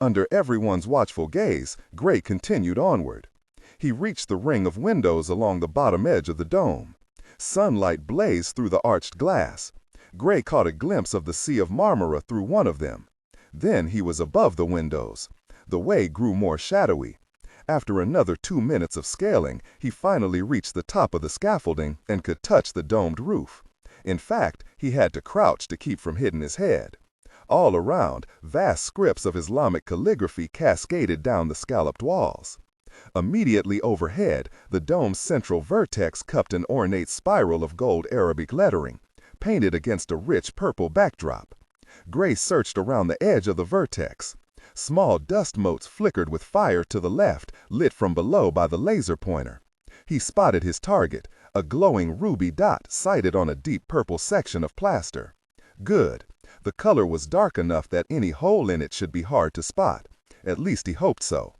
Under everyone's watchful gaze, Gray continued onward. He reached the ring of windows along the bottom edge of the dome. Sunlight blazed through the arched glass. Gray caught a glimpse of the Sea of Marmara through one of them. Then he was above the windows. The way grew more shadowy. After another 2 minutes of scaling, he finally reached the top of the scaffolding and could touch the domed roof. In fact, he had to crouch to keep from hitting his head. All around, vast scripts of Islamic calligraphy cascaded down the scalloped walls. Immediately overhead, the dome's central vertex cupped an ornate spiral of gold Arabic lettering, painted against a rich purple backdrop. Gray searched around the edge of the vertex. Small dust motes flickered with fire to the left, lit from below by the laser pointer. He spotted his target, a glowing ruby dot sighted on a deep purple section of plaster. Good. The color was dark enough that any hole in it should be hard to spot. At least he hoped so.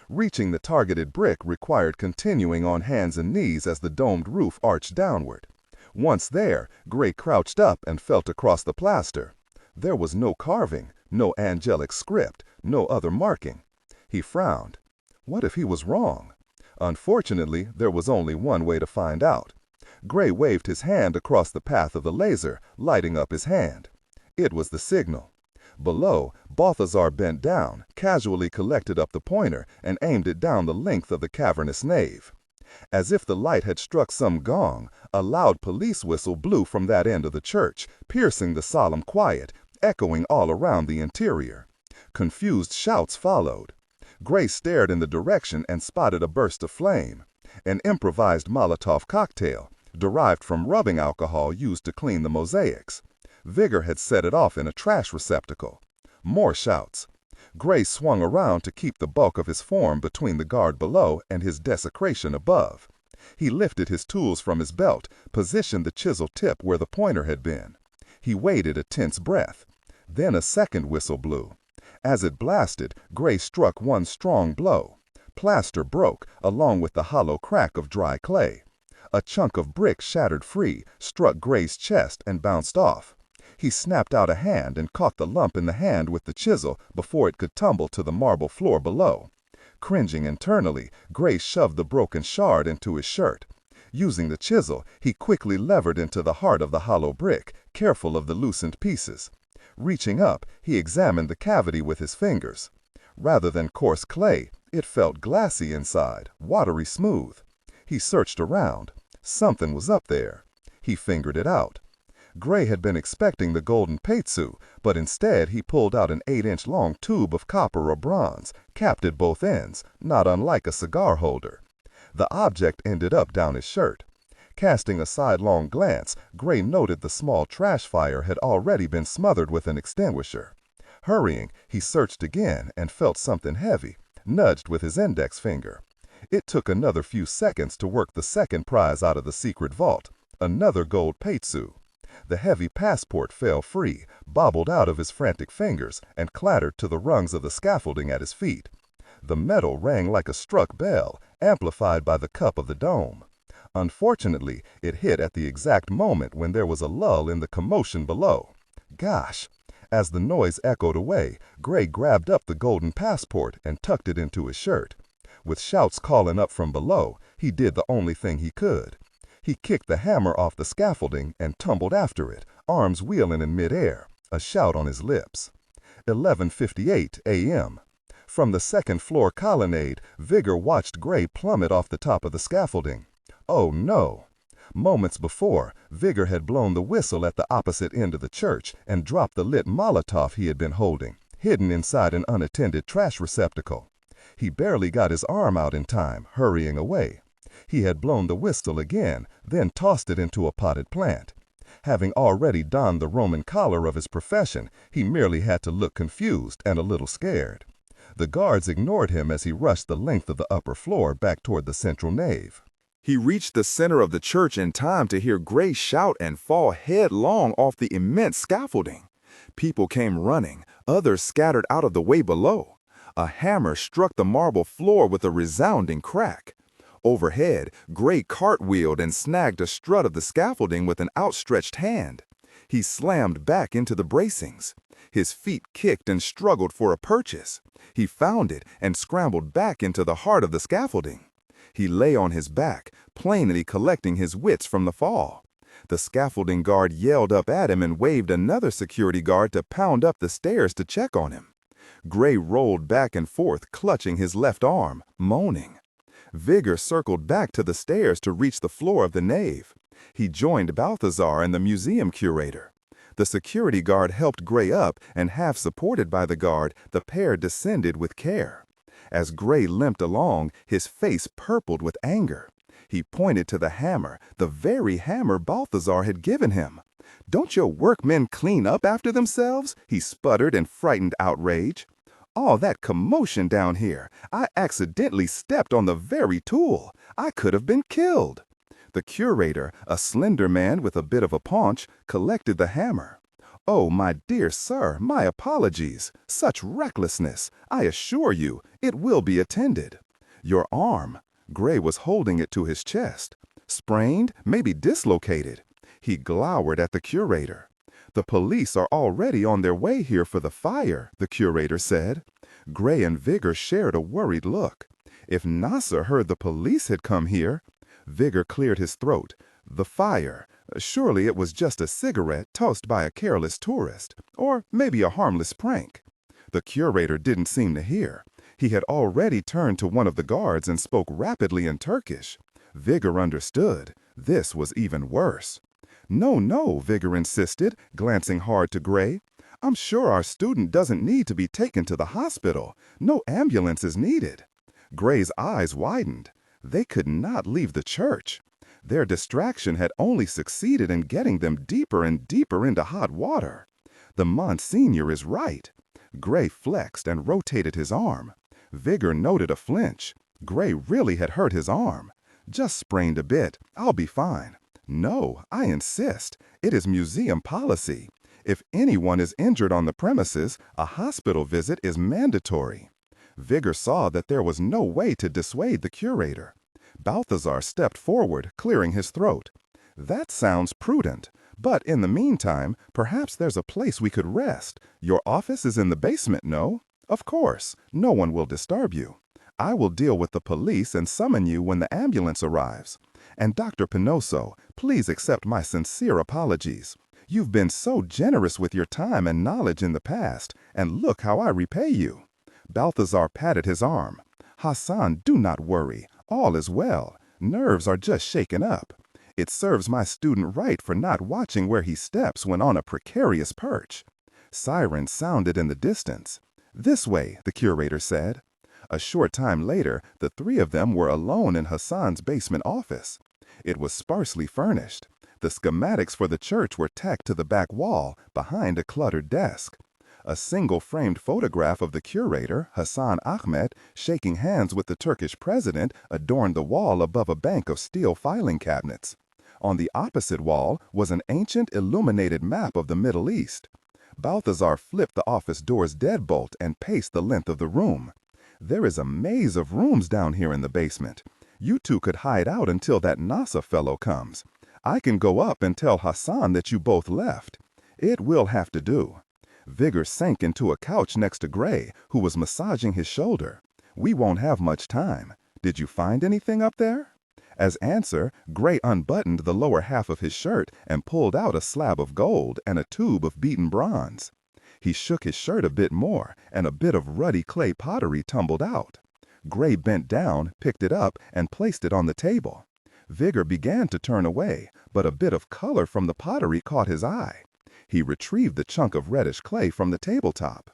Reaching the targeted brick required continuing on hands and knees as the domed roof arched downward. Once there, Gray crouched up and felt across the plaster. There was no carving, no angelic script, no other marking. He frowned. What if he was wrong? Unfortunately, there was only one way to find out. Gray waved his hand across the path of the laser, lighting up his hand. It was the signal. Below, Balthazar bent down, casually collected up the pointer, and aimed it down the length of the cavernous nave. As if the light had struck some gong, a loud police whistle blew from that end of the church, piercing the solemn quiet, echoing all around the interior. Confused shouts followed. Gray stared in the direction and spotted a burst of flame. An improvised Molotov cocktail, derived from rubbing alcohol used to clean the mosaics. Vigor had set it off in a trash receptacle. More shouts. Gray swung around to keep the bulk of his form between the guard below and his desecration above. He lifted his tools from his belt, positioned the chisel tip where the pointer had been. He waited a tense breath. Then a second whistle blew. As it blasted, Gray struck one strong blow. Plaster broke, along with the hollow crack of dry clay. A chunk of brick shattered free, struck Gray's chest, and bounced off. He snapped out a hand and caught the lump in the hand with the chisel before it could tumble to the marble floor below. Cringing internally, Gray shoved the broken shard into his shirt. Using the chisel, he quickly levered into the heart of the hollow brick, careful of the loosened pieces. Reaching up, he examined the cavity with his fingers. Rather than coarse clay, it felt glassy inside, watery smooth. He searched around. Something was up there. He fingered it out. Gray had been expecting the golden peitsu, but instead he pulled out an 8-inch long tube of copper or bronze, capped at both ends, not unlike a cigar holder. The object ended up down his shirt. Casting a sidelong glance, Gray noted the small trash fire had already been smothered with an extinguisher. Hurrying, he searched again and felt something heavy, nudged with his index finger. It took another few seconds to work the second prize out of the secret vault, another gold peitsu. The heavy passport fell free, bobbled out of his frantic fingers, and clattered to the rungs of the scaffolding at his feet. The metal rang like a struck bell, amplified by the cup of the dome. Unfortunately, it hit at the exact moment when there was a lull in the commotion below. Gosh! As the noise echoed away, Gray grabbed up the golden passport and tucked it into his shirt. With shouts calling up from below, he did the only thing he could. He kicked the hammer off the scaffolding and tumbled after it, arms wheeling in midair, a shout on his lips. 11:58 a.m. From the second-floor colonnade, Vigor watched Gray plummet off the top of the scaffolding. Oh no! Moments before, Vigor had blown the whistle at the opposite end of the church and dropped the lit Molotov he had been holding, hidden inside an unattended trash receptacle. He barely got his arm out in time, hurrying away. He had blown the whistle again, then tossed it into a potted plant. Having already donned the Roman collar of his profession, he merely had to look confused and a little scared. The guards ignored him as he rushed the length of the upper floor back toward the central nave. He reached the center of the church in time to hear Gray shout and fall headlong off the immense scaffolding. People came running, others scattered out of the way below. A hammer struck the marble floor with a resounding crack. Overhead, Gray cartwheeled and snagged a strut of the scaffolding with an outstretched hand. He slammed back into the bracings. His feet kicked and struggled for a purchase. He found it and scrambled back into the heart of the scaffolding. He lay on his back, plainly collecting his wits from the fall. The scaffolding guard yelled up at him and waved another security guard to pound up the stairs to check on him. Gray rolled back and forth, clutching his left arm, moaning. Vigor circled back to the stairs to reach the floor of the nave. He joined Balthazar and the museum curator. The security guard helped Gray up, and half supported by the guard, the pair descended with care. As Gray limped along, his face purpled with anger. He pointed to the hammer, the very hammer Balthazar had given him. "Don't your workmen clean up after themselves?" he sputtered in frightened outrage. "All that commotion down here. I accidentally stepped on the very tool. I could have been killed." The curator, a slender man with a bit of a paunch, collected the hammer. "Oh, my dear sir, my apologies. Such recklessness. I assure you, it will be attended." "Your arm." Gray was holding it to his chest. "Sprained, maybe dislocated." He glowered at the curator. "The police are already on their way here for the fire," the curator said. Gray and Vigor shared a worried look. If Nasser heard the police had come here— Vigor cleared his throat. "The fire. Surely it was just a cigarette tossed by a careless tourist, or maybe a harmless prank." The curator didn't seem to hear. He had already turned to one of the guards and spoke rapidly in Turkish. Vigor understood. This was even worse. "No, no," Vigor insisted, glancing hard to Gray. "I'm sure our student doesn't need to be taken to the hospital. No ambulance is needed." Gray's eyes widened. They could not leave the church. Their distraction had only succeeded in getting them deeper and deeper into hot water. The Monsignor is right. Gray flexed and rotated his arm. Vigor noted a flinch. Gray really had hurt his arm. "Just sprained a bit. I'll be fine." "No, I insist. It is museum policy. If anyone is injured on the premises, a hospital visit is mandatory." Vigor saw that there was no way to dissuade the curator. Balthazar stepped forward, clearing his throat. "That sounds prudent. But in the meantime, perhaps there's a place we could rest. Your office is in the basement, no? Of course. No one will disturb you. I will deal with the police and summon you when the ambulance arrives. And Dr. Pinoso, please accept my sincere apologies. You've been so generous with your time and knowledge in the past, and look how I repay you." Balthazar patted his arm. "Hassan, do not worry. All is well. Nerves are just shaken up. It serves my student right for not watching where he steps when on a precarious perch." Sirens sounded in the distance. "This way," the curator said. A short time later, the three of them were alone in Hassan's basement office. It was sparsely furnished. The schematics for the church were tacked to the back wall, behind a cluttered desk. A single framed photograph of the curator, Hassan Ahmed, shaking hands with the Turkish president adorned the wall above a bank of steel filing cabinets. On the opposite wall was an ancient illuminated map of the Middle East. Balthazar flipped the office door's deadbolt and paced the length of the room. "There is a maze of rooms down here in the basement. You two could hide out until that Nasa fellow comes. I can go up and tell Hassan that you both left. It will have to do." Vigor sank into a couch next to Gray, who was massaging his shoulder. "We won't have much time. Did you find anything up there?" As answer, Gray unbuttoned the lower half of his shirt and pulled out a slab of gold and a tube of beaten bronze. He shook his shirt a bit more, and a bit of ruddy clay pottery tumbled out. Gray bent down, picked it up, and placed it on the table. Vigor began to turn away, but a bit of color from the pottery caught his eye. He retrieved the chunk of reddish clay from the tabletop.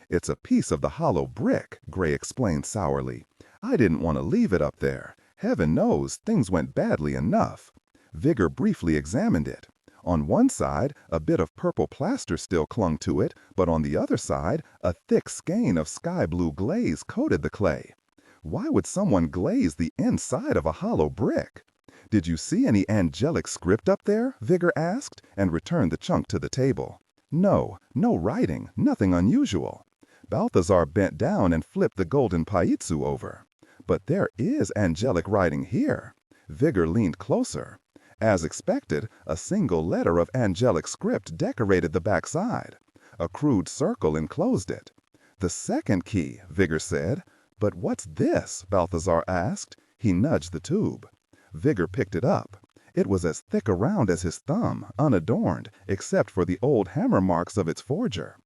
"It's a piece of the hollow brick," Gray explained sourly. "I didn't want to leave it up there. Heaven knows, things went badly enough." Vigor briefly examined it. On one side, a bit of purple plaster still clung to it, but on the other side, a thick skein of sky-blue glaze coated the clay. Why would someone glaze the inside of a hollow brick? "Did you see any angelic script up there?" Vigor asked, and returned the chunk to the table. "No, no writing, nothing unusual." Balthazar bent down and flipped the golden paitsu over. "But there is angelic writing here." Vigor leaned closer. As expected, a single letter of angelic script decorated the backside. A crude circle enclosed it. "The second key," Vigor said. "But what's this?" Balthazar asked. He nudged the tube. Vigor picked it up. It was as thick around as his thumb, unadorned, except for the old hammer marks of its forger.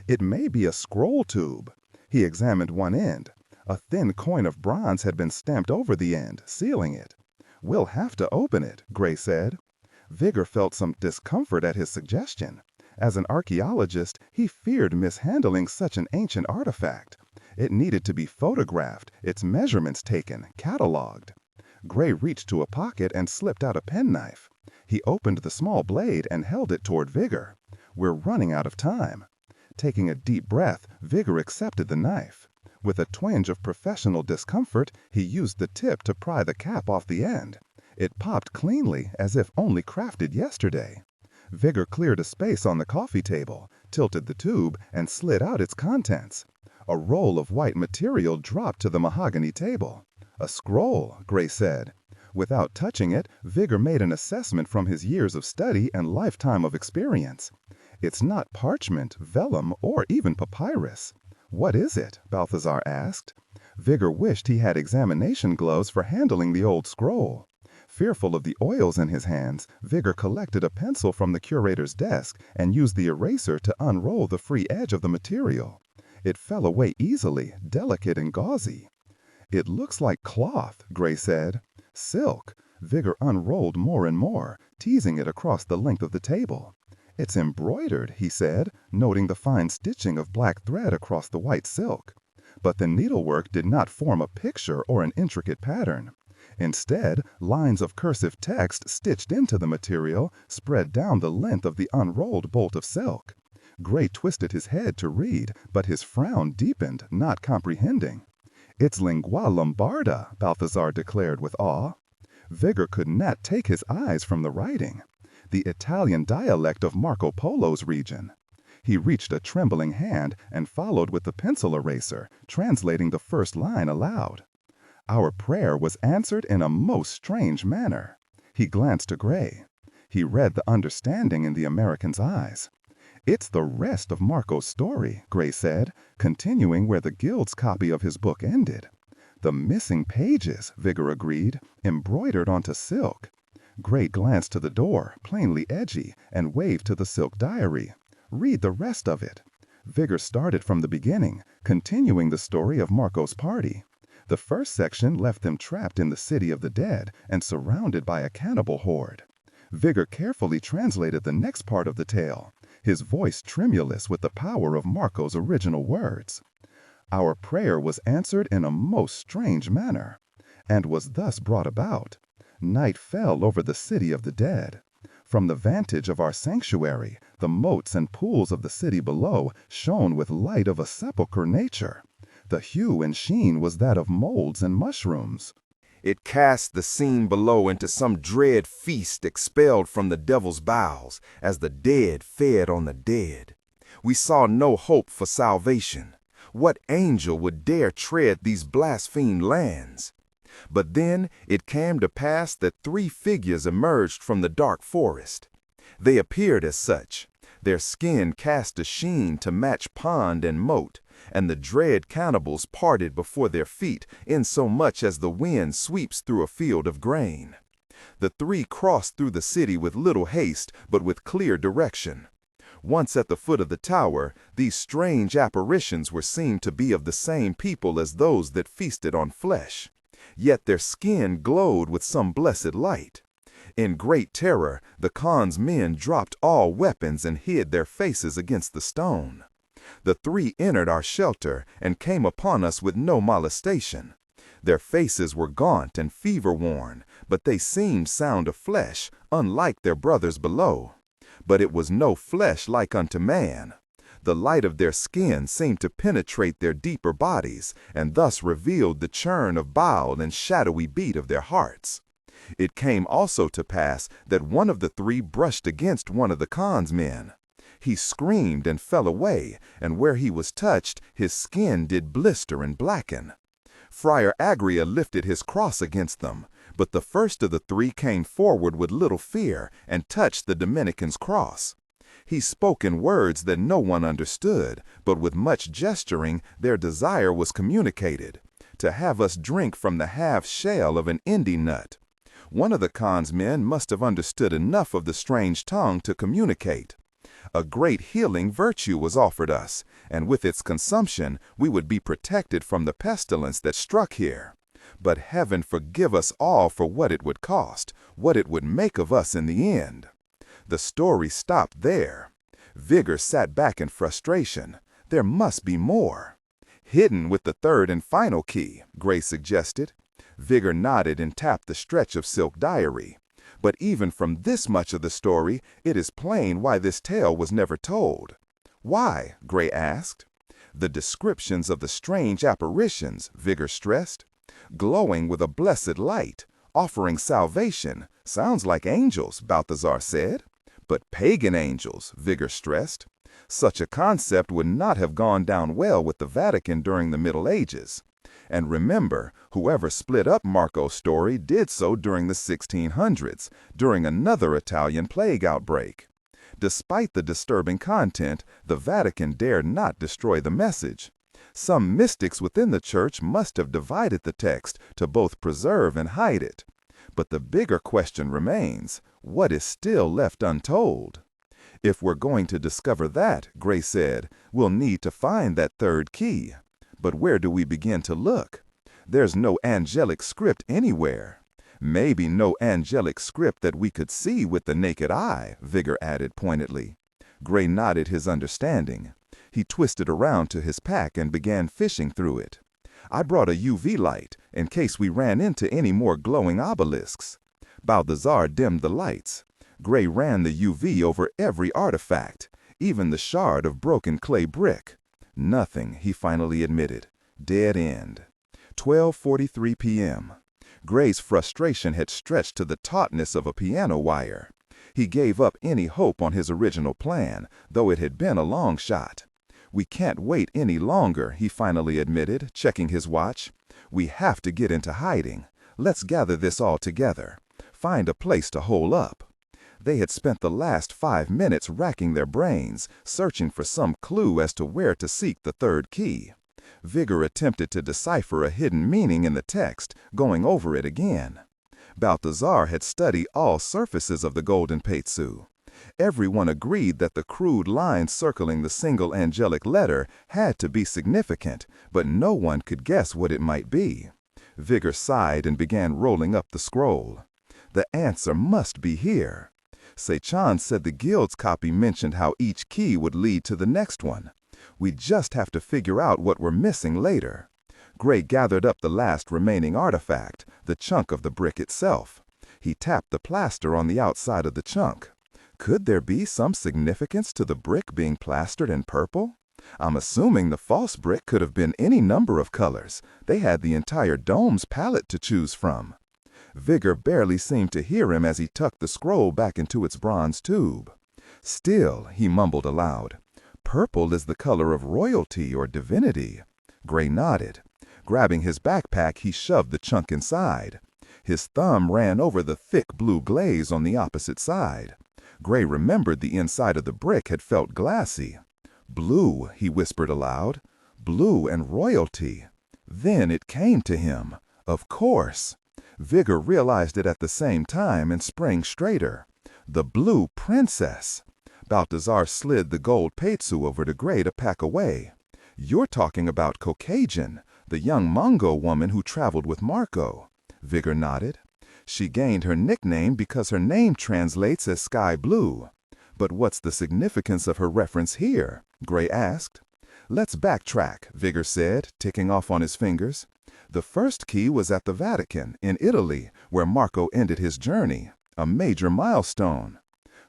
"It may be a scroll tube." He examined one end. A thin coin of bronze had been stamped over the end, sealing it. "We'll have to open it," Gray said. Vigor felt some discomfort at his suggestion. As an archaeologist, he feared mishandling such an ancient artifact. It needed to be photographed, its measurements taken, cataloged. Gray reached to a pocket and slipped out a penknife. He opened the small blade and held it toward Vigor. "We're running out of time." Taking a deep breath, Vigor accepted the knife. With a twinge of professional discomfort, he used the tip to pry the cap off the end. It popped cleanly, as if only crafted yesterday. Vigor cleared a space on the coffee table, tilted the tube, and slid out its contents. A roll of white material dropped to the mahogany table. "A scroll," Gray said. Without touching it, Vigor made an assessment from his years of study and lifetime of experience. "It's not parchment, vellum, or even papyrus." "What is it?" Balthazar asked. Vigor wished he had examination gloves for handling the old scroll. Fearful of the oils in his hands, Vigor collected a pencil from the curator's desk and used the eraser to unroll the free edge of the material. It fell away easily, delicate and gauzy. "It looks like cloth," Gray said. "Silk." Vigor unrolled more and more, teasing it across the length of the table. "It's embroidered," he said, noting the fine stitching of black thread across the white silk. But the needlework did not form a picture or an intricate pattern. Instead, lines of cursive text stitched into the material spread down the length of the unrolled bolt of silk. Gray twisted his head to read, but his frown deepened, not comprehending. "It's Lingua Lombarda," Balthazar declared with awe. Vigor could not take his eyes from the writing. The Italian dialect of Marco Polo's region. He reached a trembling hand and followed with the pencil eraser, translating the first line aloud. "Our prayer was answered in a most strange manner." He glanced to Gray. He read the understanding in the American's eyes. "It's the rest of Marco's story," Gray said, continuing where the guild's copy of his book ended. "The missing pages," Vigor agreed, "embroidered onto silk." Gray glanced to the door, plainly edgy, and waved to the silk diary. "Read the rest of it." Vigor started from the beginning, continuing the story of Marco's party. The first section left them trapped in the city of the dead and surrounded by a cannibal horde. Vigor carefully translated the next part of the tale, his voice tremulous with the power of Marco's original words. "Our prayer was answered in a most strange manner, and was thus brought about. Night fell over the city of the dead. From the vantage of our sanctuary, the moats and pools of the city below shone with light of a sepulchre nature. The hue and sheen was that of molds and mushrooms. It cast the scene below into some dread feast expelled from the devil's bowels, as the dead fed on the dead. We saw no hope for salvation. What angel would dare tread these blasphemed lands? But then it came to pass that 3 figures emerged from the dark forest. They appeared as such. Their skin cast a sheen to match pond and moat, and the dread cannibals parted before their feet, insomuch as the wind sweeps through a field of grain. The 3 crossed through the city with little haste, but with clear direction. Once at the foot of the tower, these strange apparitions were seen to be of the same people as those that feasted on flesh. Yet their skin glowed with some blessed light. In great terror, the Khan's men dropped all weapons and hid their faces against the stone. The 3 entered our shelter and came upon us with no molestation. Their faces were gaunt and fever-worn, but they seemed sound of flesh, unlike their brothers below. But it was no flesh like unto man. The light of their skin seemed to penetrate their deeper bodies, and thus revealed the churn of bile and shadowy beat of their hearts. It came also to pass that one of the 3 brushed against one of the Khan's men. He screamed and fell away, and where he was touched, his skin did blister and blacken. Friar Agria lifted his cross against them, but the first of the 3 came forward with little fear and touched the Dominican's cross. He spoke in words that no one understood, but with much gesturing their desire was communicated, to have us drink from the half-shell of an Indi nut. One of the Khan's men must have understood enough of the strange tongue to communicate. A great healing virtue was offered us, and with its consumption we would be protected from the pestilence that struck here. But heaven forgive us all for what it would cost, what it would make of us in the end. The story stopped there. Vigor sat back in frustration. There must be more. "Hidden with the 3rd and final key," Gray suggested. Vigor nodded and tapped the stretch of silk diary. But even from this much of the story, it is plain why this tale was never told. "Why?" Gray asked. "The descriptions of the strange apparitions," Vigor stressed. "Glowing with a blessed light, offering salvation, sounds like angels," Balthazar said. But pagan angels, Vigor stressed. Such a concept would not have gone down well with the Vatican during the Middle Ages. And remember, whoever split up Marco's story did so during the 1600s, during another Italian plague outbreak. Despite the disturbing content, the Vatican dared not destroy the message. Some mystics within the church must have divided the text to both preserve and hide it. But the bigger question remains, what is still left untold? If we're going to discover that, Gray said, we'll need to find that third key. But where do we begin to look? There's no angelic script anywhere. Maybe no angelic script that we could see with the naked eye, Vigor added pointedly. Gray nodded his understanding. He twisted around to his pack and began fishing through it. I brought a UV light in case we ran into any more glowing obelisks. Balthazar dimmed the lights. Gray ran the UV over every artifact, even the shard of broken clay brick. Nothing, he finally admitted. Dead end. 12:43 p.m. Gray's frustration had stretched to the tautness of a piano wire. He gave up any hope on his original plan, though it had been a long shot. We can't wait any longer, he finally admitted, checking his watch. We have to get into hiding. Let's gather this all together. Find a place to hole up. They had spent the last 5 minutes racking their brains, searching for some clue as to where to seek the third key. Vigor attempted to decipher a hidden meaning in the text, going over it again. Balthazar had studied all surfaces of the golden Peitsu. Everyone agreed that the crude lines circling the single angelic letter had to be significant, but no one could guess what it might be. Vigor sighed and began rolling up the scroll. The answer must be here. Sechan said the guild's copy mentioned how each key would lead to the next one. We just have to figure out what we're missing later. Gray gathered up the last remaining artifact, the chunk of the brick itself. He tapped the plaster on the outside of the chunk. Could there be some significance to the brick being plastered in purple? I'm assuming the false brick could have been any number of colors. They had the entire dome's palette to choose from. Vigor barely seemed to hear him as he tucked the scroll back into its bronze tube. Still, he mumbled aloud, purple is the color of royalty or divinity. Gray nodded. Grabbing his backpack, he shoved the chunk inside. His thumb ran over the thick blue glaze on the opposite side. Gray remembered the inside of the brick had felt glassy. Blue, he whispered aloud. Blue and royalty. Then it came to him. Of course. Vigor realized it at the same time and sprang straighter. The Blue Princess. Balthazar slid the gold Peitsu over to Gray to pack away. You're talking about Caucasian, the young Mongol woman who traveled with Marco. Vigor nodded. She gained her nickname because her name translates as sky blue. But what's the significance of her reference here? Gray asked. Let's backtrack, Vigor said, ticking off on his fingers. The first key was at the Vatican, in Italy, where Marco ended his journey, a major milestone.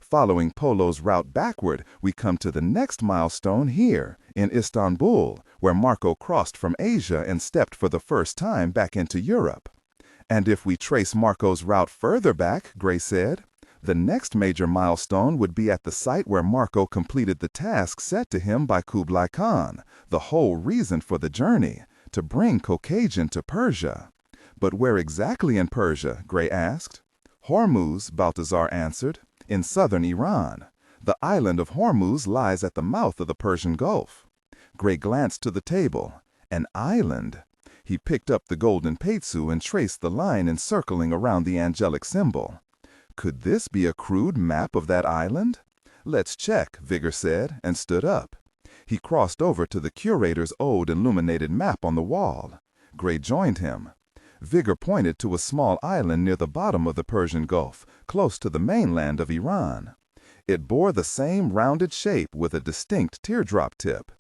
Following Polo's route backward, we come to the next milestone here, in Istanbul, where Marco crossed from Asia and stepped for the first time back into Europe. And if we trace Marco's route further back, Gray said, the next major milestone would be at the site where Marco completed the task set to him by Kublai Khan, the whole reason for the journey, to bring Caucasian to Persia. But where exactly in Persia? Gray asked. Hormuz, Balthazar answered, in southern Iran. The island of Hormuz lies at the mouth of the Persian Gulf. Gray glanced to the table. An island. He picked up the golden Peitsu and traced the line encircling around the angelic symbol. Could this be a crude map of that island? Let's check, Vigor said, and stood up. He crossed over to the curator's old illuminated map on the wall. Gray joined him. Vigor pointed to a small island near the bottom of the Persian Gulf, close to the mainland of Iran. It bore the same rounded shape with a distinct teardrop tip.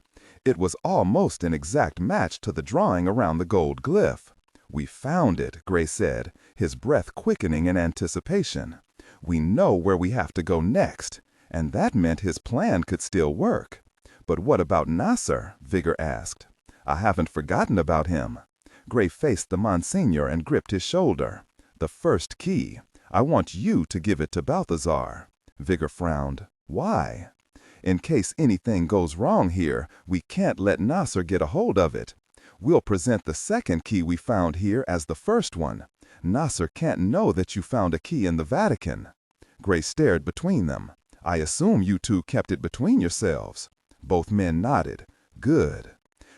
It was almost an exact match to the drawing around the gold glyph. We found it, Gray said, his breath quickening in anticipation. We know where we have to go next, and that meant his plan could still work. But what about Nasser? Vigor asked. I haven't forgotten about him. Gray faced the Monsignor and gripped his shoulder. The first key. I want you to give it to Balthazar. Vigor frowned. Why? In case anything goes wrong here, we can't let Nasser get a hold of it. We'll present the second key we found here as the first one. Nasser can't know that you found a key in the Vatican. Gray stared between them. I assume you two kept it between yourselves. Both men nodded. Good.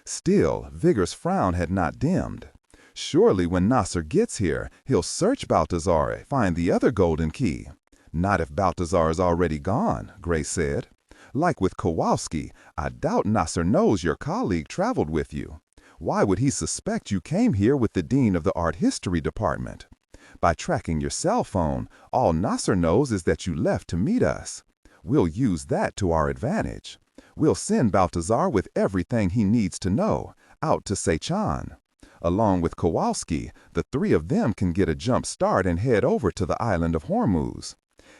Still, Vigor's frown had not dimmed. Surely when Nasser gets here, he'll search Baltazar, find the other golden key. Not if Baltazar is already gone, Gray said. Like with Kowalski, I doubt Nasser knows your colleague traveled with you. Why would he suspect you came here with the dean of the art history department? By tracking your cell phone, all Nasser knows is that you left to meet us. We'll use that to our advantage. We'll send Baltazar with everything he needs to know, out to Sechan. Along with Kowalski, the three of them can get a jump start and head over to the island of Hormuz.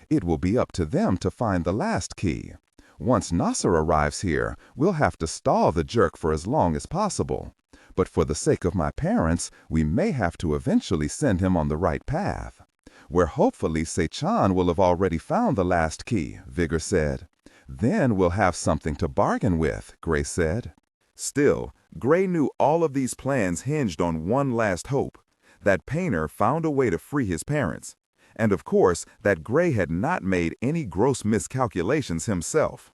It will be up to them to find the last key. Once Nasser arrives here, we'll have to stall the jerk for as long as possible. But for the sake of my parents, we may have to eventually send him on the right path. Where hopefully Sechan will have already found the last key, Vigor said. Then we'll have something to bargain with, Gray said. Still, Gray knew all of these plans hinged on one last hope, that Painter found a way to free his parents, and of course that Gray had not made any gross miscalculations himself.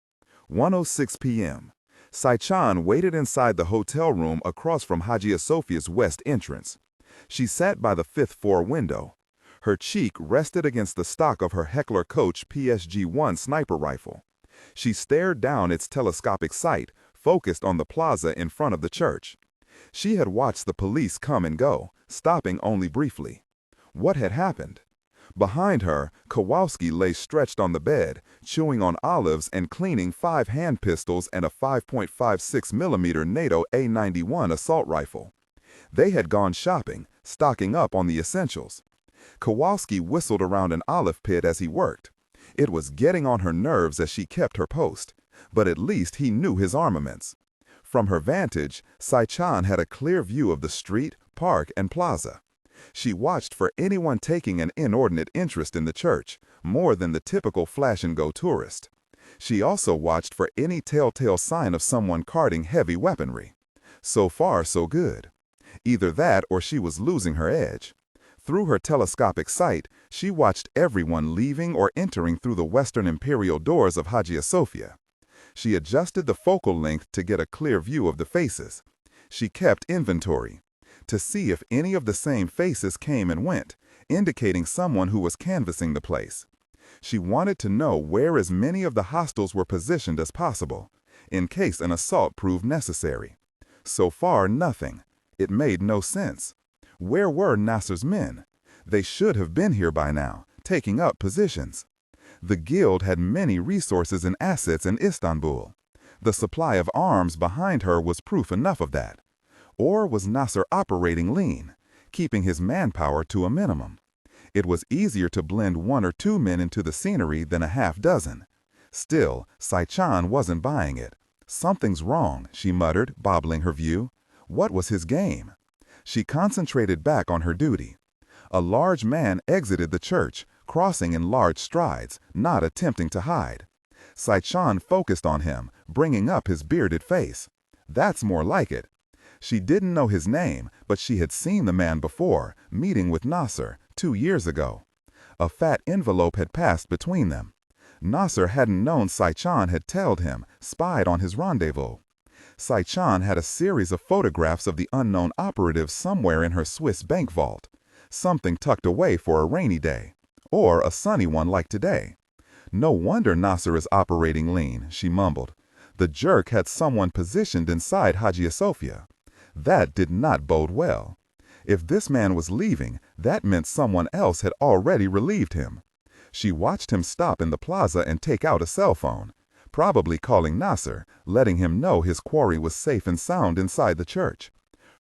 1:06 p.m. Sechan waited inside the hotel room across from Hagia Sophia's west entrance. She sat by the fifth-floor window. Her cheek rested against the stock of her Heckler Koch PSG-1 sniper rifle. She stared down its telescopic sight, focused on the plaza in front of the church. She had watched the police come and go, stopping only briefly. What had happened? Behind her, Kowalski lay stretched on the bed, chewing on olives and cleaning 5 hand pistols and a 5.56mm NATO A91 assault rifle. They had gone shopping, stocking up on the essentials. Kowalski whistled around an olive pit as he worked. It was getting on her nerves as she kept her post, but at least he knew his armaments. From her vantage, Sechan had a clear view of the street, park, and plaza. She watched for anyone taking an inordinate interest in the church, more than the typical flash-and-go tourist. She also watched for any telltale sign of someone carting heavy weaponry. So far, so good. Either that or she was losing her edge. Through her telescopic sight, she watched everyone leaving or entering through the western imperial doors of Hagia Sophia. She adjusted the focal length to get a clear view of the faces. She kept inventory, to see if any of the same faces came and went, indicating someone who was canvassing the place. She wanted to know where as many of the hostiles were positioned as possible, in case an assault proved necessary. So far, nothing. It made no sense. Where were Nasser's men? They should have been here by now, taking up positions. The guild had many resources and assets in Istanbul. The supply of arms behind her was proof enough of that. Or was Nasser operating lean, keeping his manpower to a minimum? It was easier to blend 1 or 2 men into the scenery than a half dozen. Still, Sechan wasn't buying it. Something's wrong, she muttered, bobbling her view. What was his game? She concentrated back on her duty. A large man exited the church, crossing in large strides, not attempting to hide. Sechan focused on him, bringing up his bearded face. That's more like it. She didn't know his name, but she had seen the man before, meeting with Nasser 2 years ago. A fat envelope had passed between them. Nasser hadn't known Sechan had tailed him, spied on his rendezvous. Sechan had a series of photographs of the unknown operatives somewhere in her Swiss bank vault, something tucked away for a rainy day, or a sunny one like today. No wonder Nasser is operating lean, she mumbled. The jerk had someone positioned inside Hagia Sophia. That did not bode well. If this man was leaving, that meant someone else had already relieved him. She watched him stop in the plaza and take out a cell phone, probably calling Nasser, letting him know his quarry was safe and sound inside the church.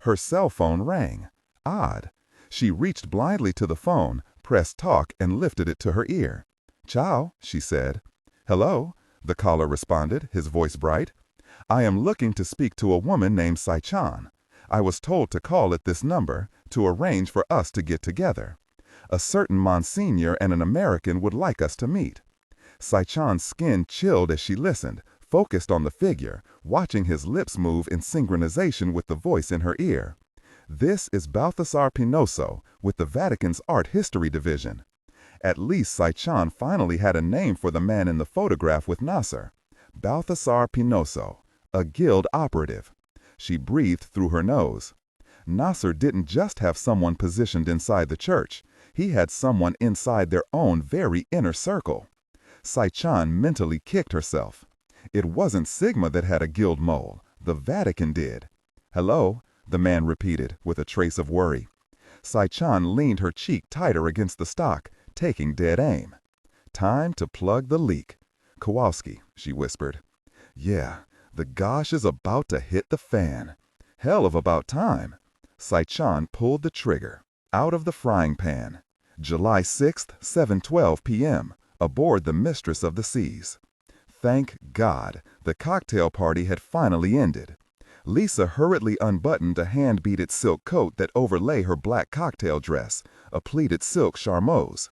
Her cell phone rang. Odd. She reached blindly to the phone, pressed talk, and lifted it to her ear. "Ciao," she said. "Hello," the caller responded, his voice bright. "I am looking to speak to a woman named Sechan. I was told to call at this number to arrange for us to get together. A certain Monsignor and an American would like us to meet." Sai-chan's skin chilled as she listened, focused on the figure, watching his lips move in synchronization with the voice in her ear. This is Balthasar Pinoso with the Vatican's Art History Division. At least Sai-chan finally had a name for the man in the photograph with Nasser. Balthasar Pinoso, a guild operative. She breathed through her nose. Nasser didn't just have someone positioned inside the church. He had someone inside their own very inner circle. Sai-chan mentally kicked herself. It wasn't Sigma that had a guild mole. The Vatican did. "Hello," the man repeated with a trace of worry. Sai-chan leaned her cheek tighter against the stock, taking dead aim. "Time to plug the leak. Kowalski," she whispered. "Yeah, the gosh is about to hit the fan. Hell of about time." Sai-chan pulled the trigger. Out of the frying pan. July 6th, 7:12 p.m., aboard the Mistress of the Seas. Thank God, the cocktail party had finally ended. Lisa hurriedly unbuttoned a hand-beaded silk coat that overlay her black cocktail dress, a pleated silk charmeuse.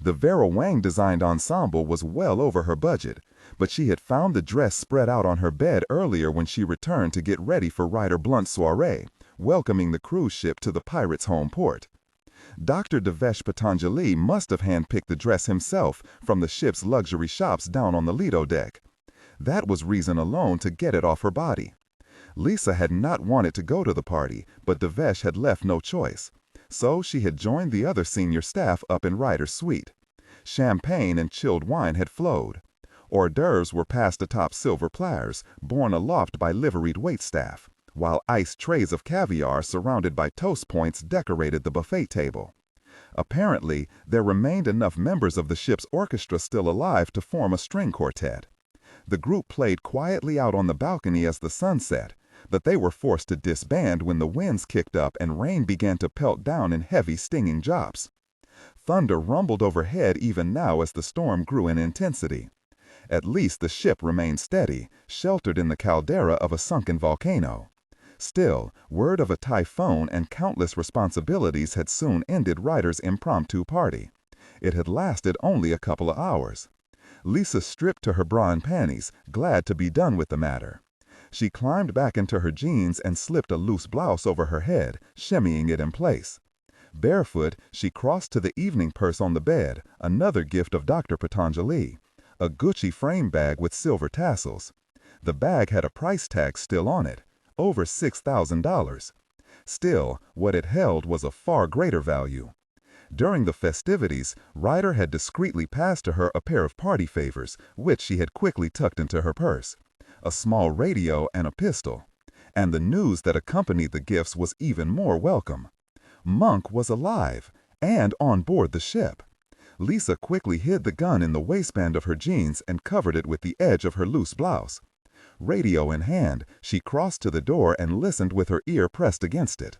The Vera Wang-designed ensemble was well over her budget, but she had found the dress spread out on her bed earlier when she returned to get ready for Ryder Blunt's soiree, welcoming the cruise ship to the pirates' home port. Dr. Devesh Patanjali must have handpicked the dress himself from the ship's luxury shops down on the Lido deck. That was reason alone to get it off her body. Lisa had not wanted to go to the party, but Devesh had left no choice. So she had joined the other senior staff up in Ryder's suite. Champagne and chilled wine had flowed. Hors d'oeuvres were passed atop silver platters, borne aloft by liveried waitstaff, while iced trays of caviar surrounded by toast points decorated the buffet table. Apparently, there remained enough members of the ship's orchestra still alive to form a string quartet. The group played quietly out on the balcony as the sun set, but they were forced to disband when the winds kicked up and rain began to pelt down in heavy, stinging drops. Thunder rumbled overhead even now as the storm grew in intensity. At least the ship remained steady, sheltered in the caldera of a sunken volcano. Still, word of a typhoon and countless responsibilities had soon ended Ryder's impromptu party. It had lasted only a couple of hours. Lisa stripped to her bra and panties, glad to be done with the matter. She climbed back into her jeans and slipped a loose blouse over her head, shimmying it in place. Barefoot, she crossed to the evening purse on the bed, another gift of Dr. Patanjali, a Gucci frame bag with silver tassels. The bag had a price tag still on it, over $6,000. Still, what it held was of far greater value. During the festivities, Ryder had discreetly passed to her a pair of party favors, which she had quickly tucked into her purse. A small radio and a pistol. And the news that accompanied the gifts was even more welcome. Monk was alive, and on board the ship. Lisa quickly hid the gun in the waistband of her jeans and covered it with the edge of her loose blouse. Radio in hand, she crossed to the door and listened with her ear pressed against it.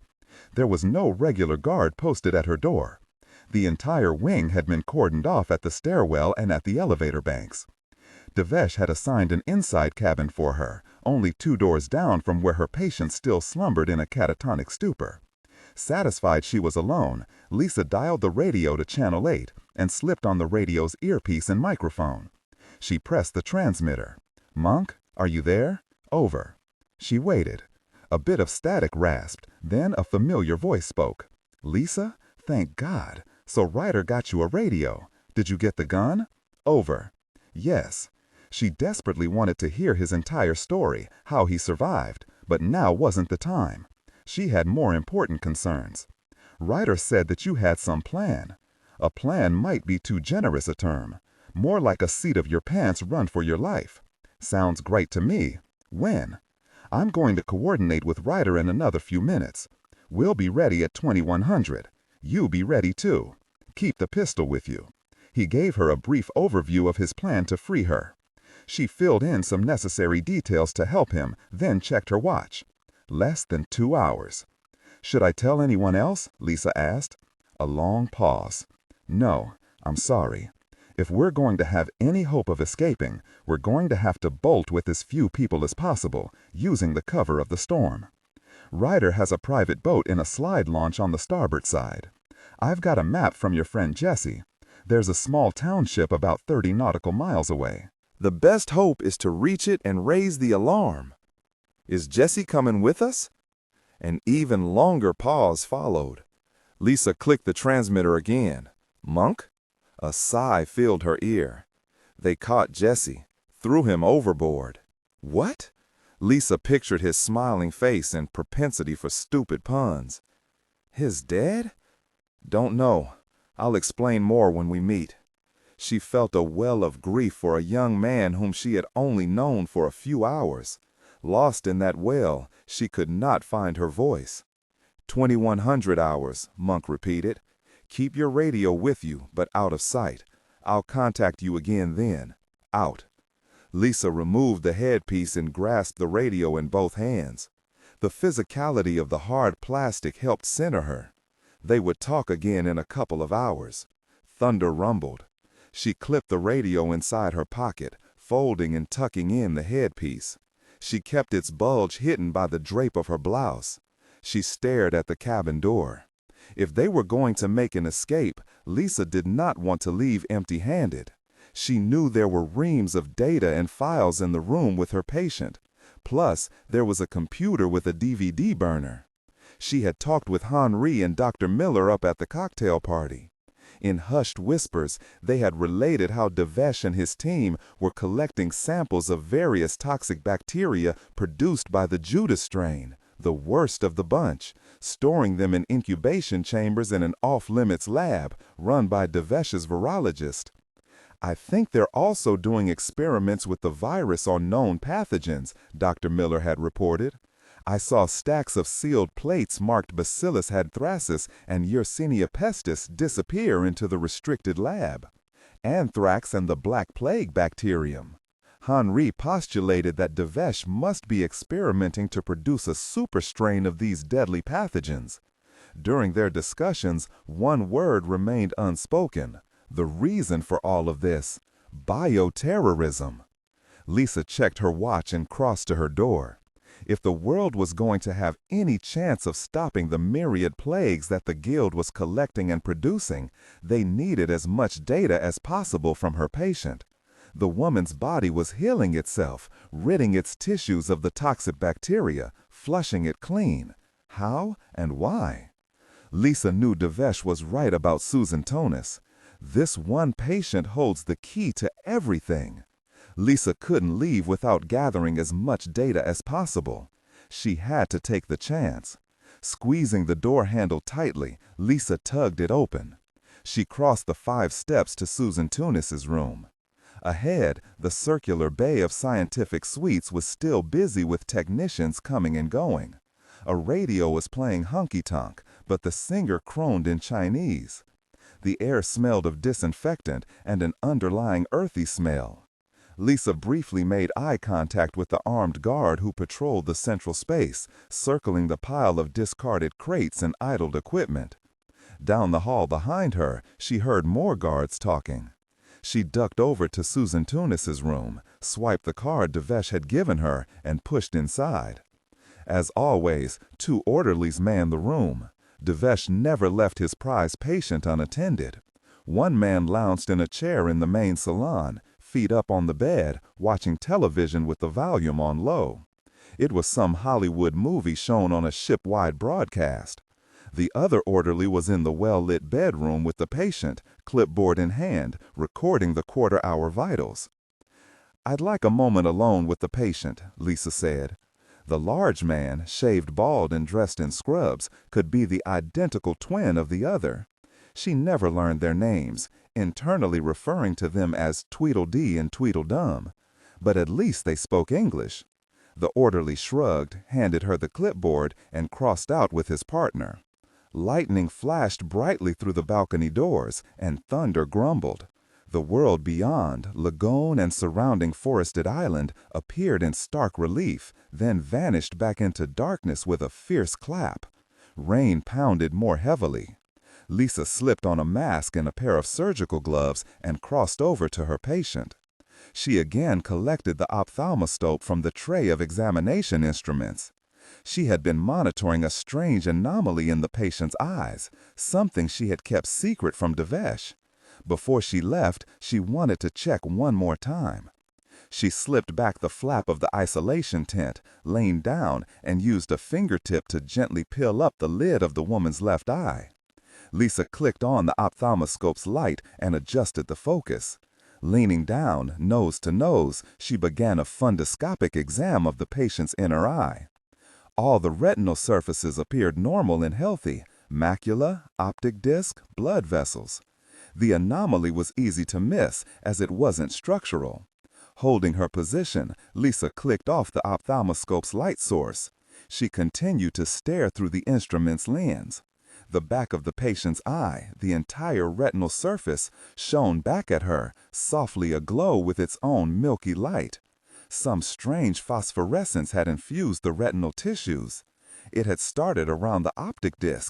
There was no regular guard posted at her door. The entire wing had been cordoned off at the stairwell and at the elevator banks. Devesh had assigned an inside cabin for her, only 2 doors down from where her patient still slumbered in a catatonic stupor. Satisfied she was alone, Lisa dialed the radio to channel 8 and slipped on the radio's earpiece and microphone. She pressed the transmitter. "Monk, are you there? Over." She waited. A bit of static rasped, then a familiar voice spoke. "Lisa? Thank God. So Ryder got you a radio. Did you get the gun? Over." "Yes." She desperately wanted to hear his entire story, how he survived, but now wasn't the time. She had more important concerns. "Ryder said that you had some plan. A plan might be too generous a term. More like a seat of your pants run for your life. Sounds great to me. When? I'm going to coordinate with Ryder in another few minutes. We'll be ready at 2100. You be ready too. Keep the pistol with you." He gave her a brief overview of his plan to free her. She filled in some necessary details to help him, then checked her watch. Less than 2 hours. "Should I tell anyone else?" Lisa asked. A long pause. "No, I'm sorry. If we're going to have any hope of escaping, we're going to have to bolt with as few people as possible, using the cover of the storm. Ryder has a private boat in a slide launch on the starboard side. I've got a map from your friend Jesse. There's a small township about 30 nautical miles away. The best hope is to reach it and raise the alarm. Is Jesse coming with us? An even longer pause followed. Lisa clicked the transmitter again. Monk? A sigh filled her ear. They caught Jesse, threw him overboard. What? Lisa pictured his smiling face and propensity for stupid puns. His dead? Don't know. I'll explain more when we meet. She felt a well of grief for a young man whom she had only known for a few hours. Lost in that well, she could not find her voice. 2100 hours, Monk repeated. Keep your radio with you, but out of sight. I'll contact you again then. Out. Lisa removed the headpiece and grasped the radio in both hands. The physicality of the hard plastic helped center her. They would talk again in a couple of hours. Thunder rumbled. She clipped the radio inside her pocket, folding and tucking in the headpiece. She kept its bulge hidden by the drape of her blouse. She stared at the cabin door. If they were going to make an escape, Lisa did not want to leave empty-handed. She knew there were reams of data and files in the room with her patient. Plus, there was a computer with a DVD burner. She had talked with Henri and Dr. Miller up at the cocktail party. In hushed whispers, they had related how Devesh and his team were collecting samples of various toxic bacteria produced by the Judas strain, the worst of the bunch, storing them in incubation chambers in an off-limits lab run by Devesh's virologist. I think they're also doing experiments with the virus on known pathogens, Dr. Miller had reported. I saw stacks of sealed plates marked Bacillus anthracis and Yersinia pestis disappear into the restricted lab. Anthrax and the Black Plague bacterium. Henri postulated that Devesh must be experimenting to produce a super strain of these deadly pathogens. During their discussions, one word remained unspoken. The reason for all of this: bioterrorism. Lisa checked her watch and crossed to her door. If the world was going to have any chance of stopping the myriad plagues that the Guild was collecting and producing, they needed as much data as possible from her patient. The woman's body was healing itself, ridding its tissues of the toxic bacteria, flushing it clean. How and why? Lisa knew Devesh was right about Susan Tonis. This one patient holds the key to everything. Lisa couldn't leave without gathering as much data as possible. She had to take the chance. Squeezing the door handle tightly, Lisa tugged it open. She crossed the 5 steps to Susan Tunis's room. Ahead, the circular bay of scientific suites was still busy with technicians coming and going. A radio was playing honky-tonk, but the singer crooned in Chinese. The air smelled of disinfectant and an underlying earthy smell. Lisa briefly made eye contact with the armed guard who patrolled the central space, circling the pile of discarded crates and idled equipment. Down the hall behind her, she heard more guards talking. She ducked over to Susan Tunis's room, swiped the card Devesh had given her, and pushed inside. As always, 2 orderlies manned the room. Devesh never left his prized patient unattended. One man lounged in a chair in the main salon, feet up on the bed, watching television with the volume on low. It was some Hollywood movie shown on a ship-wide broadcast. The other orderly was in the well-lit bedroom with the patient, clipboard in hand, recording the quarter-hour vitals. "I'd like a moment alone with the patient," Lisa said. The large man, shaved bald and dressed in scrubs, could be the identical twin of the other. She never learned their names, internally referring to them as Tweedledee and Tweedledum. But at least they spoke English. The orderly shrugged, handed her the clipboard, and crossed out with his partner. Lightning flashed brightly through the balcony doors, and thunder grumbled. The world beyond, lagoon and surrounding forested island, appeared in stark relief, then vanished back into darkness with a fierce clap. Rain pounded more heavily. Lisa slipped on a mask and a pair of surgical gloves and crossed over to her patient. She again collected the ophthalmoscope from the tray of examination instruments. She had been monitoring a strange anomaly in the patient's eyes, something she had kept secret from Devesh. Before she left, she wanted to check one more time. She slipped back the flap of the isolation tent, leaned down, and used a fingertip to gently peel up the lid of the woman's left eye. Lisa clicked on the ophthalmoscope's light and adjusted the focus. Leaning down, nose to nose, she began a fundoscopic exam of the patient's inner eye. All the retinal surfaces appeared normal and healthy: macula, optic disc, blood vessels. The anomaly was easy to miss, as it wasn't structural. Holding her position, Lisa clicked off the ophthalmoscope's light source. She continued to stare through the instrument's lens. The back of the patient's eye, the entire retinal surface, shone back at her, softly aglow with its own milky light. Some strange phosphorescence had infused the retinal tissues. It had started around the optic disc,